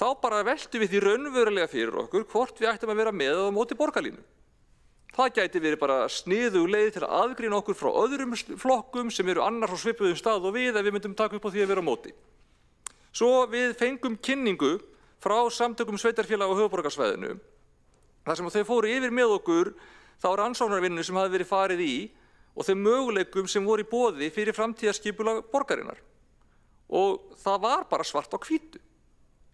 þá bara veltum við því raunverulega fyrir okkur hvort við ættum að vera með á móti borgarlínu. Það gæti verið bara sniðug leið til að aðgreina okkur frá öðrum flokkum sem eru annars á svipuðum stað og við ef við myndum taka upp á því að vera á móti. Svo við fengum kynningu frá samtökum sveitarfélaga á höfuðborgarsvæðinu, þar sem þau fóru yfir með okkur þá rannsóknarvinnu sem hafði verið farið í og þeim möguleikum sem voru í boði fyrir framtíðarskipulag borgarinnar. Og það var bara svart á hvítu.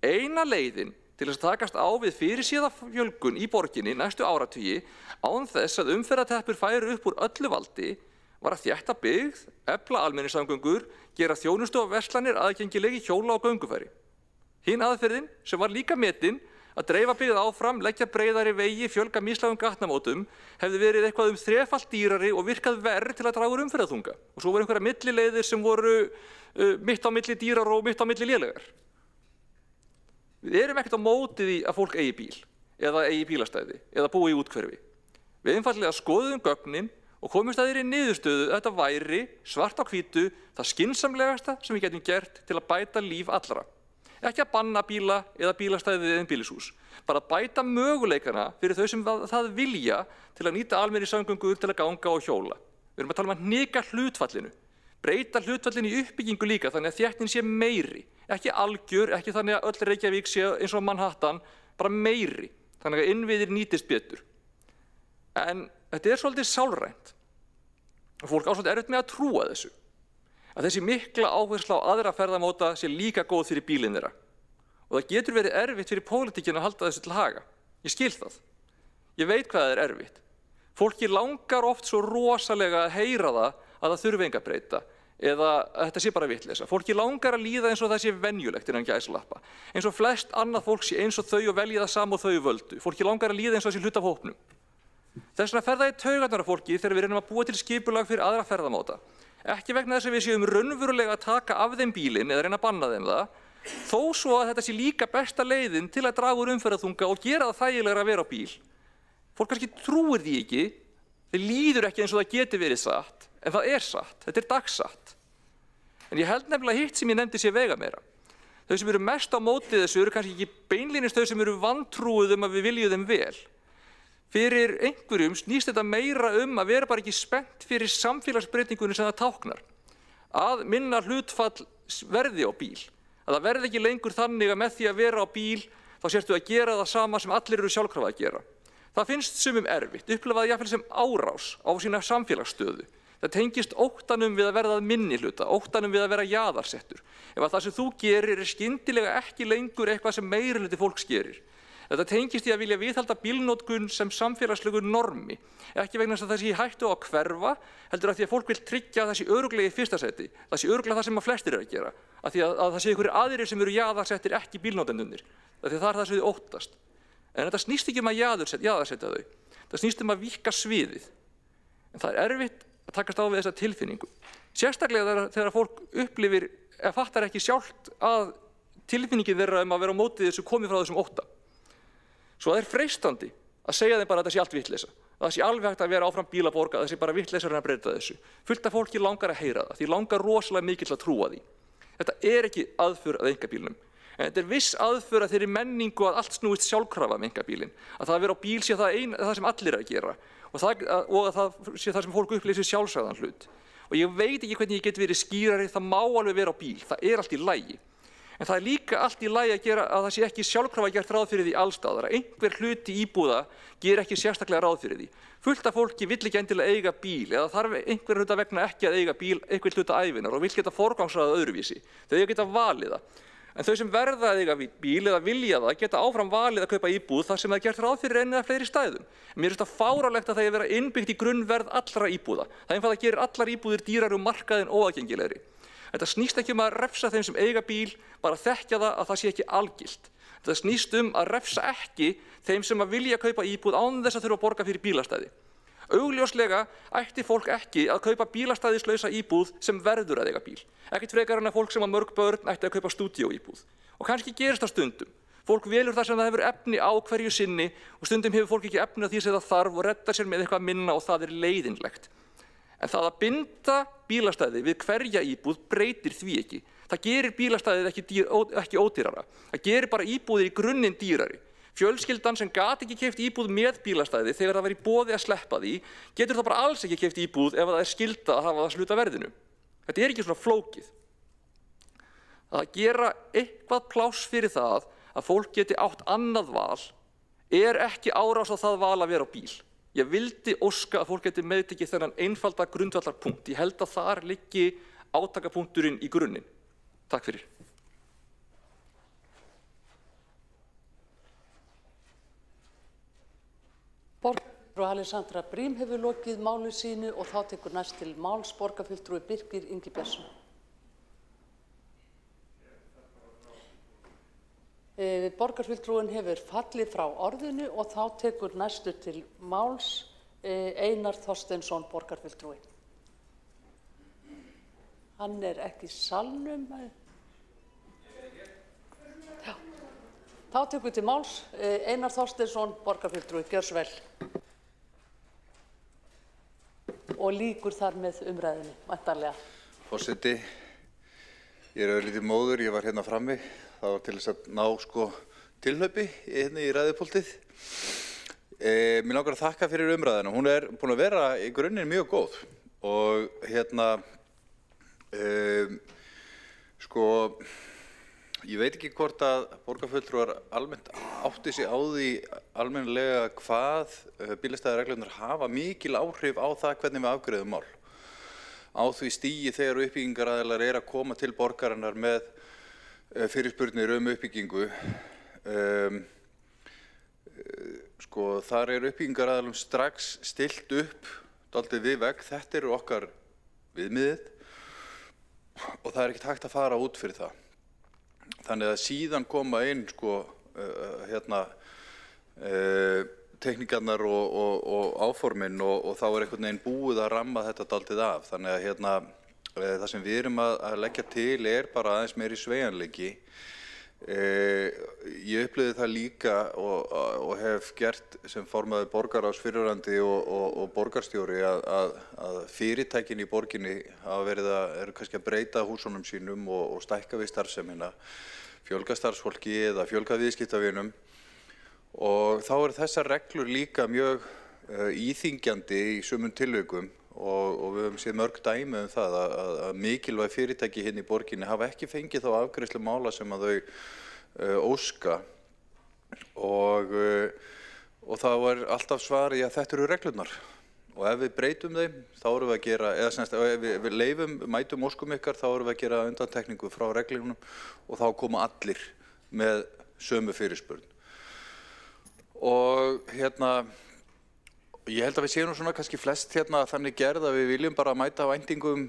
Eina leiðin til þess að takast á við fyrirséða fjölgun í borginni næstu áratugi án þess að umferðarteppur færu upp úr öllu valdi var að þétta byggð, efla almenningssamgöngur, gera þjónustu og verslanir aðgengilegi hjóla og göngufæri. Hin aðferðin, sem var líka metin, að dreifa byggð áfram, leggja breiðari vegi, fjölga mislægum gatnamótum, hefði verið eitthvað þrefalt dýrari og virkað verr til að draga úr umferðarþunga. Og svo voru einhverjar millileiðir sem voru mitt á milli dýrar og mitt á milli lélegar. Við erum ekkert á móti því að fólk eigi bíl, eða eigi bílastæði, eða búi í úthverfi. Við einfaldlega skoðum gögnin og komumst að þeirri niðurstöðu að þetta væri svart á hvítu það skynsamlegasta sem við getum gert til að bæta líf allra. Ekki að banna bíla eða bílastæði eða bílishús, bara að bæta möguleikana fyrir þau sem það vilja til að nýta almenningssamgöngur til að ganga og hjóla. Við erum að tala um að hnika hlutfallinu, breyta hlutfallinu í uppbyggingu líka þannig að þéttin sé meiri, ekki algjör, ekki þannig að öll Reykjavík sé eins og Manhattan, bara meiri, þannig að innviðir nýtist betur. En þetta er svolítið sálrænt og fólk á svolítið erfitt með að trúa þessu. Að þessi mikla áhersla á aðra ferðamóta sé líka góð fyrir bílinn þeirra. Og það getur verið erfitt fyrir pólitíkina að halda þessu til haga. Ég skil það. Ég veit hvað það er erfitt. Fólki langar oft svo rosalega að heyra það að það þurfi enga breyta eða að þetta sé bara vitleysa. Fólki langar að líða eins og það sé venjulegt innan gæsalappa. Eins og flest annað fólk sé eins og þau og velji það sama og þau völdu. Fólki langar að líða eins og það sé hluti af hópnum. Þess vegna fer það í taugarnar á fólki þegar við reynum að búa til skipulag fyrir aðra ferðamóta. Ekki vegna þess að við séum raunverulega að taka af þeim bílinn eða reyna að banna þeim það, þó svo að þetta sé líka besta leiðin til að draga úr umferðarþunga og gera það þægilegra að vera á bíl. Fólk kannski trúir því ekki, þeir líður ekki eins og það geti verið satt, en það er satt, þetta er dagsatt. En ég held nefnilega hitt sem ég nefndi sé veigameira. Þau sem eru mest á móti þessu eru kannski ekki beinlínis þau sem eru vantrúið að við viljum þeim vel. Fyrir einhverjum snýst þetta meira að vera bara ekki spennt fyrir samfélagsbreytingunni sem það táknar. Að minna hlutfall verði á bíl. Að það verði ekki lengur þannig að með því að vera á bíl þá sérstu að gera það sama sem allir eru sjálfkrafa að gera. Það finnst sumum erfitt, upplifaði jafnvel sem árás á sína samfélagsstöðu. Það tengist óttanum við að verða að minni hluta, óttanum við að vera jaðarsettur. Ef að það sem þú gerir er skyndilega ekki lengur eitthvað sem meirihluti fólks gerir. Þetta tengist í að vilja viðhalda bílnotkun sem samfélagslegu normi, ekki vegna þess að það sé hættu á að hverfa, heldur að því að fólk vil tryggja að það sé örugglega í fyrsta seti, það sé örugglega það sem að flestir eru að gera, að því að það sé einhverjir aðrir sem eru jaðarsettir ekki bílnotendurnir, það er það sem þau óttast. En þetta snýst ekki að jaðarsetja þau, það snýst að víkka sviðið. En það er erfitt að takast á við þessa tilfinningu. Sérstaklega þegar fólk upplifir, eða fattar ekki sjálft að tilfinningin þeirra að vera á móti þessu komið frá þessum ótta. Svo það er freistandi að segja þeim bara að þetta sé allt vitleysa. Það sé alveg hægt að vera áfram bílaborga, það sé bara vitleysar en að breyta þessu. Fullt af fólki langar að heyra það, því langar rosalega mikil að trúa því. Þetta er ekki aðför að einkabílnum. En þetta er viss aðför að þeirri menningu að allt snúist sjálfkrafa með einkabílinn. Að það að vera á bíl sé það sem allir er að gera. Og að það sé það sem fólk upplýsir sjálfsagðan hlut. Og ég veit ekki hvernig ég get verið skýrari, það má alveg vera á bíl, það er allt í lagi. En það er líka allt í lagi að gera að það sé ekki sjálfkrafa gert ráð fyrir því allstaðar. Einhver hluti íbúða ger ekki sérstaklega ráð fyrir því. Fullt af fólki vill ekki endilega eiga bíl eða þarf einhver hluta vegna ekki að eiga bíl einhver hluta ævinar og vill geta forgangsraðað öðruvísi. Þau geta valið það. En þau sem verða að eiga bíl eða vilja það geta áfram valið að kaupa íbúð þar sem það er gert ráð fyrir einu eða fleiri stæðum. Mér finnst það fáránlegt að það eigi að vera innbyggt í grunnverð allra íbúða. Það einfaldlega gerir allar íbúðir dýrari og markaðinn óaðgengilegri. Þetta snýst ekki að refsa þeim sem eiga bíl, bara þekkja það að það sé ekki algilt. Þetta snýst að refsa ekki þeim sem vilja kaupa íbúð án þess að þurfa að borga fyrir bílastæði. Augljóslega ætti fólk ekki að kaupa bílastæðislausa íbúð sem verður að eiga bíl. Ekkert frekar en að fólk sem á mörg börn ætti að kaupa stúdíóíbúð. Og kannski gerist það stundum. Fólk velur það sem það hefur efni á hverju sinni og stundum hefur fólk ekki efni á því sem það þarf og reddar sér með eitthvað minna og það er leiðinlegt. En það að binda bílastæði við hverja íbúð breytir því ekki. Það gerir bílastæðið ekki ódýrara. Það gerir bara íbúðir í grunninn dýrari. Fjölskyldan sem gat ekki keypt íbúð með bílastæði þegar það var í boði að sleppa því, getur það bara alls ekki keypt íbúð ef það er skylda að hafa það sluta verðinu. Þetta er ekki svona flókið. Að gera eitthvað pláss fyrir það að fólk geti átt annað val er ekki árás á það val að vera á bíl. Ég vildi óska að fólk geti meðtekið þennan einfalda grundvallarpunkt. Ég held að þar liggi átakapunkturinn í grunninn. Takk fyrir. Borgarfulltrúi Alexandra Brím hefur lokið máli sínu og þá tekur næst til máls borgarfulltrúi Birkir Ingi Björnsson. Borgarfulltrúin hefur fallið frá orðinu og þá tekur næstur til máls Einar Þorsteinsson borgarfulltrúi. Hann er ekki í salnum. Já. Þá tekur til máls Einar Þorsteinsson borgarfulltrúi. Gjörðu svo vel. Og lýkur þar með umræðunni, væntanlega. Forseti, ég er örlítið móður, ég var hérna frammi. Það var til þess að ná tilhlaupi hérna í ræðupúltið. Mér langar að þakka fyrir umræðina. Hún er búin að vera í grunninn mjög góð og hérna, ég veit ekki hvort að borgarfulltrúar almennt átti sig á því almennilega hvað bílastæðareglurnar hafa mikil áhrif á það hvernig við afgreiðum mál. Á því stigi þegar uppbyggingaraðilar að koma til borgarinnar með fyrirspurnir uppbyggingu. Þar uppbyggingaraðilum strax stillt upp dálítið við vegg. Þetta eru okkar viðmiðið og það er ekkert hægt að fara út fyrir það. Þannig að síðan koma inn tekníkarnar og áformin og þá er einhvern veginn búið að ramma þetta dálítið af. Þannig að það sem við erum að leggja til er bara aðeins meiri sveigjanleiki. Ég upplifði það líka og hef gert sem formaður borgarráðs fyrrverandi og borgarstjóri að fyrirtækin í borginni eru kannski að breyta húsunum sínum og stækka við starfsemina, fjölga starfsfólki eða fjölga viðskiptavinum og þá eru þessar reglur líka mjög íþyngjandi í sumum tilvikum og við höfum séð mörg dæmi það að mikilvæg fyrirtæki hérna í borginni hafa ekki fengið þá afgreiðslu mála sem að þau óska og þá er alltaf svarið að þetta eru reglurnar og ef við breytum þeim þá erum við að gera, eða semst ef við leifum, mætum óskum ykkar þá erum við að gera undantekningu frá reglunum og þá koma allir með sömu fyrirspurn. Og ég held að við séum svona kannski flest þannig gerð að við viljum bara mæta væntingum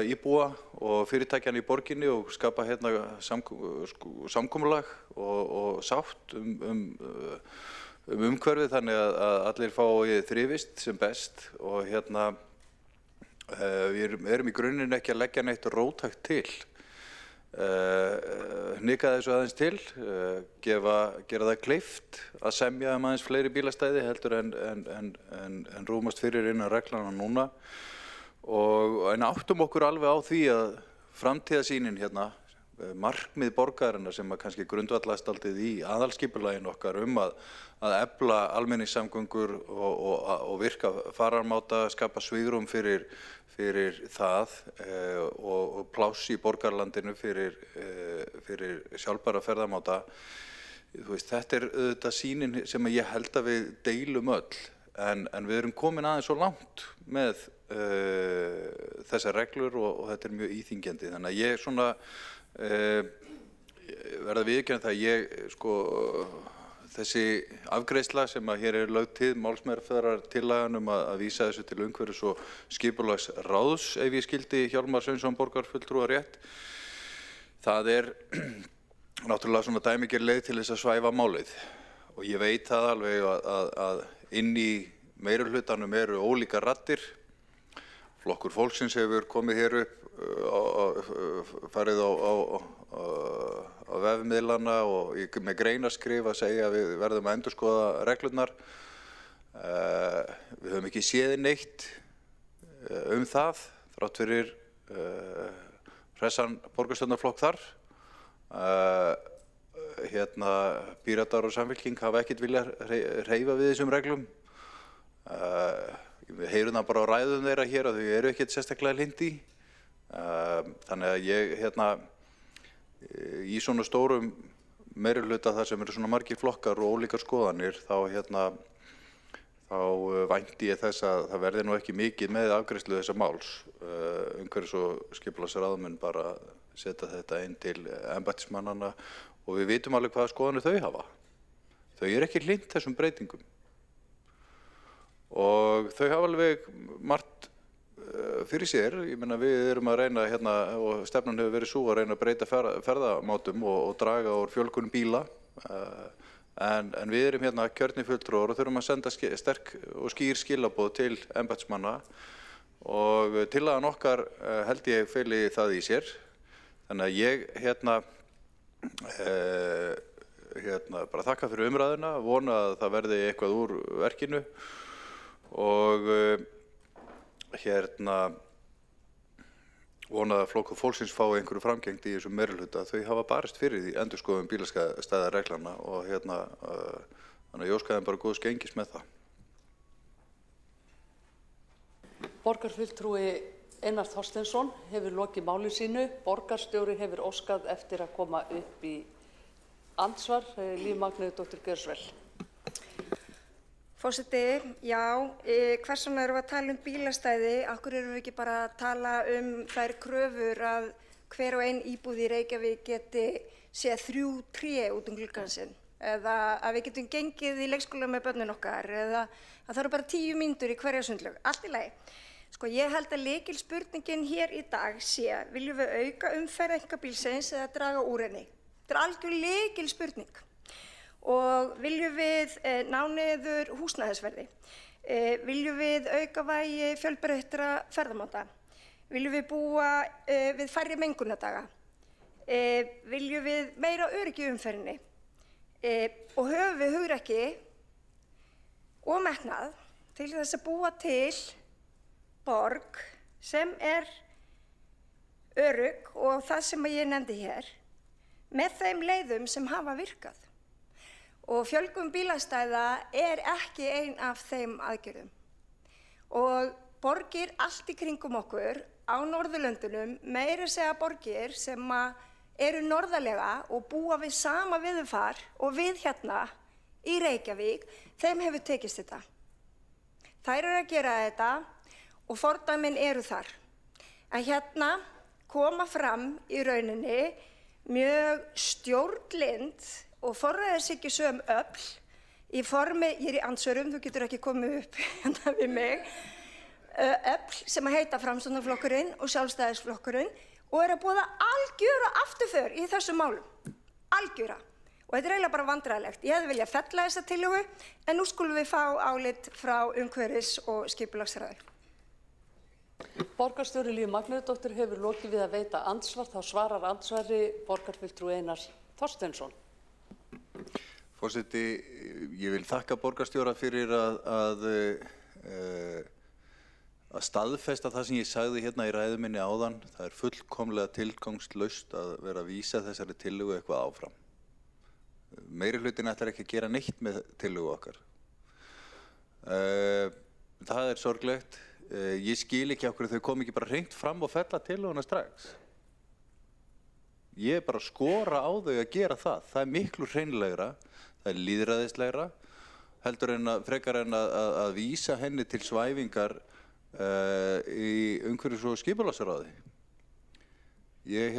íbúa og fyrirtækjanna í borginni og skapa samkomulag og sátt umhverfið þannig að allir fái þrifist sem best og við erum í grunninn ekki að leggja neitt róttækt til. Hnika þessu aðeins til, gera það kleift að semja aðeins fleiri bílastæði heldur en rúmast fyrir innan reglana núna en áttum okkur alveg á því að framtíðarsýnin markmið borgarinnar sem að kannski grundvallast dálítið í aðalskipulaginu okkar að efla almenningssamgöngur og virka fararmáta, skapa svigrúm fyrir það og pláss í borgarlandinu fyrir sjálfbæra ferðamáta. Þetta er auðvitað sýnin sem ég held að við deilum öll en við erum komin aðeins svo langt með þessar reglur og þetta er mjög íþyngjandi. Þannig að ég verð að viðurkenna það, þessi afgreiðsla sem að hér lögð til málsmeðferðartillagan að vísa þessu til umhverfis- og skipulagsráðs, ef ég skildi Hjálmar Sveinsson borgarfulltrúa rétt, það náttúrulega svona dæmigerð leið til þess að svæfa málið. Og ég veit það alveg að inn í meirihlutanum eru ólíkar raddir. Flokkur fólksins hefur komið hér upp, farið á vefmiðlana og með greinaskrif að segja að við verðum að endurskoða reglurnar. Við höfum ekki séð neitt það, þrátt fyrir hressan borgarstjórnarflokk þar. Píratar og Samfylking hafa ekkert viljað hreyfa við þessum reglum. Við heyrum það bara á ræðum þeirra hér að þau eru ekkert sérstaklega hlynd í. Þannig að ég í svona stórum meirihluta þar sem eru svona margir flokkar og ólíkar skoðanir þá vænti ég þess að það verði nú ekki mikið með afgreiðslu þessa máls. Umhverfis- og skipulagsráð mun bara setja þetta inn til embættismannanna og við vitum alveg hvaða skoðanir þau hafa. Þau eru ekki hlynt þessum breytingum og þau hafa alveg margt fyrir sér. Ég meina við erum að reyna og stefnan hefur verið svo að reyna að breyta ferðamátum og draga úr fjölgun bíla. En við erum kjörnir fulltrúar og þurfum að senda sterk og skýr skilaboð til embættismanna og tillagan okkar held ég feli það í sér. Þannig að ég bara þakka fyrir umræðuna, vona að það verði eitthvað úr verkinu og vona að Flokkur fólksins fái einhverju framgengt í þessum meirihluta. Þau hafa barist fyrir því endurskoðun bílastæðareglana og þannig að ég óska þeim bara góðs gengis með það. Borgarfulltrúi Einar Þorsteinsson hefur lokið máli sínu. Borgarstjóri hefur óskað eftir að koma upp í andsvar. Líf Magnúsdóttir Gjörsvel. Forseti, já, hvers vegna erum við að tala bílastæði? Af hverju erum við ekki bara að tala þær kröfur að hver og ein íbúð í Reykjavík geti séð 3 tré út gluggann sinn? Eða að við getum gengið í leikskóla með börnin okkar? Eða að það eru bara 10 mínútur í hverja sundlaug? Allt í lagi. Ég held að lykilspurningin hér í dag sé, viljum við auka umferð einkabílsins eða draga úr henni? Þetta algjör lykilspurning. Og viljum við ná niður húsnæðisverði? Viljum við auka vægi fjölbreyttra ferðamáta? Viljum við búa við færri mengunardaga? Viljum við meira öryggi í umferðinni? Og höfum við hugrekki og metnað til þess að búa til borg sem örugg og það sem ég nefndi hér með þeim leiðum sem hafa virkað. Og fjölgun bílastæða ekki ein af þeim aðgerðum. Og borgir allt í kringum okkur á Norðurlöndunum, meira segja borgir sem eru norðarlega og búa við sama veðurfar og við í Reykjavík, þeim hefur tekist þetta. Þær eru að gera þetta og fordæmin eru þar. En koma fram í rauninni mjög stjórnlynd og forræðishyggju öfl í formi, ég í andsvörum, þú getur ekki komið upp við mig, öfl sem heita Framsóknarflokkurinn og Sjálfstæðisflokkurinn og að boða algjöra afturför í þessum málum. Algjöra. Og þetta eiginlega bara vandræðalegt. Ég hefði viljað fella þessa tillögu en nú skulum við fá álit frá umhverfis- og skipulagsráði. Borgarstjóri Líf Magnúsdóttir hefur lokið við að veita andsvar. Þá svarar andsvari borgarfulltrúi Einar Þorsteinsson. Forseti, ég vil þakka borgarstjóra fyrir að staðfesta það sem ég sagði í ræðu minni áðan. Það fullkomlega tilgangslaust að vera að vísa þessari tillögu eitthvað áfram. Meirihlutin ætlar ekki að gera neitt með tillögu okkar. Það sorglegt. Ég skil ekki af hverju þau kom ekki bara hreint fram og fella tillöguna strax. Ég bara skora á þau að gera það. Það miklu hreinlegra, það lýðræðislegra, heldur frekar en að vísa henni til svæfingar í umhverfis- og skipulagsráði. Ég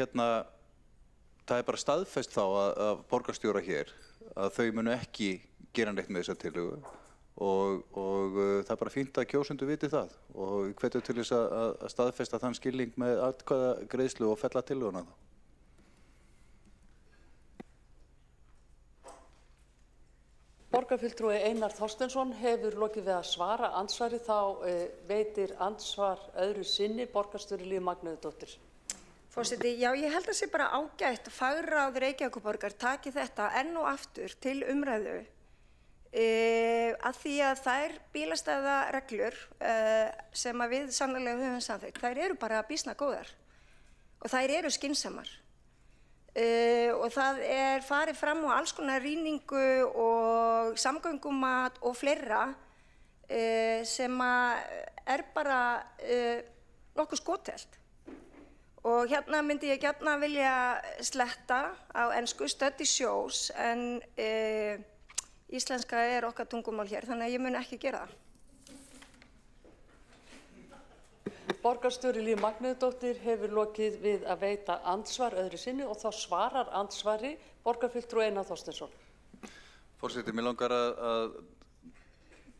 það bara staðfest þá af borgarstjóra hér að þau munu ekki gera neitt með þessa tillögu og það bara fínt að kjósendur viti það og hvetur til þess að staðfesta þann skilning með atkvæðagreiðslu og fella tillöguna þá. Borgarfulltrúi Einar Þorsteinsson hefur lokið við að svara andsvari, þá veitir andsvar öðru sinni borgarstjóri Líf Magnúðardóttir. Forseti, já, ég held að sé bara ágætt að fagráð Reykjavíkurborgar taki þetta enn og aftur til umræðu að því að þær bílastæðareglur sem að við sannarlega höfum samþykkt, þær eru bara býsna góðar og þær eru skynsamar. Og það farið fram á alls konar rýningu og samgöngumat og fleira sem bara nokkuð skothelt. Og hérna myndi ég gjarna vilja sletta á ensku study shows en íslenska okkar tungumál hér þannig að ég mun ekki gera það. Borgarstjóri Líf Magnúðardóttir hefur lokið við að veita andsvar öðru sinni og þá svarar andsvari borgarfulltrúi Einar Þorsteinsson. Forseti, mér langar að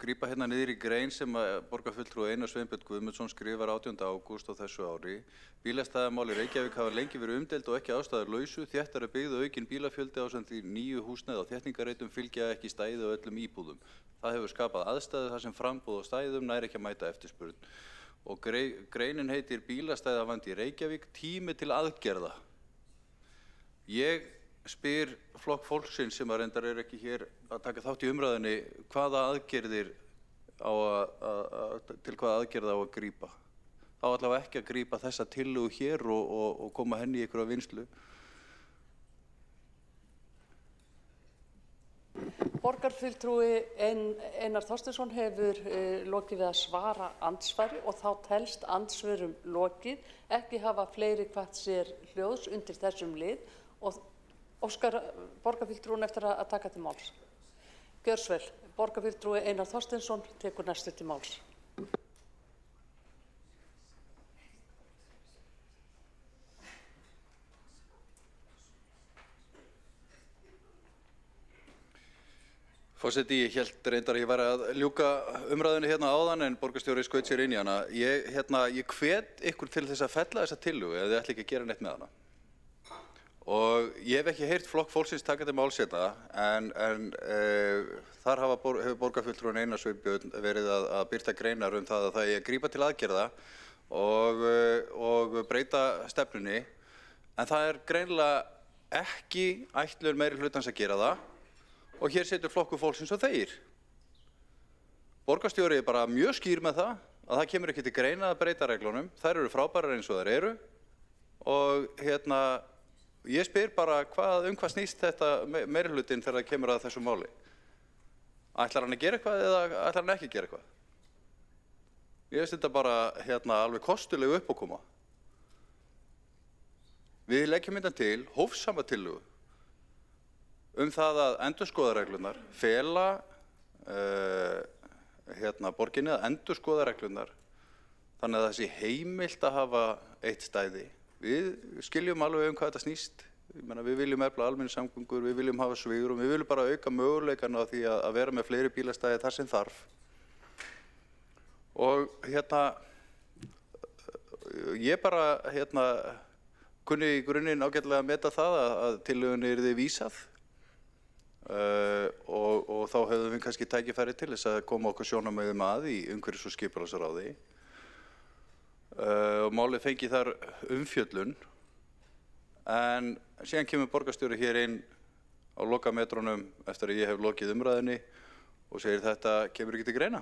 grípa hérna niður í grein sem að borgarfulltrúi Einar Sveinbjörn Guðmundsson skrifar 18. ágúst á þessu ári. Bílastæðamál í Reykjavík hafa lengi verið umdeild og ekki ástæðulausu. Þéttara byggð og aukinn bílafjöldi ásamt því nýju húsnæði á þéttingarreitum fylgja ekki stæði á öllum íbúðum. Það hefur skapað aðstæður þar sem framboð á stæðum nær ekki að mæta eftirspurn. Og greinin heitir Bílastæðavandi í Reykjavík, tími til aðgerða. Ég spyr flokk fólksins sem að reyndar ekki hér að taka þátt í umræðinni, hvaða aðgerðir til hvaða aðgerða á að grípa. Þá allavega ekki að grípa þessa tillögu hér og koma henni í einhverja vinnslu. Borgarfulltrúi Einar Þorsteinsson hefur lokið við að svara andsvari og þá telst andsvörum lokið, ekki hafa fleiri hvatt sér hljóðs undir þessum lið og óskar borgarfulltrúin eftir að taka til máls. Gjörsvel, borgarfulltrúi Einar Þorsteinsson tekur næstu til máls. Forseti, ég hélt reyndar að ég væri að ljúka umræðinu hérna áðan en borgarstjóri skaut sér inn í hana. Ég hvet ykkur til þess að fella þessa tillögu ef þið ætli ekki að gera neitt með hana. Og ég hef ekki heyrt flokk fólksins taka til máls hérna en þar hefur borgarfulltrúin Einar Sveinbjörn verið að birta greinar það að það eigi að grípa til aðgerða og breyta stefnunni en það greinilega ekki ætlur meiri hlutans að gera það. Og hér setur flokkur fólksins og þeir. Borgarstjóri bara mjög skýr með það að það kemur ekki til greina að breyta reglunum. Þær eru frábærar eins og þær eru. Og ég spyr bara hvað snýst þetta meirihlutinn þegar það kemur að þessu máli. Ætlar hann að gera eitthvað eða ætlar hann ekki að gera eitthvað? Ég veist þetta bara alveg kostulegu uppákoma. Við leggjum þetta til hófsama tillögu það að endurskoða reglunar, fela borginni að endurskoða reglunar þannig að það sé heimilt að hafa eitt stæði. Við skiljum alveg hvað þetta snýst. Við viljum efla almenningssamgöngur, við viljum hafa svigrúm, við viljum bara auka möguleikana á því að vera með fleiri bílastæði þar sem þarf. Og ég bara kunni í grunninn ágætlega að meta það að tillögunni yrði vísað. Og þá hefðum við kannski tækifæri til þess að koma okkur sjónarmiðum í umhverfis- og skipulagsráði og málið fengi þar umfjöllun en síðan kemur borgarstjóri hér inn á lokametrunum eftir að ég hef lokið umræðinni og segir þetta kemur ekki til greina.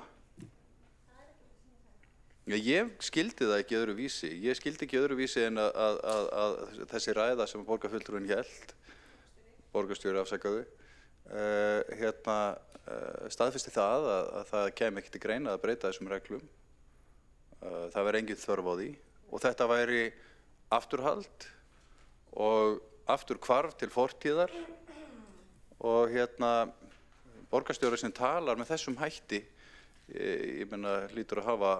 Ég skildi það ekki öðruvísi. Ég skildi ekki öðruvísi en að þessi ræða sem borgarfulltrúinn hélt, borgarstjóri afsakaðu, staðfesti það að það kæmi ekki til greina að breyta þessum reglum. Það væri engin þörf á því og þetta væri afturhald og afturhvarf til fortíðar og borgarstjóri sem talar með þessum hætti, ég meina hlýtur að hafa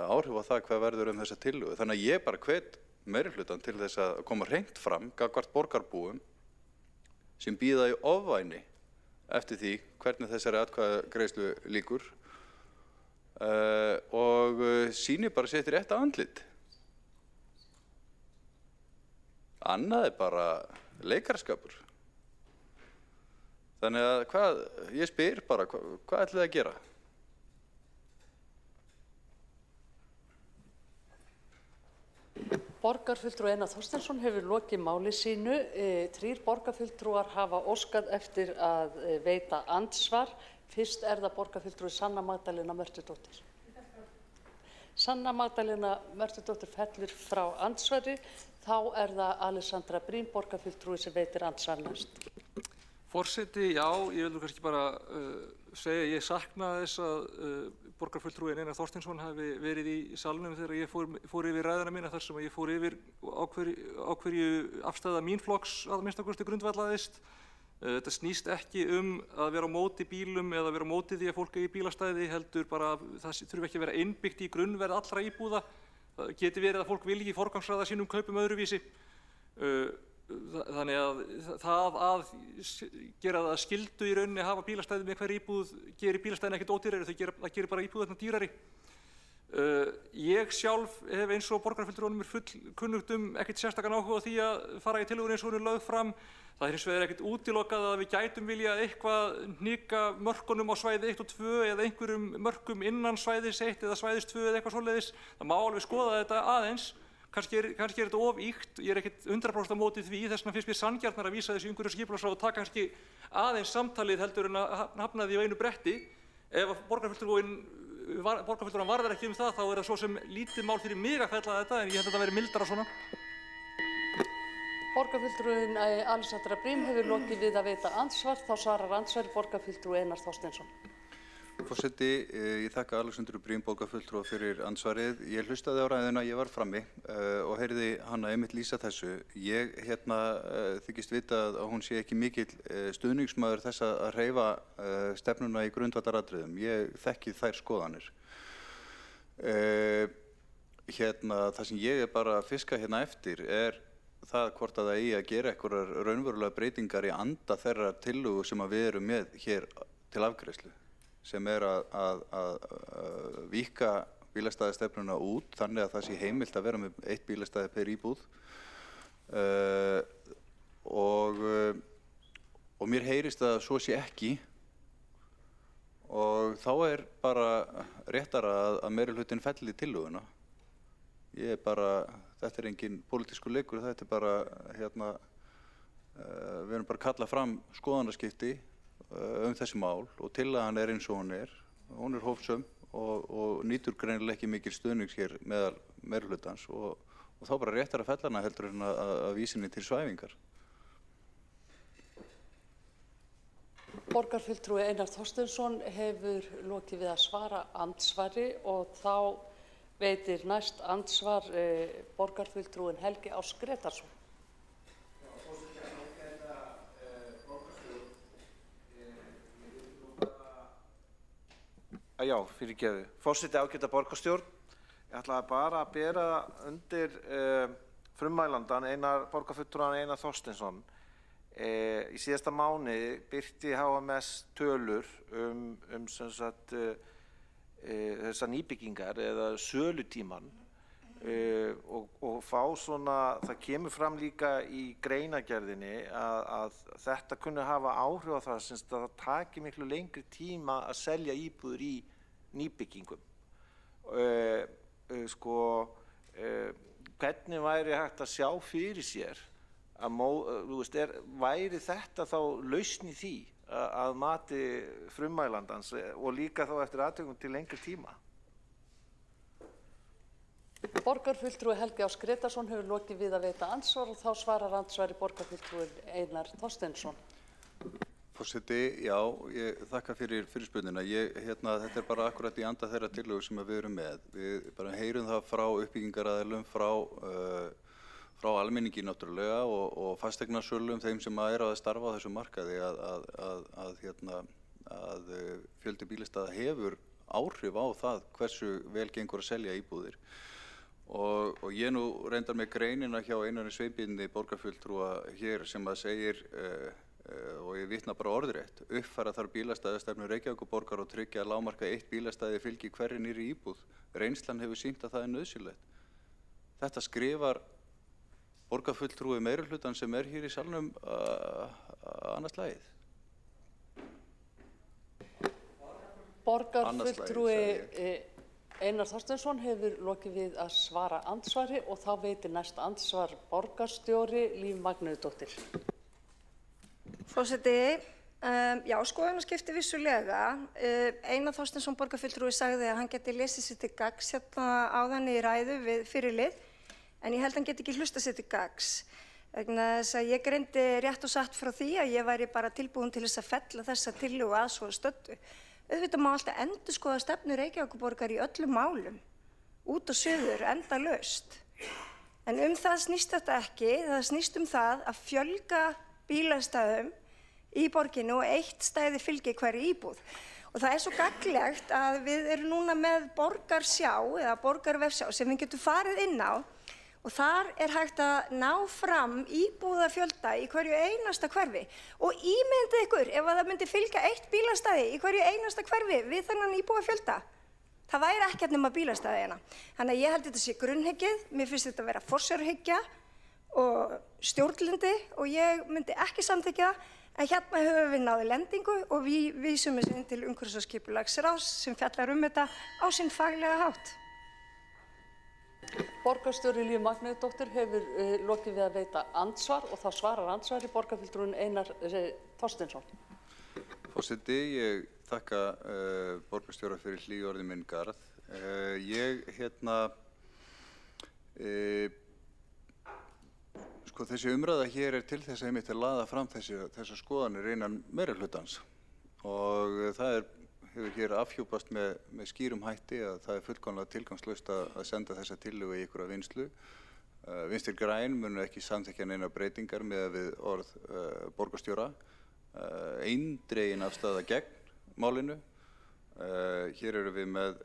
áhrif á það hvað verður þessa tillögu. Þannig að ég bara hvet meirihlutann til þess að koma hreint fram gagnvart borgarbúum sem bíða í ofvæni eftir því hvernig þessari atkvæðagreiðslu lýkur og sýnir bara sitt rétta andlit. Annað bara leikaraskapur. Þannig að ég spyr bara, hvað ætlið þið að gera? Borgarfulltrúi Einar Þorsteinsson hefur lokið máli sínu. 3 borgarfulltrúar hafa óskað eftir að veita andsvar. Fyrst það borgarfulltrúi Sanna Magdalena Mörtudóttir. Sanna Magdalena Mörtudóttir fellur frá andsvari. Þá það Alessandra Brím, borgarfulltrúi, sem veitir andsvar næst. Forseti, já, ég vil kannski bara segja að ég sakna þess að borgarfulltrúin Einar Þorsteinsson hafi verið í salnum þegar ég fór yfir ræðuna mína þar sem ég fór yfir á hverju afstæða mín flokks að minnsta kosti grundvallaðist. Þetta snýst ekki að vera á móti bílum eða vera á móti því að fólk eigi bílastæði, heldur bara það þurfi ekki að vera innbyggt í grunnverð allra íbúða. Það geti verið að fólk vilji forgangsraða sínum kaupum öðruvísi. Þannig að það að gera það skyldu í rauninni að hafa bílastæði með hver íbúð gerir bílastæðin ekkert ódýrari, það gerir bara íbúðirnar dýrari. Ég sjálf hef eins og borgarfulltrúanum fullkunnugt ekkert sérstakan áhuga á því að fara í tillögunni eins og hún lögð fram. Það hins vegar ekkert útilokað að við gætum viljað eitthvað hnýka mörkunum á svæði 1 og 2 eða einhverjum mörkum innan svæðis 1 eða svæðis 2 eða eitthvað svoleiðis. Það má alveg skoða þetta aðeins. Kannski er þetta of ýkt, ég ekkert 100% á móti því, þess vegna finnst mér sanngjarnara að vísa þessu umhverfis- og skipulagsráð og taka kannski aðeins samtalið heldur en að hafna því á einu bretti. Ef borgarfulltrúan varðar ekki það, þá það svo sem lítið mál fyrir mig að fella þetta, en ég held að þetta veri mildara svona. Borgarfulltrúin Alessandra Brím hefur lokið við að veita andsvar. Þá svarar andsvari borgarfulltrúi Einar Þorsteinsson. Forseti, ég þakka Alexandru Brím borgarfulltrúa fyrir andsvarið. Ég hlustaði á ræðuna, ég var frammi og heyrði hana einmitt lýsa þessu. Ég þykist vita að hún sé ekki mikill stuðningsmaður þess að hreyfa stefnuna í grundvallaratriðum. Ég þekki þær skoðanir. Það sem ég bara að fiska eftir það hvort að það eigi að gera einhverjar raunverulega breytingar í anda þeirra tillögu sem við erum með hér til afgreiðslu, sem að víkka bílastæðastefnuna út þannig að það sé heimilt að vera með 1 bílastæði per íbúð og mér heyrist að svo sé ekki og þá bara réttara að meirihlutinn felli tillöguna. Þetta engin pólitískur leikur, þetta bara við erum bara að kalla fram skoðanaskipti þessi mál og tillagan eins og hún hófsöm og nýtur greinilega ekki mikil stuðnings hér meðal meirihlutans og þá bara réttar að fella hana heldur en að vísa henni til svæfingar. Borgarfulltrúi Einar Þorsteinsson hefur lokið við að svara andsvari og þá veitir næst andsvar borgarfulltrúin Helgi Ás Grétarsson. Já, fyrirgefðu. Forseti, ágæta borgarstjórn. Ég ætlaði bara að bera undir frummælandann borgarfulltrúan Einar Þorsteinsson. Í síðasta mánuði birti HMS tölur sem sagt þessar nýbyggingar eða sölutíman og fá svona, það kemur fram líka í greinagerðinni að þetta kunni hafa áhrif á það sem það taki miklu lengri tíma að selja íbúðir í nýbyggingum. Hvernig væri hægt að sjá fyrir sér væri þetta þá lausn í því að mati frummælandans og líka þá eftir atvikum til lengri tíma? Borgarfulltrúi Helgi Ás Grétarsson hefur lokið við að veita andsvar og þá svarar andsvari borgarfulltrúi Einar Þorsteinsson. Forseti, já, ég þakka fyrir fyrirspurnina. Þetta bara akkurat í anda þeirra tillögu sem við erum með. Við bara heyrum það frá uppbyggingaraðilum, frá almenningi náttúrulega og fasteignasölum, þeim sem að starfa á þessu markaði að fjöldi bílastæða hefur áhrif á það hversu vel gengur að selja íbúðir. Og ég nú reyndar með greinina hjá Einari Sveinbirni borgarfulltrúa hér sem að segir, og ég vitna bara orðrétt, uppfæra þarf bílastæðastefnu Reykjavíkurborgar og tryggja að lágmarka 1 bílastæði fylgi hverri nýrri íbúð. Reynslan hefur sýnt að það er nauðsynlegt. Þetta skrifar borgarfulltrúi meirihlutan sem er hér í salnum annars lagið. Borgarfulltrúi Einar Þorsteinsson hefur lokið við að svara andsvari og þá veitir næst andsvar borgarstjóri Líf Magnúsdóttir. Forseti, já, skoðanaskipti vissulega. Einar Þorsteinsson borgarfulltrúi sagði að hann geti lesið sér til gagns hérna áðan í ræðu við fyrirlið, en ég held að hann geti ekki hlustað sér til gagns. Vegna þess að ég greindi rétt og satt frá því að ég væri bara tilbúin til þess að fella þessa tillögu að svo stöddu. Auðvitað má alltaf endurskoða stefnu Reykjavíkurborgar í öllum málum, út og suður, endalaust. En það snýst þetta ekki, það snýst það að fjölga bílastæðum í borginni og 1 stæði fylgi hverri íbúð. Og það er svo gagnlegt að við erum núna með borgarsjá eða borgarvefsjá sem við getum farið inn á og þar er hægt að ná fram íbúðafjölda í hverju einasta hverfi. Og ímyndið ykkur ef það myndi fylgja 1 bílastæði í hverju einasta hverfi við þennan íbúðafjölda. Það væri ekkert nema bílastæði hérna. Þannig að ég held þetta sé grunnhyggið, mér finnst þetta vera forsjárhyggja og stjórnlyndi og ég myndi ekki samþykkja það. En hérna höfum við náði lendingu og við vísum þessu inn til umhverfis- og skipulagsráðs sem fjallar þetta á sinn faglega hátt. Borgarstjóri Líf Magnúsdóttir hefur lokið við að veita andsvar og þá svarar andsvari borgarfulltrúinn Einar Þorsteinsson. Forseti, ég þakka borgarstjóra fyrir hlýorði minn garð. Þessi umræða hér er til þess að einmitt að laða fram þessar skoðanir innan meirihlutans og það hefur hér afhjúpast með skýrum hætti að það er fullkomlega tilgangslaust að senda þessa tillögu í einhverja vinnslu. Vinstri græn munu ekki samþykkja neinar breytingar miðað við orð borgarstjóra. Eindregin afstaða gegn málinu. Hér eru við með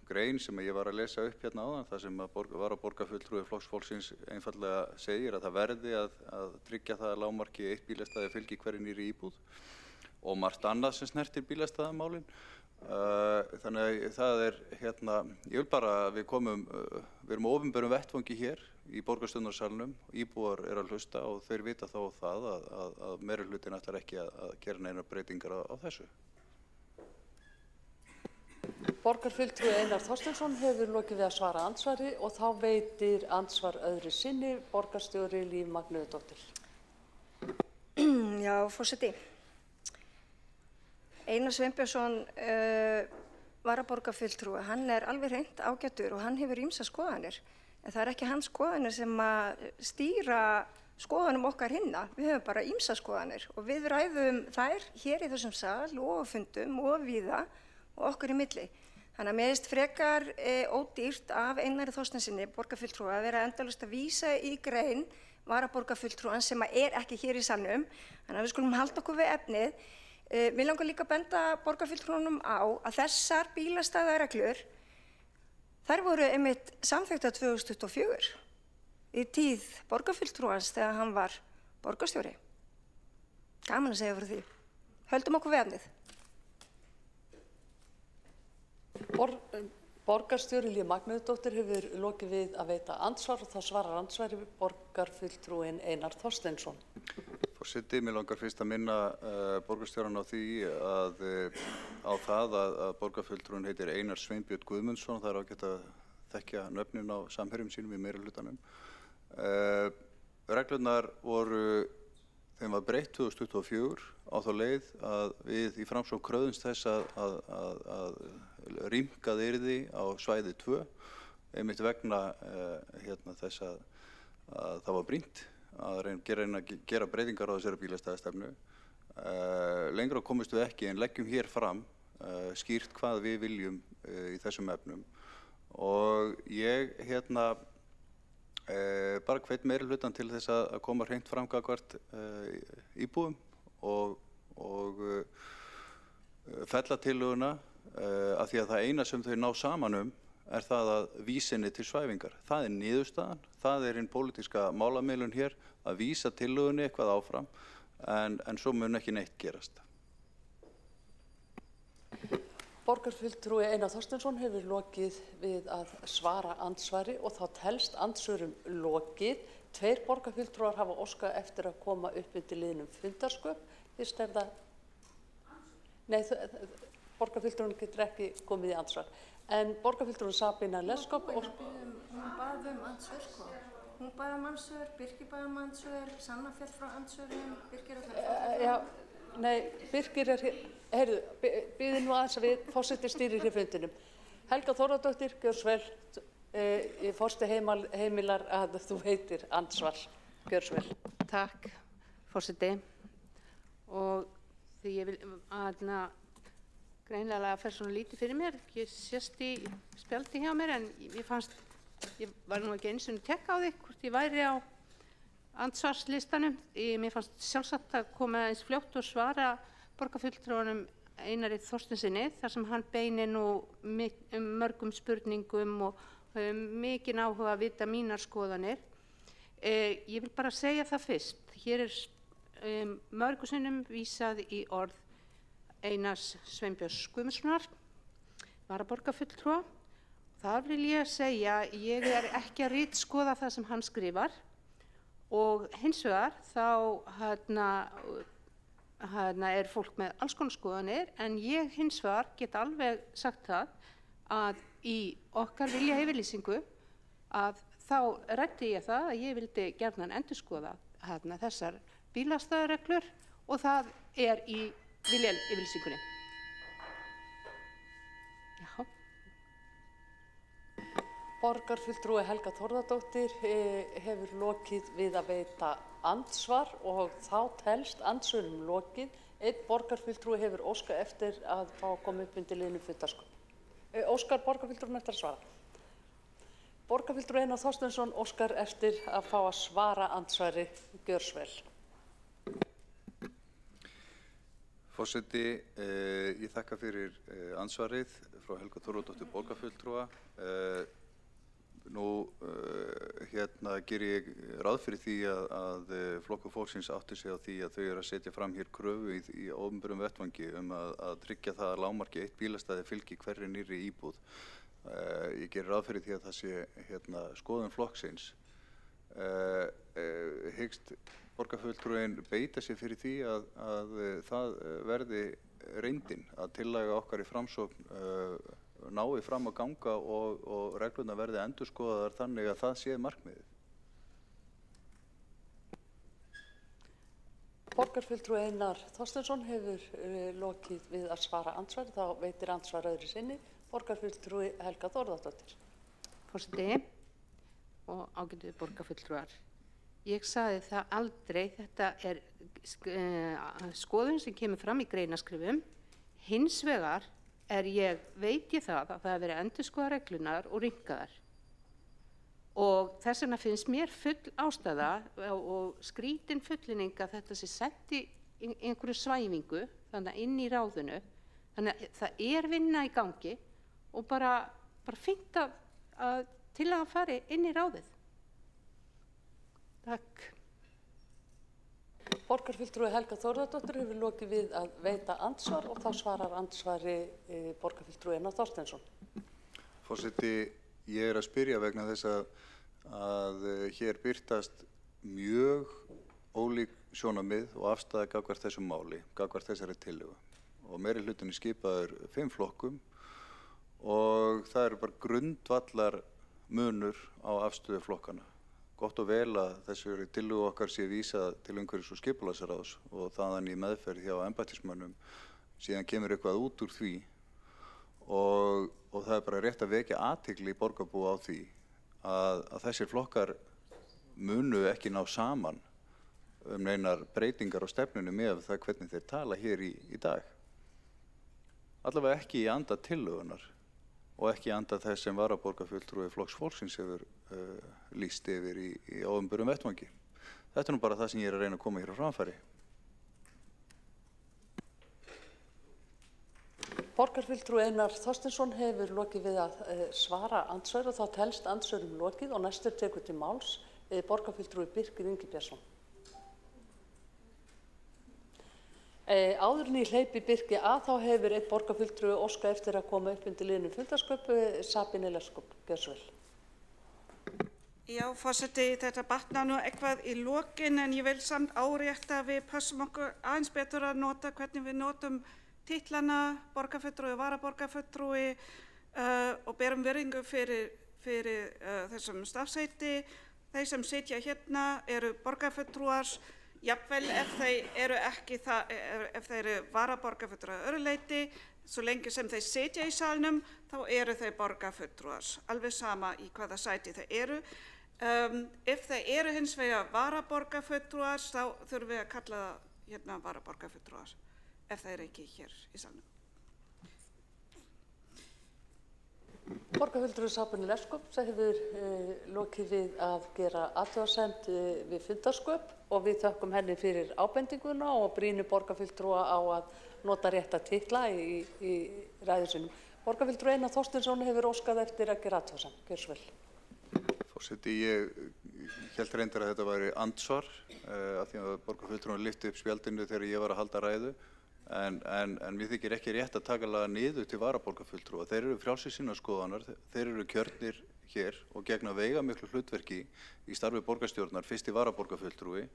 grein sem ég var að lesa upp hérna áðan, þar sem varaborgarfulltrúi Flokks fólksins einfaldlega segir að það verði að tryggja það að lágmarki 1 bílastæði fylgi hverri nýrri íbúð og margt annað sem snertir bílastæðamálin. Þannig að það er hérna, ég vil bara að við erum á opinberum vettvangi hér í borgarstjórnarsalnum, íbúar eru að hlusta og þeir vita þá það að meirihlutinn ætlar ekki að gera neinar breytingar á þessu. Borgarfulltrúi Einar Þorsteinsson hefur lokið við að svara andsvari og þá veitir andsvar öðru sinni borgarstjóri Líf Magnúsdóttir. Já, forseti. Einar Sveinbjörnsson varaborgarfulltrúi, hann er alveg hreint ágætur og hann hefur ýmsar skoðanir. En það er ekki hans skoðanir sem að stýra skoðanum okkar hinna. Við höfum bara ýmsar skoðanir og við ræðum þær hér í þessum sal og á fundum og víða og okkur í milli. Þannig að mér finnst frekar ódýrt af Einari Þorsteinsinni, borgarfulltrúa, að vera endalaust að vísa í grein varaborgarfulltrúan sem er ekki hér í salnum. Þannig að við skulum halda okkur við efnið. Mér langar líka að benda borgarfulltrúanum á að þessar bílastæðareglur, þær voru einmitt samþykktar 2024 í tíð borgarfulltrúans þegar hann var borgarstjóri. Gaman að segja frá því. Höldum okkur við efnið. Borgarstjóri Líf Magnúsdóttir hefur lokið við að veita andsvar og þá svarar andsvari borgarfulltrúinn Einar Þorsteinsson. Forseti, mér langar fyrst að minna borgarstjóran á því á það að borgarfulltrúinn heitir Einar Sveinbjörn Guðmundsson, það er ágætt að þekkja nöfnin á samherjum sínum í meirihlutanum. Reglurnar þeim var breytt 2024 á þá leið að við í Framsókn kröfðumst þess að rýmkað yrði á svæði 2, einmitt vegna þess að það var brýnt að reyna að gera breytingar á þessari bílastæðastefnu. Lengra komumst við ekki en leggjum hér fram skýrt hvað við viljum í þessum efnum og ég bara hvet meirihlutann til þess að koma hreint fram gagnvart íbúum og fella tillöguna af því að það eina sem þau ná saman er það að vísinni til svæfingar. Það er niðurstaðan, það er hinn pólitíska málamiðlun hér að vísa tillögunni eitthvað áfram en svo mun ekki neitt gerast. Borgarfulltrúi Einar Þorsteinsson hefur lokið við að svara andsvari og þá telst andsvörum lokið. 2 borgarfulltrúar hafa óskað eftir að koma upp undir liðnum fundarsköp. Fyrst er það... Nei, borgarfulltrúin getur ekki komið í andsvar. En borgarfulltrúin Sabína Leskop... Hún bað andsvör, sko. Hún bað andsvör, Birkir bað andsvör, Sanna féll frá andsvörum, Birkir alltaf... Já, nei, Birkir er hér... Heyrðu, býðum nú aðeins að við forseti stýrir hér fundinum. Helga Þórðardóttir, gjör svo vel. Ég fórsti heimilar að þú heitir andsvar. Gjör svo vel. Takk, forseti. Og því ég vil greinilega fer svona lítið fyrir mér. Ég sést í spjaldi hjá mér en ég var nú ekki eins og tekka á því hvort ég væri á andsvarslistanum. Mér fannst sjálfsagt að koma eins fljótt og svara borgarfulltrúanum Einari Þorsteinsinni þar sem hann beinir nú mörgum spurningum og mikinn áhuga að vita mínar skoðanir. Ég vil bara segja það fyrst. Hér er mörgum sinnum vísað í orð Einars Sveinbjörns Guðmundssonar, varaborgarfulltrúa. Þar vil ég segja, ég er ekki að ritskoða það sem hann skrifar og hins vegar þá er fólk með alls konar skoðanir en ég hins vegar get alveg sagt það að í okkar vilja yfirlýsingu að þá ræddi ég það að ég vildi gjarnan endurskoða þessar bílastæðareglur og það er í vilja yfirlýsingunni. Já. Borgarfulltrúi Helga Þórðardóttir hefur lokið við að veita andsvar og þá telst andsvörum lokið. Einn borgarfulltrúi hefur óskað eftir að fá að koma upp undir liðnum fundarsköp. Óskar borgarfulltrúin eftir að svara. Borgarfulltrúi Einar Þorsteinsson óskar eftir að fá að svara andsvari. Gjör svo vel. Forseti, ég þakka fyrir andsvarið frá Helga Þórðardóttur borgarfulltrúa. Nú ger ég ráð fyrir því að Flokkur fólksins átti sig á því að þau eru að setja fram hér kröfu í opinberum vettvangi að tryggja það að lágmarki 1 bílastæði fylgi hverri nýrri íbúð. Ég gerir ráð fyrir því að það sé skoðun flokksins. Hyggst borgarfulltrúinn beita sér fyrir því að það verði reyndin að tillaga okkar í Framsókn nái fram að ganga og reglurnar verði endurskoðaðar þannig að það sé markmiðið. Borgarfulltrúi Einar Þorsteinsson hefur lokið við að svara andsvari, þá veitir andsvar öðru sinni. Borgarfulltrúi Helga Þórðardóttir. Forseti og ágætu borgarfulltrúar. Ég sagði það aldrei, þetta er skoðun sem kemur fram í greinaskrifum. Hins vegar veit ég það að það hefur verið endurskoðað reglunar og rýmkaðar. Og þess vegna finnst mér full ástæða og skrítin fullinning að þetta sé sett í einhverju svæfingu, þannig inn í ráðinu. Þannig að það er vinna í gangi og bara fínt að til að fari inn í ráðið. Takk. Borgarfulltrúi Helga Þórðardóttir hefur lokið við að veita andsvar og þá svarar andsvari borgarfulltrúi Einar Þorsteinsson. Forseti, ég er að spyrja vegna þess að hér birtast mjög ólík sjónarmið og afstæða gagnvart þessum máli, gagnvart þessari tillögu. Og meirihlutinni skipaður 5 flokkum og það eru bara grundvallar munur á afstöðu flokkana. Gott og vel að þessari tillögu okkar sé vísað til umhverfis- og skipulagsráðs og þaðan í meðferð hjá embættismönnum. Síðan kemur eitthvað út úr því og það er bara rétt að vekja athygli í borgarbúa á því að þessir flokkar munu ekki ná saman neinar breytingar á stefnunni með það hvernig þeir tala hér í dag. Allavega ekki í anda tillögunar og ekki í anda þess sem varaborgarfulltrúi Flokks fólksins hefur lýst yfir í opinberum vettvangi. Þetta er nú bara það sem ég er að reyna að koma hér á framfæri. Borgarfulltrúi Einar Þorsteinsson hefur lokið við að svara andsvör og þá telst andsvörum lokið og næstur tekur til máls borgarfulltrúi Birkir Ingi Björnsson. Áður en ég hleypi Birki að þá hefur einn borgarfulltrúi óskað eftir að koma upp undir liðnum fundarsköp, Sabine Leskop, gjörðu svo vel. Já, forseti, þetta batnar nú eitthvað í lokin en ég vil samt árétta að við passum okkur aðeins betur að nota hvernig við notum titlana borgarfulltrúi, varaborgarfulltrúi og berum virðingu fyrir þessum stafsheiti. Þeir sem sitja hérna eru borgarfulltrúar, jafnvel ef þeir eru varaborgarfulltrúar að öðru leyti, svo lengi sem þeir sitja í salnum, þá eru þeir borgarfulltrúar, alveg sama í hvaða sæti þeir eru. Ef þeir eru hins vegar varaborgarfulltrúar, þá þurfum við að kalla það hérna varaborgarfulltrúar, ef þeir eru ekki hér í salnum. Borgarfulltrúi Sabine Leskop hefur lokið við að gera athugasemd við fundarsköp og við þökkum henni fyrir ábendinguna og brýnum borgarfulltrúa á að nota rétta titla í ræðu sinum. Borgarfulltrúi Einar Þorsteinsson hefur óskað eftir að gera athugasemd. Gjörðu svo vel. Forseti, ég hélt reyndar að þetta væri andsvar af því að borgarfulltrúin lyfti upp spjaldinu þegar ég var að halda ræðu. En mér þykir ekki rétt að taka laga niður til varaborgarfulltrúa. Þeir eru frjálsir sinna skoðanar, þeir eru kjörnir hér og gegna veigamiklu hlutverki í starfi borgarstjórnar, fyrsti varaborgarfulltrúi,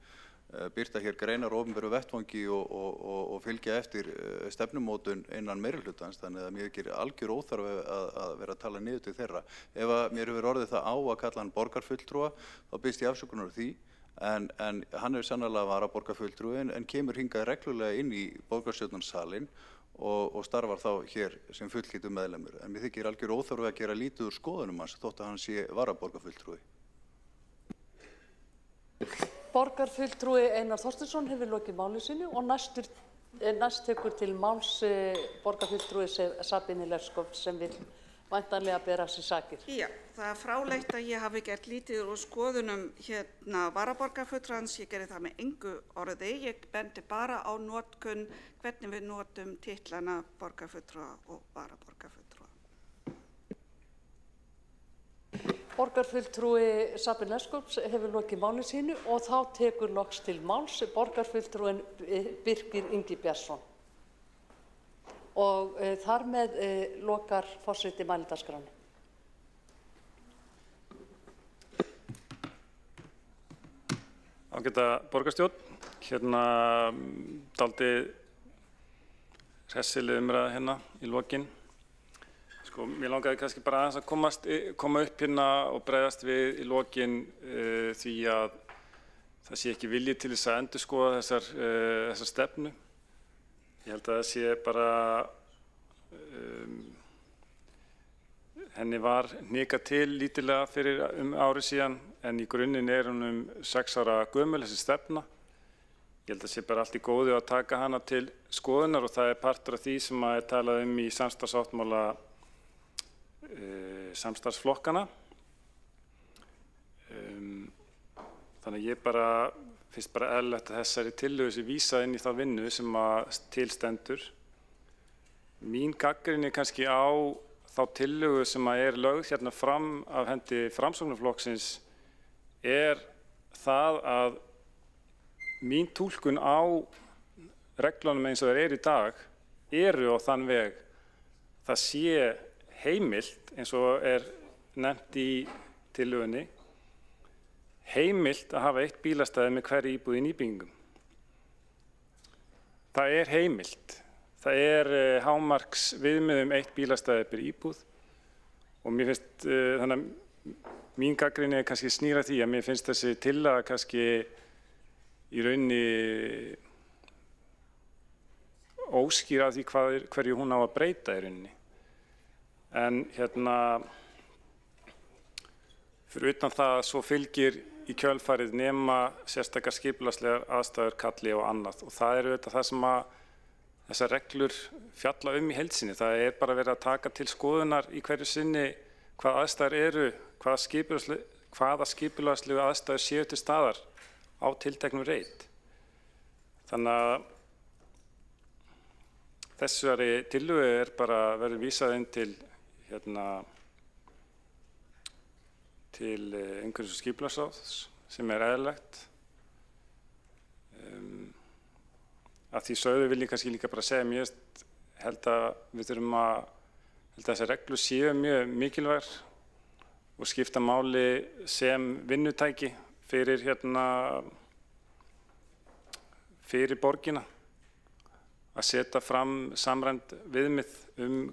birta hér greinar opinberu vettvangi og fylgja eftir stefnumótun innan meirihlutans, þannig að mér þykir algjör óþarfi að vera að tala niður til þeirra. Ef mér hefur orðið það á að kalla hann borgarfulltrúa, þá biðst ég afsökunar á því. En hann er sannarlega varaborgarfulltrúi en kemur hingað reglulega inn í borgarstjórnarsalinn og starfar þá hér sem fullgildur meðlimur. En mér þykir algjör óþarfi að gera lítið úr skoðunum hans þótt að hann sé varaborgarfulltrúi. Borgarfulltrúi Einar Þorsteinsson hefur lokið máli sínu og næst tekur til máls borgarfulltrúi Sabine Leskop sem vil væntanlega bera sig sakir. Já, það er fráleitt að ég hafi gert lítið úr skoðunum hérna varaborgarfulltrúans. Ég gerði það með engu orði. Ég bendi bara á notkun, hvernig við notum titlana borgarfulltrúa og varaborgarfulltrúa. Borgarfulltrúi Sabine Leskop hefur lokið máli sínu og þá tekur loks til máls borgarfulltrúin Birkir Ingi Björnsson. Og þar með lokar forseti mælendaskránni. Ágæta borgarstjórn, hérna dálítið hressileg umræða hérna í lokin. Sko, mér langaði kannski bara aðeins að koma upp hérna og bregðast við í lokin því að það sé ekki vilji til þess að endurskoða þessar stefnu. Ég held að það sé bara, henni var hnikað til lítillega fyrir ári síðan en í grunninn er hún 6 ára gömul þessi stefna. Ég held að það sé bara allt í góðu að taka hana til skoðunar og það er partur af því sem er talað í samstarfsáttmála samstarfsflokkana. Þannig að ég finnst bara eðlilegt að þessari tillögu sé vísað inn í þá vinnu sem til stendur. Mín gagnrýni kannski á þá tillögu sem er lögð hérna fram af hendi Framsóknarflokksins er það að mín túlkun á reglunum eins og þeir eru í dag eru á þann veg það sé heimilt eins og er nefnt í tillögunni heimilt að hafa eitt bílastæði með hverri íbúð í nýbyggingum. Það er heimilt. Það er hámarks viðmið eitt bílastæði per íbúð og mér finnst, þannig að mín gagnrýni er kannski snýra því að mér finnst þessi tillaga kannski í rauninni óskýr af því hverju hún á að breyta í rauninni. En hérna, fyrir utan það að svo fylgir í kjölfarið nema sérstakar skipulagslegar aðstæður, kalli og annað og það eru það sem þessar reglur fjalla í heild sinni. Það er bara verið að taka til skoðunar í hverju sinni hvað aðstæður eru, hvaða skipulagslegu aðstæður séu til staðar á tilteknum reit. Þannig að þessari tillögu bara verður vísað inn til umhverfis- og skipulagsráðs sem eðlilegt. Að því sögðu vil ég kannski líka bara segja, mér held að við þurfum að þessar reglur séu mjög mikilvægar og skipta máli sem vinnutæki fyrir fyrir borgina að setja fram samræmd viðmið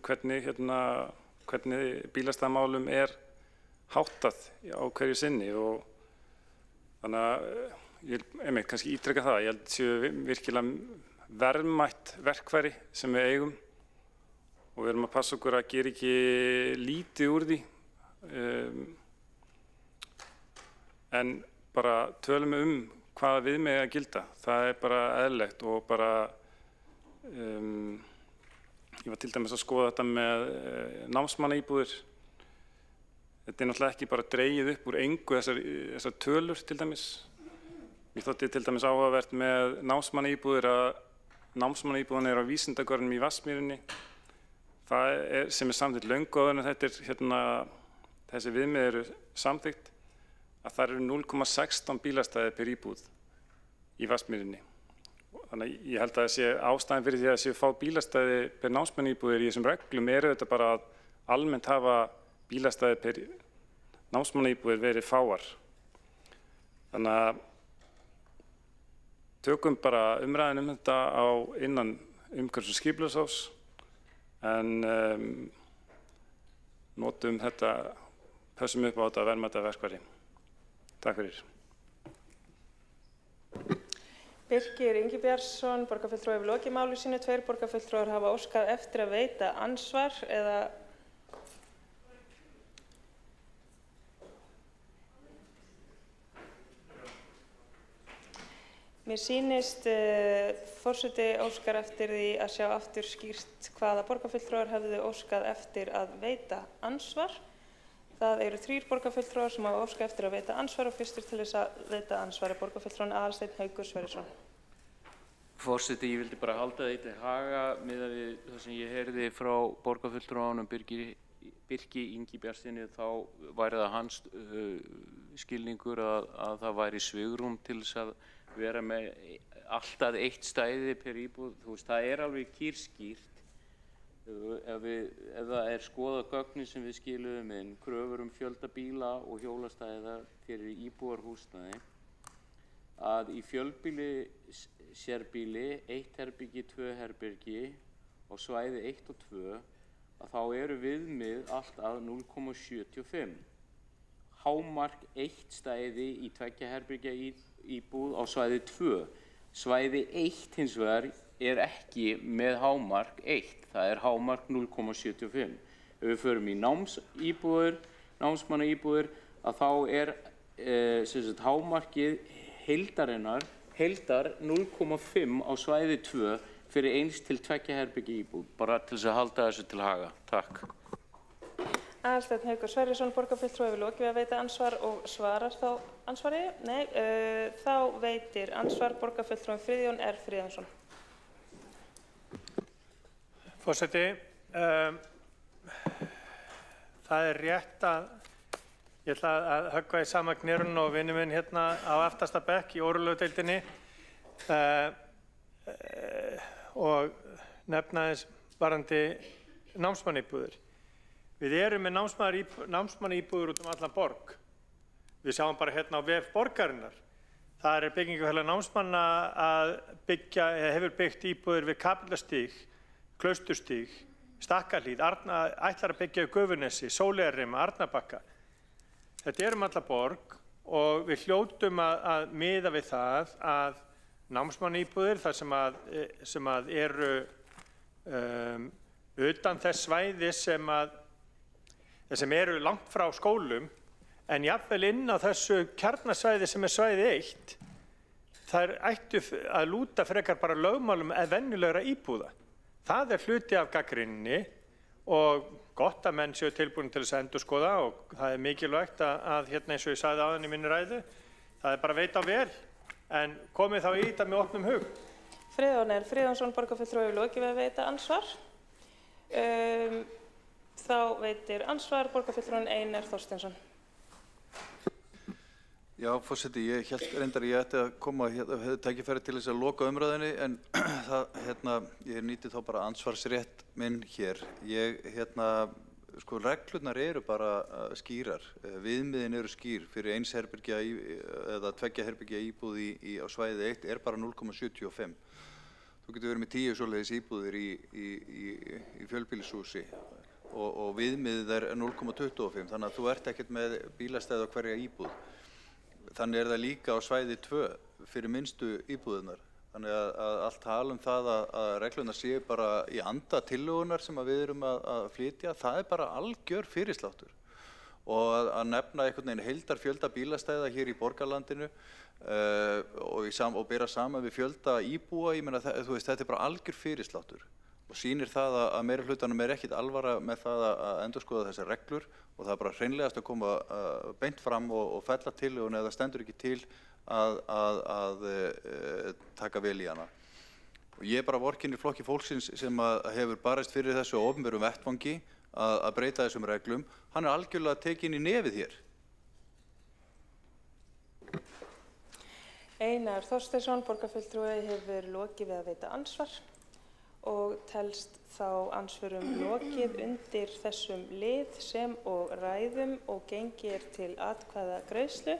hvernig bílastæðamálum háttað á hverju sinni og þannig að ég kannski ítreka það. Ég held að séu virkilega verðmætt verkfæri sem við eigum og við erum að passa okkur að gera ekki lítið úr því en bara tölum hvaða viðmið að gilda. Það bara eðlilegt og bara ég var til dæmis að skoða þetta með námsmannaíbúðir. Þetta náttúrulega ekki bara dregið upp úr engu þessar tölur til dæmis. Mér þótti til dæmis áhugavert með námsmannaíbúðir að námsmannaíbúðin á Vísindagörðunum í Vatnsmýrinni. Það sem samþykkt löngu áður en þessi viðmið eru samþykkt að það eru 0,16 bílastæði per íbúð í Vatnsmýrinni. Þannig að ég held að það sé ástæðan fyrir því að séu fá bílastæði per námsmannaíbúðir í þessum reglum þetta bara að almennt hafa bílastæði per námsmannaíbúðir verið fáar. Þannig að tökum bara umræðin þetta innan umhverfis- og skipulagsráðs en notum þetta, pössum upp á þetta verðmæta verkfæri. Takk fyrir. Birkir Ingibjartsson, borgarfulltrúi, hefur lokið máli sínu. 2 borgarfulltrúar hafa óskað eftir að veita andsvar eða mér sýnist forseti óskar eftir því að sjá aftur skýrt hvaða borgarfulltrúar hefðu óskað eftir að veita andsvar. Það eru 3 borgarfulltrúar sem hafa óskað eftir að veita andsvar og fyrstur til þess að veita andsvar er borgarfulltrúinn Aðalsteinn Haukur Sverrisson. Forseti, ég vildi bara halda því til haga miðað við það sem ég heyrði frá borgarfulltrúanum Birki Ingibjartssyni, þá væri það hans skilningur að það væri svigrúm til þess að vera með alltaf 1 stæði per íbúð. Þú veist, það alveg kýrskýrt. Ef það skoðað gögnin sem við skiluðum inn, kröfur fjölda bíla og hjólastæða fyrir íbúðarhúsnæði, að í fjölbýli, sérbýli, 1 herbyggi, 2 herbyggi og svæði 1 og 2, að þá eru viðmið allt að 0,75. Hámark 1 stæði í 2 herbyggja íbúð á svæði 2. Svæði 1 hins vegar ekki með hámark 1. Það hámark 0,75. Ef við förum í námsmannaíbúðir, að þá hámarkið heildar 0,5 á svæði 2 fyrir 1 til 2 herbyggja íbúð. Bara til þess að halda þessu til haga. Takk. Aðalsteinn Haukur Sverrisson, borgarfulltrúi, hefur lokið við að veita ansvar og svarar þá ansvari? Nei, þá veitir ansvar borgarfulltrúi Friðjón R. Friðjónsson. Forseti, það rétt að ég ætla að höggva í sama knérun og vinur minn hérna á aftasta bekk í órulögudeildinni og nefna þess varðandi námsmannaíbúðir. Við erum með námsmannaíbúðir út allan borg. Við sjáum bara hérna á vef borgarinnar. Það byggingafélag námsmanna að hefur byggt íbúðir við Kapellastíg, Klausturstíg, Stakkahlíð, ætlar að byggja í Gufunesi, Sóleyjarrima, Arnarbakka. Þetta allan borg og við hljótum að miða við það að námsmannaíbúðir þar sem eru utan þess svæði sem eru langt frá skólum en jafnvel inn á þessu kjarnasvæði sem svæði 1, þær ættu að lúta frekar bara lögmálum venjulegra íbúða. Það hluti af gagnrýninni og gott að menn séu tilbúin til þess að endurskoða og það mikilvægt að hérna eins og ég sagði áðan í minni ræðu, það bara veita vel en komið þá í þetta með opnum hug. Friðjón R. Friðjónsson, borgarfulltrúi, hefur lokið við að veita andsvar. Þá veitir andsvar borgarfulltrúinn Einar Þorsteinsson. Já, forseti, ég hélt reyndar ég ætti að koma hefði tækifæri til þess að loka umræðinni en ég nýti þá bara ansvarsrétt minn hér. Sko, reglurnar eru bara skýrar, viðmiðin eru skýr fyrir eins herbergja eða tveggja herbergja íbúð á svæði 1 er bara 0,75. Þú getur verið með 10 svoleiðis íbúðir í fjölbýlishúsi og viðmiðið er 0,25, þannig að þú ert ekkert með bílastæði á hverja íbúð. Þannig er það líka á svæði 2 fyrir minnstu íbúðunar. Þannig að allt tala það að reglurnar séu bara í anda tillögunar sem við erum að flytja, það er bara algjör fyrirsláttur. Og að nefna einhvern veginn heildarfjölda bílastæða hér í borgarlandinu og bera saman við fjölda íbúa, ég meina þetta er bara algjör fyrirsláttur. Og sýnir það að meirihlutanum er ekkit alvara með það að endurskoða þessar reglur og það er bara hreinlegast að koma beint fram og fella tillöguna eða stendur ekki til að taka vel í hana. Og ég er bara vorkenni flokki fólksins sem hefur barist fyrir þessu á opinberum vettvangi að breyta þessum reglum. Hann er algjörlega tekinn í nefið hér. Einar Þorsteinsson, borgarfulltrúi, hefur lokið við að veita andsvar og telst þá andsvörum lokið undir þessum lið sem og ræðum og gengir til atkvæðagreiðslu.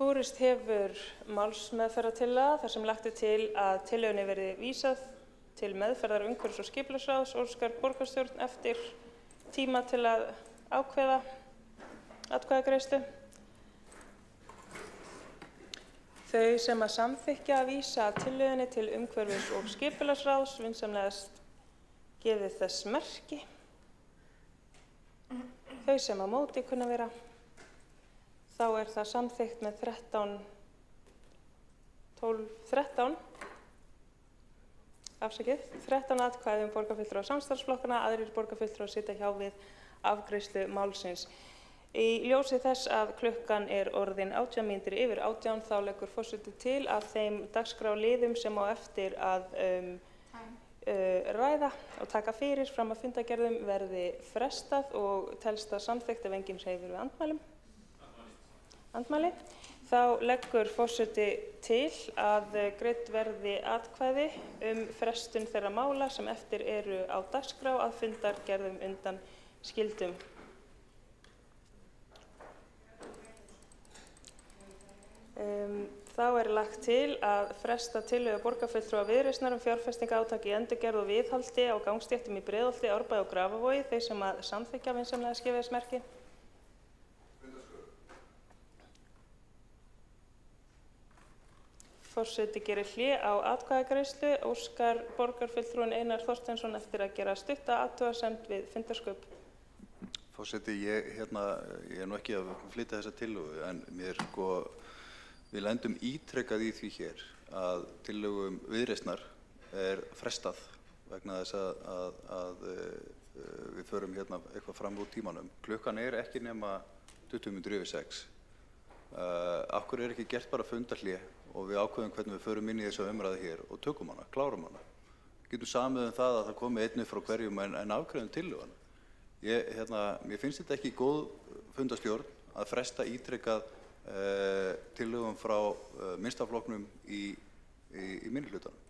Borist hefur málsmeðferðartillaga þar sem lagt er til að tillögunni verði vísað til meðferðar umhverfis- og skipulagsráðs. Óskar borgarstjórn eftir tíma til að ákveða atkvæðagreiðslu. Þau sem að samþykkja að vísa tillögunni til umhverfis- og skipulagsráðs vinsamlegast gefið þess merki. Þau sem að móti kunna vera. Þá er það samþykkt með 13 atkvæðum borgarfulltrúa samstarfsflokkana, aðrir borgarfulltrúar sitja hjá við afgreiðslu málsins. Í ljósi þess að klukkan er orðin 18 mínútur yfir 18 þá leggur forseti til að þeim dagskrárliðum sem á eftir að ræða og taka fyrir fram að fundargerðum verði frestað og telst það samþykkt ef enginn hreyfir við andmæli. Þá leggur forseti til að greidd verði atkvæði frestun þeirra mála sem eftir eru á dagskrá að fundargerðum undan skildum. Þá er lagt til að fresta tillögu borgarfulltrúa Viðreisnar fjárfestingarátak í endurgerð og viðhaldi á gangstéttum í Breiðholti, Árbæ og Grafarvogi. Þeir sem að samþykkja vinsamlega gefa þess merki. Forseti gerir hlé á atkvæðagreiðslu. Óskar borgarfulltrúinn Einar Þorsteinsson eftir að gera stutta athugasemd við fundarsköp. Forseti, ég er nú ekki að flytja þessa tillögu en við lendum ítrekað í því hér að tillögum Viðreisnar er frestað vegna þess að við förum eitthvað fram úr tímanum. Klukkan er ekki nema 20 mínútur yfir 6. Af hverju er ekki gert bara fundarhlé og við ákveðum hvernig við förum inn í þessu umræðu hér og tökum hana, klárum hana. Getum samið það að það komi einn upp frá hverjum en afgreiðum tillöguna. Mér finnst þetta ekki góð fundarstjórn að fresta ítrekað tillögum frá minnstaflokknum í minnihlutanum.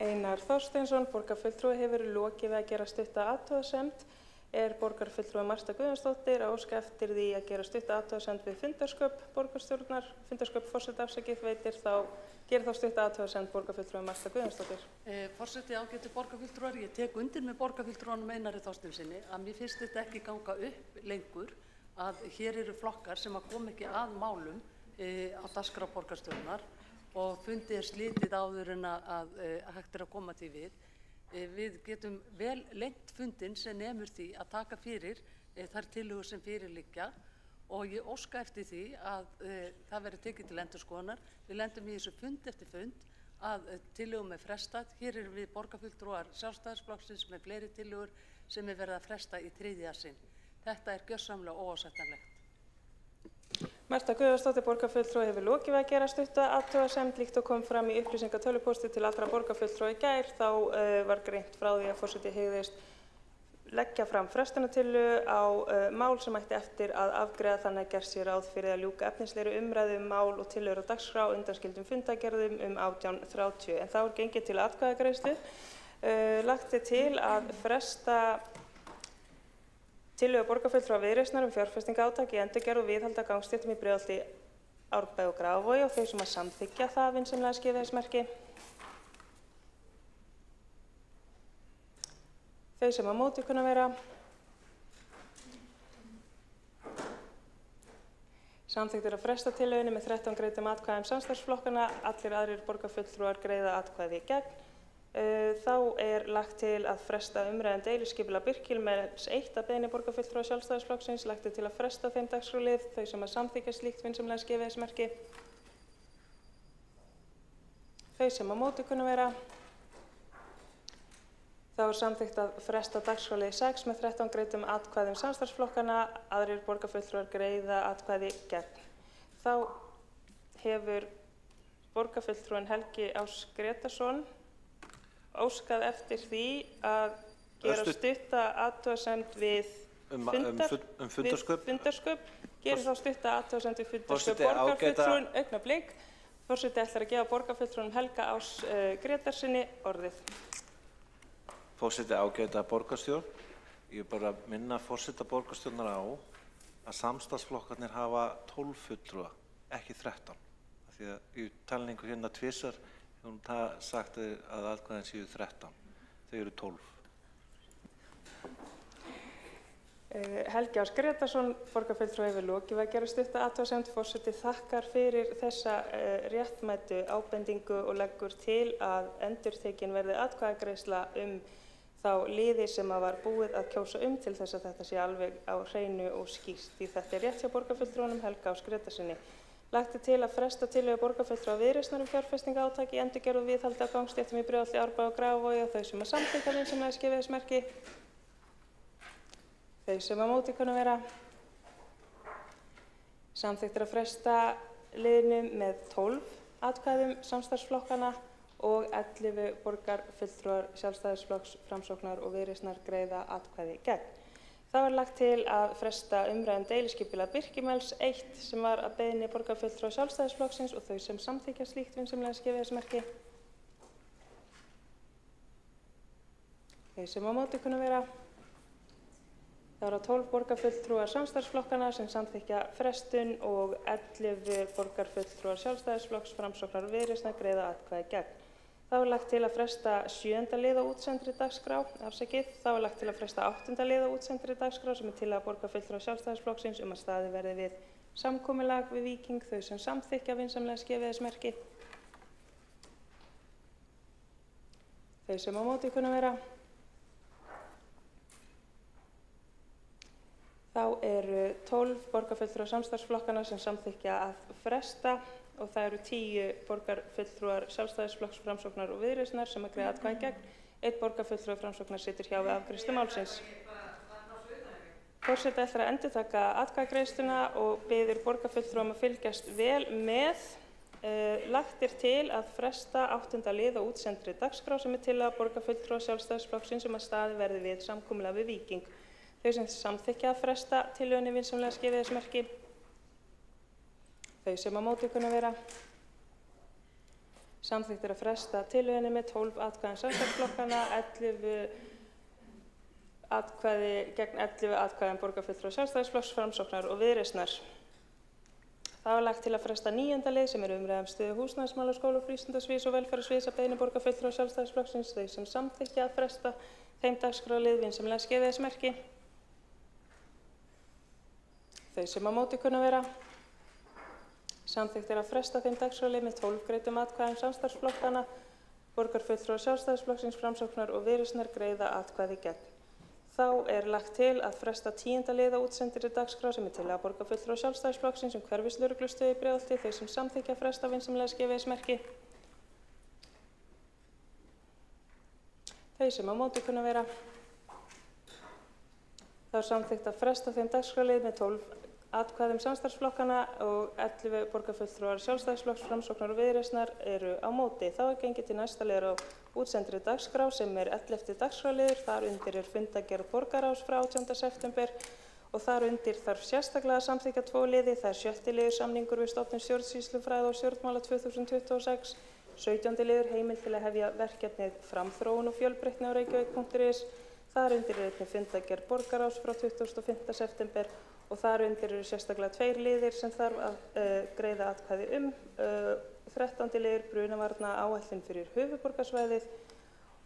Einar Þorsteinsson, borgarfulltrúi, hefur lokið við að gera stutta athugasemd. er borgarfulltrúi Marta Guðjónsdóttir að óska eftir því að gera stutta athugasemd við fundarsköp borgarstjórnar. Fundarsköp forseta gerir þá stutta athugasemd borgarfulltrúi Marta Guðjónsdóttir. Forseti, ágætu borgarfulltrúar, ég tek undir með borgarfulltrúanum Einari Þorsteinssyni að mér finnst þetta ekki ganga upp lengur að hér eru flokkar sem að koma ekki að málum á dagskrá borgarstjórnar og fundi slitið áður en að hægt að koma því við. Við getum vel lengt fundin sem nemur því að taka fyrir þær tillögur sem fyrir liggja og ég óska eftir því að það verði tekið til endurskoðunar. Við lendum í þessu fund eftir fund að tillögum frestað. Hér erum við borgarfulltrúar Sjálfstæðisflokksins með fleiri tillögur sem verið að fresta í 3. sinn. Þetta er gjörsamlega óásættanlegt. Marta Guðjónsdóttir borgarfulltrúi hefur lokið við að gera stutta athugasemd líkt og kom fram í upplýsingatölvupósti til allra borgarfulltrúa í gær. Þá var greint frá því að forseti hygðist leggja fram frestunartillögu á mál sem ætti eftir að afgreiða, þannig að gert sé ráð fyrir að ljúka efnislegri umræðu mál og tillögur á dagskrá undanskildum fundargerðum 18:30. En þá er gengið til atkvæðagreiðslu. Lagt er til að fresta tillögu borgarfulltrúa Viðreisnar fjárfestingarátak í endurgerð og viðhalda gangstéttum í Breiðholti, Árbæ og Grafarvogi og þau sem að samþykkja það vinsamlega skilyrðismerki. Þau sem á móti kunna vera. Samþykkt er að fresta tillögunni með 13 greiddum atkvæðum samstarfsflokkanna. Allir aðrir borgarfulltrúar greiða atkvæði gegn. Þá er lagt til að fresta umræðan deiliskipulag Birkimels 1 að beiðni borgarfulltrúa Sjálfstæðisflokksins. Lagt er til að fresta þeim dagskrárlið, þau sem að samþykkja slíkt vinsamlega skilyrðismerki. Þau sem á móti kunna vera. Þá er samþykkt að fresta dagskrárlið 6 með 13 greiddum atkvæðum samstarfsflokkanna. Aðrir borgarfulltrúar greiða atkvæði gegn. Þá hefur borgarfulltrúinn Helgi Ás Grétarsson óskað eftir því að gera stutta athugasemd við fundarsköp. Gerir þá stutta athugasemd við fundarsköp borgarfulltrúinn augnablik. Forseti ætlar að gefa borgarfulltrúnum Helga Ás Grétarsyni orðið. Forseti, ágæta borgarstjórn. Ég er bara að minna forseta borgarstjórnar á að samstarfsflokkarnir hafa 12 fulltrúa, ekki 13. Því að í talningu hérna tvisvar hefur hún sagt að atkvæðin séu 13. Þau eru 12. Helgi Ás Grétarsson, borgarfulltrúi hefur lokið við að gera stutta athugasemd. Forseti þakkar fyrir þessa réttmætu ábendingu og leggur til að endurtekin verði atkvæðagreiðsla þá liði sem var búið að kjósa til þess að þetta sé alveg á hreinu og skýrt. Því þetta er rétt hjá borgarfulltrúanum Helga Ás Grétarsyni. Lagt er til að fresta tillögu borgarfulltrúa Viðreisnar fjárfestingarátak í endurgerð og viðhaldi á gangstéttum í Breiðholti, Árbæ og Grafarvogi og þau sem að samþykkja vinsamlega skilyrðismerki. Þau sem að móti kunna vera. Samþykkt er að fresta liðnum með 12 atkvæðum samstarfsflokkanna og 11 borgarfulltrúar Sjálfstæðisflokks, Framsóknar og Viðreisnar greiða atkvæði gegn. Það var lagt til að fresta umræðan deiliskipulag Birkimels 1 sem var að beiðni borgarfulltrúa Sjálfstæðisflokksins og þau sem samþykkja slíkt vinsamlega skilyrðismerki. Þau sem á móti kunna vera. Það eru 12 borgarfulltrúar samstarfsflokkanna sem samþykkja frestun og 11 borgarfulltrúar Sjálfstæðisflokks, Framsóknar og Viðreisnar greiða atkvæði gegn. Það var lagt til að fresta 7. lið á útsendri dagskrá. Það var lagt til að fresta 8. lið á útsendri dagskrá sem er tillaga borgarfulltrúa Sjálfstæðisflokksins að staðið verði við samkomulag við Víking, þau sem samþykkja vinsamlega skilyrðismerki. Þau sem á móti kunna vera. Þá eru 12 borgarfulltrúar samstarfsflokkanna sem samþykkja að fresta og það eru 10 borgarfulltrúar Sjálfstæðisflokks, Framsóknar og Viðreisnar sem að greiða atkvæði gegn. 1 borgarfulltrúi Framsóknar situr hjá við afgreiðslu málsins. Forseti ætlar að endurtaka atkvæðagreiðsluna og biður borgarfulltrúum að fylgjast vel með. Lagt er til að fresta 8. lið á útsendri dagskrá sem er tillaga borgarfulltrúa Sjálfstæðisflokksins að staðið verði við samkomulag við Víking. Þau sem samþykkja að fresta tillögunni vinsamlega skilyrðismerki. Þau sem á móti kunna vera. Samþykkt er að fresta tillögunni með 12 atkvæðum samstarfsflokkanna, atkvæði gegn 11 atkvæðum borgarfulltrúa Sjálfstæðisflokks, Framsóknar og Viðreisnar. Það var lagt til að fresta 9. lið sem umræða stöðu húsnæðismála, skóla- og frístundasviðs og velferðarsviðs að beiðni borgarfulltrúa Sjálfstæðisflokksins. Þau sem samþykkja að fresta þeim dagskrárlið vinsamlega skeyði þess merki. Þau sem á móti kunna vera. Samþykkt að fresta þeim dagskrárlið með 12 greiddum atkvæðum samstarfsflokkanna. Borgarfulltrúar Sjálfstæðisflokksins, Framsóknar og Viðreisnar greiða atkvæði gegn. Þá lagt til að fresta 10. lið á útsendri dagskrá sem tillaga borgarfulltrúa Sjálfstæðisflokksins hverfislögreglustöð í Breiðholti. Þau sem samþykkja að fresta vinsamlega skeyði þess merki. Þau sem á móti kunna vera. Þá samþykkt að fresta þeim dagskrárlið með 12 atkvæðum samstarfsflokkana og 11 borgarfulltrúar Sjálfstæðisflokks, Framsóknar og Viðreisnar eru á móti. Þá gengið til næsta liður á útsendri dagskrá sem 11. dagskrárliður. Þar undir fundargerð borgarráðs frá 18. september og þar undir þarf sérstaklega að samþykkja 2 liði. Það 7. liður samningur við stofnun stjórnsýslufræða og stjórnmála 2026. 17. liður heimild til að hefja verkefnið Framþróun og fjölbreytni á Reykjavík.is. Þar undir einnig fundargerð borgarráðs frá 25. september og þar undir eru sérstaklega 2 liðir sem þarf að greiða atkvæði 13. liður brunavarna áætlun fyrir höfuðborgarsvæðið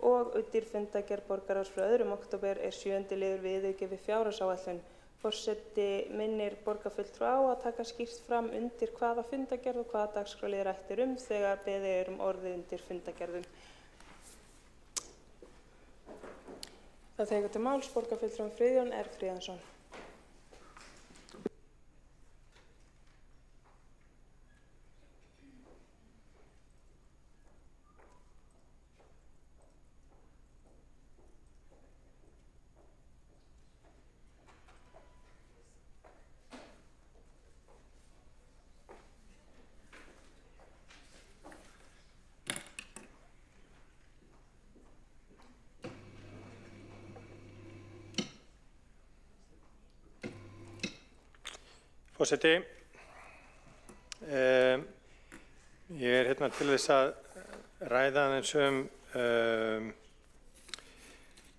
og undir fundargerð borgarráðs frá 2. október 7. liður viðauki við fjárhagsáætlun. Forseti minnir borgarfulltrúa á að taka skýrt fram undir hvaða fundargerð og hvaða dagskrárliðir ættir þegar beðið orðið undir fundargerðum. Það tekur til máls borgarfulltrúinn Friðjón R. Friðjónsson. Forseti, ég hérna til þess að ræða aðeins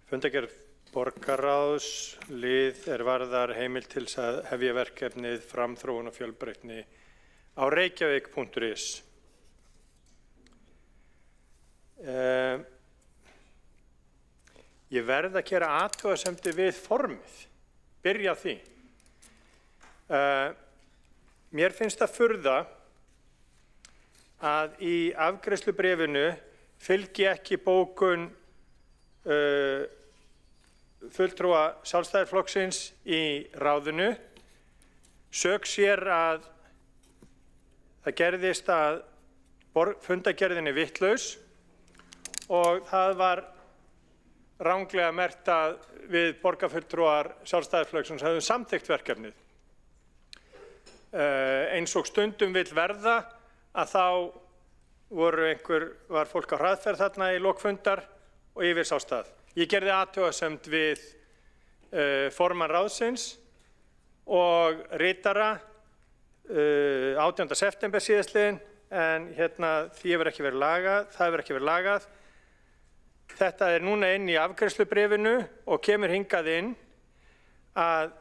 fundargerð borgarráðs, lið varðar heimild til þess að hefja verkefnið Framþróun og fjölbreytni á Reykjavík.is. Ég verð að gera athugasemdir við formið, byrja á því. Mér finnst það furða að í afgreiðslubréfinu fylgi ekki bókun fulltrúa Sjálfstæðisflokksins í ráðinu. Sök sér að það gerðist að fundargerðin vitlaus og það var ranglega merkt að við borgarfulltrúar Sjálfstæðisflokksins höfum samþykkt verkefnið. Eins og stundum vill verða að þá var fólk á hraðferð þarna í lok fundar og yfirsástað. Ég gerði athugasemd við formann ráðsins og ritara 18. september síðastliðinn en því hefur ekki verið lagað, það hefur ekki verið lagað. Þetta núna inn í afgreiðslubréfinu og kemur hingað inn að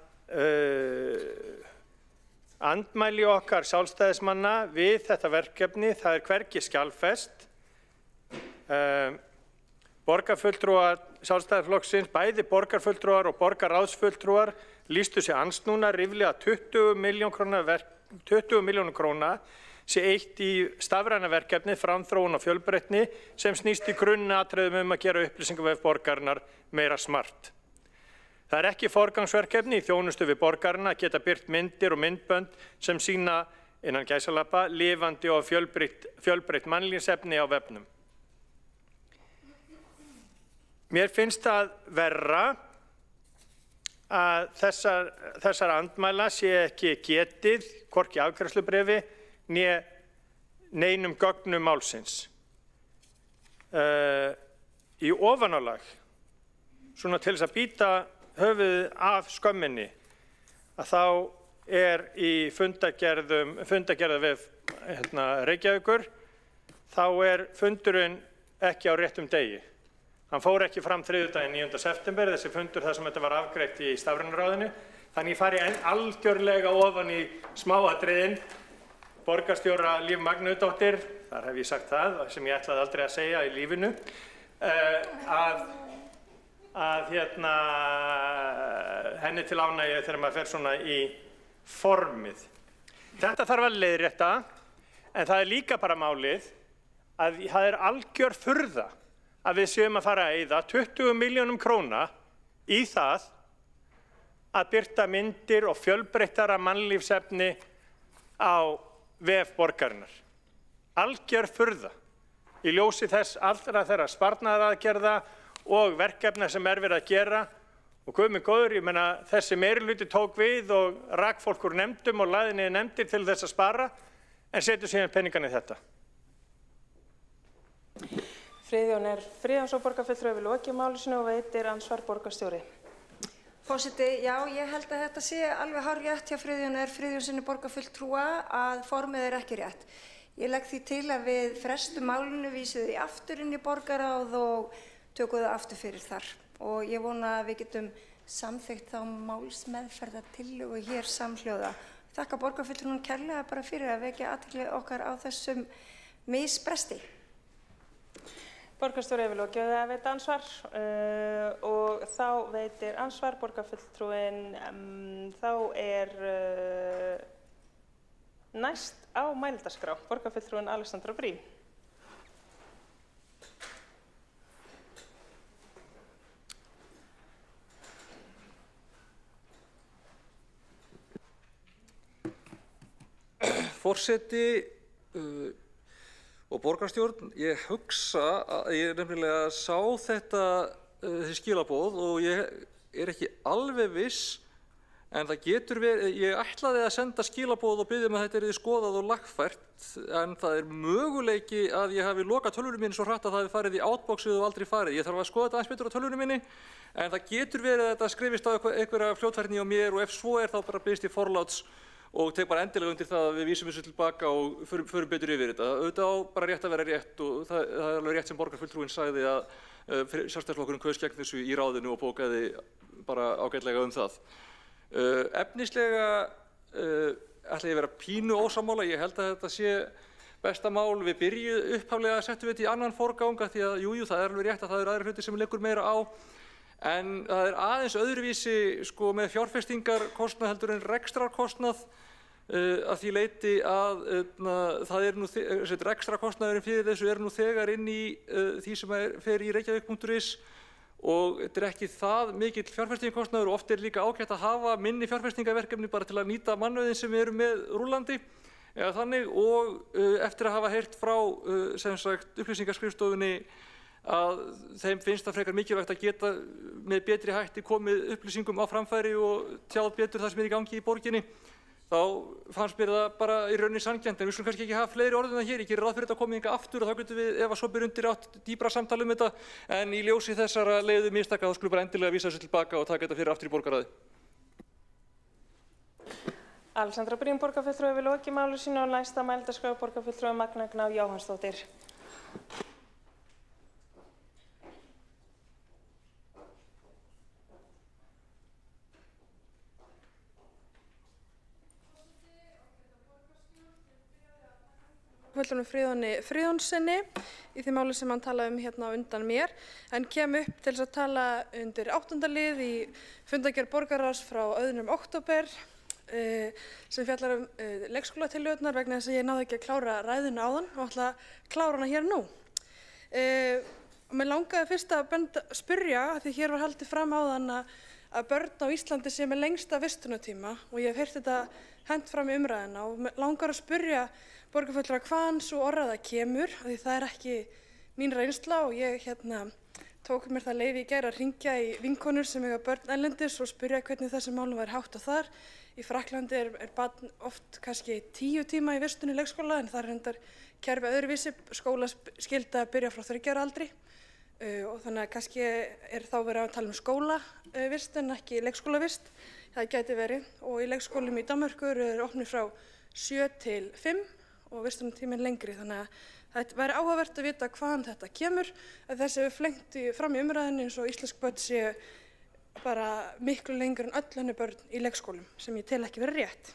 andmæli okkar sjálfstæðismanna við þetta verkefni, það hvergi skjalfest. Borgarfulltrúar Sjálfstæðisflokksins, bæði borgarfulltrúar og borgarráðsfulltrúar, lýstu sig andsnúna ríflega 20 milljónum króna sé eitt í stafræna verkefni Framþróun og fjölbreytni sem snýst í grunnatriðum að gera upplýsingavef borgarinnar meira smart. Það ekki forgangsverkefni í þjónustu við borgarina að geta birt myndir og myndbönd sem sýna innan gæsalappa lifandi og fjölbreytt mannlífsefni á vefnum. Mér finnst það verra að þessar andmæla sé ekki getið, hvorki afgreiðslubréfi né neinum gögnum málsins. Í ofanálag, svona til þess að býta höfuðið af skömminni, að þá í fundargerðavef Reykjavíkur, þá fundurinn ekki á réttum degi. Hann fór ekki fram þriðjudaginn 9. september, þessi fundur þar sem þetta var afgreitt í stafrænaráðinu. Þannig ég fari algjörlega ofan í smáatriðin. Borgarstjóra Líf Magnúsdóttir, þar hef ég sagt það, sem ég ætlaði aldrei að segja í lífinu, að henni til ánægju þegar maður fer svona í formið. Þetta þarf að leiðrétta, en það er líka bara málið að það er algjör furða að við séum að fara að eyða 20 milljónum króna í það að birta myndir og fjölbreyttara mannlífsefni á vef borgarinnar. Algjör furða í ljósi þess allra þeirra sparnaðaraðgerða og verkefna sem verið að gera. Og guð minn góður, ég meina þessi meirihluti tók við og rak fólk úr nefndum og lagði niður nefndir til þess að spara, en setur síðan peningana í þetta. Friðjón Friðjónsson borgarfulltrúi við lokið máli sínu og veitir ansvar borgarstjóri. Forseti, já, ég held að þetta sé alveg hárrétt hjá Friðjón Friðjónssoni borgarfulltrúa að formið er ekki rétt. Ég legg því til að við frestum málinu, vísum því aftur inn í borgarráð og tökum það aftur fyrir þar. Og ég vona að við getum samþykkt þá málsmeðferðartillögu hér samhljóða. Þakka borgarfulltrúnum kærlega bara fyrir að vekja athygli okkar á þessum misbresti. Borgarstjóri hefur lokið að veita ansvar og þá veitir ansvar borgarfulltrúin, þá næst á mælendaskrá borgarfulltrúin Alexandra Briem. Forseti og borgarstjórn, ég hugsa að ég nefnilega sá þessi skilaboð og ég er ekki alveg viss, en það getur verið, ég ætlaði að senda skilaboð og biðja að þetta yrði skoðað og lagfært, en það er möguleiki að ég hafi lokað tölvunum minni svo hratt að það hafi farið í outboxið og aldrei farið. Ég þarf að skoða þetta aðeins betur á tölvunum minni, en það getur verið að þetta skrifist á einhverja fljótfærni á mér og ef svo er þá bara biðst ég forláts og tek bara endilega undir það að við vísum þessu tilbaka og förum betur yfir þetta. Auðvitað á bara rétt að vera rétt og það er alveg rétt sem borgarfulltrúinn sagði að Sjálfstæðisflokkurinn kaus gegn þessu í ráðinu og bókaði bara ágætlega það. Efnislega ætla ég að vera pínu ósammála. Ég held að þetta sé besta mál. Við upphaflega settum við þetta í annan forganga því að jú, það er alveg rétt að það eru aðrir hlutir sem liggur meira á. En það er aðeins öðruvísi með fjárfestingarkostnað heldur en rekstrarkostnað að því leyti að það er nú rekstrarkostnaðurinn fyrir þessu er nú þegar inn í því sem fer í reykjavík.is og þetta er ekki það mikill fjárfestingarkostnaður og oft er líka ágætt að hafa minni fjárfestingarverkefni bara til að nýta mannauðinn sem við erum með rúllandi eða þannig og eftir að hafa heyrt frá sem sagt upplýsingaskrifstofunni að þeim finnst það frekar mikilvægt að geta með betri hætti komið upplýsingum á framfæri og tjáð betur það sem er í gangi í borginni, þá fannst mér það bara í rauninni sanngjarnt, en við skulum kannski ekki hafa fleiri orð en það hér. Ég gerir ráð fyrir þetta að koma hingað aftur og þá getum við, ef að svo ber undir, átt dýpra samtal þetta, en í ljósi þessara leiðu mistaka þá skulum bara endilega vísa þessu tilbaka og taka þetta fyrir aftur í borgarráði. Alexandra Briem borgarfulltrúi við lokið máli sínu og næsta mælendaskrá borgarfulltrúi Magna Gná Jóhannsdóttir. Borgarfulltrúnum Friðjóni Friðjónssyni í því máli sem hann talaði hérna á undan mér, en kem upp til þess að tala undir 8. lið í fundargerð borgarráðs frá 2. október sem fjallar leikskólatillögurnar vegna þess að ég náði ekki að klára ræðuna áðan og ætla að klára hana hér nú. Mér langaði fyrst að spyrja, því hér var haldið fram áðan að börn á Íslandi sé með lengsta vistunartíma og ég hef heyrt þetta hent fram í umræðina og mér langar að spyrja borgarfulltrúa hvaðan sú orðræða kemur, því það er ekki mín reynsla og ég tók mér það leyfi í gær að hringja í vinkonur sem eiga börn erlendis og spyrja hvernig þessum málum væri háttað þar. Í Frakklandi er barn oft kannski 10 tíma í vistun í leikskóla en það er reyndar kerfi öðruvísi, skólaskylda að byrja frá 3 ára aldri og þannig að kannski er þá verið að tala um skólavist en ekki leikskólavist. Það gæti verið og í leikskólum í Danmörku eru opnir frá 7 til 5 og vistunartíminn lengri, þannig að Það væri áhugavert að vita hvaðan þetta kemur, að þessi hefur flengt fram í umræðinni eins og íslensk börn séu bara miklu lengur en öll önnur börn í leikskólum, sem ég tel ekki verið rétt.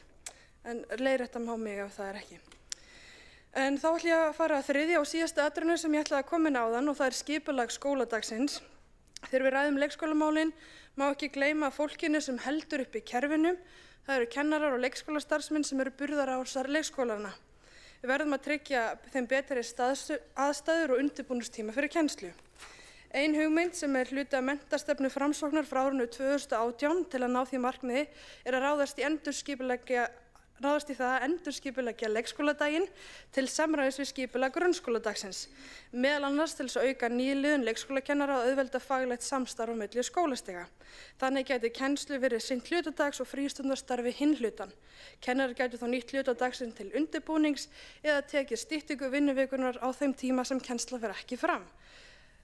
En leiðrétta má mig ef það er ekki. En þá ætla ég að fara að þriðja og síðasta atriðinu sem ég ætlaði að koma inn áðan og það er skipulag skóladagsins. Þegar við ræðum leikskólamálin má ekki gleyma fólkinu sem heldur upp í kerfinu. Það eru kennarar og leikskólastarfsmenn sem eru burðarásar leikskólana. Við verðum að tryggja þeim betri aðstæður og undirbúningstíma fyrir kennslu. Ein hugmynd sem er hluti af menntastefnu Framsóknar frá árinu 2018 til að ná því markmiði er að ráðast í það að endurskipuleggja leikskóladaginn til samræmis við skipulag grunnskóladagsins, meðal annars til þess að auka nýliðun leikskólakennara og auðvelda faglegt samstarf á milli skólastiga. Þannig gæti kennslu verið sinnt hlutadags og frístundastarfi hinn hlutan. Kennarar gætu þá nýtt hlutadagsinn til undirbúnings eða tekið styttingu vinnuvikunar á þeim tíma sem kennsla fer ekki fram.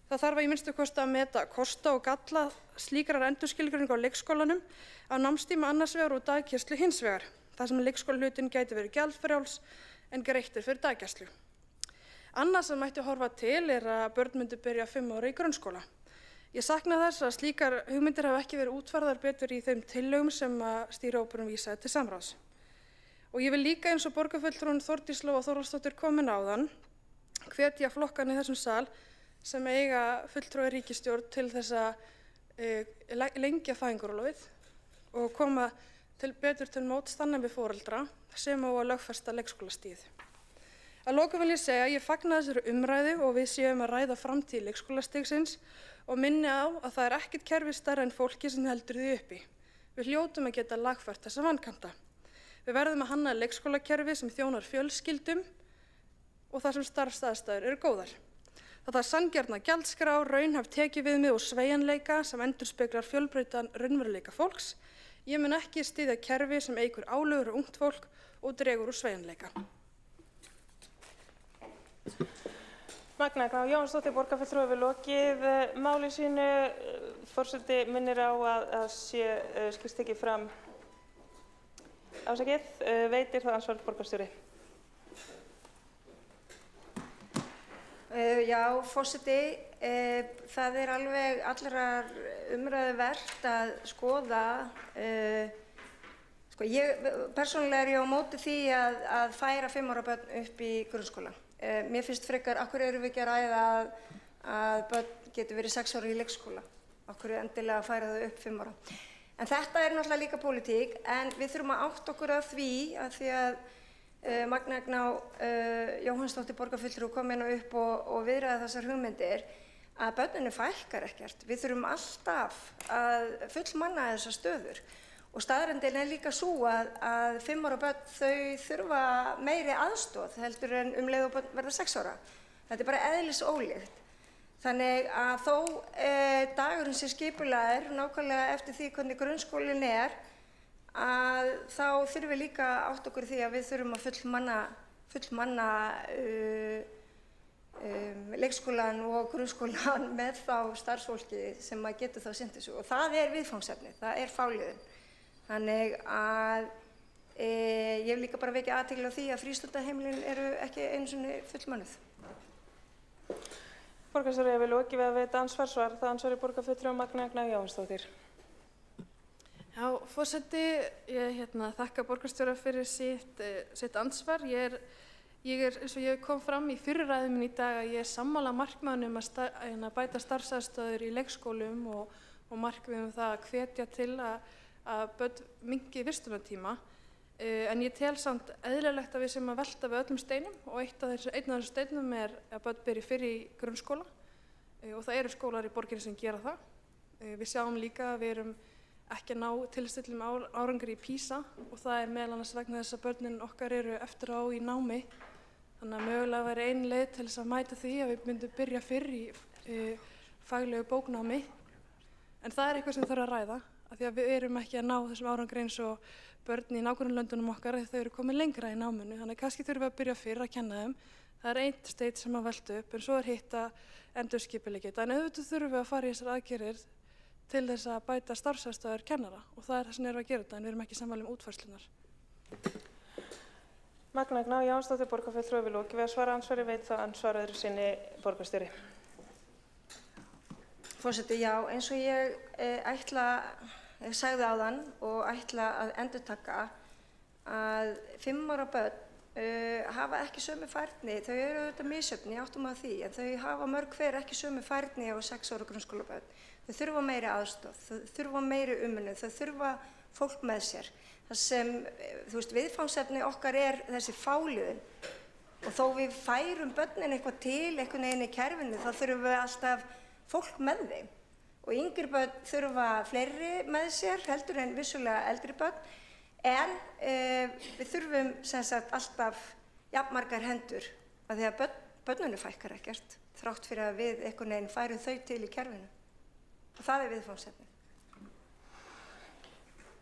Það þarf að í minnstu kosti að meta kosta og galla slíkrar endurskilgreiningar á leikskólanum á námstíma annars vegar og dagkennslu hins vegar, þar sem leikskólahlutin gæti verið gjaldfrjáls en greittur fyrir daggæslu. Annað sem mætti horfa til er að börn myndu byrja 5 ára í grunnskóla. Ég sakna þess að slíkar hugmyndir hafa ekki verið útfærðar betur í þeim tillögum sem að stýrihópurinn vísaði til samráðs. Og ég vil líka eins og borgarfulltrúin Þórdís Lóa Þórhallsdóttir komin áðan hvetja flokkana í þessum sal sem eiga fulltrúi ríkisstjórn til þess að lengja fæðingarorlofið og koma betur til móts þannig við foreldra sem á að lögfesta leikskólastigið. Að lokum vil ég segja að ég fagna þessari umræðu og við séum að ræða framtíð leikskólastigsins og minni á að það er ekkert kerfi stærra en fólki sem heldur því uppi. Við hljótum að geta lagfært þessa vankanta. Við verðum að hanna leikskólakerfi sem þjónar fjölskyldum og þar sem starfsaðstæður eru góðar. Það þarf sanngjarna gjaldskrá, raunhæf tekiviðmið og sveigjanleika sem endurspeglar fjölbreyttan raunveruleika fólks. Ég mun ekki styðja kerfi sem eykur álögur á ungt fólk og dregur úr sveigjanleika. Magna Gná Jóhannsdóttir, borgarfulltrúi, hefur lokið máli sínu. Forseti minnir á að skýrst tekið fram ásakið. Veitir það ansvar borgarstjóri? Já, forseti, það er alveg allrar umræðu vert að skoða. Persónulega er ég á móti því að færa 5 ára börn upp í grunnskóla. Mér finnst frekar, af hverju erum við ekki að ræða að börn getur verið 6 ára í leikskóla? Af hverju endilega að færa þau upp 5 ára? En þetta er náttúrulega líka pólitík, en við þurfum að átta okkur að því að Magna Gná Jóhannsdóttir borgarfulltrúi kom inn upp og viðraði þessar hugmyndir að börnunum fækkar ekkert. Við þurfum alltaf að fullmanna þessar stöður og staðreyndin er líka sú að 5 ára börn þau þurfa meiri aðstoð heldur en leið og börn verða 6 ára. Þetta er bara eðlisólíkt. Þannig að þó dagurinn sé skipulagður nákvæmlega eftir því hvernig grunnskólinn er, að þá þurfum við líka að átta okkur því að við þurfum að fullmanna leikskólan og grunnskólan með þá starfsfólki sem að getur þá sinnt þessu og það er viðfangsefnið, það er fáliðun. Þannig að ég vil líka bara vekja athygli á því að frístundaheimilin eru ekki einu sinni fullmannuð. Borgarstjóri, hefur lokið við að veita ansvarsvar. Það ansvari borgarfulltrúi Magna Gná Jóhannsdóttir. Já, forseti, ég þakka borgarstjóra fyrir sitt ansvar. Ég er, eins og ég kom fram í fyrri ræðu minni í dag, að ég er sammála markmiðunum að bæta starfsaðstöður í leikskólum og markmiðum það að hvetja til að börn minnki vistunartíma. En ég tel samt eðlilegt að við séum að velta við öllum steinum og einn af þessum steinum er að börn byrji fyrr í grunnskóla og það eru skólar í borginni sem gera það. Við sjáum líka að við erum ekki að ná tilstillum árangri í PISA og það er meðal annars vegna þess að börnin okkar eru eftir á í námi. Þannig að mögulega væri ein leið til þess að mæta því að við myndum byrja fyrr í faglegu bóknámi. En það er eitthvað sem þarf að ræða, af því að við erum ekki að ná þessum árangri eins og börn í nágrannalöndunum okkar þegar þau eru komið lengra í náminu. Þannig að kannski þurfum við að byrja fyrr að kenna þeim. Það er einn steinn sem að velta upp, en svo er hitt að endurskipuleggja þetta. En auðvitað þurfum við að fara í þessar aðgerðir til þess að bæta starfsaðstöður kennara og það er það sem erum að gera þetta, en við erum ekki sammála útfærslunar. Magna Gná Jónsdóttir, borgarfulltrúi, hefur lokið við að svara andsvari, veit þá andsvar öðru sinni borgarstjóri. Forseti, já, eins og ég sagði áðan og ætla að endurtaka að 5 ára börn hafa ekki sömu færni, þau eru auðvitað misjöfn, ég áttum að því, en þau hafa mörg hver ekki sömu færni á 6 ára grunnskólabörn. Þau þurfa meiri aðstoð, þau þurfa meiri umönnun, þau þurfa fólk með sér. Það sem, viðfangsefni okkar er þessi fáliðun og þó við færum börnin eitthvað til einhvern veginn í kerfinu, þá þurfum við alltaf fólk með þeim. Og yngri börn þurfa fleiri með sér heldur en vissulega eldri börn, en við þurfum sem sagt alltaf jafnmargar hendur af því að börnunum fækkar ekkert, þrátt fyrir að við einhvern veginn færum þau til í kerfinu. Og það er viðfangsefnið.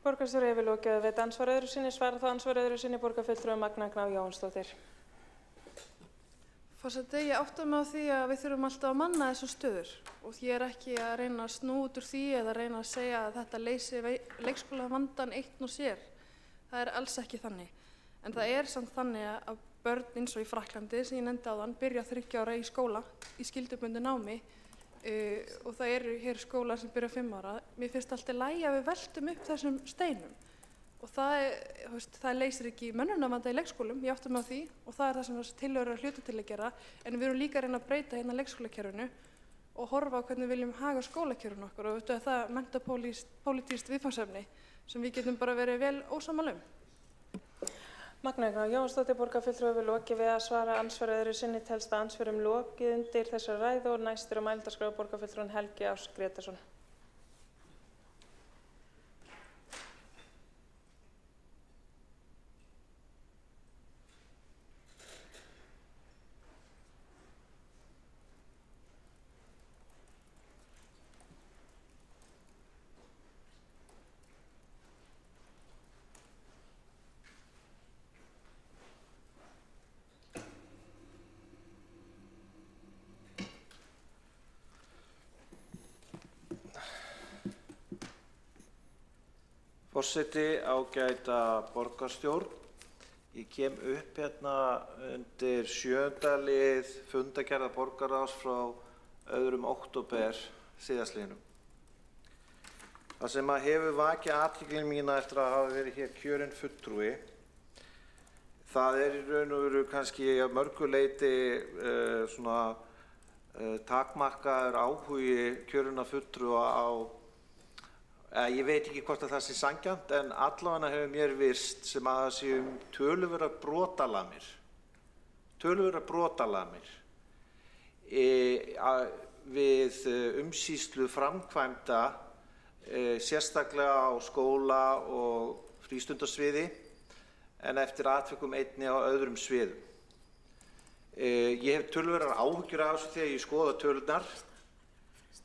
Borgarstjóri hefur lokið að veita andsvar öðru sinni, svara þá andsvar öðru sinni borgarfulltrúi Magna Gná Jónsdóttir. Forseti, ég átta mig á því að við þurfum alltaf að manna þessar stöður og ég er ekki að reyna að snúa út úr því eða reyna að segja að þetta leysi leikskólavandann eitt og sér. Það er alls ekki þannig. En það er samt þannig að börn eins og í Frakklandi, sem ég nefndi áðan, byrja 3 ára í skóla í skyldubundnu námi og það eru hér skólar sem byrja 5 ára. Mér finnst alltaf í lagi að við veltum upp þessum steinum og það leysir ekki mönnunarvanda í leikskólum, ég átta mig á því og það er það sem þessi tillögur eru að hluta til að gera, en við erum líka að reyna að breyta hérna leikskólakerfinu og horfa á hvernig við viljum haga skólakerfinu okkur og það er menntapólitískt viðfangsefni sem við getum bara verið vel ósammála um. Magna Gná Jónsdóttir, borgarfulltrúi, hefur lokið við að svara andsvari öðru sinni, telst að andsvörum lokið undir þessar ræðu og næstur á mælendaskrá borgarfulltrúin Helgi Áss Grétarsson. Forseti, ágæta borgarstjórn. Ég kem upp hérna undir 7. lið fundargerðar borgarráðs frá 2. október síðastliðnum. Það sem hefur vakið athygli mína eftir að hafa verið hér kjörinn fulltrúi, það er í raun og veru kannski að mörgu leyti takmarkaður áhugi kjörinna fulltrúa á ég veit ekki hvort að það sé sanngjarnt, en allavega hefur mér virst sem að það séu töluverðar brotalamir við umsýslu framkvæmda, sérstaklega á skóla og frístundasviði, en eftir atvikum einnig á öðrum sviðum. Ég hef töluverðar áhyggjur af þessu þegar ég skoða tölurnar,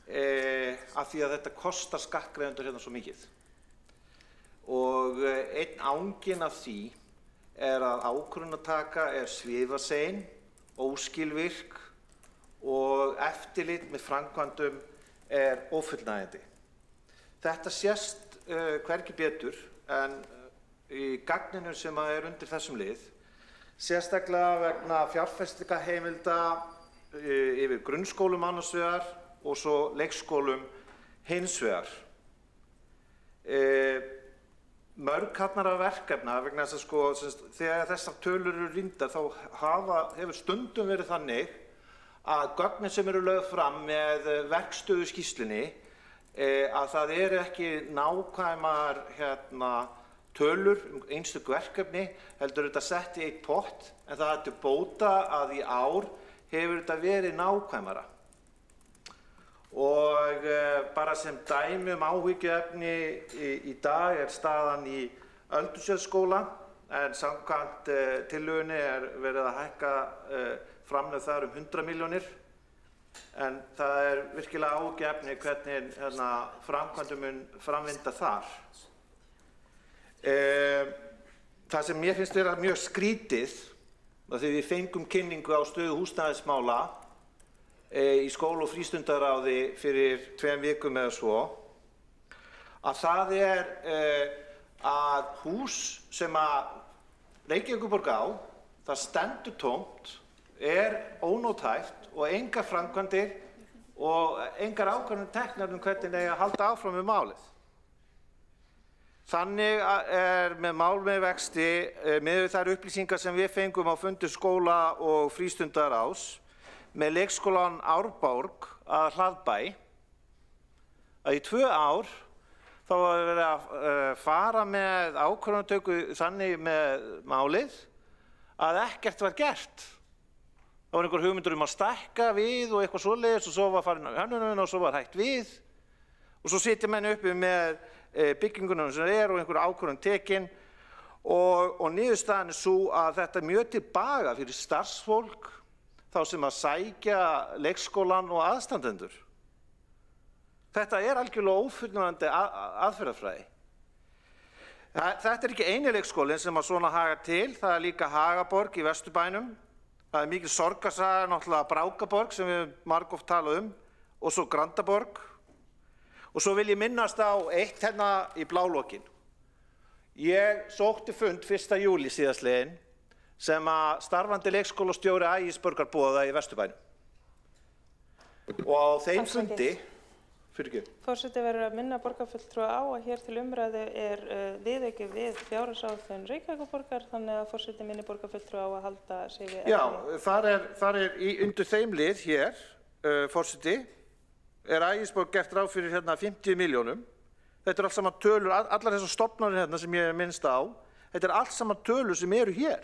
af því að þetta kostar skattgreiðendur hérna svo mikið. Og einn anginn af því er að ákvörðunartaka er svifasein, óskilvirk og eftirlit með framkvæmdum er ófullnægjandi. Þetta sést hvergi betur en í gagninu sem er undir þessum lið, sérstaklega vegna fjárfestingarheimilda yfir grunnskólum annars vegar og svo leikskólum hins vegar. Mörg harnara verkefna, vegna þess að þegar þessar tölur eru rýndar þá hefur stundum verið þannig að gögnin sem eru lögð fram með verkstöðu skýrslunni að það eru ekki nákvæmar tölur einstök verkefni, heldur þetta sett í eitt pott, en það er til bóta að í ár hefur þetta verið nákvæmara. Og bara sem dæmi áhyggjuefni í dag er staðan í Ölduselsskóla, en samkvæmt tillögunni er verið að hækka framlög þar 100 milljónir, en það er virkilega áhyggjuefni hvernig framkvæmdum mun framvinda þar. Það sem mér finnst vera mjög skrítið, þegar við fengum kynningu á stöðu húsnæðismála í skóla- og frístundaráði fyrir 2 vikum eða svo, að það er að hús sem að Reykjavíkurborg á það stendur tómt, ónótæft og engar framkvæmdir og engar ákvarðanir teknar hvernig eigi að halda áfram með málið. Þannig með mál með vexti, miðað við þær upplýsingar sem við fengum á fundi skóla- og frístundaráðs með leikskólann Árborg að Hlaðbæ, að í 2 ár þá var verið að fara með ákvarðanatöku þannig með málið að ekkert var gert. Það var einhver hugmyndur að stækka við og eitthvað svoleiðis og svo var farin á hönnunum og svo var hægt við og svo sitja menn uppi með byggingunum sem og einhver ákvörðun tekin og niðurstaðan svo að þetta mjög til baga fyrir starfsfólk, þá sem að sækja leikskólan og aðstandendur. Þetta algjörlega ófullnægjandi aðferðafræði. Þetta ekki eini leikskólinn sem að svona haga til, það líka Hagaborg í Vesturbænum. Það mikil sorgarsaga náttúrulega Brákaborg sem við margoft talað og svo Grandaborg. Og svo vil ég minnast á eitt hérna í blálokin. Ég sótti fund 1. júlí síðastliðinn sem að starfandi leikskólastjóri Ægisborgar boðaði í Vesturbænum. Og á þeim fundi, Forseti verður að minna borgarfulltrúa á að hér til umræðu viðauki við fjárhagsáætlun Reykjavíkurborgar, þannig að forseti minni borgarfulltrúa á að halda sig við. Já, þar undir þeim lið hér, forseti, Ægisborg gert ráð fyrir hérna 50 milljónum. Þetta allt saman tölur, allar þessar stofnanir hérna sem ég minnst á, þetta allt saman tölur sem eru hér.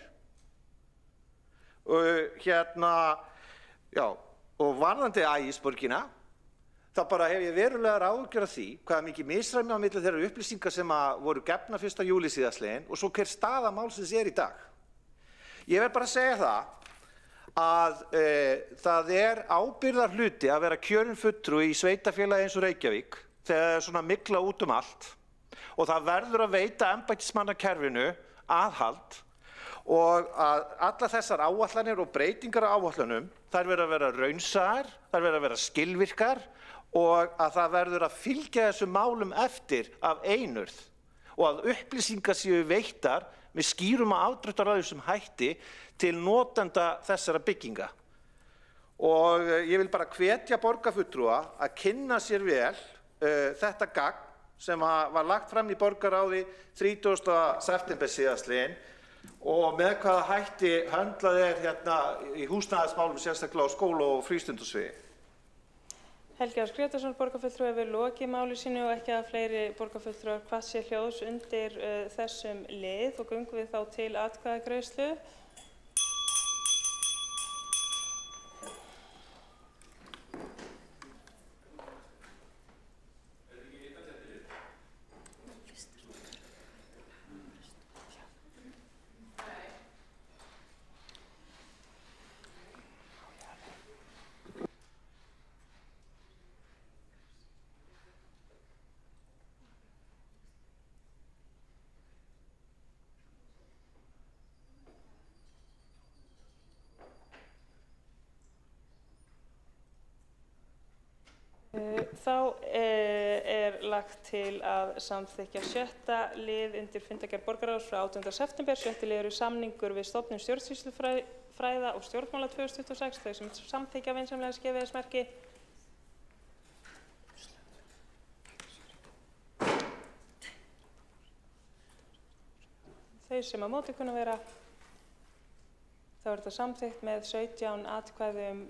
Og varðandi Ægisborgina, þá bara hef ég verulegar áhyggjur af því hvað mikið misræmi á milli þeirra upplýsingar sem voru gefnar 1. júlí síðastliðinn og svo hver staða málsins í dag. Ég verð bara að segja það að það ábyrgðar hluti að vera kjörinn fulltrúi í sveitarfélagi eins og Reykjavík þegar það svona mygla út allt og það verður að veita embættismannakerfinu aðhald og að allar þessar áætlanir og breytingar á áætlunum þær verður að vera raunsæjar, þær verður að vera skilvirkar og að það verður að fylgja þessum málum eftir af einurð og að upplýsingar séu veittar með skýrum og afdráttarlausum hætti til notenda þessara bygginga. Og ég vil bara hvetja borgarfulltrúa að kynna sér vel þetta gagn sem var lagt fram í borgarráði 30. september síðastliðinn og með hvaða hætti höndlað hérna í húsnæðismálum sérstaklega á skóla- og frístundasviði. Helgi Ás Grétarsson borgarfulltrúi hefur lokið máli sínu og ekki að fleiri borgarfulltrúar hvað sé hljóðs undir þessum lið og göngum við þá til atkvæðagreiðslu. Þá lagt til að samþykkja 7. lið undir fundargerð borgarráðs frá 18. september. 7. lið samningur við stofnun stjórnsýslufræða og stjórnmála 2026, þau sem samþykkja vinsamlega skefið Þau sem á móti kunna vera, þá þetta samþykkt með 17 atkvæðum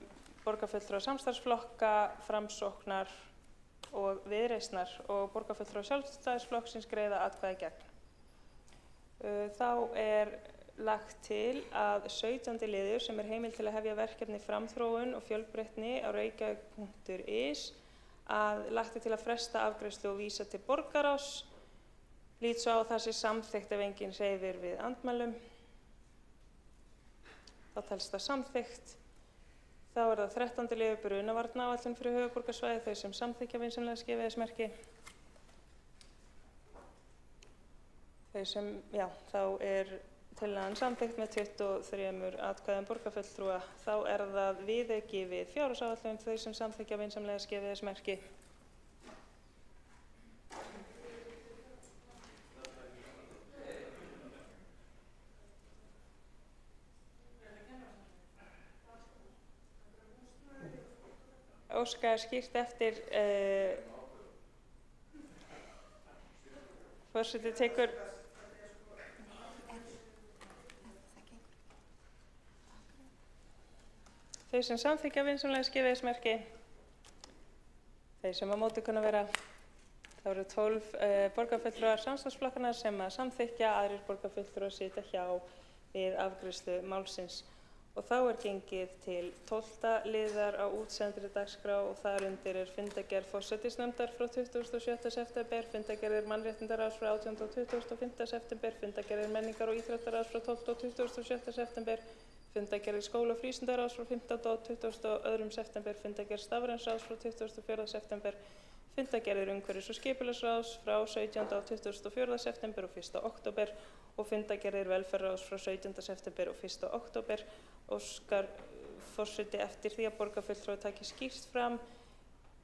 borgarfulltrúa samstarfsflokka, Framsóknar og Viðreisnar og borgarfulltrúa Sjálfstæðisflokksins greiða atkvæði gegn. Þá lagt til að 17. liður sem heimild til að hefja verkefni framþróun og fjölbreytni á reykjavík.is að lagt til að fresta afgreiðslu og vísa til borgarráðs. Lít svo á það sé samþykkt ef enginn hreyfir við andmælum. Þá telst það samþykkt. Þá það 13. liður brunavarnaáætlun fyrir höfuðborgarsvæðið, þau sem samþykkja vinsamlega skefið Þau sem, þá tillagan samþykkt með 23 atkvæðum borgarfulltrúa. Þá það viðauki við fjárhagsáætlun, þau sem samþykkja vinsamlega skefið óskað skýrt eftir forseti tekur þau sem samþykkja vinsamlega gefa þess merki. Þeir sem á móti kunna vera. Það eru 12 borgarfulltrúar samstarfsflokkanna sem að samþykkja, aðrir borgarfulltrúar sitja hjá við afgreiðslu málsins. Og þá er gengið til 12. liðar á útsendri dagskrá og þar undir er fundargerð forsætisnefndar frá 27. september, fundargerðir mannréttindaráðs frá 18. og 25. september, fundargerðir menningar- og íþróttaráðs frá 12. og 27. september, fundargerðir skóla- og frístundaráðs frá 15. og 22. september, fundargerð stafrænsráðs frá 24. september, fundargerðir umhverfis- og skipulagsráðs frá 17. og 24. september og 1. október og fundargerðir velferðarráðs frá 17. september og 1. október. Óskar forseti eftir því að borgarfulltrúar taki skýrt fram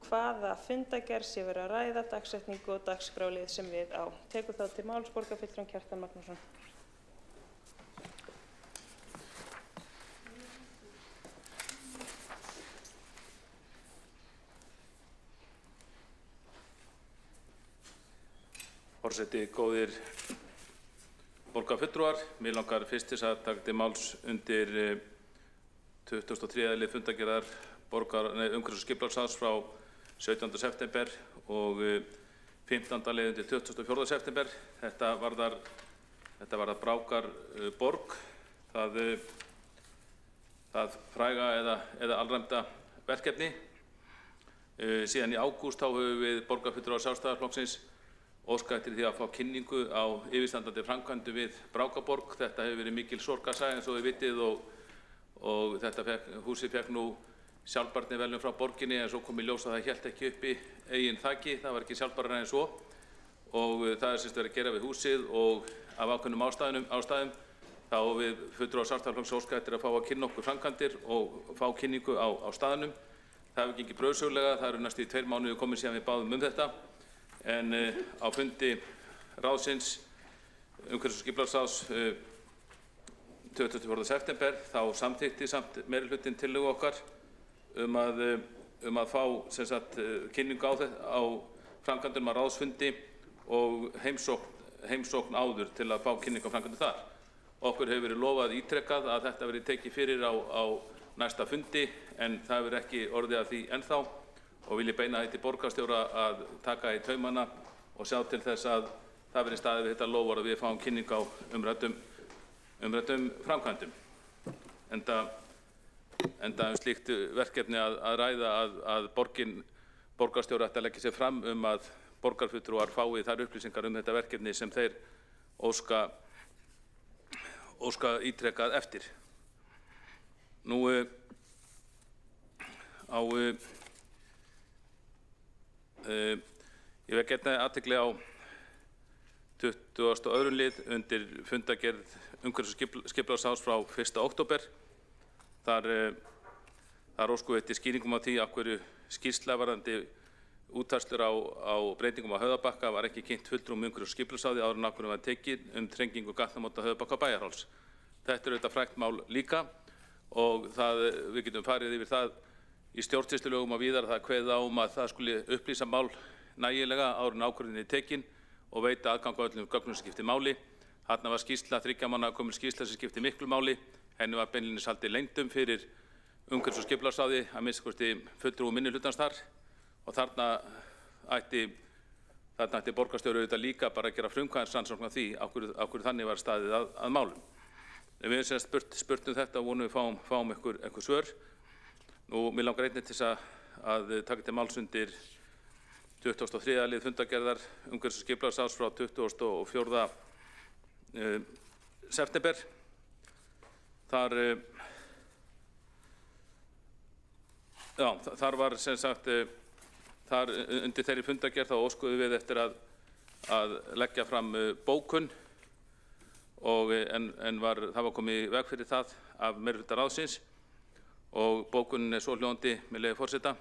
hvaða fundargerð sé verið að ræða, dagsetningu og dagskrálið sem við á. Tekur þá til máls borgarfulltrúinn Kjartan Magnússon. Forseti, góðir borgarfulltrúar, mig langar fyrst til að taka til máls undir 23. lið fundargerðar umhverfis- og skipulagsráðs frá 17. september og 15. lið undir 24. september. Þetta varðar Brákarborg, það fræga eða alræmda verkefni. Síðan í ágúst þá höfum við borgarfulltrúar Sjálfstæðisflokksins óskað eftir því að fá kynningu á yfirstandandi framkvæmdum við Brákarborg. Þetta hefur verið mikil sorgarsaga eins og þið vitið og þetta húsið fekk nú sjálfbærniverðlaun frá borginni en svo kom í ljós að það hélt ekki uppi eigin þaki, það var ekki sjálfbærara en svo og það er sem sagt verið að gera við húsið og af ákveðnum ástæðum þá við fulltrúar Sjálfstæðisflokksins óskað eftir að fá að kynna okkur framkvæmdir og fá kynningu á staðnum. Það hefur gengið brauðsögulega, það eru næstu í 2 mánuði komið síðan við báðum þetta en á fundi ráðsins, umhverfis- og skipulagsráðs 24. september þá samþykkti samt meirihlutinn tillögu okkar að fá sem sagt kynningu á framkvæmdum á ráðsfundi og heimsókn áður til að fá kynningu á framkvæmdum þar. Okkur hefur verið lofað ítrekað að þetta verið tekið fyrir á næsta fundi en það hefur ekki orðið að því ennþá og vil ég beina því til borgarstjóra að taka í taumana og sjá til þess að það verið staðið við þetta loforð að við fáum kynningu á umræddum framkvæmdum. Enda slíkt verkefni að ræða að borgarstjóri ætti að leggja sér fram að borgarfulltrúar fái þær upplýsingar þetta verkefni sem þeir óska ítrekað eftir. Nú ég vek einnig athygli á 22. lið undir fundargerð umhverfis- og skipulagsráðs frá 1. október. Þar óskuðu eftir skýringum á því af hverju skýrsla varðandi útfærslur á breytingum á Höfðabakka var ekki kynnt fulltrúum umhverfis- og skipulagsráði áður en ákvörðun var tekin þrengingu gatnamóta Höfðabakka og Bæjarháls. Þetta er auðvitað frægt mál líka og við getum farið yfir það í stjórnsýslulögum og víðar það kveðið á að það skuli upplýsa mál nægilega áður en ákvörðunin er tekin og veita aðgang á öllum gögnum sem skiptir máli. Þarna var skýrsla 3 mánaða gömul skýrsla sem skiptir miklu máli. Henni var beinlínis haldið leyndum fyrir umhverfis- og skipulagsráði að minnsta kosti fulltrúum minnihlutans þar og þarna ætti borgarstjóri auðvitað líka bara að gera frumkvæðisrannsókn á því af hverju þannig var staðið að málum. Við höfum sem spurt þetta og vonum við fáum einhver svör. Nú, mér langar einnig til að taka til máls undir 23. lið fundargerðar umhverfis- og skipulagsráðs frá 24. september. Þar var sem sagt, undir þeirri fundargerð þá óskuðum við eftir að leggja fram bókun en það var komið í veg fyrir það af meirihluta ráðsins og bókunin er svohljóðandi með leyfi forseta.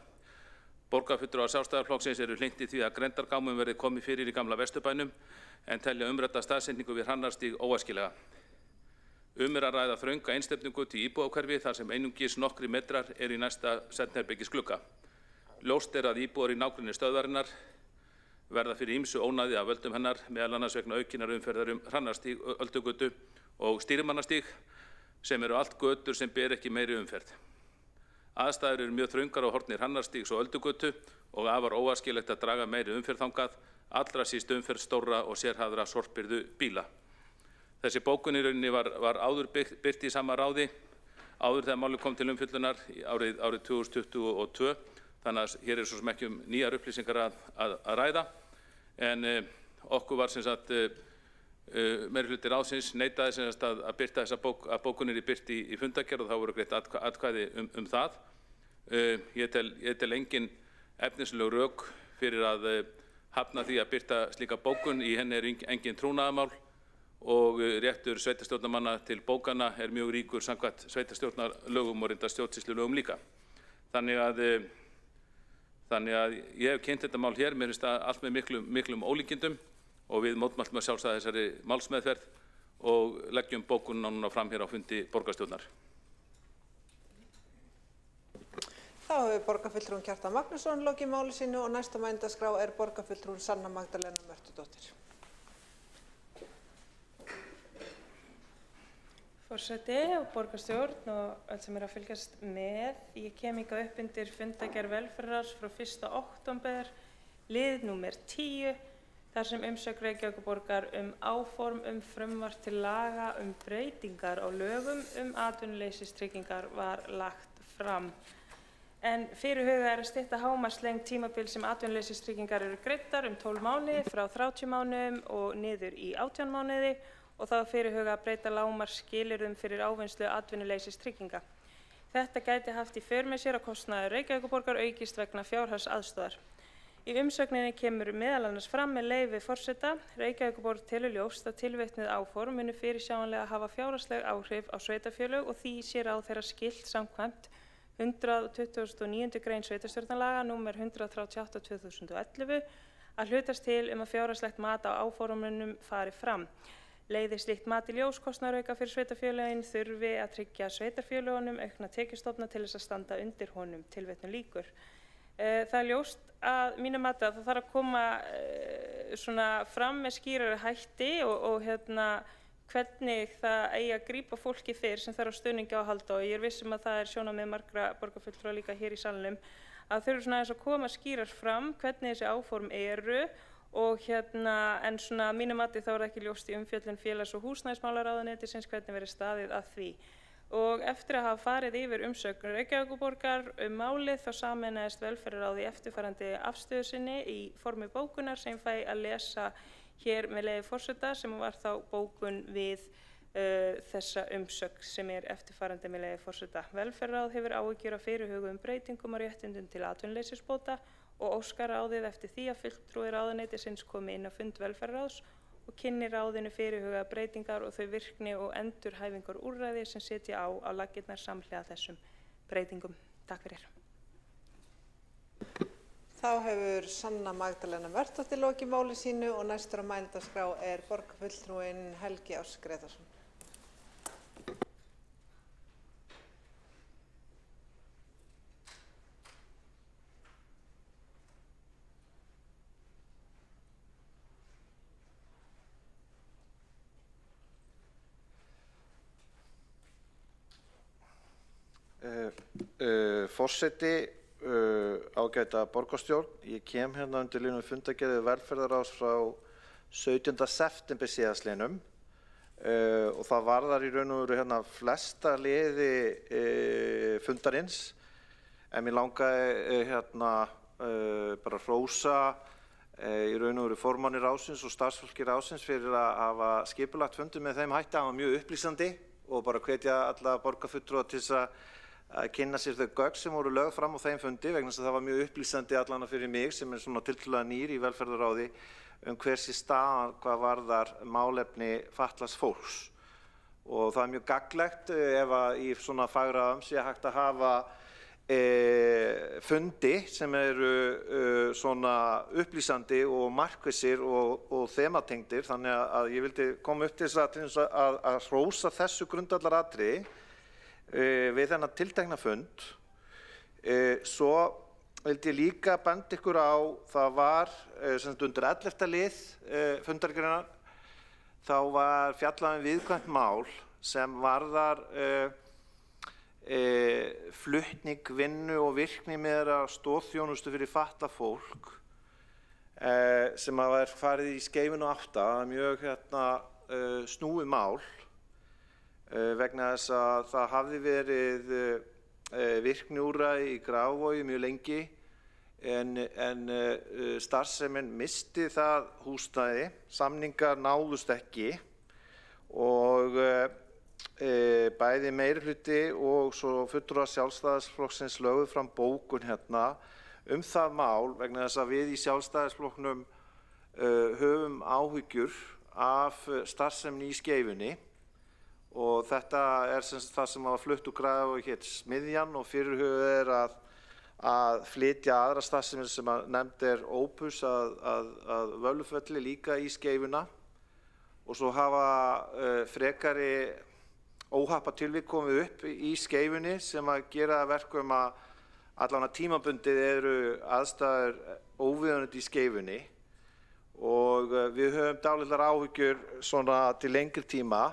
Borgarfulltrúar Sjálfstæðisflokksins eru hlynntir því að grenndargámum verði komið fyrir í gamla Vesturbænum en telja umrædda staðsetningu við Hrannarstíg óæskilega. Er að ræða þrönga einstefningu til íbúðahverfi þar sem einungis nokkrir metrar eru í næsta svefnherbergisglugga. Ljóst að íbúar í nágrenni stöðvarinnar verða fyrir ýmsu ónæði af völdum hennar, meðal annars vegna aukinnar umferðar Hrannarstíg, Öldugötu og Stýrimannastíg, sem eru allt götur sem ber ekki meiri umferð. Aðstæður eru mjög þröngar á horni Hrannarstígs og Öldugötu og afar óæskilegt að draga meiri umferð þangað, allra síst umferð stórra og sérhæfðra sorpbirgðu bíla. Þessi bókun í rauninni var áður birt í sama ráði, áður þegar málið kom til umfjöllunar árið 2022, þannig að hér er svo sem ekki nýjar upplýsingar að ræða, en okkur var sem sagt meirihluti ráðsins neitaði sem sagt að birta þessa bókunir í birt í fundargerð og þá voru greitt atkvæði það. Ég tel engin efnisleg rök fyrir að hafna því að birta slíka bókun, í henni engin trúnaðarmál og réttur sveitarstjórnarmanna til bókana mjög ríkur samkvæmt sveitarstjórnarlögum og reyndar stjórnsýslulögum líka. Þannig að ég hef kynnt þetta mál hér, mér finnst það allt með miklum ólíkindum og við mótmæltum að sjálfsögðu þessari málsmeðferð og leggjum bókunina núna fram hér á fundi borgarstjórnar. Þá hefur borgarfulltrúinn Kjartan Magnússon lokið máli sínu og næsta mælendaskrá borgarfulltrúin Sanna Magdalena Mörtudóttir. Forseti og borgarstjórn og öll sem að fylgjast með. Ég kem hingað upp undir fundargerð velferðarráðs frá 1. október, lið númer 10, þar sem umsögn Reykjavíkurborgar áform frumvarp til laga breytingar á lögum atvinnuleysistryggingar var lagt fram. En fyrirhugað að stytta hámarkslengd tímabil sem atvinnuleysistryggingar eru greiddar 12 mánuði frá 30 mánuðum og niður í 18 mánuði og þá fyrirhugað að breyta lágmarksskilyrðum fyrir ávinnslu atvinnuleysistrygginga. Þetta gæti haft í för með sér að kostnaður Reykjavíkurborgar aukist vegna fjárhagsaðstoðar. Í umsögninni kemur meðal annars fram með leyfi forseta: Reykjavíkurborg telur ljóst að tilvitnuð áform munu fyrirsjáanlega hafa fjárhagsleg áhrif á sveitarfélög og því sé ráðherra skylt samkvæmt 129. grein sveitarstjórnarlaga númer 138/2011 að hlutast til að fjárhagslegt mat á áformunum fari fram. Leiði slíkt mat í ljós kostnaðarauka fyrir sveitarfélögin þurfi að tryggja sveitarfélögunum aukna tekjustofna til þess að standa undir honum, tilvitnun lýkur. Það ljóst að mínu mati að það þarf að koma fram með skýrari hætti og hvernig það eigi að grípa fólki fyrr sem þarf á stuðningi á að halda og ég viss að það sjónarmið margra borgarfulltrúa líka hér í salnum að þurfi aðeins að koma skýrar fram hvernig þessi áform eru og en mínu mati þá er það ekki ljóst í umfjöllun félags- og húsnæðismálaráðuneytisins hvernig verið staðið að því. Og eftir að hafa farið yfir umsögn Reykjavíkurborgar málið þá sameinaðist velferðarráð í eftirfarandi afstöðu sinni í formi bókunar sem fæ að lesa hér með leyfi forseta sem var þá bókun við þessa umsögn sem eftirfarandi með leyfi forseta. Velferðarráð hefur áhyggjur af fyrirhuguðum breytingum á réttindum til atvinnuleysisbóta og óskar ráðið eftir því að fulltrúi ráðuneytisins komi inn á fund velferðarráðs og kynni ráðinu fyrirhugaðar breytingar og þau virkni og endurhæfingar úrræði sem setja á laggirnar samhliða þessum breytingum. Takk fyrir. Þá hefur Sanna Magdalena Mörtudóttir lokið máli sínu og næstur á mælendaskrá borgarfulltrúinn Helgi Áss Grétarsson. Forseti, ágæta borgarstjórn, ég kem hérna undir línum fundargerð velferðarráðs frá 17. september síðastliðnum og það varðar í raun og veru hérna flesta liði fundarins en mér langaði hérna bara hrósa í raun og veru formanni ráðsins og starfsfólki ráðsins fyrir að hafa skipulagt fundi með þeim hætti. Það var mjög upplýsandi og bara hvetja alla borgarfulltrúa til þess að kynna sér þau gögn sem voru lögð fram á þeim fundi vegna þess að það var mjög upplýsandi allan fyrir mig sem svona tiltölulega nýr í velferðarráði hver sé staðan hvað varðar málefni fatlaðs fólks. Og það mjög gagnlegt ef að í svona fagráðum sé hægt að hafa fundi sem eru svona upplýsandi og markvissir og þematengdir, þannig að ég vildi koma upp til þess að hrósa þessu grundvallaratriði við þennan tiltekna fund. Svo vildi ég líka benda ykkur á, það var undir 11. lið fundargreinar, þá var fjallað viðkvæmt mál sem varðar flutning, vinnu og virknimeðra stoðþjónustu fyrir fatlað fólk sem var farið í Skeifuna 8, mjög snúið mál vegna þess að það hafði verið virkniúrræði í Grafarvogi mjög lengi en starfsemin misti það húsnæði, samningar náðust ekki og bæði meirihluti og svo fulltrúar Sjálfstæðisflokksins lögðu fram bókun það mál vegna þess að við í Sjálfstæðisflokknum höfum áhyggjur af starfseminni í Skeifunni og þetta það sem var flutt úr Grafarvogi hét Smiðjan og fyrirhugað að flytja aðra starfsemi sem nefnd Opus að Völvufelli líka í Skeifuna og svo hafa frekari óhappa tilvik komið upp í Skeifunni sem að gera verkum að allan að tímabundið eru aðstæður óviðunandi í Skeifunni og við höfum dálitlar áhyggjur svona til lengri tíma.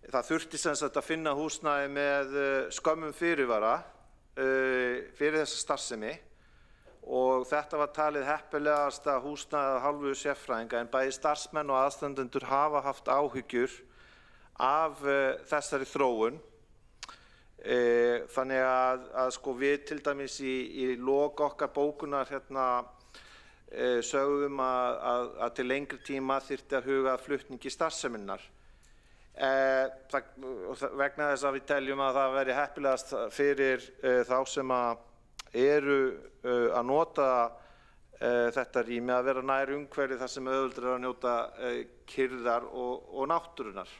Það þurfti sem sagt að finna húsnæði með skömmum fyrirvara fyrir þessa starfsemi og þetta var talið heppilegasta húsnæði af hálfu sérfræðinga en bæði starfsmenn og aðstandendur hafa haft áhyggjur af þessari þróun. Þannig að sko við til dæmis í lok okkar bókunar sögðum að til lengri tíma þyrfti að huga að flutningi starfseminnar. Vegna þess að við teljum að það veri heppilegast fyrir þá sem eru að nota þetta rými að vera nær umhverfi þar sem auðveldara er að njóta kyrrðar og náttúrunnar.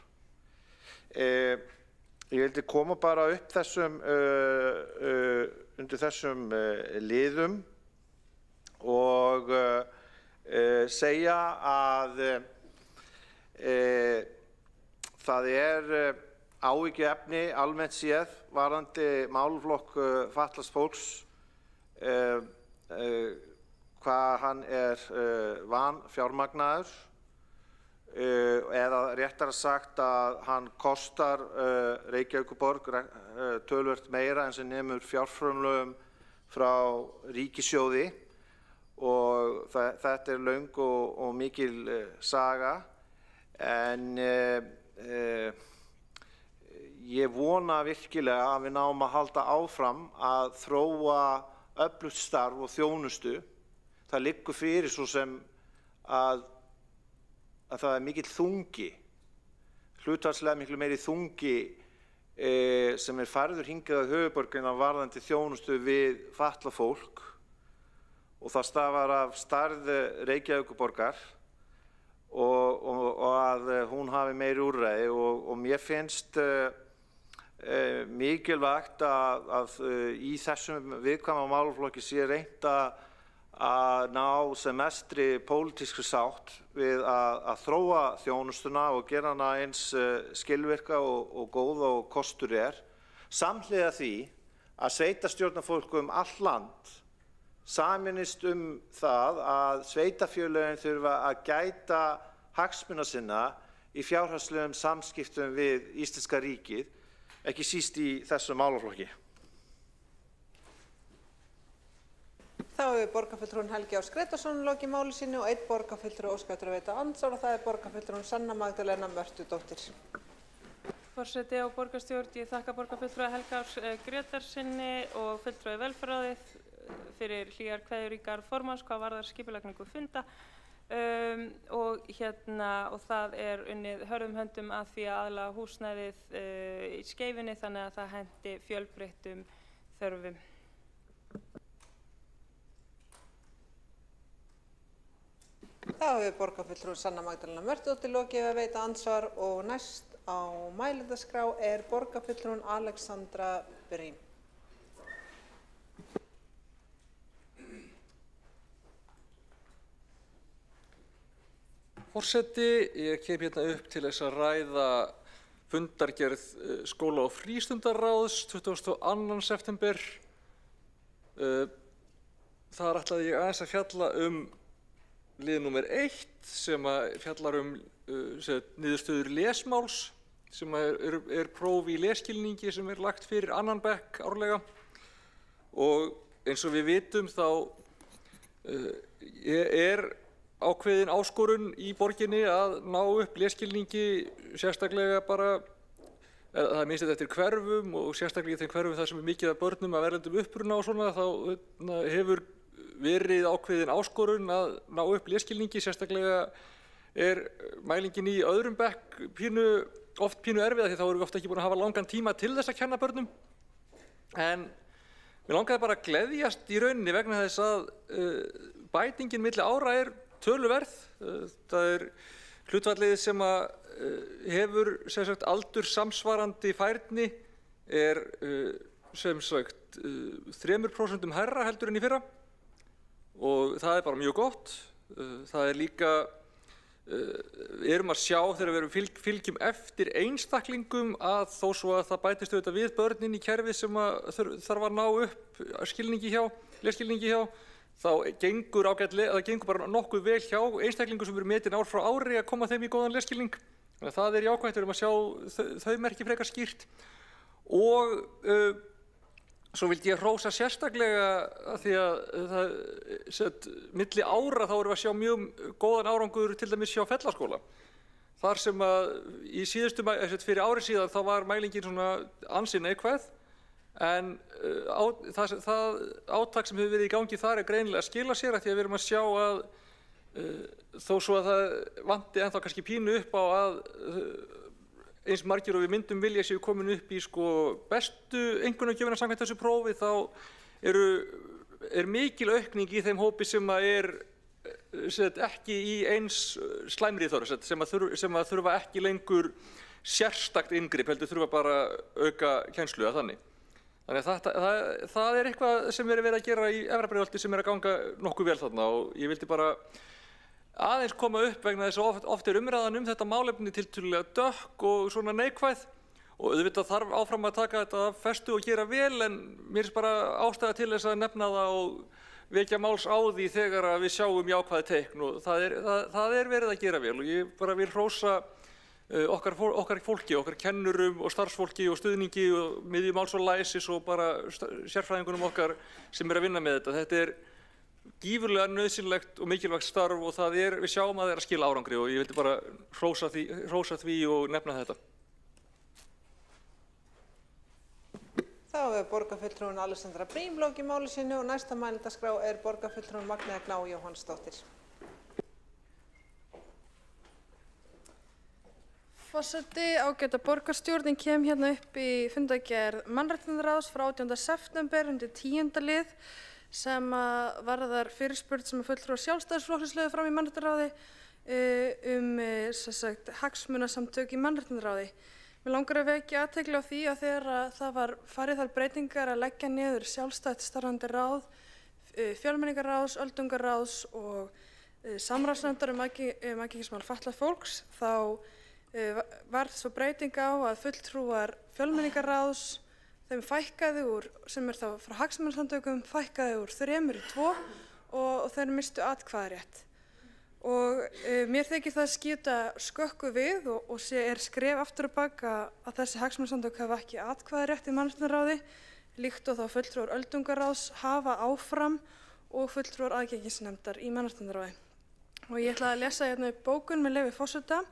Ég vildi koma bara upp undir þessum liðum og segja að það áhyggjuefni almennt séð varðandi málaflokk fatlaðs fólks hvað hann vanfjármagnaður eða réttara sagt að hann kostar Reykjavíkurborg töluvert meira en sem nemur fjárframlögum frá ríkissjóði og þetta löng og mikil saga en ég vona virkilega að við náum að halda áfram að þróa öflugt starf og þjónustu. Það liggur fyrir svo sem að það mikill þungi, hlutfallslega miklu meiri þungi sem færður hingað að höfuðborgina varðandi þjónustu við fatlað fólk og það stafar af stærð Reykjavíkurborgar og að hún hafi meiri úrræði og mér finnst mikilvægt að í þessum viðkvæma málaflokki sé reynt að ná sem mestri pólitískri sátt við að þróa þjónustuna og gera hana eins skilvirka og góða og kostur samhliða því að sveitarstjórnarfólk allt land sameinist það að sveitarfélögin þurfa að gæta hagsmuna sinna í fjárhagslegum samskiptum við íslenska ríkið, ekki síst í þessum málaflokki. Þá hefur borgarfulltrúinn Helgi Áss Grétarsson lokið máli sínu og einn borgarfulltrúi óskar eftir að veita andsvar og það borgarfulltrúin Sanna Magdalena Mörtudóttir. Forseti og borgarstjórn, ég þakka borgarfulltrúi Helga Áss Grétarssyni og fulltrúi velferðarráðið fyrir hlýjar kveðjur í garð formanns hvað varðar skipulagningu funda og það unnið hörðum höndum að því að aðlaga húsnæðið í Skeifunni þannig að það henti fjölbreyttum þörfum. Þá hefur borgarfulltrúin Sanna Magdalena Mörtudóttir lokið að veita andsvar og næst á mælendaskrá borgarfulltrúin Alexandra Brím. Forseti, ég kem hérna upp til þess að ræða fundargerð skóla- og frístundaráðs 22. september. þar ætlaði ég aðeins að fjalla lið númer 1 sem fjallar niðurstöður lesmáls sem er próf í lesskilningi sem lagt fyrir 2. bekk árlega. Og eins og við vitum þá ákveðin áskorun í borginni að ná upp lesskilningi sérstaklega bara, það er misjafnt eftir hverfum og sérstaklega í þeim hverfum þar sem mikið af börnum af erlendum uppruna og svona, þá hefur verið ákveðin áskorun að ná upp lesskilningi. Sérstaklega mælingin í öðrum bekk oft pínu erfiða því þá erum við oft ekki búin að hafa langan tíma til þess að kenna börnum. En mér langaði bara að gleðjast í rauninni vegna þess að bætingin milli ára töluverð. Það hlutfallið sem hefur aldurssamsvarandi færni sem sagt 3% hærra heldur en í fyrra og það bara mjög gott. Það líka erum að sjá þegar við fylgjum eftir einstaklingum að þó svo að það bætist auðvitað við börnin í kerfið sem þarf að ná upp lesskilningi hjá, þá gengur bara nokkuð vel hjá einstaklingum sem eru metin ár frá ári að koma þeim í góðan lesskilning. Þannig að það jákvætt, við erum að sjá þau merki frekar skýrt. Og svo vildi ég hrósa sérstaklega að því að milli ára þá erum við að sjá mjög góðan árangur til dæmis hjá Fellaskóla. Þar sem í fyrir ári síðan þá var mælingin svona ansi neikvæð en það átak sem hefur verið í gangi þar greinilega að skila sér af því að við erum að sjá að þó svo að það vanti ennþá kannski pínu upp á að eins margir og við myndum vilja séu komin upp í bestu einkunnagjöfina samkvæmt þessu prófi, þá mikil aukning í þeim hópi sem ekki í eins slæmri þörf, sem þurfa ekki lengur sérstakt inngrip, heldur þurfa bara auka kennslu að þannig. Þannig að það eitthvað sem verið að gera í Efra-Breiðholti sem að ganga nokkuð vel þarna og ég vildi bara aðeins koma upp vegna þess að oft umræðan þetta málefni tiltölulega dökk og svona neikvæð og auðvitað þarf áfram að taka þetta festu og gera vel en mér bara ástæða til þess að nefna það og vekja máls á því þegar við sjáum jákvæð teikn og það verið að gera vel og ég bara vil hrósa okkar fólki, okkar kennurum og starfsfólki og stuðningi og miðju máls og læsis og bara sérfræðingunum okkar sem að vinna með þetta. Þetta gífurlega nauðsynlegt og mikilvægt starf og við sjáum að það að skila árangri og ég vildi bara hrósa því og nefna þetta. Þá hefur borgarfulltrúin Alexandra Brím lokið máli sínu og næsta mælendaskrá borgarfulltrúin Magnea Gná Jóhannsdóttir. Forseti, ágæta borgarstjórnin kem hérna upp í fundargerð Mannréttindaráðs frá 18. september undir 10. lið sem varðar fyrirspurn sem fulltrúar Sjálfstæðisflokksins lögðu fram í Mannréttindaráði hagsmunasamtök í Mannréttindaráði. Mig langar að vekja athygli á því að þegar það var farið þær breytingar að leggja niður sjálfstætt starfandi ráð, fjölmenningarráðs, öldungaráðs og samráðsnefndar aðgengismál fatlaðs fólks, þá varð svo breyting á að fulltrúar fjölmenningarráðs þeim fækkaði sem þá frá hagsmunasamtökum, fækkaði úr 3 í 2 og þeir mistu atkvæðarétt. Og mér þykir það skýta skökku við og skref aftur á bak að þessi hagsmunasamtök hafa ekki atkvæðarétt í Mannréttindaráði, líkt og þá fulltrúar öldungaráðs hafa áfram og fulltrúar aðgengisnefndar í Mannréttindaráði. Og ég ætla að lesa hérna upp bókun með leyfi forseta.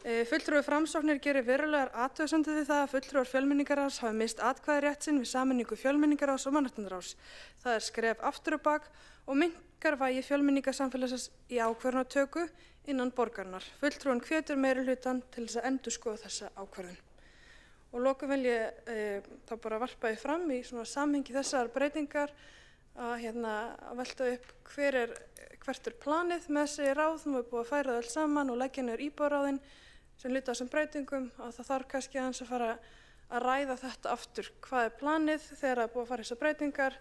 Fulltrúi Framsóknar gerir verulegar athugasemdir við það að fulltrúar fjölmenningarráðs hafi mist atkvæðarétt sinn við sameiningu fjölmenningarráðs og Mannréttindaráðs. Það skref aftur á bak og minnkar vægi fjölmenningarsamfélagsins í ákvörðunartöku innan borgarinnar. Fulltrúin hvetur meirihlutann til þess að endurskoða þessa ákvörðun. Og lokum vil ég þá bara varpa því fram í svona samhengi þessar breytingar að velta upp hvert planið með þessi ráð. Nú búið að færa það alls saman og leggja niður íbúðaráðin sem hluta á þessum breytingum og það þarf kannski aðeins að fara að ræða þetta aftur. Hvað planið þegar það búið að fara þessar breytingar?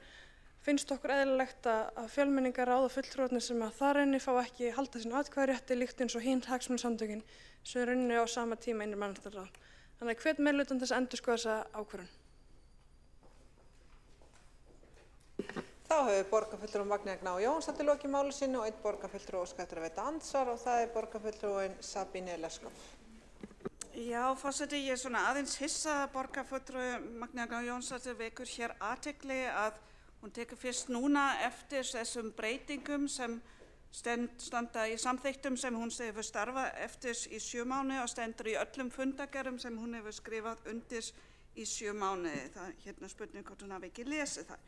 Finnst okkur eðlilegt að fjölmenningarráð og fulltrúarnir sem þar inni fá ekki halda sínu atkvæðarétti líkt eins og hinn hagsmunasamtökin sem runni á sama tíma inn í Mannréttindaráð. Þannig að hvet meirihlutann þess að endurskoða þessa ákvörðun. Þá hefur borgarfulltrúinn Magnea Gná Jóhannsdóttir lokið máli sínu og einn borgarfulltrúi óskað eftir að veita andsvar og það er borgarfulltrúinn Sabine Leskov. Já, forseti, ég er svona aðeins hissa að borgarfulltrúi Magnea Gná Jóhannsdóttir vekur hér athygli að hún tekur fyrst núna eftir þessum breytingum sem standa í samþykktum sem hún hefur starfað eftir í 7 mánuði og stendur í öllum fundargerðum sem hún hefur skrifað undir í 7 mánuði. Það er hérna spurning hvort hún hafi ekki lesið það.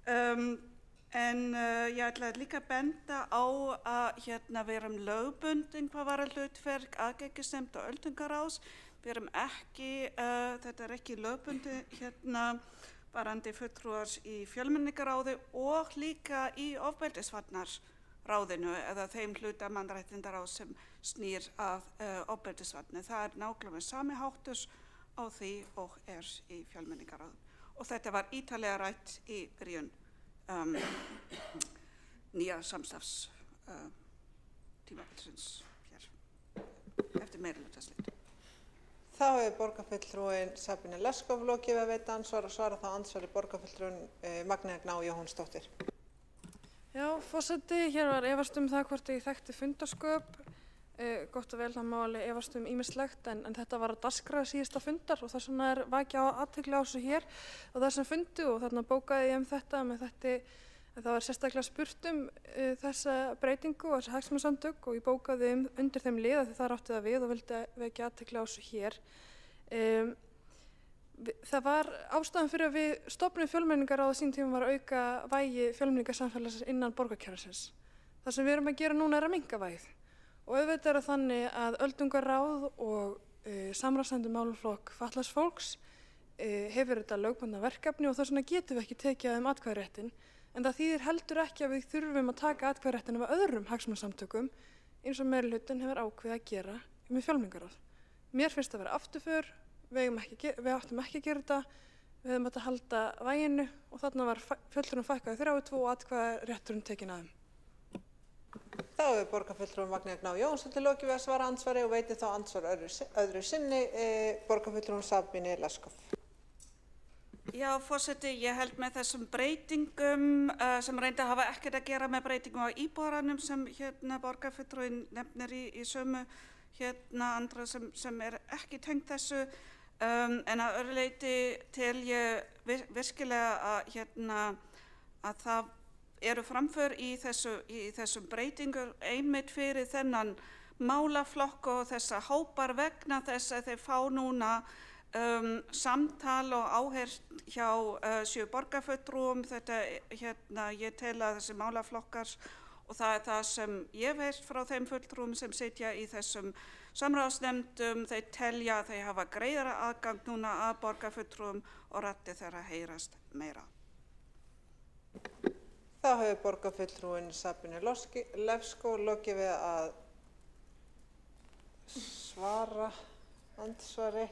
Ég ætlaði líka að benda á að við erum lögbundin hvað var hlutverk aðgengisnefndar og öldungaráðs. Við erum ekki, þetta er ekki lögbundin varðandi fulltrúar í fjölmenningarráði og líka í ofbeldisvarnarráðinu eða þeim hluta mannréttindaráðs sem snýr að ofbeldisvarni. Það er nákvæmlega sami háttur á því og er í fjölmenningarráðum. Og þetta var ítarlega rætt í byrjun nýja samstarfs tímabilsins hér eftir meirihlutaslit. Þá hefur borgarfulltrúinn Sabine Leskov lokið að veita ansvar og svara þá ansvari borgarfulltrúinn Magnea Gná Jóhannsdóttir. Já, forseti, hér var efast það hvort ég þekkti fundarsköp. Gott og vel, það má alveg efast ýmislegt en þetta var að dagskrá síðasta fundar og þess vegna er vakið á athygli á þessu hér og þessum fundi og þarna bókaði ég þetta með það var sérstaklega spurt þessa breytingu og þessi hagsmunasamtök og ég bókaði undir þeim lið því það átti það við og vildi vekja athygli á þessu hér. Það var ástæðan fyrir að við stofnum fjölmenningarráð á sín tíma var að auka vægi fjölmenningarsamfélagsins innan borgarkerfisins. Það sem við erum að gera núna er að minnka vægið. Og auðvitað er það þannig að öldungaráð og samráðsnefnd um málaflokk fatlaðs fólks hefur þetta lögbundna verkefni og þess vegna getum við ekki tekið atkvæðisréttinn en það þýðir heldur ekki að við þurfum að taka atkvæðisréttinn af öðrum hagsmunasamtökum eins og meirihlutinn hefur ákveðið að gera með fjölmenningarráð. Mér finnst það vera afturför, við áttum ekki að gera þetta, við hefum átt að halda væginu og þarna var fulltrúum fækkað í 32 og atkvæðisrétturinn tekinn af þeim. Þá hefur borgarfulltrúinn Magnea Gná Jóhannsdóttir lokið við að svara andsvari og veitir þá ansvar öðru sinni borgarfulltrúinn Sabine Leskov. Já, forseti, ég held með þessum breytingum sem reyndar hafa ekkert að gera með breytingum á íbúðaranum sem borgarfulltrúinn nefnir í sömu andra sem er ekki tengt þessu en að öðru leyti tel ég virkilega að það eru framför í þessum breytingum einmitt fyrir þennan málaflokk og þessa hópar vegna þess að þeir fá núna samtal og áheyrn hjá 7 borgarfulltrúum. Þetta, ég tel að þessi málaflokkar og það er það sem ég hef heyrt frá þeim fulltrúum sem sitja í þessum samráðsnefndum. Þeir telja að þeir hafa greiðara aðgang núna að borgarfulltrúum og raddir þeirra heyrast meira. Þá hefur borgarfulltrúinn Sabine Leskov lokið við að svara andsvari,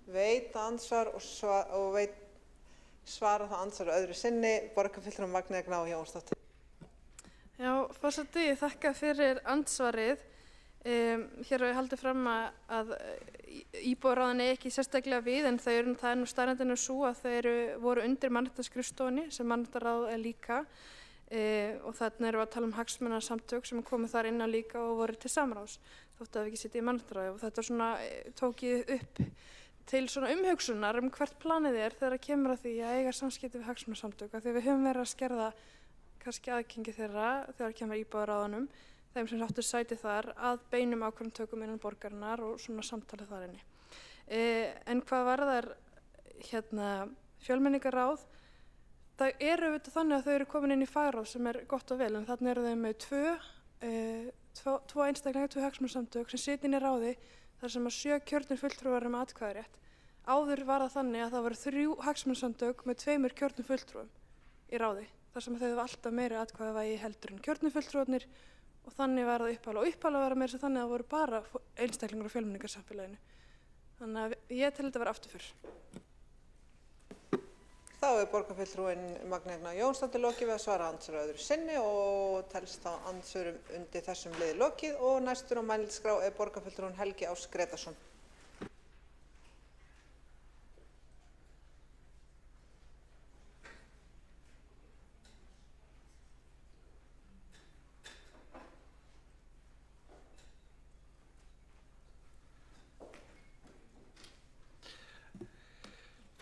veita ansvar og svara það ansvar öðru sinni borgarfulltrúinn Magnea Gná Jóhannsdóttir. Já, forseti, ég þakka fyrir andsvarið. Hér hefur ég haldið fram að íbúðaráðin ekki sérstaklega við en það er nú staðreyndin svo að þeir voru undir mannréttindaskrifstofunni sem mannréttindaráð er líka og þarna erum við að tala um hagsmunasamtök sem komu þar inn á líka og voru til samráðs þótt að við ekki sitja í mannréttindaráði og þetta svona tók ég upp til svona umhugsunar hvert planið er þegar kemur að því að eiga samskipti við hagsmunasamtök af því að við höfum verið að skerða kannski aðgengi þeirra þegar kemur íbúðaráðunum þeim sem áttu sæti þar að beinum ákveðnum tökum innan borgarinnar og svona samtalið þar inni. En hvað varðar fjölmenningarráð, það eru auðvitað þannig að þau eru komin inn í fagráð sem er gott og vel en þarna eru þau með tvo einstaklinga, 2 hagsmunasamtök sem sitja inn í ráði þar sem að 7 kjörnir fulltrúar með atkvæðisrétt. Áður var það þannig að það voru 3 hagsmunasamtök með 2 kjörnum fulltrúum í ráði þar sem þau hefðu alltaf meiri atkvæðavægi heldur en kjörnir fulltrúarnir og þannig var það upphæðlega og upphæðlega var meira þess að þannig að það voru bara einstaklingar á fjölmenningarsamfélaginu. Þannig að ég tel þetta vera afturför. Þá hefur borgarfulltrúinn Magnea Gná Jóhannsdóttir lokið við að svara andsvar öðru sinni og telst þá andsvörum undir þessum liði lokið og næstur á mælskrá er borgarfulltrúinn Helgi Ás Gretarsson.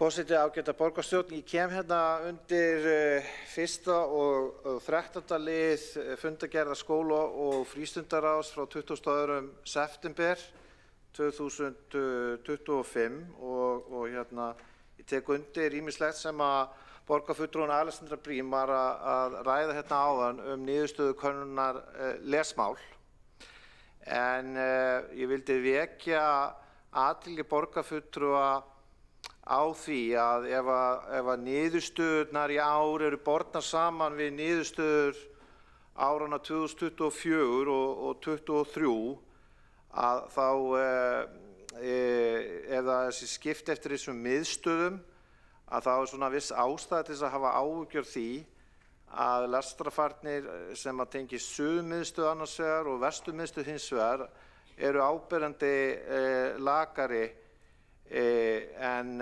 Forseti, ágæta borgarstjórn, ég kem hérna undir 1. og 13. lið fundargerðar skóla- og frístundaráðs frá 22. september 2025 og hérna ég tek undir ýmislegt sem að borgarfulltrúinn Alexandra Briem var að ræða hérna áðan niðurstöðu könnunar lesmál. En ég vildi vekja athygli borgarfulltrúa á því að ef að niðurstöðurnar í ár eru bornar saman við niðurstöður árana 2024 og 2023 að þá ef það er skipt eftir þessum miðstöðum að þá er svona viss ástæða til þess að hafa áhyggjur því að lestrarfarnir sem að tengist suðurmiðstöð annars vegar og vesturmiðstöð hins vegar eru áberandi lakari en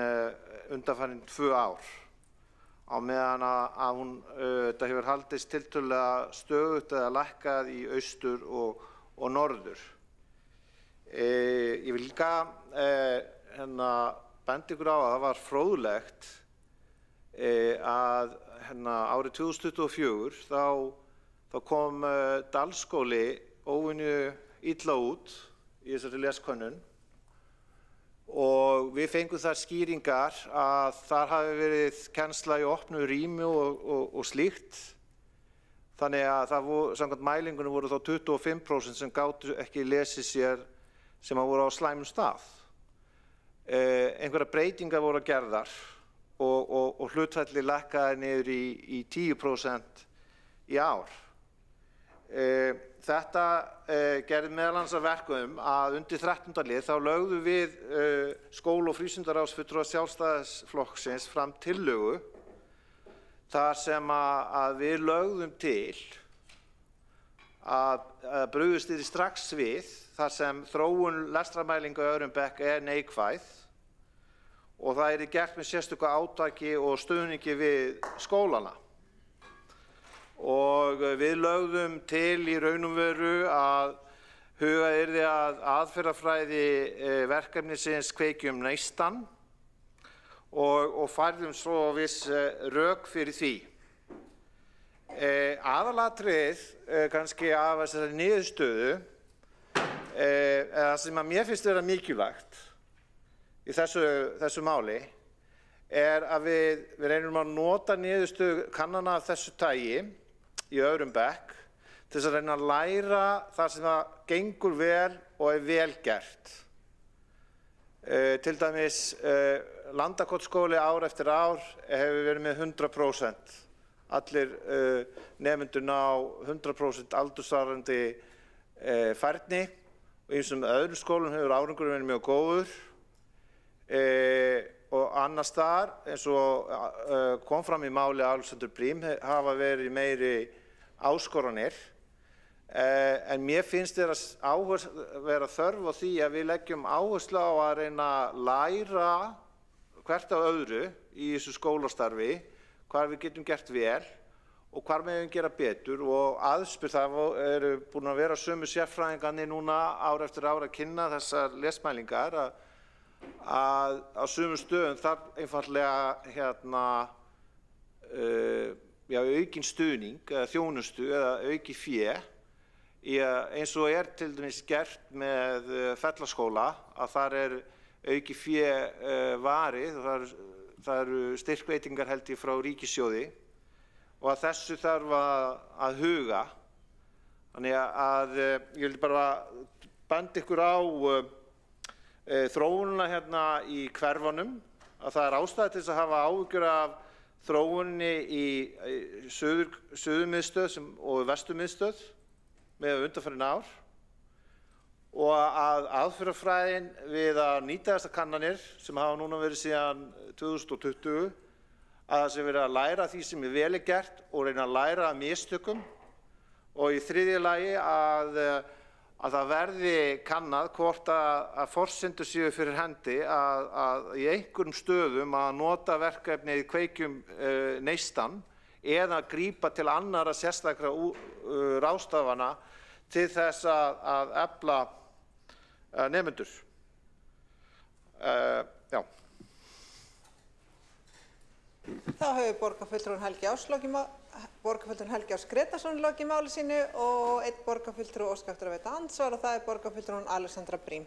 undanfarin 2 ár. Á meðan að hún þetta hefur haldist tiltölulega stöðugt eða lækkað í austur og norður. Ég vil líka benda ykkur á að það var fróðlegt að árið 2024 þá kom Dalskóli óvenju illa út í þessari leskönnun og við fengum þar skýringar að þar hafi verið kennsla í opnu rými og slíkt. Þannig að það voru, samkvæmt mælingunum voru þá 25% sem gátu ekki lesið sér sem að voru á slæmum stað. Einhverjar breytingar voru gerðar og hlutfalli lækkaði niður í 10% í ár. Þetta gerði meðal annars að verkum að undir 13. lið þá lögðum við skóla- og frístundaráðsfulltrúar Sjálfstæðisflokksins fram tillögu þar sem að við lögðum til að brugðist yrði strax við þar sem þróun lestrarmælinga í öðrum bekk er neikvæð og það yrði gert með sérstöku átaki og stuðningi við skólana. Og við lögðum til í raun og veru að hugað yrði að aðferðafræði verkefnisins Kveikjum neistan og færðum svo viss rök fyrir því. Aðalatriðið kannski af þessari niðurstöðu eða sem að mér finnst vera mikilvægt í þessu máli er að við reynum að nota niðurstöðu kannana af þessu tagi í öðrum bekk til þess að reyna að læra það sem það gengur vel og er vel gert. Til dæmis Landakotsskóli ár eftir ár hefur verið með 100%. Allir nemendur ná 100% aldursvarandi færni og ýmsum öðrum skólum hefur árangurinn verið mjög góður. Og annars staðar, eins og kom fram í máli Alexandru Briem, hafa verið meiri áskoranir. En mér finnst vera þörf á því að við leggjum áherslu á að reyna að læra hvert af öðru í þessu skólastarfi, hvar við getum gert vel og hvar við hefum gera betur og aðspurð það eru búin að vera sömu sérfræðingarnir núna ár eftir ár að kynna þessar lesmælingar að á sumum stöðum þarf einfaldlega aukinn stuðning eða þjónustu eða auki fé eins og er til dæmis gert með Fellaskóla að þar er auki fé varið og það eru styrkveitingar held ég frá ríkissjóði og að þessu þarf að huga. Þannig að ég vil bara benda ykkur á þróunina hérna í hverfunum að það er ástæða til þess að hafa áhyggjur af þróuninni í suðurmiðstöð og vesturmiðstöð með undanfarin ár og að aðferðafræðin við að nýta þessar kannanir sem hafa núna verið síðan 2020 að það sé verið að læra því sem er vel gert og reyna að læra af mistökum og í þriðja lagi að það verði kannað hvort að forsendur séu fyrir hendi að í einhverjum stöðum að nota verkefnið Kveikjum neistan eða grípa til annarra sérstakra ráðstafana til þess að efla nemendur. Já. Þá hefur borgarfulltrúinn Helgi Ás Gretarsson lokið máli sínu og einn borgarfulltrúi óskar eftir að veita andsvar og það er borgarfulltrúinn Alexandra Brím.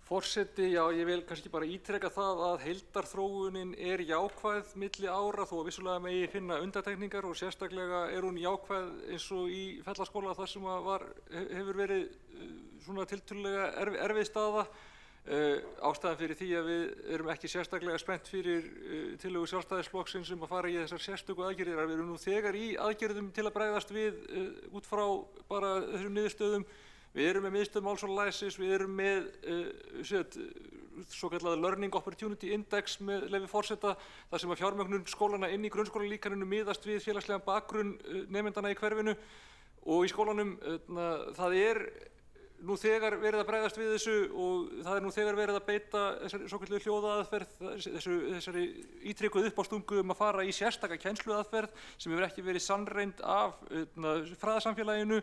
Forseti, já, ég vil kannski bara ítreka það að heildarþróunin er jákvæð milli ára þó að vissulega megi finna undantekningar og sérstaklega er hún jákvæð eins og í Fellaskóla þar sem hefur verið svona tiltölulega erfið staða. Ástæðan fyrir því að við erum ekki sérstaklega spennt fyrir tillögu Sjálfstæðisflokksins að fara í þessar sérstöku aðgerðir. Við erum nú þegar í aðgerðum til að bregðast við út frá bara þessum niðurstöðum. Við erum með miðstöð máls og læsis, við erum með svokallað Learning Opportunity Index með leyfi forseta, þar sem að fjármögnun skólana inn í grunnskólalíkaninu miðast við félagslegan bakgrunn nemendana í hverfinu og í skólanum. Það er nú þegar verið að bregðast við þessu og það er nú þegar verið að beita þessari svokölluðu hljóðaaðferð, þessari ítrekuð uppástungu að fara í sérstaka kennsluaðferð sem hefur ekki verið sannreynd af fræðasamfélaginu.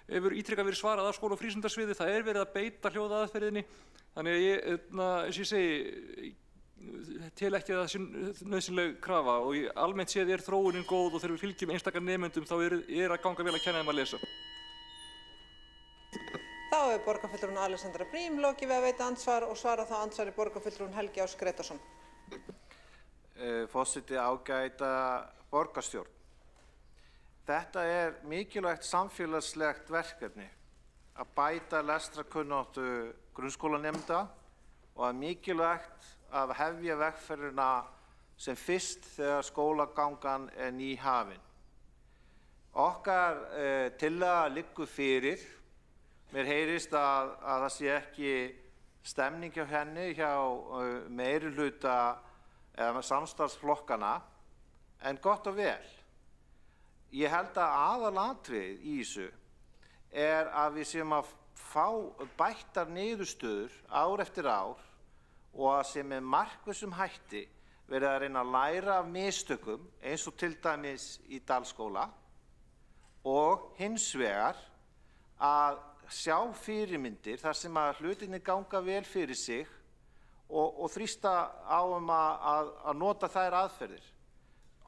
Hefur ítrekað verið svarað af skóla- og frístundasviði, það er verið að beita hljóðaaðferðinni. Þannig að ég, eins og ég segi, tel ekki að það sé nauðsynleg krafa og almennt séð er þróunin góð og þegar við fylgjum einstakar nemendum þá er að ganga vel að kenna þeim að lesa. Þá hefur borgarfulltrúinn Alexandra Brím lokið við að veita andsvar og svara þá andsvari borgarfulltrúinn Helgi Ás Gretarsson. Forseti, ágæta borgarstjórn. Þetta er mikilvægt samfélagslegt verkefni að bæta lestrarkunnáttu grunnskólanemenda og að mikilvægt að hefja vegferðina sem fyrst þegar skólagangan er nýhafin. Okkar tillaga liggur fyrir. Mér heyrist að það sé ekki stemning hjá henni hjá meirihluta eða samstarfsflokkana, en gott og vel. Ég held að aðalatriðið í þessu er að við séum að fá bættar niðurstöður ár eftir ár og að sem með markvissum hætti verið að reyna að læra af mistökum eins og til dæmis í Dalskóla og hins vegar að sjá fyrirmyndir þar sem að hlutinni ganga vel fyrir sig og þrýsta á að nota þær aðferðir.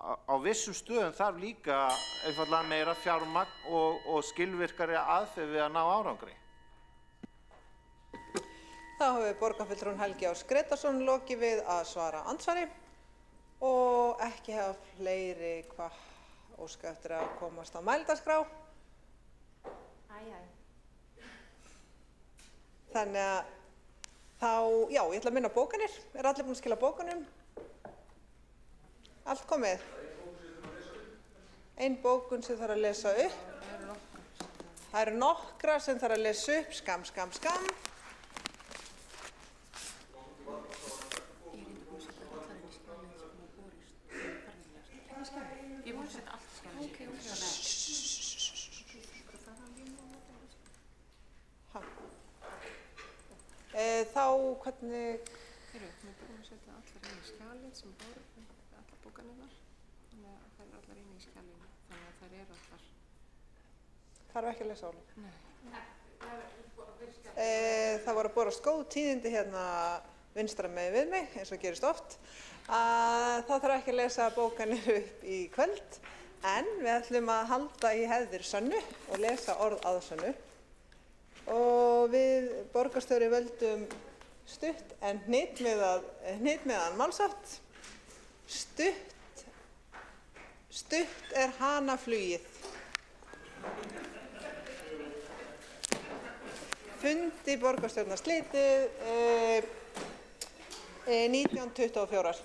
Á vissum stöðum þarf líka einfaldlega meira fjármagn og skilvirkari aðferð við að ná árangri. Þá hefur borgarfulltrúinn Helgi Ás Gretarsson lokið við að svara andsvari og ekki hafa fleiri óska eftir að komast á mælendaskrá. Þannig að já, ég ætla að minna á bókanir. Er allir búin að skila bókunum? Allt komið? Ein bókun sem þarf að lesa upp. Það eru nokkra sem þarf að lesa upp. Skam. Þá hvernig... Við erum búin að setja allar inn í skjalið sem báru, allar bókanirnar, þannig að þær eru allar inn í skjalinu, þannig að þær eru allar. Þarf ekki að lesa álið? Nei. Það voru að borast góð tíðindi hérna vinstra megin við mig, eins og gerist oft. Það þarf ekki að lesa bókanir upp í kvöld, en við ætlum að halda í hefðir sönnu og lesa orð að sönnu. Og við borgarstjóri völdum stutt en hnitmiðaðan málshátt. Stutt er hanaflugið. Fundi borgarstjórnar slitið 1924.